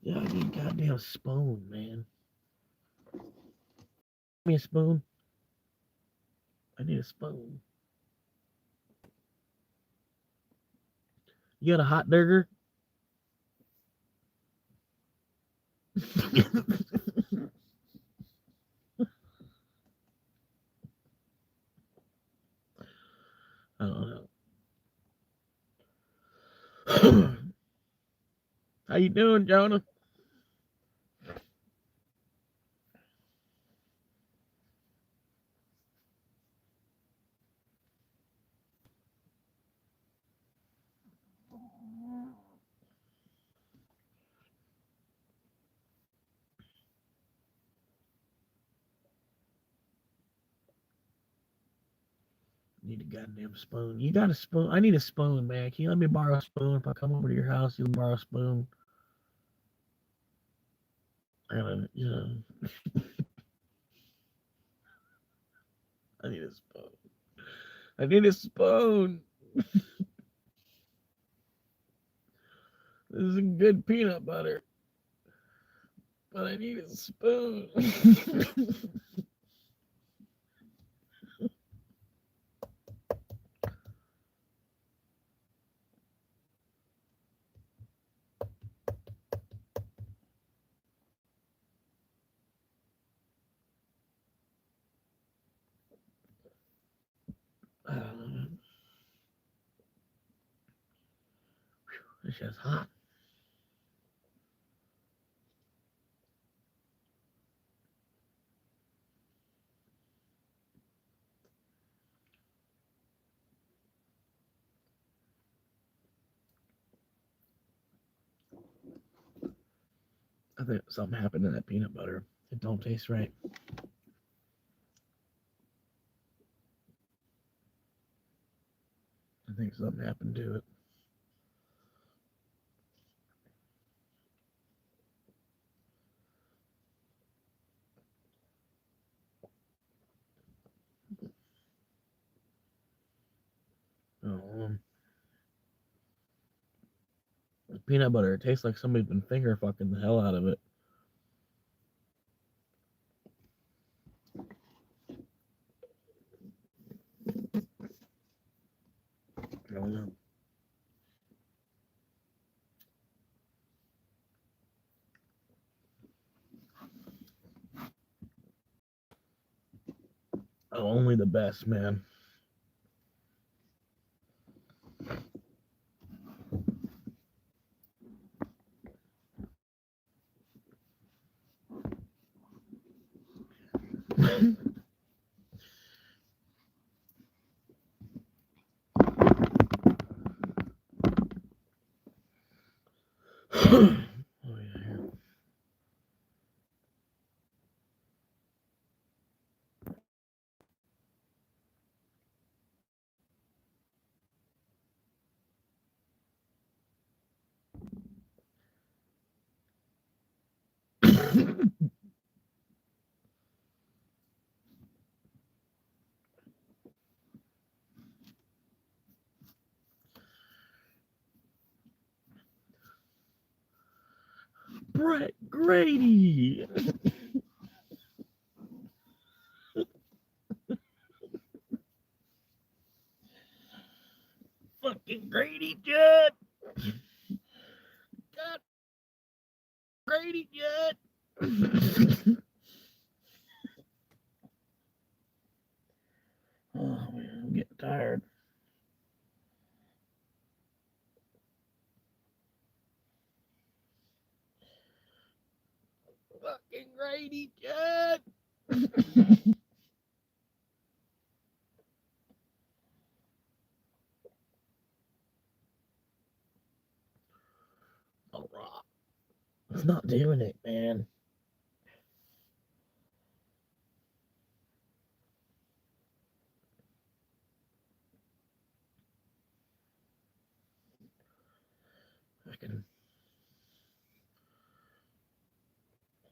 Yeah, I need a goddamn spoon, man. Give me a spoon. I need a spoon. You got a hot burger? I don't know. How you doing, Jonah? Need a goddamn spoon. You got a spoon? I need a spoon, man. Can you let me borrow a spoon? If I come over to your house, you'll borrow a spoon. I gotta, I need a spoon. I need a spoon. This is a good peanut butter, but I need a spoon. I don't know. This shit's hot. I think something happened to that peanut butter. It don't taste right. I think something happened to it. Oh, peanut butter. It tastes like somebody's been finger fucking the hell out of it. I don't know. Oh, only the best, man. Oh yeah, here. Brett Grady. Fucking Grady Judd. God, Grady Judd. Oh man, I'm getting tired. Fucking Grady Judd. All right. It's not doing it, man. Fucking,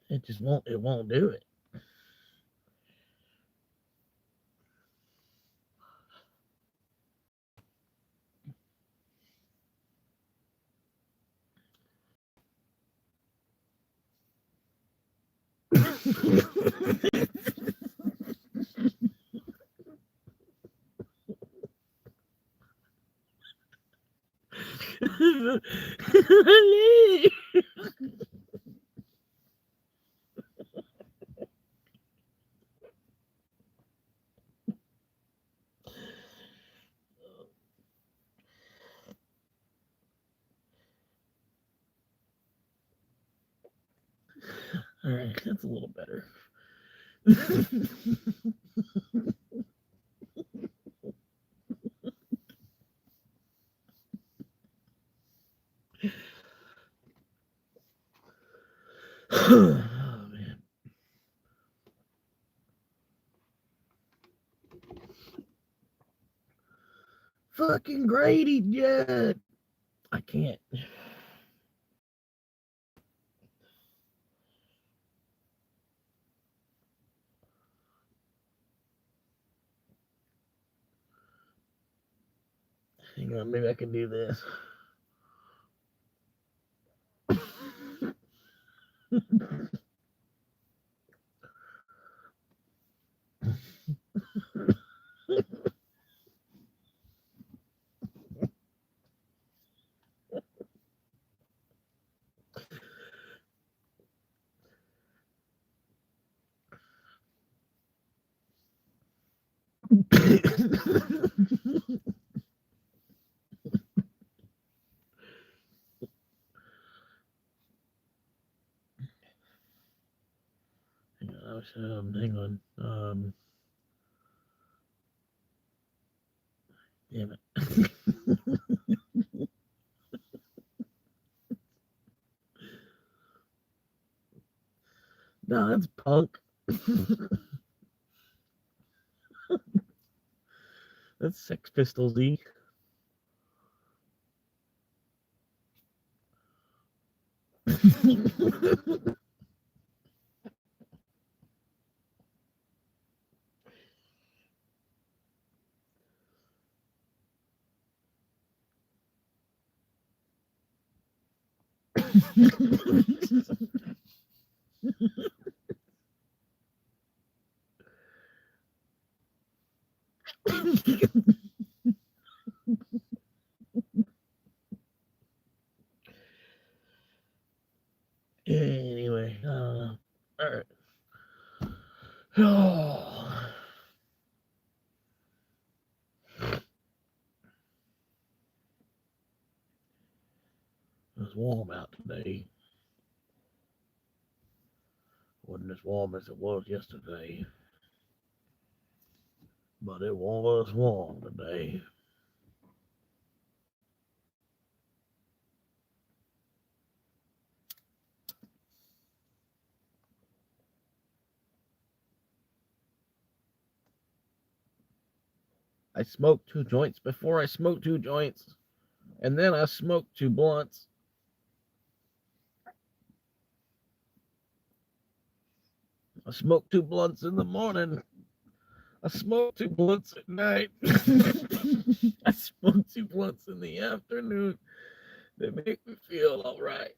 it just won't. It won't do it. All right, that's a little better. Oh man. Fucking Grady Judd. I can't. Hang on, maybe I can do this. gosh, hang on. Damn it. No, that's punk. That's Sex Pistols E. Anyway, all right. Oh, it was warm out today. Wasn't as warm as it was yesterday, but it was warm today. I smoked 2 joints before I smoked 2 joints, and then I smoked 2 blunts. I smoked 2 blunts in the morning. I smoked 2 blunts at night. I smoked 2 blunts in the afternoon. They make me feel all right.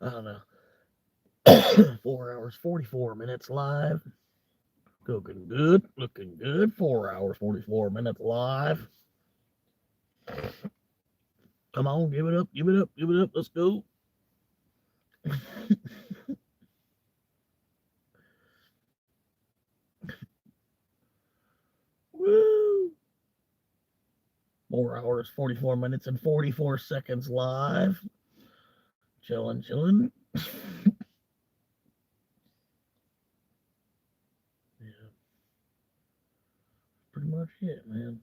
I don't know. 4 hours, 44 minutes live. Cooking good, looking good. 4 hours, 44 minutes live. Come on, give it up, give it up, give it up. Let's go. Woo! 4 hours, 44 minutes, and 44 seconds live. Chilling, chilling. Yeah. Pretty much it, man.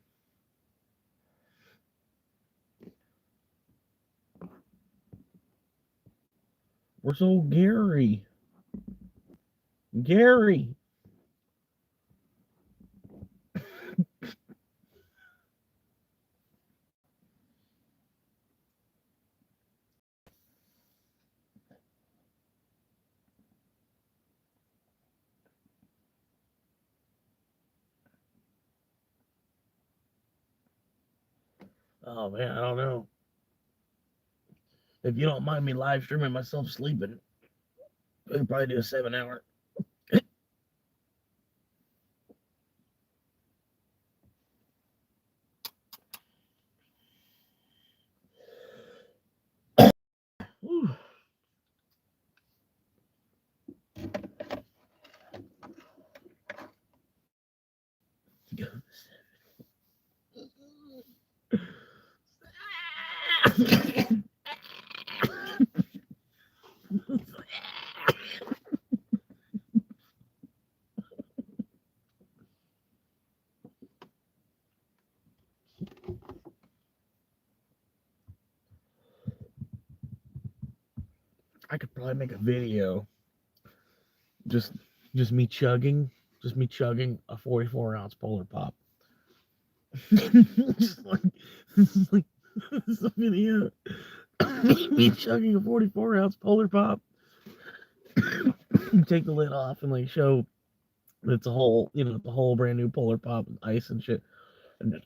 Where's old Gary? Gary. Oh man, I don't know. If you don't mind me live streaming myself sleeping, we can probably do a 7 hour. Whew. I could probably make a video. Just just me chugging. Just me chugging a 44-ounce Polar Pop. Just like this is like this is a video. Me chugging a 44-ounce Polar Pop. Take the lid off and like show it's a whole, the whole brand new Polar Pop with ice and shit. And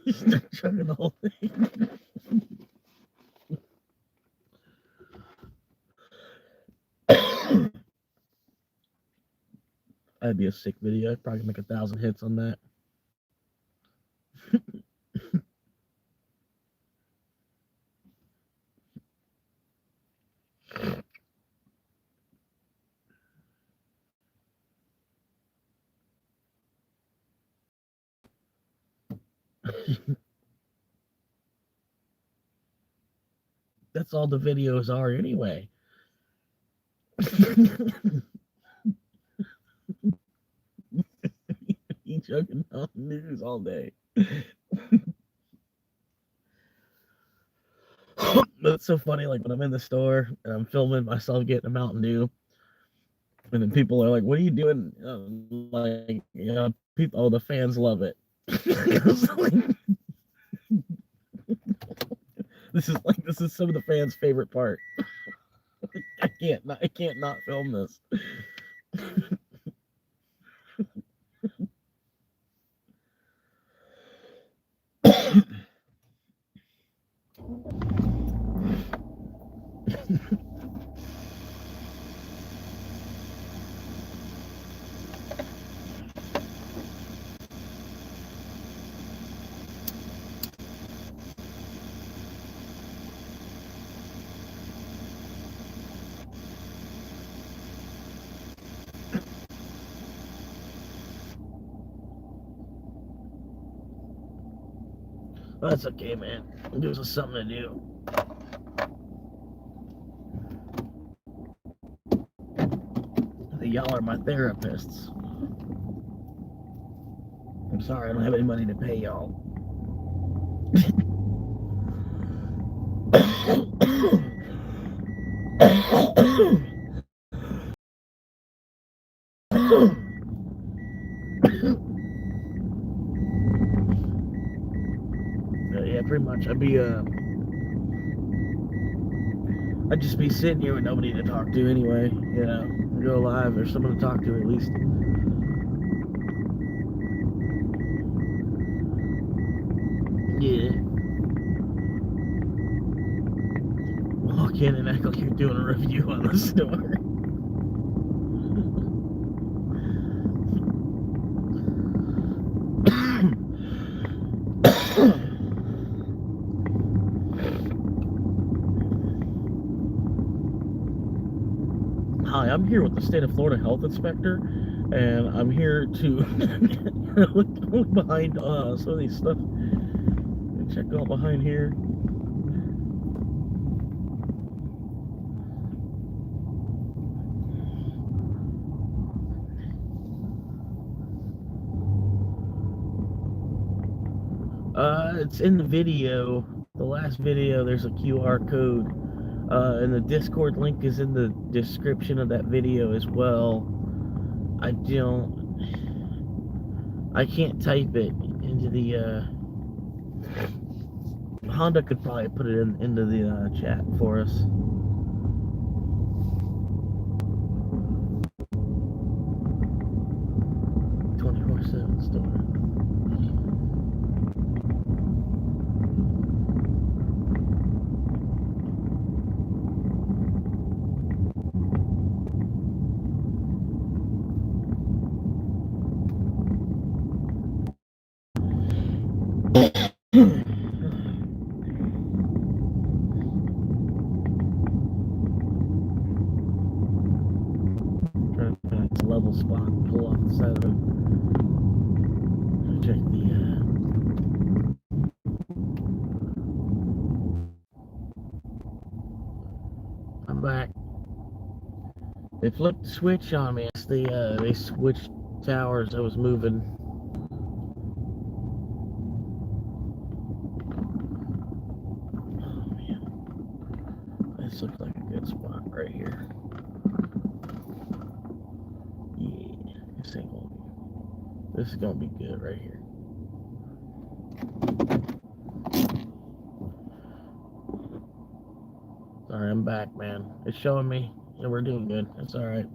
just start chugging the whole thing. That'd be a sick video. I'd probably make 1,000 hits on that. That's all the videos are anyway. You joking on the news all day. That's so funny. Like when I'm in the store and I'm filming myself getting a Mountain Dew, and then people are like, "What are you doing?" Like, you know, people, oh, the fans love it. This is some of the fans' favorite part. I can't not film this. Well, that's okay, man. It gives us something to do. Y'all are my therapists. I'm sorry, I don't have any money to pay y'all. Yeah, pretty much. I'd just be sitting here with nobody to talk to anyway. You know, go live. There's someone to talk to at least. Yeah. Walk in and act like you're doing a review on the store. Hi, I'm here with the state of Florida health inspector, and I'm here to look behind some of these stuff. Check out behind here. It's in the video. The last video, there's a QR code, and the Discord link is in the description of that video as well. I can't type it into the, Honda could probably put it into the chat for us. .24/7 store. Trying to find its level spot and pull off the side of it. Check the I'm back. They flipped the switch on me. It's they switched towers. I was moving. Oh man, this looks like a good spot right here. Yeah, this ain't gonna be. This is gonna be good right here. Sorry, I'm back, man. It's showing me, and we're doing good. It's all right.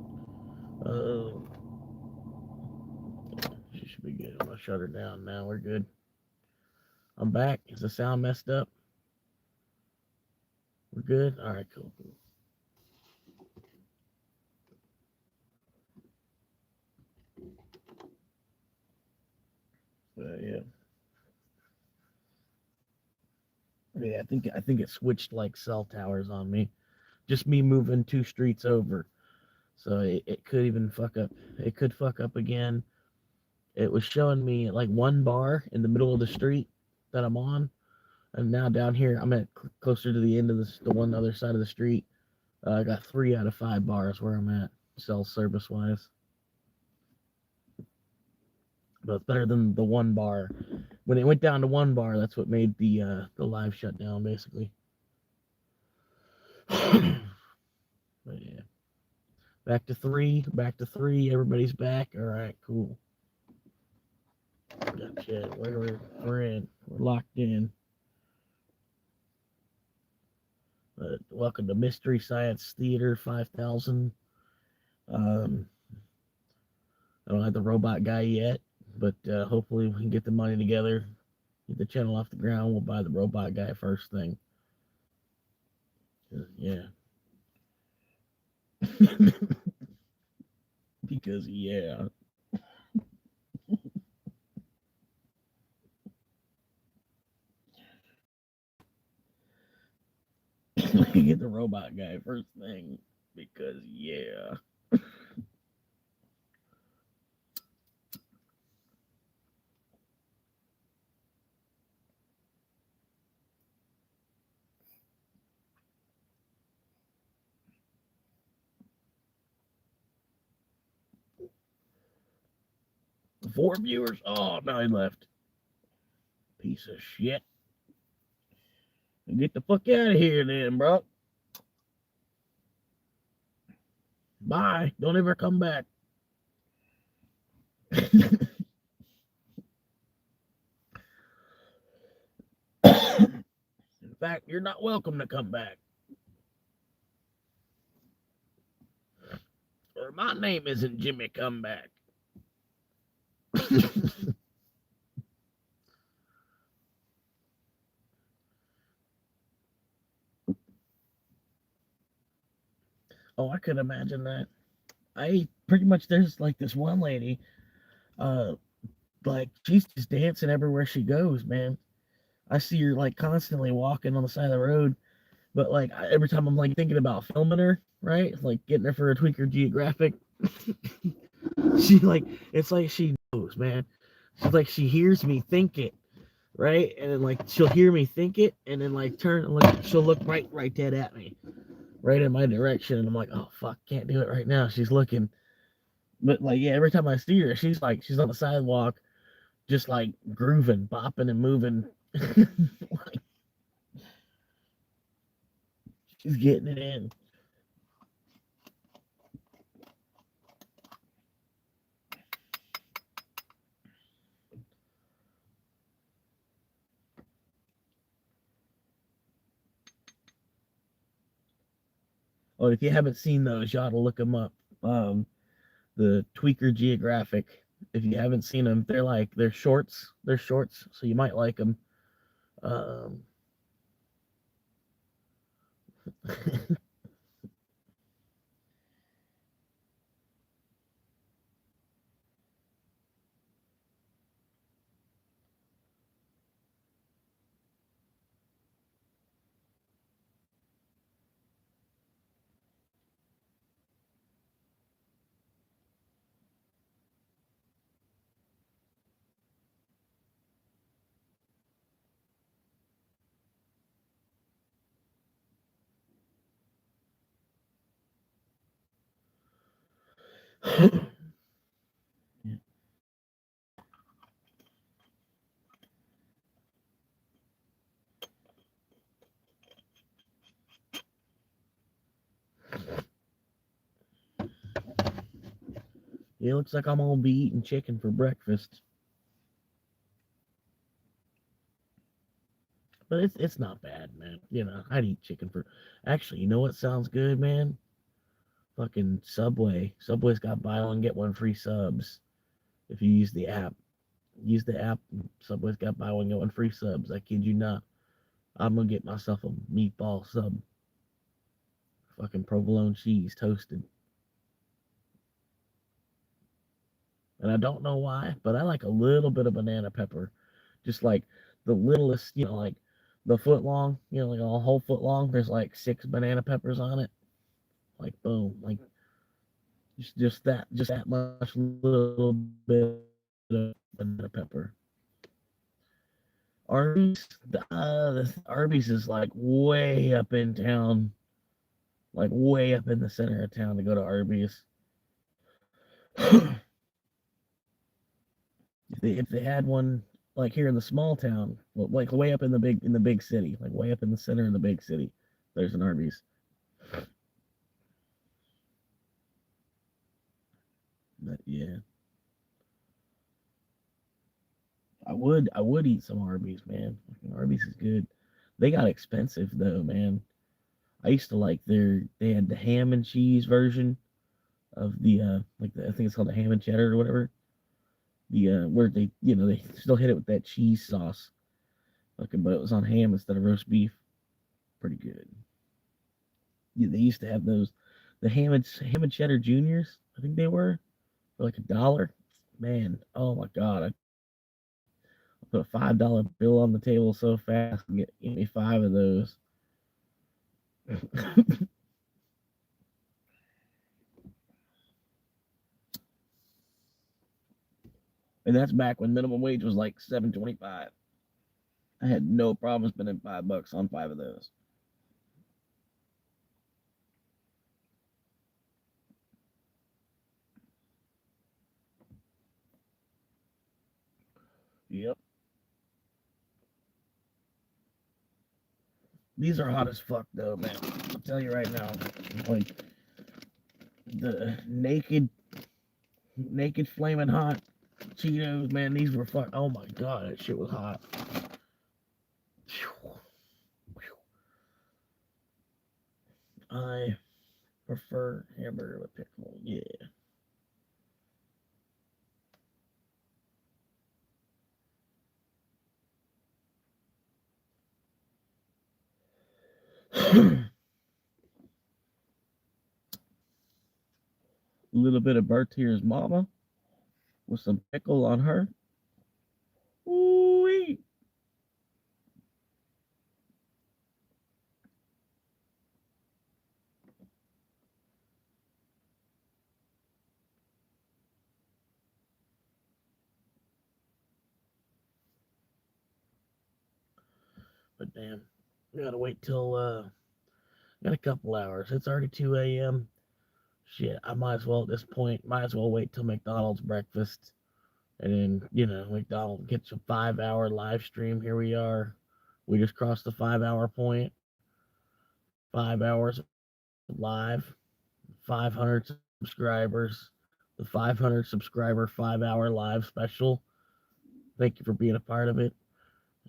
She should be good. I'm gonna shut her down now. We're good. I'm back. Is the sound messed up? We're good. All right, cool. Yeah, I think it switched like cell towers on me. Just me moving 2 streets over. So it could even fuck up. It could fuck up again. It was showing me like 1 bar in the middle of the street that I'm on, and now down here I'm at closer to the end of the one other side of the street. I got 3 out of 5 bars where I'm at, cell service wise. But it's better than the 1 bar. When it went down to 1 bar, that's what made the live shut down basically. But yeah, back to three. Back to three. Everybody's back. All right, cool. Gotcha. We're in. We're locked in. Welcome to Mystery Science Theater 5000. Um, I don't have the robot guy yet, but hopefully we can get the money together, get the channel off the ground. We'll buy the robot guy first thing. Yeah. Because, yeah. We can get the robot guy first thing. Because, yeah. 4 viewers? Oh, no, he left. Piece of shit. Get the fuck out of here then, bro. Bye. Don't ever come back. In fact, you're not welcome to come back. Or my name isn't Jimmy Comeback. Oh, I could imagine that. I pretty much there's like this one lady, uh, like she's just dancing everywhere she goes, man. I see her like constantly walking on the side of the road, but like every time I'm like thinking about filming her, right? Like getting her for a Tweaker Geographic, she like it's like she knows, man. She's like she hears me think it, right? And then like she'll hear me think it, and then like turn and look. She'll look right dead at me, right in my direction, and I'm like, oh fuck, can't do it right now. She's looking, but like yeah, every time I see her, she's on the sidewalk, just like grooving, bopping, and moving. Like, she's getting it in. Oh, if you haven't seen those, you ought to look them up. Um, the Tweaker Geographic. If you haven't seen them, they're shorts. They're shorts, so you might like them. Um, it looks like I'm gonna be eating chicken for breakfast, but it's not bad, man. I'd eat chicken for. Actually, you know what sounds good, man? Fucking Subway. Subway's got buy one get one free subs. If you use the app, Subway's got buy one get one free subs. I kid you not. I'm gonna get myself a meatball sub. Fucking provolone cheese toasted. And I don't know why, but I like a little bit of banana pepper. Just like the littlest, like the foot long, like a whole foot long. There's like 6 banana peppers on it. Like boom, like just that much little bit of banana pepper. Arby's is like way up in town, like way up in the center of town to go to Arby's. if they had one like here in the small town, like way up in the big city, like way up in the center of the big city, there's an Arby's. But yeah, I would eat some Arby's, man. Arby's is good. They got expensive though, man. I used to like they had the ham and cheese version of I think it's called the ham and cheddar or whatever. Where they still hit it with that cheese sauce. Okay, but it was on ham instead of roast beef. Pretty good. Yeah, they used to have those, the ham and cheddar juniors. I think they were for like $1. Man, oh my god, I put a $5 bill on the table so fast and get me 5 of those. And that's back when minimum wage was like $7.25. I had no problem spending $5 on 5 of those. Yep. These are hot as fuck though, man. I'll tell you right now. Like the naked flaming hot Cheetos, man, these were fuck. Oh my god, that shit was hot. I prefer hamburger with pickle. Yeah. A little bit of Bertier's mama with some pickle on her. Ooh-wee. But damn, we gotta wait till got a couple hours. It's already 2 a.m. Shit, I might as well at this point, might as well wait till McDonald's breakfast. And then, McDonald's gets a 5 hour live stream. Here we are. We just crossed the 5 hour point. 5 hours live, 500 subscribers. The 500 subscriber 5 hour live special. Thank you for being a part of it.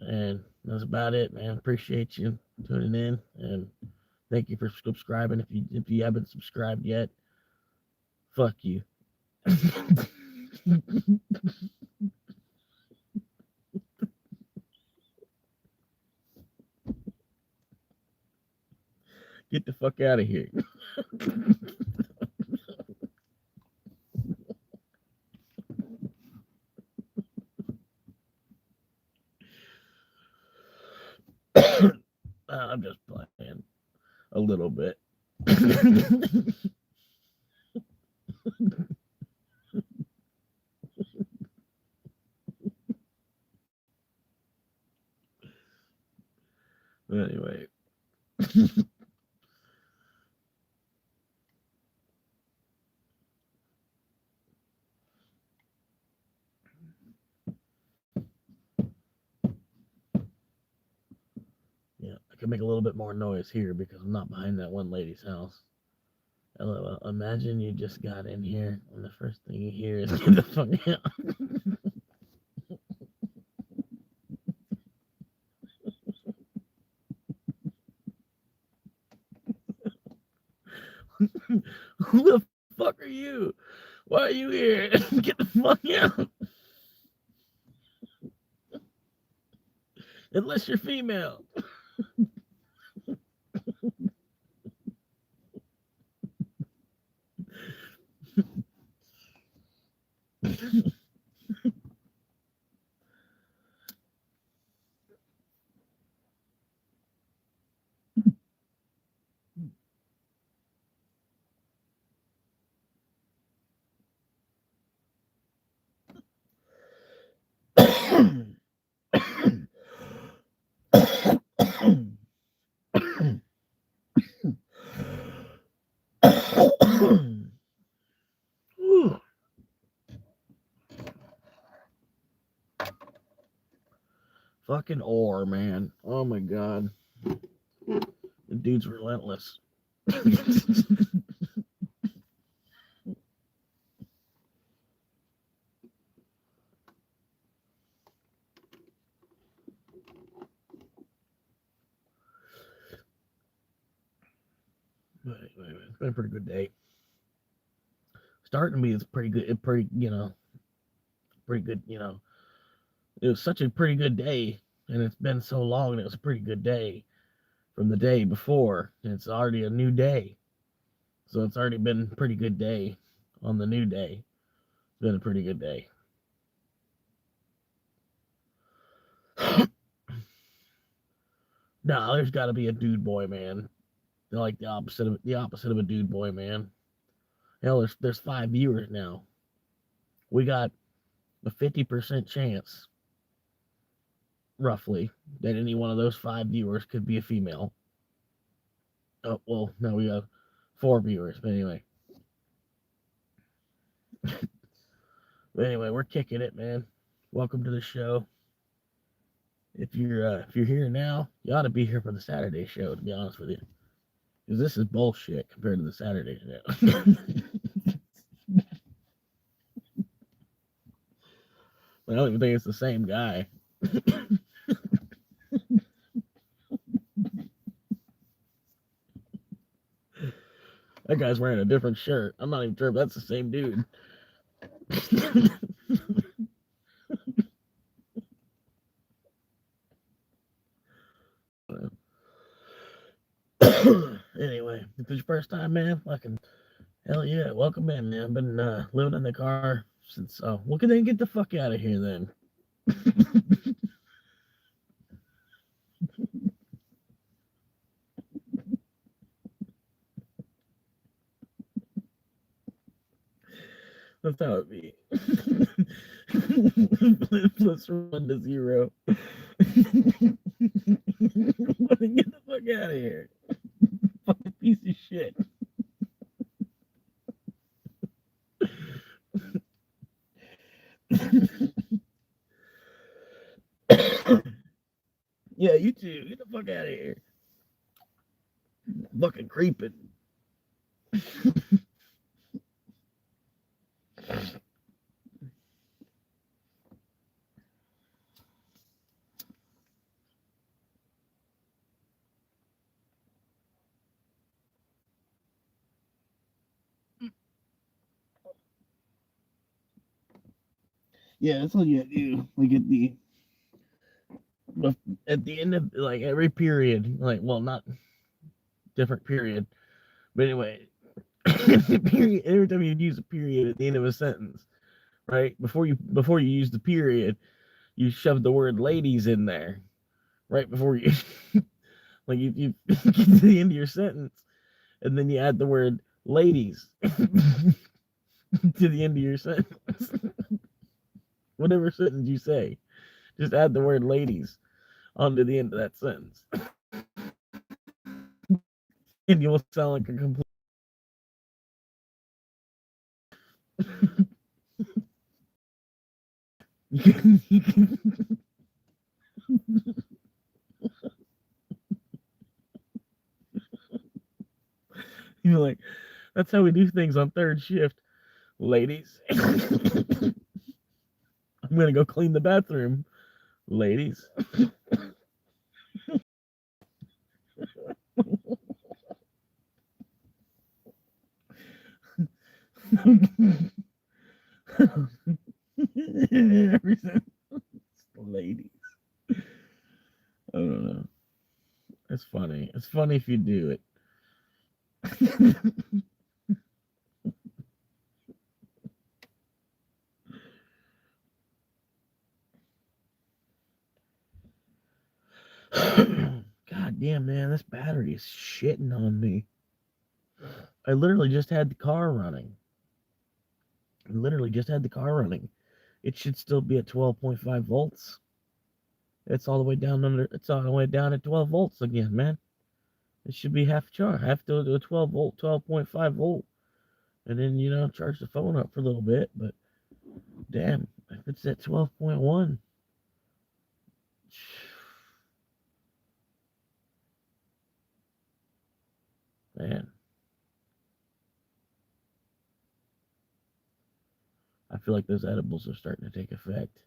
And that's about it, man. Appreciate you tuning in, and thank you for subscribing. If you haven't subscribed yet, fuck you. Get the fuck out of here. I'm just playing a little bit. Anyway. Yeah, I can make a little bit more noise here because I'm not behind that one lady's house. Hello, imagine you just got in here and the first thing you hear is get the fuck out. Who the fuck are you? Why are you here? Get the fuck out. Unless you're female. Fucking ore, man. Oh my god. The dude's relentless. But anyway, it's been a pretty good day. Starting to be, it's pretty good. Pretty good. It was such a pretty good day, and it's been so long, and it was a pretty good day from the day before. And it's already a new day, so it's already been a pretty good day on the new day. It's been a pretty good day. No, there's got to be a dude boy, man. They're like the opposite of a dude boy, man. Hell, there's 5 viewers now. We got a 50% chance, roughly, that any one of those 5 viewers could be a female. Oh well, no, we got 4 viewers, but anyway. But anyway, we're kicking it, man. Welcome to the show. If you're here now, you ought to be here for the Saturday show. To be honest with you, because this is bullshit compared to the Saturday show. I don't even think it's the same guy. That guy's wearing a different shirt. I'm not even sure if that's the same dude. Anyway, if it's your first time, man, fucking hell yeah, welcome in, man. I've been living in the car since. Well, can they get the fuck out of here then? That's how it be. Plus 1 to 0. Get the fuck out of here. Fucking piece of shit. Yeah, you too. Get the fuck out of here. Fucking creeping. Yeah, that's all you gotta do. Like at the end of like every period, like well, not different period, but anyway, period. Every time you use a period at the end of a sentence, right before you use the period, you shove the word "ladies" in there, right before you, like you get to the end of your sentence, and then you add the word "ladies" to the end of your sentence. Whatever sentence you say, just add the word "ladies" onto the end of that sentence, and you will sound like a complete. You're like, that's how we do things on third shift, ladies. I'm gonna go clean the bathroom, ladies. Ladies. I don't know. It's funny. It's funny if you do it. God damn, man, this battery is shitting on me. I literally just had the car running. It should still be at 12.5 volts. It's all the way down under. It's all the way down at 12 volts again, man. It should be half charge. I have to do a 12 volt, 12.5 volt, and then charge the phone up for a little bit. But damn, if it's at 12.1, Man, I feel like those edibles are starting to take effect.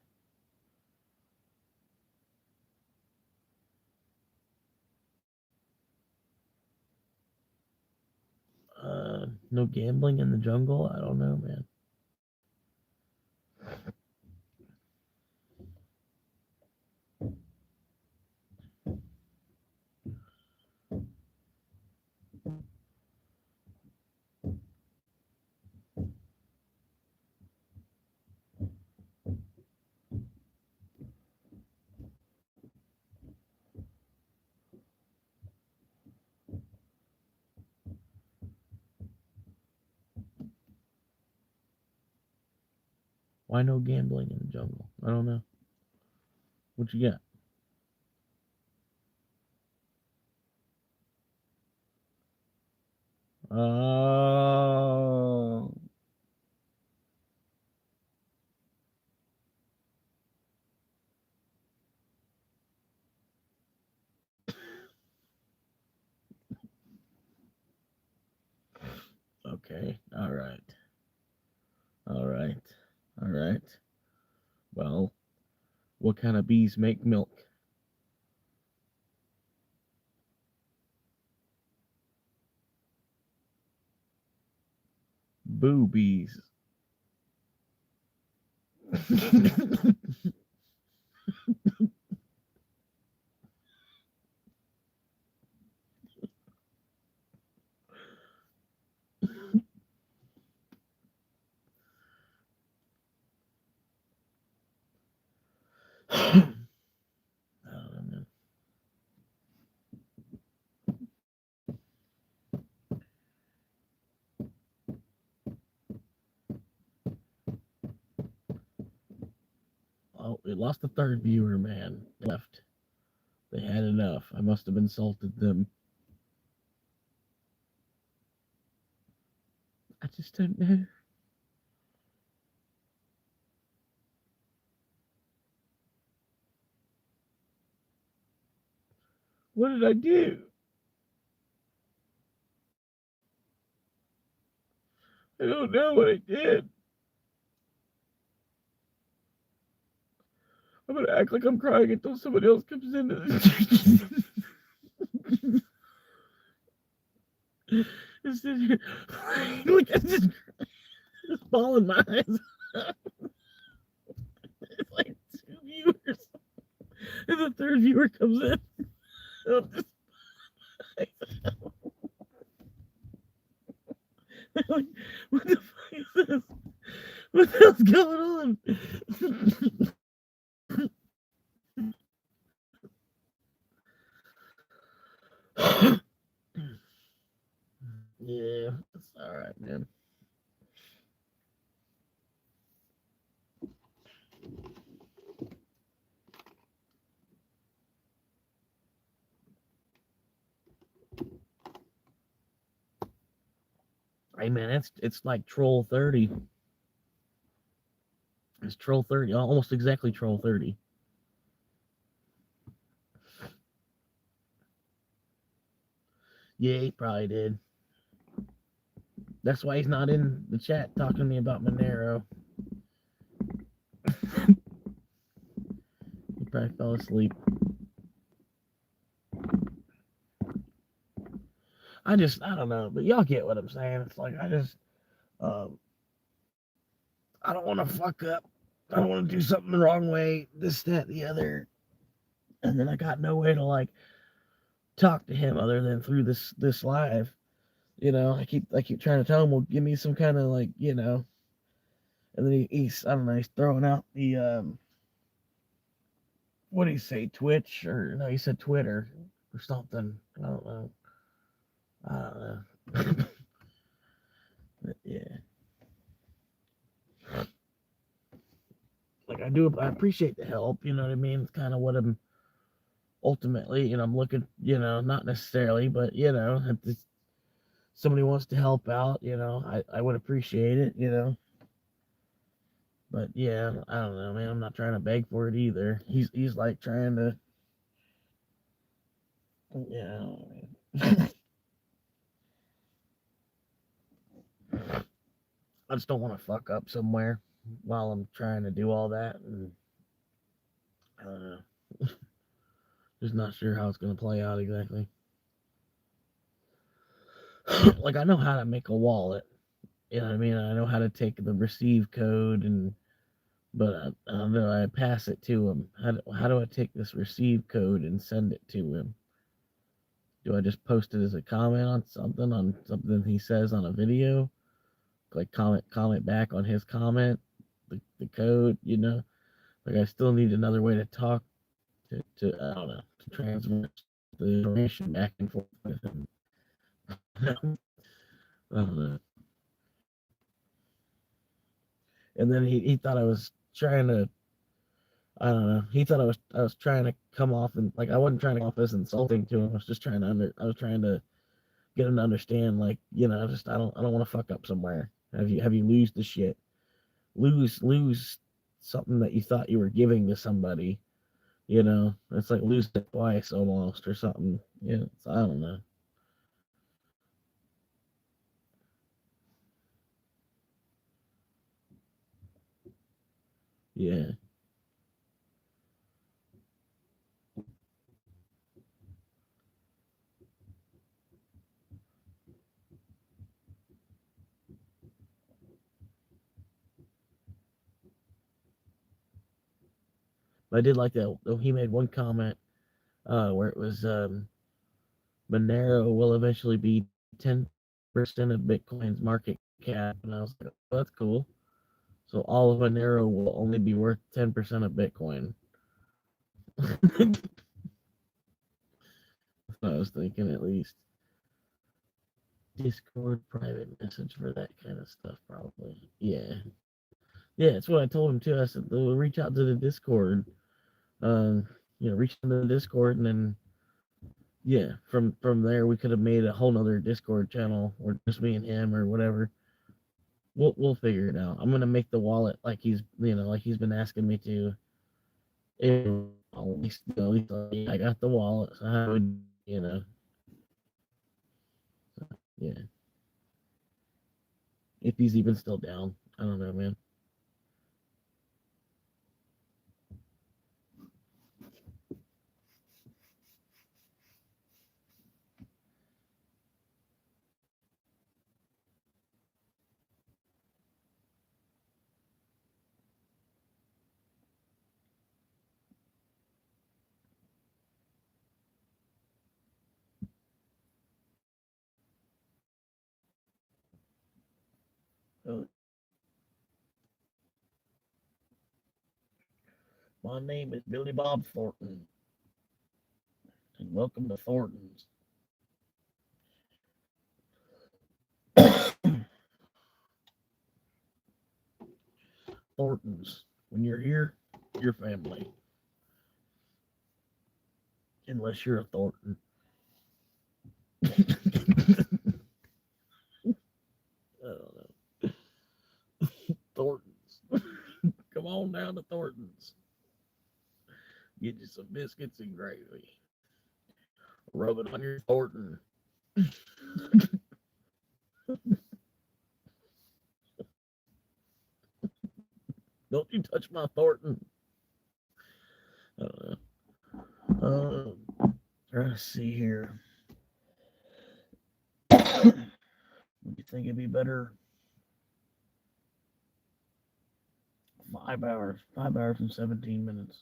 No gambling in the jungle? I don't know, man. Why no gambling in the jungle? I don't know. What you got? Oh, okay. All right. All right. All right. Well, what kind of bees make milk? Boobies. I don't know. Oh, it lost the third viewer, man. They left. They had enough. I must have insulted them. I just don't know. What did I do? I don't know what I did. I'm gonna act like I'm crying until somebody else comes in. Just sit here. Look at this ball in my eyes. It's like two viewers. And the third viewer comes in. Like, what the fuck is this? What the hell's going on? Yeah, it's all right, man. Hey, man, it's like Troll 30. It's Troll 30, almost exactly Troll 30. Yeah, he probably did. That's why he's not in the chat talking to me about Monero. He probably fell asleep. I don't know, but y'all get what I'm saying. It's like um, I don't want to fuck up. I don't want to do something the wrong way. This, that, the other, and then I got no way to like talk to him other than through this live. You know, I keep trying to tell him, well, give me some kind of like, and then he's I don't know, he's throwing out the what did he say, Twitch or no, he said Twitter or something. I don't know. I don't know. But yeah, like I appreciate the help. You know what I mean? It's kind of what I'm ultimately, I'm looking. Not necessarily, but if somebody wants to help out, I would appreciate it. But yeah, I don't know, man. I'm not trying to beg for it either. He's like trying to, yeah. I don't know. I just don't want to fuck up somewhere while I'm trying to do all that, and I don't know. Just not sure how it's gonna play out exactly. Like I know how to make a wallet. You know what I mean? I know how to take the receive code and but I don't know. I pass it to him. How do I take this receive code and send it to him? Do I just post it as a comment on something he says on a video? Like comment back on his comment, the code, you know? Like I still need another way to talk to I don't know, to transfer the information back and forth with him. I don't know. And then he thought I was trying to I don't know. He thought I was trying to come off and like I wasn't trying to come off as insulting to him. I was just trying to I was trying to get him to understand like, you know, just I don't want to fuck up somewhere. Have you lose the shit. Lose something that you thought you were giving to somebody, you know. It's like lose it twice almost or something. Yeah, I don't know. Yeah. But I did like that he made one comment where it was Monero will eventually be 10% of Bitcoin's market cap. And I was like, oh, that's cool. So all of Monero will only be worth 10% of Bitcoin. That's what I was thinking at least. Discord private message for that kind of stuff, probably. Yeah. Yeah, that's what I told him too. I said, "Well, reach out to the Discord. Um, reach into the Discord and then yeah, from there we could have made a whole nother Discord channel or just me and him or whatever. We'll figure it out. I'm gonna make the wallet like like he's been asking me to. At least, I got the wallet, so I would, yeah. If he's even still down, I don't know, man. Uh, My name is Billy Bob Thornton, and welcome to Thornton's. Thornton's. When you're here, you're family. Unless you're a Thornton. I don't know. Thornton's. Come on down to Thornton's. Get you some biscuits and gravy. Rub it on your Thornton. Don't you touch my Thornton. I don't know. Trying to see here. Would you think it'd be better? 5 hours. 5 hours and 17 minutes.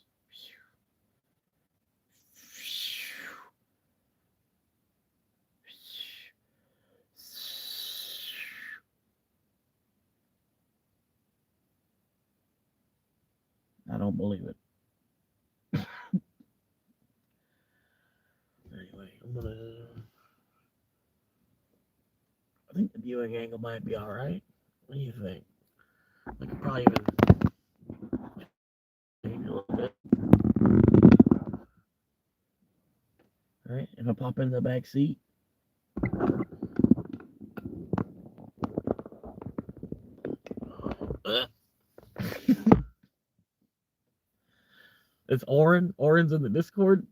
I don't believe it. Anyway, I think the viewing angle might be all right. What do you think? I could probably even change a little bit. All right, if I pop in the back seat. It's Oren. Oren's in the Discord.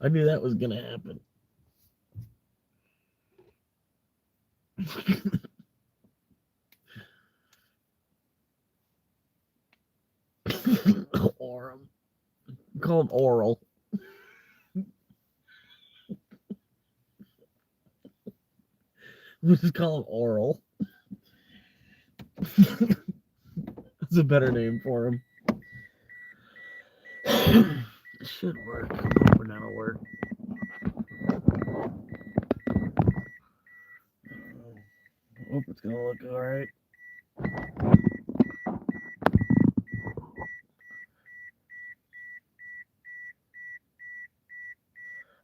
I knew that was gonna happen. Orem. Call him Oral. We'll just call him Oral. That's a better name for him. It should work. I'm hoping that'll work. I hope it's gonna look alright.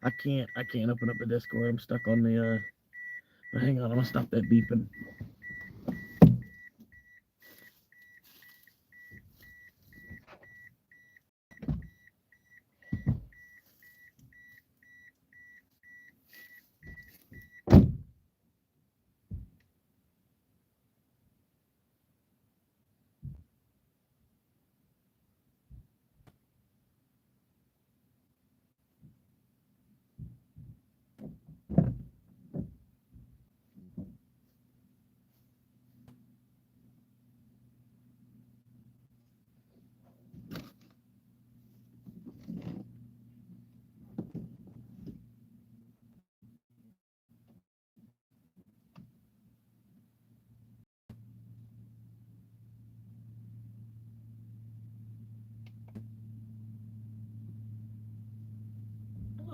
I can't open up the Discord. I'm stuck on the but hang on, I'm gonna stop that beeping.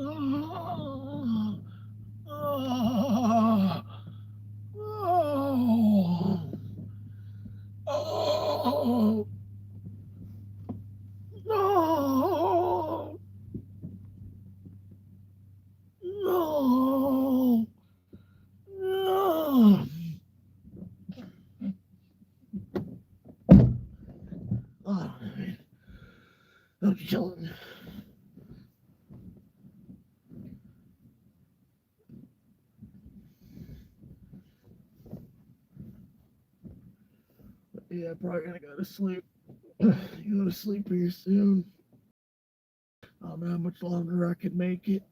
Oh, oh, oh, oh, no, no, no. Oh, man. I'm chilling. Yeah, probably gonna go to sleep. Go to sleep here soon. I don't know how much longer I can make it.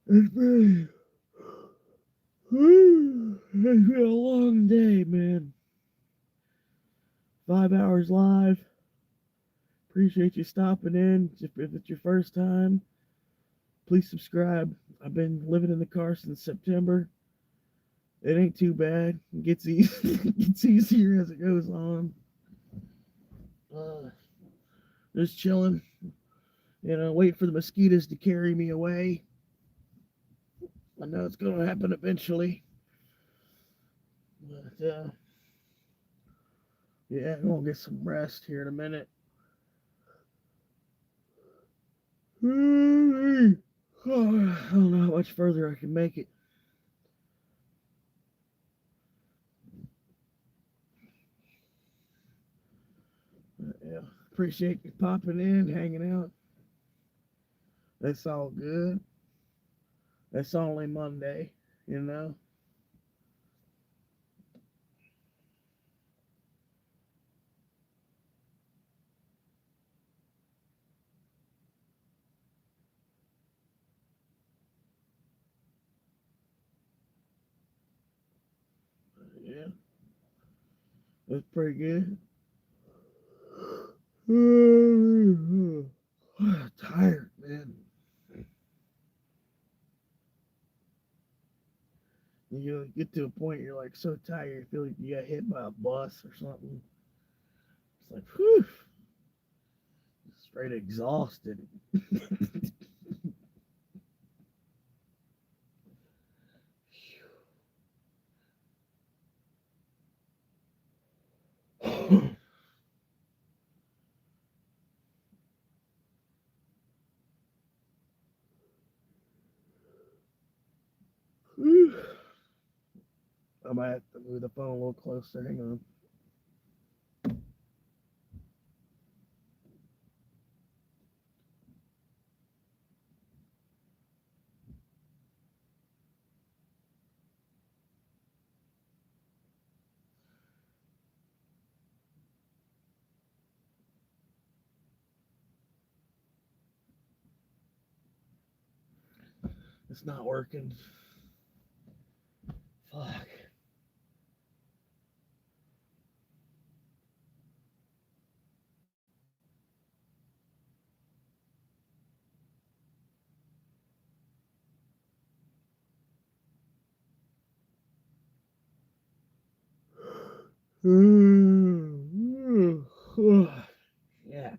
It's been, it's been a long day, man. 5 hours live. Appreciate you stopping in. If it's your first time, please subscribe. I've been living in the car since September. It ain't too bad. It gets it gets easier as it goes on. Just chilling. Wait for the mosquitoes to carry me away. I know it's going to happen eventually. But, yeah, I'm going to get some rest here in a minute. I don't know how much further I can make it. Yeah, appreciate you popping in, hanging out. That's all good. That's only Monday, you know. Yeah, that's pretty good. Tired, man. You get to a point you're like so tired, you feel like you got hit by a bus or something. It's like, whew, straight exhausted. I might have to move the phone a little closer. Hang on. It's not working. Fuck. Yeah.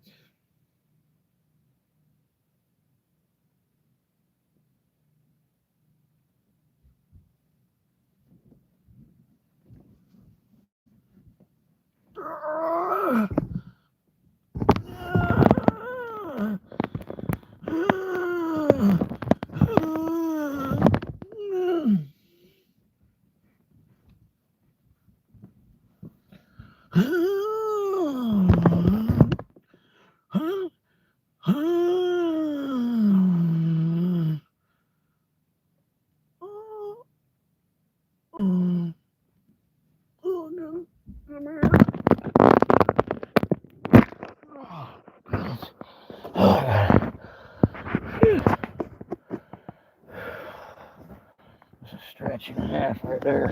That's a stretch and a half right there.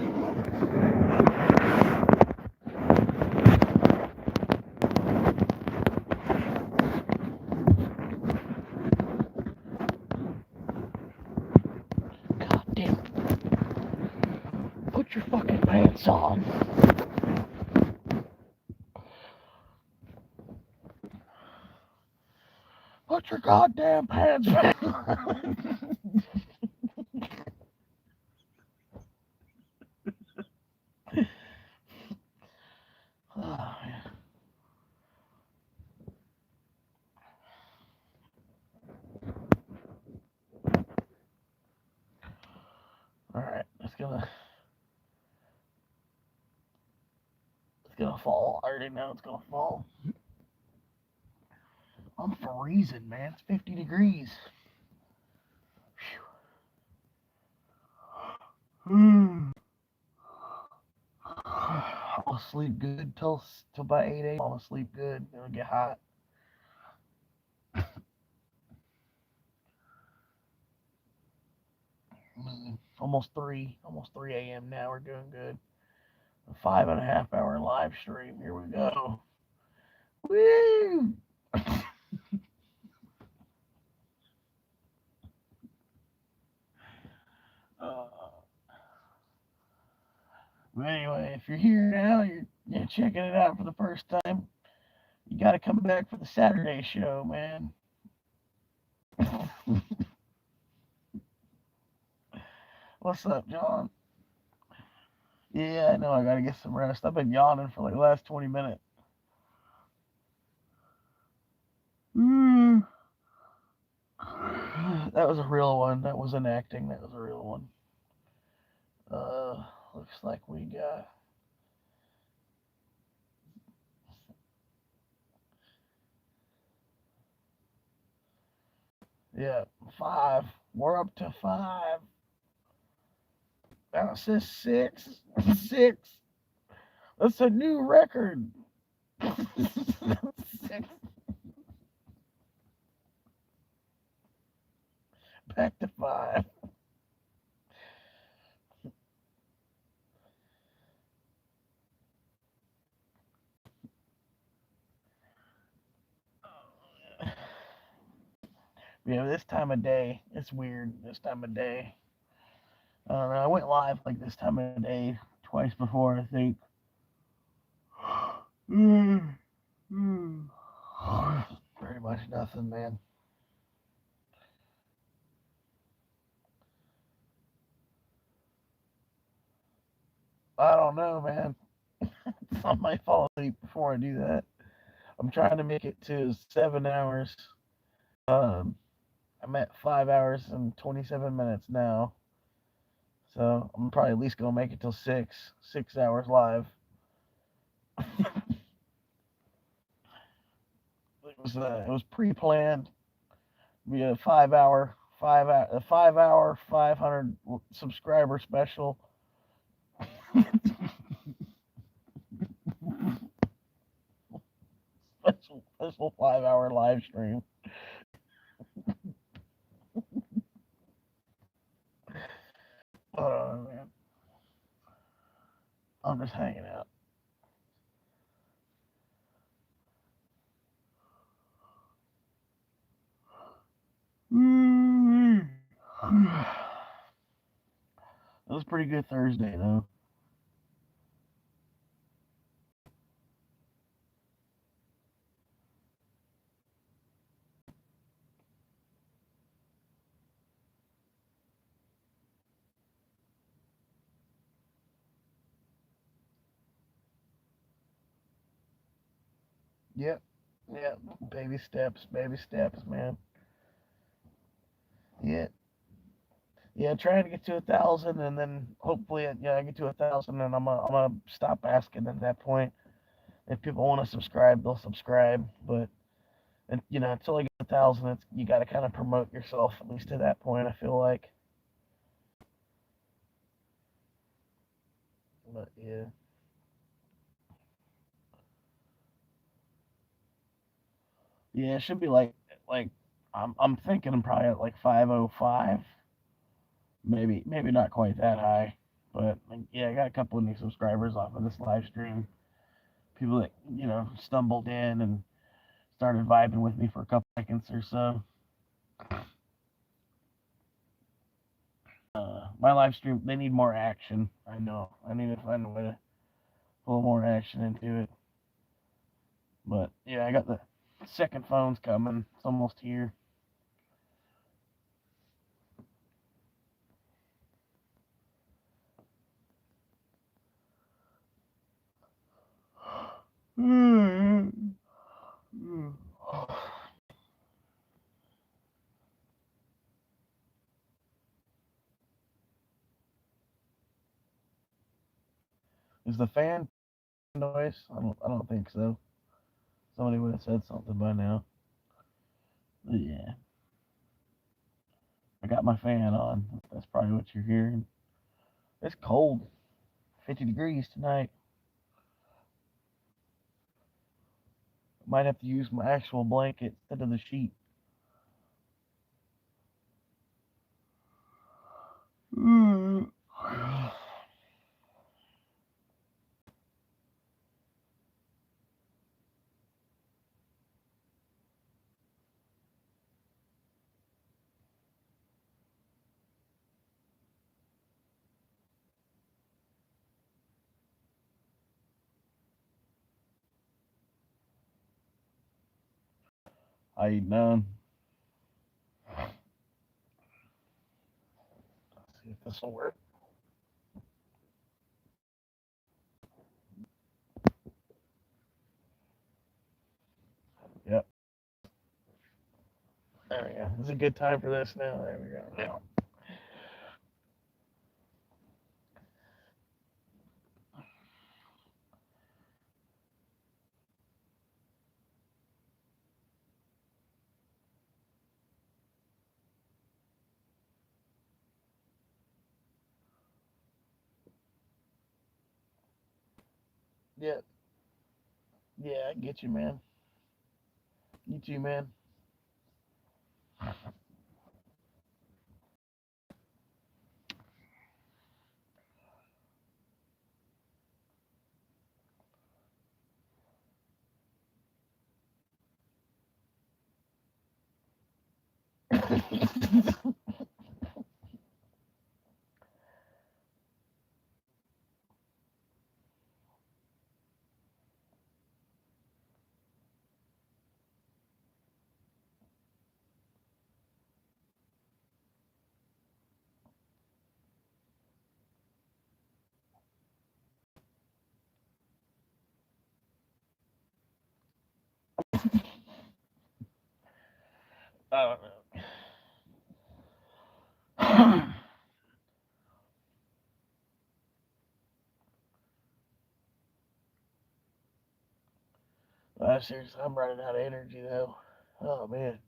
God damn. Put your fucking pants on. Put your goddamn pants on. Oh, yeah. Alright, it's gonna fall. I already know it's gonna fall. I'm freezing, man. It's 50 degrees. I'll sleep good till about 8 a.m. I'll sleep good. It'll get hot. Almost 3 a.m. now. We're doing good. A 5.5 hour live stream. Here we go. Woo! uh, but anyway, if you're here now, you're checking it out for the first time. You got to come back for the Saturday show, man. What's up, John? Yeah, I know. I gotta get some rest. I've been yawning for like the last 20 minutes. Mm. That was a real one. That wasn't acting. That was a real one. Looks like we got. Yeah, 5. We're up to 5. Now it says 6. 6. That's a new record. 6. Back to 5. Yeah, this time of day, it's weird. This time of day, I don't know. I went live like this time of day twice before, I think. Pretty much nothing, man. I don't know, man. I might fall asleep before I do that. I'm trying to make it to 7 hours. Um, I'm at 5 hours and 27 minutes now. So I'm probably at least gonna make it till 6 hours live. It was pre-planned. Be a 5 hour, 500 subscriber special. special 5 hour live stream. Man. I'm just hanging out. It was a pretty good Thursday, though. Yep. Yep. Baby steps, man. Yeah. Yeah, trying to get to 1,000, and then hopefully, I get to 1,000, and I'm gonna stop asking at that point. If people want to subscribe, they'll subscribe. But and until I get 1,000, you got to kind of promote yourself at least to that point. I feel like. But yeah. Yeah, it should be like I'm thinking I'm probably at like 505, maybe not quite that high, but like, yeah, I got a couple of new subscribers off of this live stream. People that stumbled in and started vibing with me for a couple seconds or so. My live stream, they need more action. I know. I need to find a way to put a little more action into it. But yeah, I got the second phone's coming. It's almost here. Is the fan noise? I don't think so. Somebody would have said something by now. But yeah, I got my fan on. That's probably what you're hearing. It's cold. 50 degrees tonight. Might have to use my actual blanket instead of the sheet. How you doing? Let's see if this will work. Yep. There we go. It's a good time for this now. There we go. Now. Yeah. Yeah, I get you, man. You too, man. I don't know. Seriously, I'm running out of energy though. Oh man.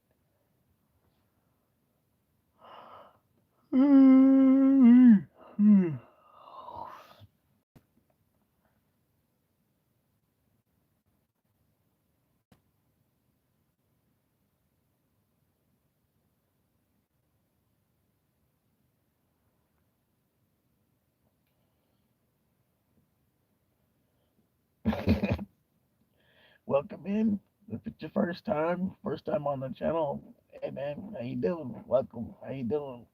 Welcome in. If it's your first time on the channel, hey man, how you doing? Welcome. How you doing?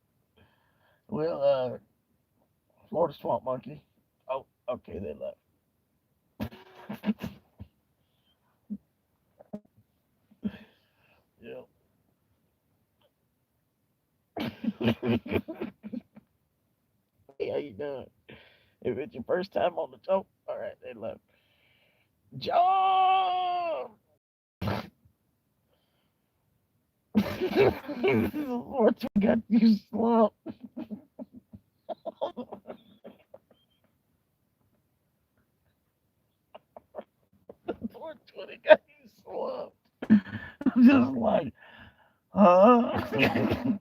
Well, Florida Swamp Monkey. Oh, okay, they left. Yeah. Hey, how you doing? If it's your first time on the show, all right, they left. John. What's got you slumped? What's got you slumped? I'm just like, huh?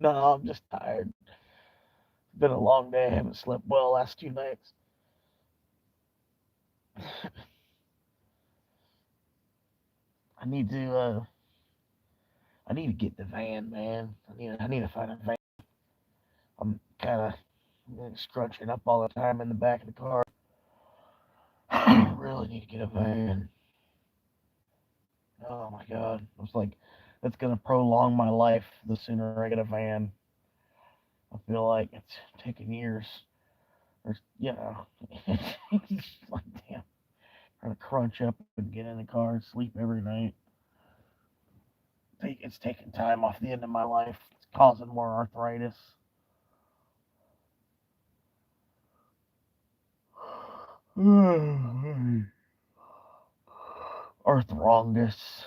No, I'm just tired. It's been a long day. I haven't slept well last 2 nights. I need to I need to get the van, man. I need to find a van. I'm kind of scrunching up all the time in the back of the car. I really need to get a van. Oh my god. It's like that's gonna prolong my life the sooner I get a van. I feel like it's taking years. Or it's like damn. Trying to crunch up and get in the car and sleep every night. It's taking time off the end of my life. It's causing more arthritis. Arthrongus.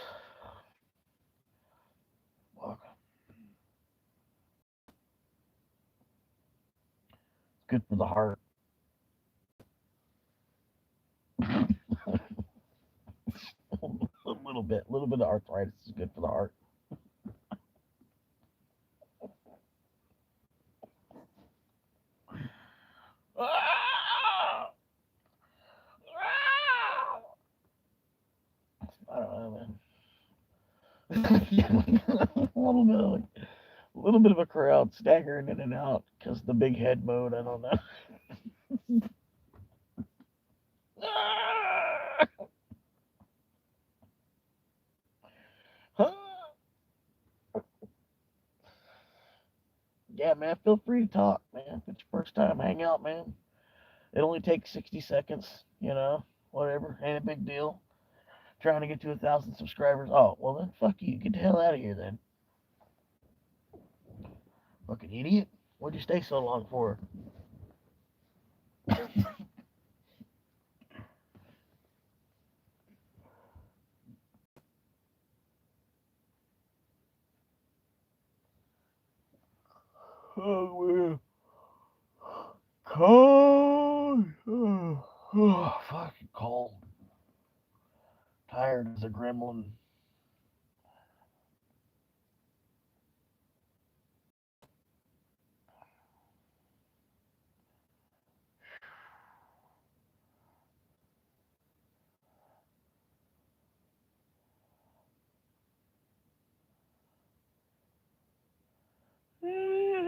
Good for the heart. A little bit of arthritis is good for the heart. I don't know, man. A little bit of a crowd staggering in and out because the big head mode. I don't know. Yeah, man. Feel free to talk, man. If it's your first time, hang out, man. It only takes 60 seconds. Whatever. Ain't a big deal. Trying to get to 1,000 subscribers. Oh, well then, fuck you. Get the hell out of here then. Fucking idiot. What'd you stay so long for? Oh, man. Cold. Fucking cold. Tired as a gremlin.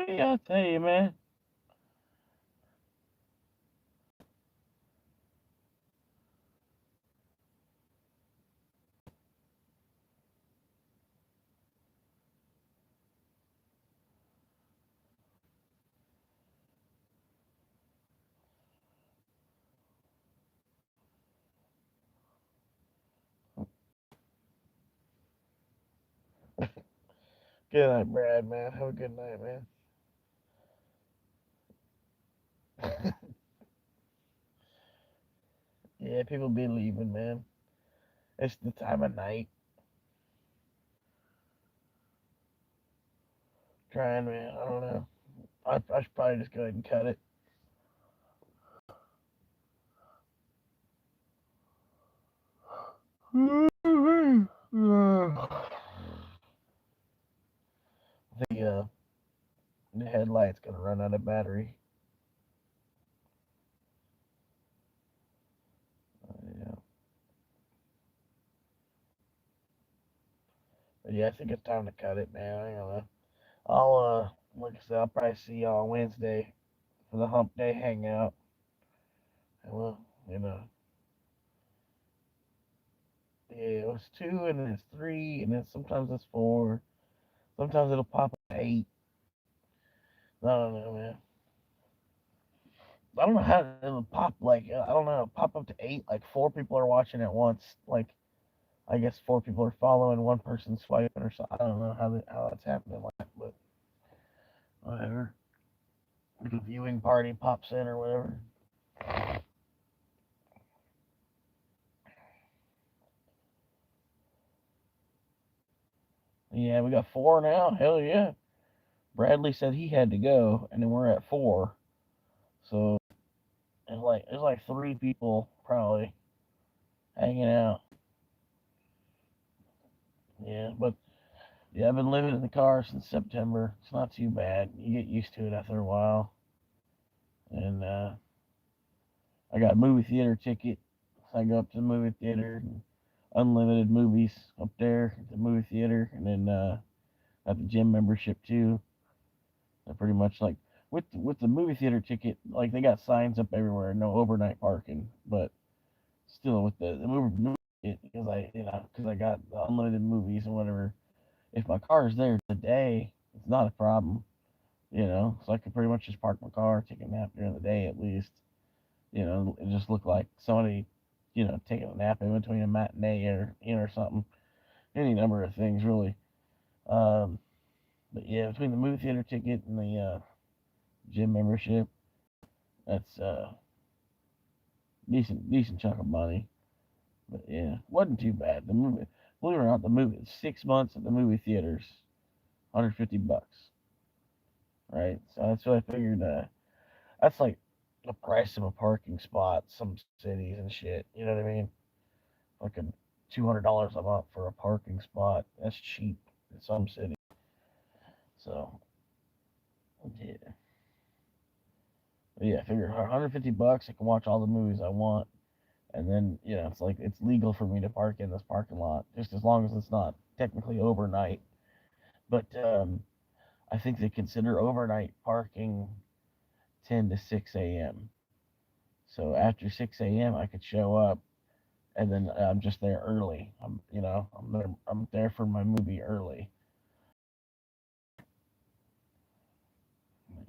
Yeah, I tell you, man. Good night, Brad, man. Have a good night, man. Yeah, people be leaving, man. It's the time of night. Trying, man. I don't know. I should probably just go ahead and cut it. The the headlight's gonna run out of battery. Yeah. But yeah, I think it's time to cut it, man. I don't know. I'll like I said, I'll probably see y'all on Wednesday for the Hump Day hangout. And well, you know, yeah, it was two, and then it's three, and then sometimes it's four. Sometimes it'll pop up to eight. I don't know, man. I don't know how it'll pop. Like I don't know, pop up to eight. Like four people are watching at once. Like I guess four people are following, one person swiping or something. I don't know how that's happening like that, but whatever. Like a viewing party pops in or whatever. Yeah, we got four now. Hell yeah. Bradley said he had to go, and then we're at four. So it's like three people probably hanging out. Yeah, but yeah, I've been living in the car since September. It's not too bad. You get used to it after a while. And I got a movie theater ticket. So I go up to the movie theater and unlimited movies up there at the movie theater, and then got the gym membership too. They're pretty much like with the movie theater ticket, like they got signs up everywhere, no overnight parking, but still with the movie because I got the unlimited movies and whatever. If my car is there today, it's not a problem, So I could pretty much just park my car, take a nap during the day at least. It just looked like somebody, taking a nap in between a matinee or something. Any number of things really. Um, but yeah, between the movie theater ticket and the gym membership, that's decent chunk of money. But yeah, wasn't too bad. The movie, believe it or not, the movie 6 months at the movie theaters, $150, right? So that's what I figured. That's like the price of a parking spot. Some cities and shit. You know what I mean? Like a $200 a month for a parking spot. That's cheap in some cities. So yeah, but yeah. I figured $150. I can watch all the movies I want, and then it's like it's legal for me to park in this parking lot, just as long as it's not technically overnight. But I think they consider overnight parking 10 to 6 a.m. So after 6 a.m., I could show up, and then I'm just there early. I'm there for my movie early.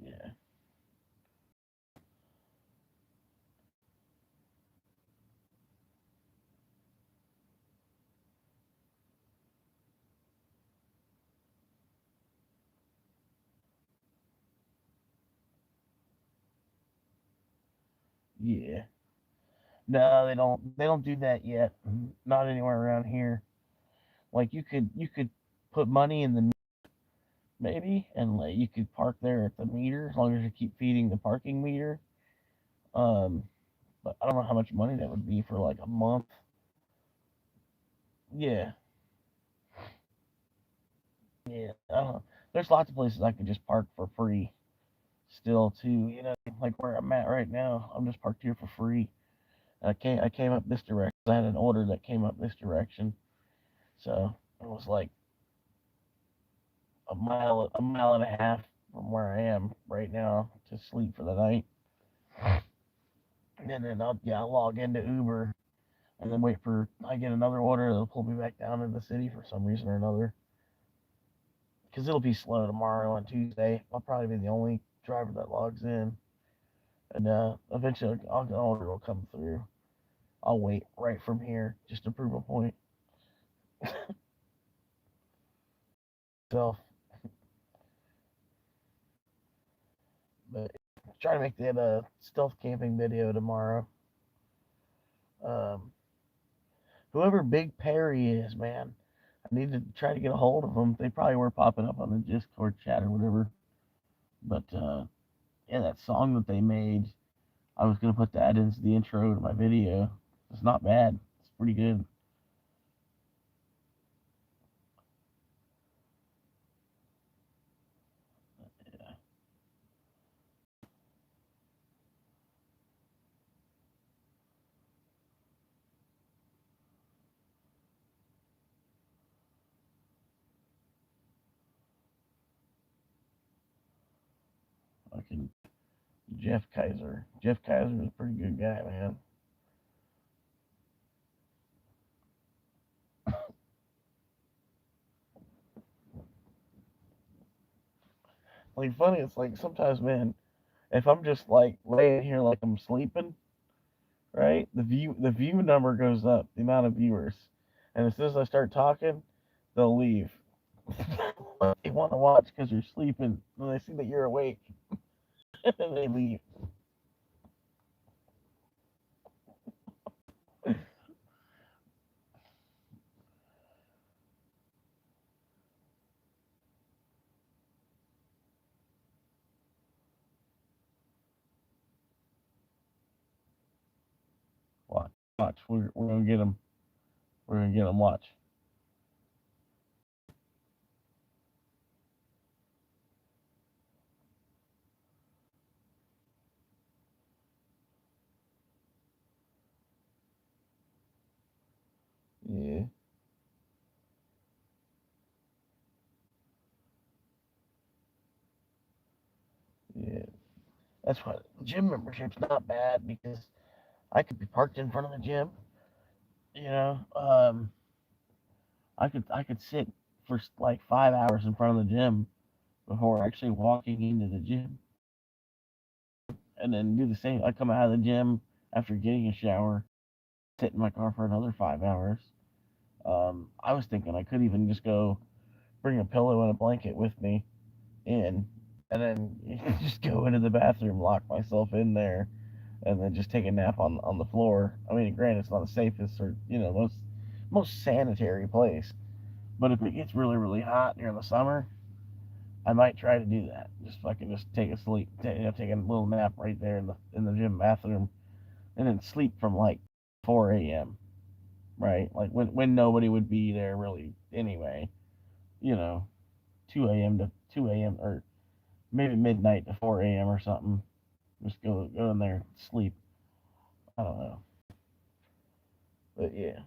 Yeah, yeah. No, they don't. They don't do that yet. Not anywhere around here. Like you could put money in the maybe, and like you could park there at the meter as long as you keep feeding the parking meter. Um, but I don't know how much money that would be for like a month. Yeah, yeah. I don't know. There's lots of places I could just park for free still too. Like where I'm at right now, I'm just parked here for free. I came up this direction. I had an order that came up this direction, so it was like a mile and a half from where I am right now to sleep for the night. And then I'll log into Uber and then wait for I get another order that'll pull me back down to the city for some reason or another. Because it'll be slow tomorrow on Tuesday. I'll probably be the only driver that logs in, and eventually an order will come through. I'll wait right from here just to prove a point. So, but try to make that stealth camping video tomorrow. Um, Whoever Big Perry is, man, I need to try to get a hold of them. They probably were popping up on the Discord chat or whatever. But yeah, that song that they made, I was gonna put that into the intro to my video. It's not bad. It's pretty good. Yeah, fucking Jeff Kaiser. Jeff Kaiser is a pretty good guy, man. Like funny, it's like sometimes, man, if I'm just like laying here like I'm sleeping, right? The view number goes up, the amount of viewers, and as soon as I start talking, they'll leave. They want to watch because you're sleeping, and they see that you're awake, and they leave. Watch, watch. We're gonna get them. We're gonna get them. Watch. Yeah, yeah. That's why gym membership's not bad because I could be parked in front of the gym. You know, I could sit for like 5 hours in front of the gym before actually walking into the gym, and then do the same. I come out of the gym after getting a shower, sit in my car for another 5 hours. I was thinking I could even just go bring a pillow and a blanket with me in, and then just go into the bathroom, lock myself in there, and then just take a nap on the floor. I mean, granted, it's not the safest or most sanitary place, but if it gets really really hot during the summer, I might try to do that. Just fucking just take a sleep, take a little nap right there in the gym bathroom, and then sleep from like 4 a.m. Right, like when nobody would be there really anyway. You know, 2 a.m. to 2 a.m. or maybe midnight to 4 a.m. or something. Just go in there, sleep. I don't know, but yeah.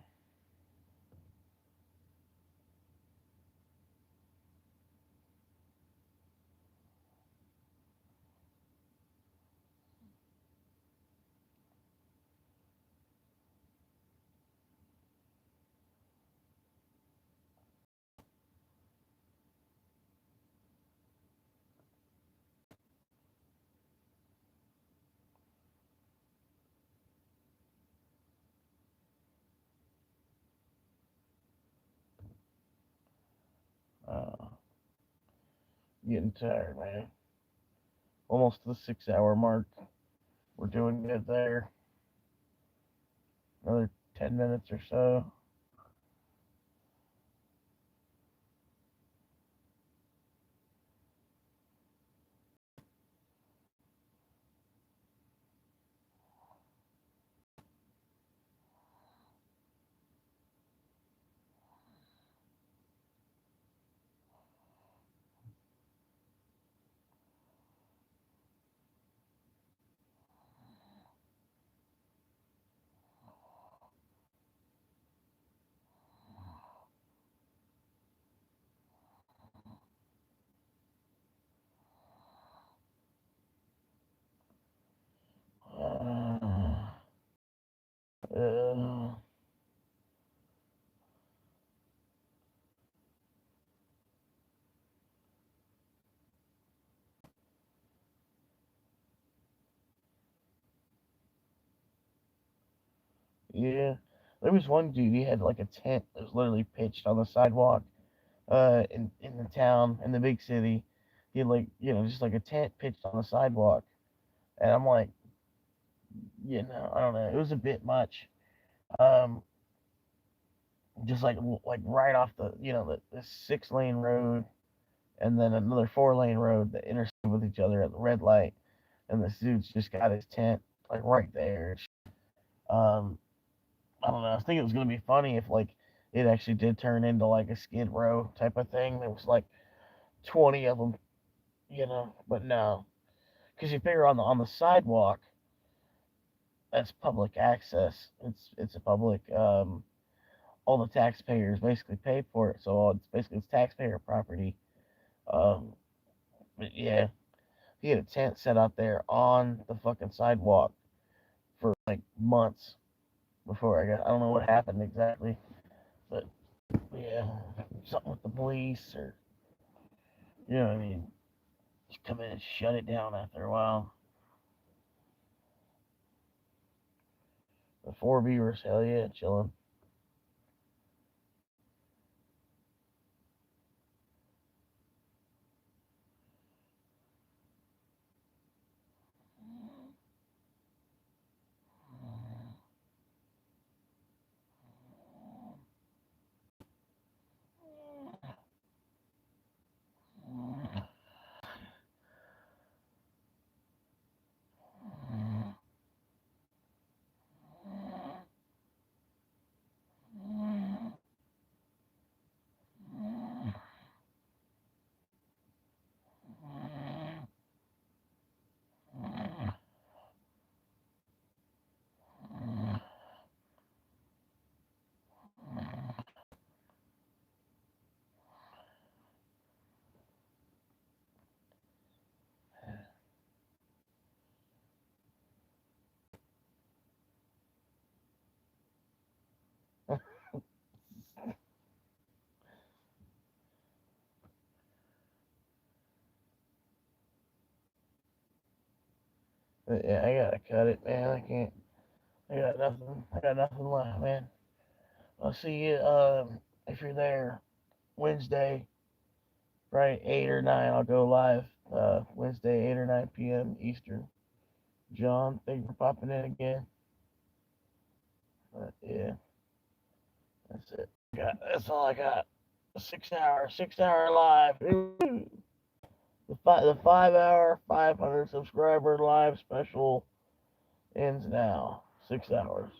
Uh, Getting tired, man. Almost to the 6 hour mark. We're doing good there. Another 10 minutes or so. Uh, uh, yeah. There was one dude. He had like a tent that was literally pitched on the sidewalk. In the town in the big city, he had like just like a tent pitched on the sidewalk, and I'm like, I don't know. It was a bit much. Um, just like right off the 6 lane road, and then another 4 lane road that intersect with each other at the red light, and this dude's just got his tent like right there. Um, I don't know. I was thinking it was gonna be funny if like it actually did turn into like a Skid Row type of thing. There was like 20 of them, but no, because you figure on the sidewalk, that's public access. It's a public. All the taxpayers basically pay for it, so it's basically it's taxpayer property. Um, but yeah, He had a tent set out there on the fucking sidewalk for like months before I got. I don't know what happened exactly, but yeah, something with the police or you know what I mean. Just come in and shut it down after a while. The four viewers, hell yeah, chilling. But yeah, I gotta cut it, man. I can't. I got nothing. I got nothing left, man. I'll see you if you're there Wednesday, right? 8 or 9. I'll go live. Wednesday, 8 or 9 p.m. Eastern. John, thank you for popping in again. But yeah, that's it. That's all I got. A 6 hour live. Ooh. The 5 hour, 500 subscriber live special ends now. 6 hours.